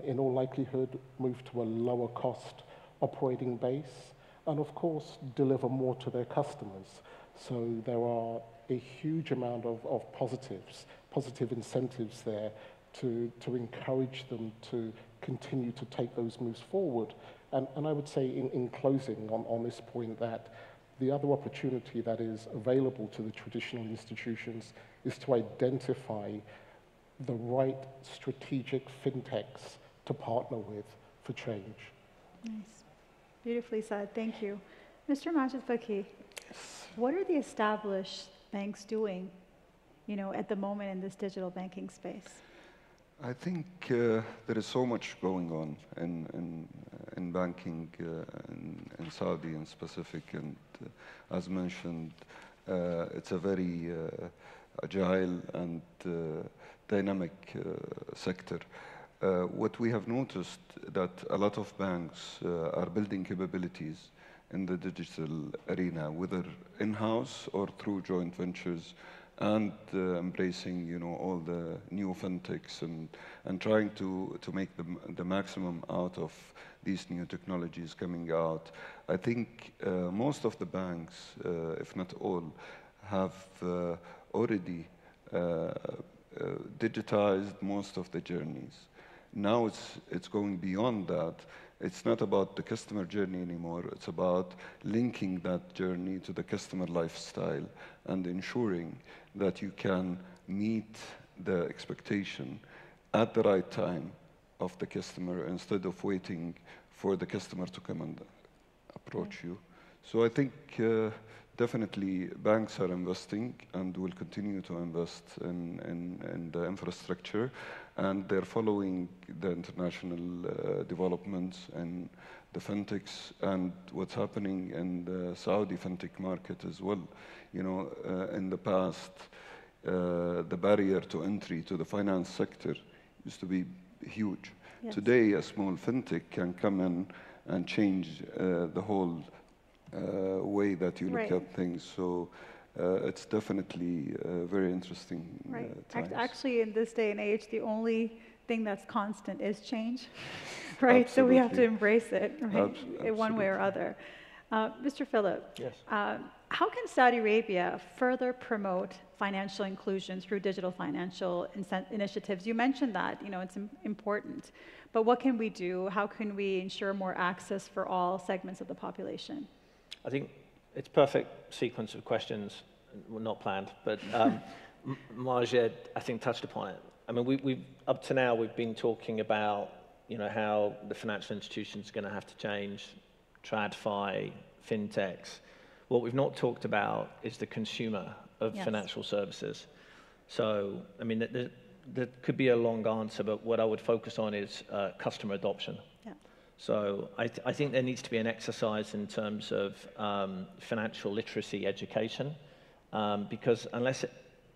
in all likelihood move to a lower cost operating base, and of course deliver more to their customers. So there are a huge amount of positive incentives there to encourage them to continue to take those moves forward. And I would say in closing on this point that the other opportunity that is available to the traditional institutions is to identify the right strategic fintechs to partner with for change. Nice. Beautifully said. Thank you. Mr. Majid Faki, what are the established banks doing, at the moment in this digital banking space? I think there is so much going on in banking in Saudi in specific, and as mentioned, it's a very agile and dynamic sector. What we have noticed that a lot of banks are building capabilities in the digital arena, whether in-house or through joint ventures, and embracing, all the new fintechs and trying to make the maximum out of these new technologies coming out. I think most of the banks, if not all, have already digitized most of the journeys. Now it's going beyond that. It's not about the customer journey anymore. It's about linking that journey to the customer lifestyle and ensuring that you can meet the expectation at the right time of the customer instead of waiting for the customer to come and approach you. So I think definitely banks are investing and will continue to invest in the infrastructure, and they're following the international developments and the fintechs and what's happening in the Saudi fintech market as well. You know, in the past, the barrier to entry to the finance sector used to be huge. Yes. Today, a small fintech can come in and change the whole way that you look Right. at things. So it's definitely very interesting times. Actually, in this day and age, the only thing that's constant is change, right? So we have to Absolutely. embrace it, right, in one way or other. Mr. Philip, Yes. how can Saudi Arabia further promote financial inclusion through digital financial initiatives? You mentioned that, you know, it's important, but what can we do? How can we ensure more access for all segments of the population? I think it's perfect sequence of questions, well, not planned, but Majed, I think, touched upon it. I mean, we've up to now, we've been talking about, you know, how the financial institutions are going to have to change, TradFi, fintechs. What we've not talked about is the consumer of financial services. So, I mean, there could be a long answer, but what I would focus on is customer adoption. Yeah. So I think there needs to be an exercise in terms of financial literacy education, because unless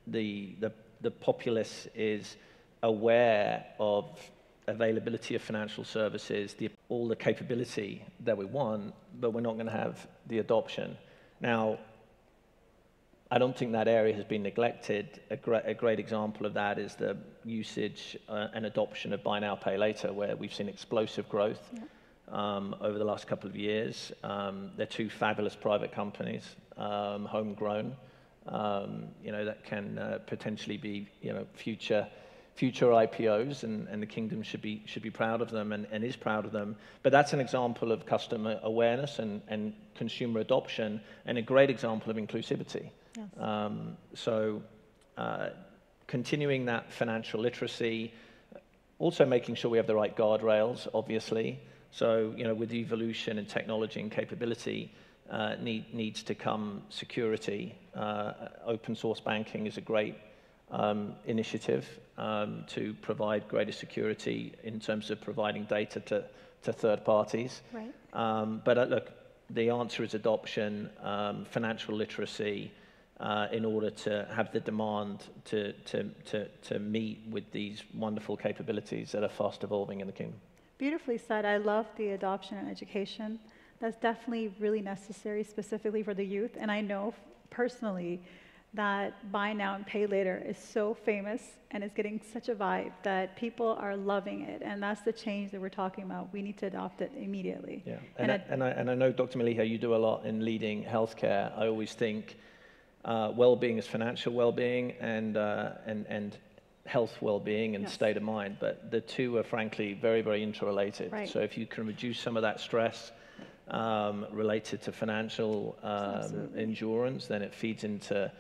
the populace is aware of availability of financial services, all the capability that we want, but we're not going to have the adoption. Now, I don't think that area has been neglected. A great example of that is the usage and adoption of buy now, pay later, where we've seen explosive growth over the last couple of years. They're two fabulous private companies, homegrown, you know, that can potentially be, you know, future IPOs, and the kingdom should be proud of them and is proud of them. But that's an example of customer awareness and consumer adoption, and a great example of inclusivity. Yes. Continuing that financial literacy, also making sure we have the right guardrails, obviously. So, you know, with evolution and technology and capability, needs to come security. Open source banking is a great initiative to provide greater security in terms of providing data to third parties. Right. But look, the answer is adoption, financial literacy, in order to have the demand to meet with these wonderful capabilities that are fast evolving in the kingdom. Beautifully said. I love the adoption and education. That's definitely really necessary, specifically for the youth. And I know personally that buy now and pay later is so famous and it's getting such a vibe that people are loving it. And that's the change that we're talking about. We need to adopt it immediately. Yeah. And I know, Dr. Maliha, you do a lot in leading healthcare. I always think well-being is financial well-being and health well-being and state of mind. But the two are frankly very, very interrelated. Right. So if you can reduce some of that stress related to financial endurance, then it feeds into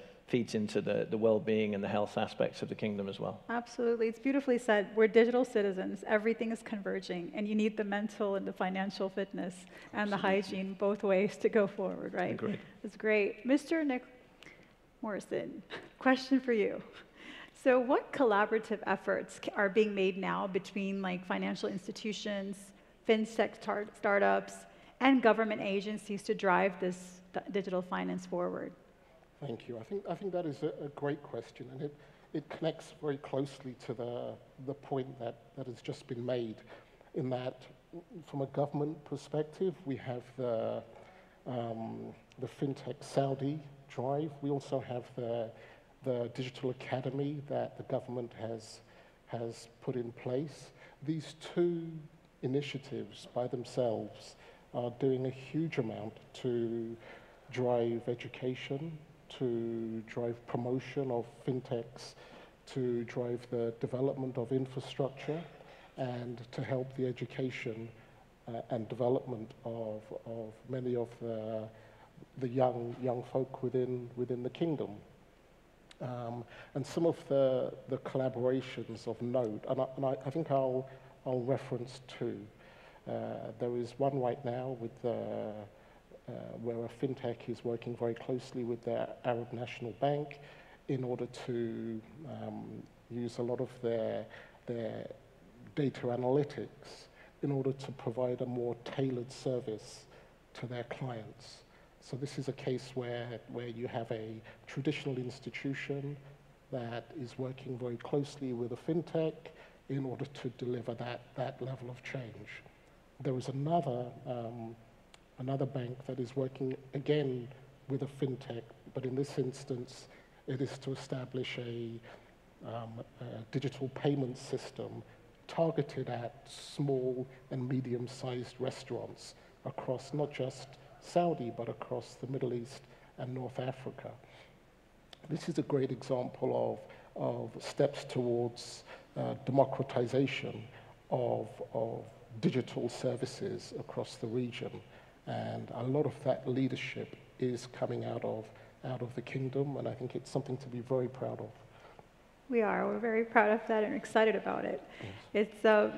the well-being and the health aspects of the kingdom as well. Absolutely. It's beautifully said. We're digital citizens. Everything is converging, and you need the mental and the financial fitness and the hygiene both ways to go forward, right? Agreed. That's great. Mr. Nick Morrison, question for you. So what collaborative efforts are being made now between like financial institutions, fintech startups, and government agencies to drive this digital finance forward? Thank you. I think that is a great question, and it connects very closely to the point that has just been made, in that from a government perspective, we have the FinTech Saudi drive. We also have the Digital Academy that the government has put in place. These two initiatives by themselves are doing a huge amount to drive education, to drive promotion of fintechs, to drive the development of infrastructure, and to help the education and development of many of the young folk within the kingdom. And some of the collaborations of note, and I think I'll reference two. There is one right now with where a fintech is working very closely with their Arab National Bank in order to use a lot of their data analytics in order to provide a more tailored service to their clients. So this is a case where you have a traditional institution that is working very closely with a fintech in order to deliver that level of change. There is another bank that is working again with a fintech, but in this instance, it is to establish a digital payment system targeted at small and medium-sized restaurants across not just Saudi, but across the Middle East and North Africa. This is a great example of steps towards democratization of digital services across the region. And a lot of that leadership is coming out of the kingdom, and I think it's something to be very proud of. We are. We're very proud of that and excited about it. Yes. It's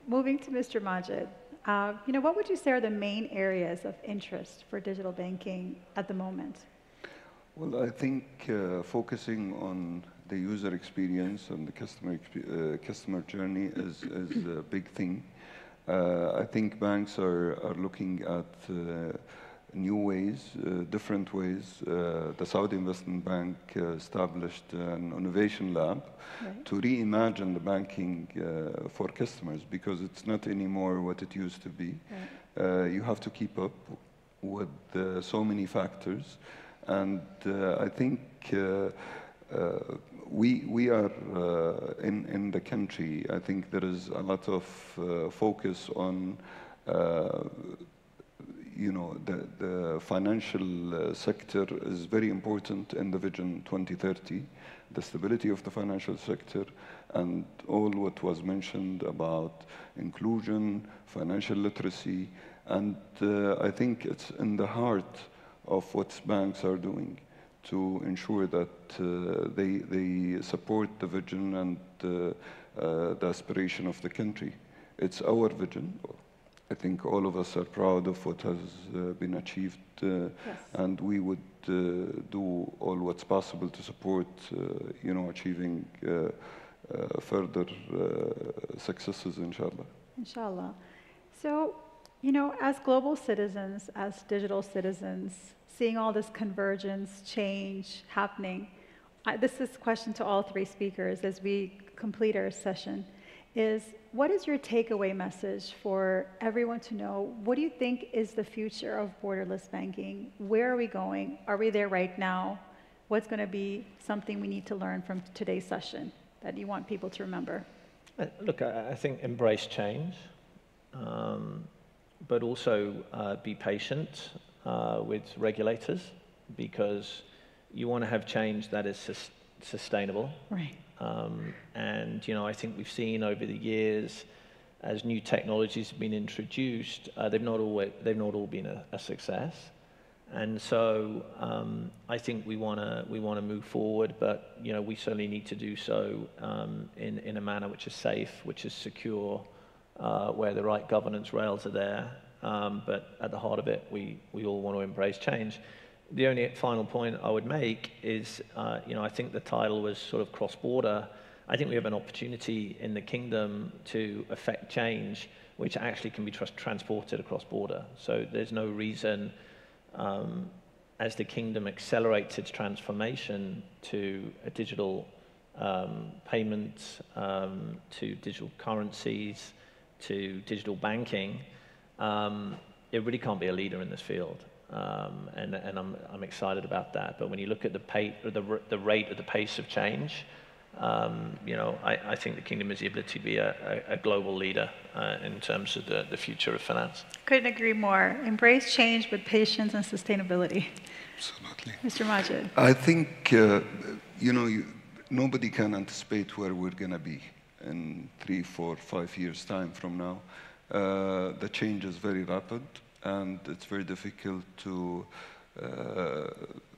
moving to Mr. Majid. What would you say are the main areas of interest for digital banking at the moment? Well, I think focusing on the user experience and the customer journey is a big thing. I think banks are looking at new ways, different ways. The Saudi Investment Bank established an innovation lab to reimagine the banking for customers, because it's not anymore what it used to be. You have to keep up with so many factors. And I think we are in the country, I think there is a lot of focus on the financial sector is very important in the Vision 2030, the stability of the financial sector, and all what was mentioned about inclusion, financial literacy, and I think it's in the heart of what banks are doing to ensure that they support the vision and the aspiration of the country. It's our vision. I think all of us are proud of what has been achieved, and we would do all what's possible to support, achieving further successes, inshallah. Inshallah. So, as global citizens, as digital citizens, seeing all this convergence, change happening, this is a question to all three speakers as we complete our session, is what is your takeaway message for everyone to know? What do you think is the future of borderless banking? Where are we going? Are we there right now? What's going to be something we need to learn from today's session that you want people to remember? Look, I think embrace change, but also be patient with regulators, because you want to have change that is sustainable. Right. And I think we've seen over the years, as new technologies have been introduced, they've not all been a success. And so I think we want to move forward, but we certainly need to do so in a manner which is safe, which is secure, where the right governance rails are there. But at the heart of it, we all want to embrace change. The only final point I would make is, I think the title was sort of cross-border. I think we have an opportunity in the kingdom to affect change, which actually can be transported across border. So there's no reason, as the kingdom accelerates its transformation to a digital payments, to digital currencies, to digital banking, it really can't be a leader in this field. And I'm excited about that. But when you look at the rate of the pace of change, I think the kingdom has the ability to be a global leader in terms of the future of finance. Couldn't agree more. Embrace change with patience and sustainability. Absolutely. Mr. Majid. I think, nobody can anticipate where we're going to be in 3, 4, 5 years' time from now. The change is very rapid, and it's very difficult to,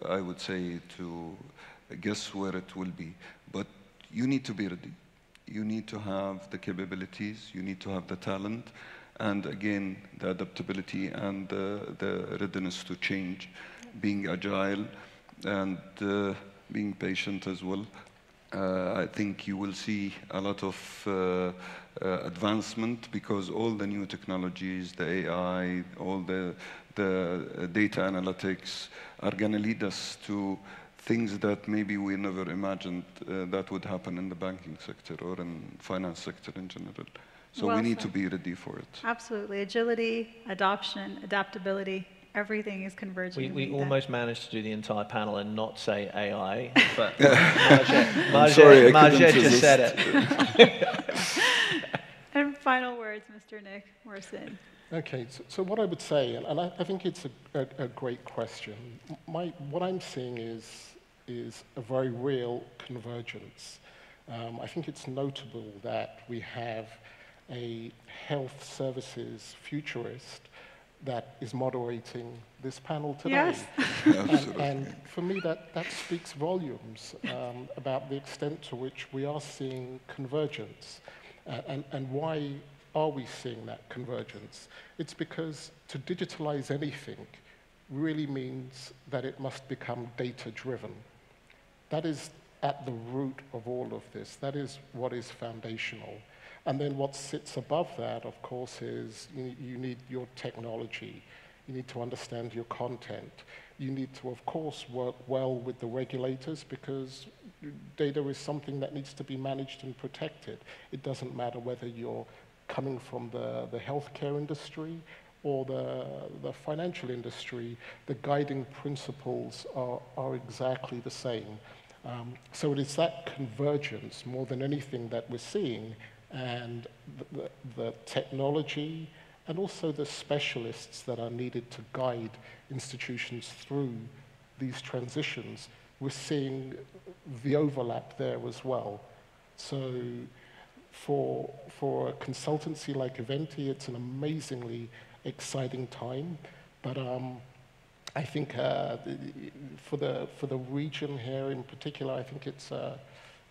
I would say, to guess where it will be. But you need to be ready. You need to have the capabilities. You need to have the talent. and again, the adaptability and the readiness to change, being agile, and being patient as well. I think you will see a lot of advancement because all the new technologies, the AI, all the data analytics are going to lead us to things that maybe we never imagined that would happen in the banking sector or in finance sector in general. So Well we need said. to be ready for it. Absolutely. Agility, adoption, adaptability, everything is converging. We need that. almost managed to do the entire panel and not say AI, but sorry, Marjet just said it. And final words, Mr. Nick Morrison. Okay, so what I would say, and I think it's a great question. What I'm seeing is a very real convergence. I think it's notable that we have a health services futurist that is moderating this panel today. Yes. and for me, that speaks volumes about the extent to which we are seeing convergence. And why are we seeing that convergence? It's because to digitalize anything really means that it must become data-driven. That is at the root of all of this. That is what is foundational. And then what sits above that, of course, is you need your technology. You need to understand your content. You need to, of course, work well with the regulators because data is something that needs to be managed and protected. It doesn't matter whether you're coming from the healthcare industry or the financial industry. The guiding principles are exactly the same. So it is that convergence more than anything that we're seeing, and the technology and also the specialists that are needed to guide institutions through these transitions. We're seeing the overlap there as well. So for a consultancy like Eventi, it's an amazingly exciting time, but I think for the region here in particular, I think it's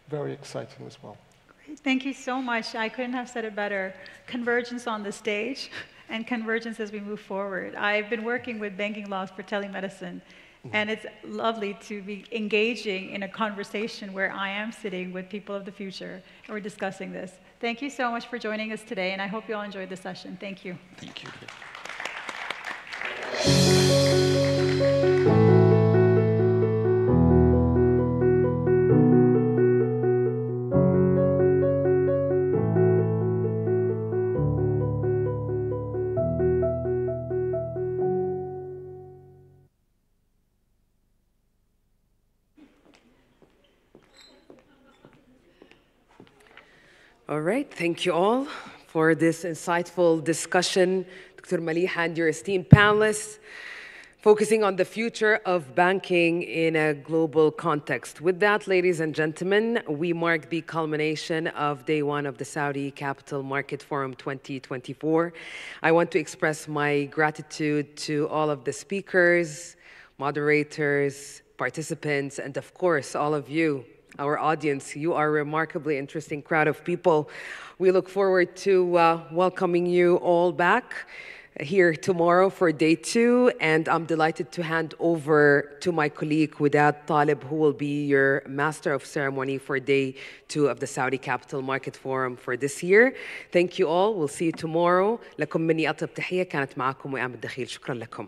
very exciting as well. Thank you so much. I couldn't have said it better. Convergence on the stage and convergence as we move forward. I've been working with banking laws for telemedicine, and it's lovely to be engaging in a conversation where I am sitting with people of the future and we're discussing this. Thank you so much for joining us today, and I hope you all enjoyed the session. Thank you. Thank you. All right, thank you all for this insightful discussion. Dr. Maliha and your esteemed panelists, focusing on the future of banking in a global context. With that, ladies and gentlemen, we mark the culmination of day one of the Saudi Capital Market Forum 2024. I want to express my gratitude to all of the speakers, moderators, participants, and of course, all of you, our audience. You are a remarkably interesting crowd of people. We look forward to welcoming you all back here tomorrow for day two, and I'm delighted to hand over to my colleague Wadad Talib, who will be your master of ceremony for day two of the Saudi Capital Market Forum for this year. Thank you all. We'll see you tomorrow. لكم مني أطيب تحية. كانت معكم وئام الدخيل. شكرا لكم.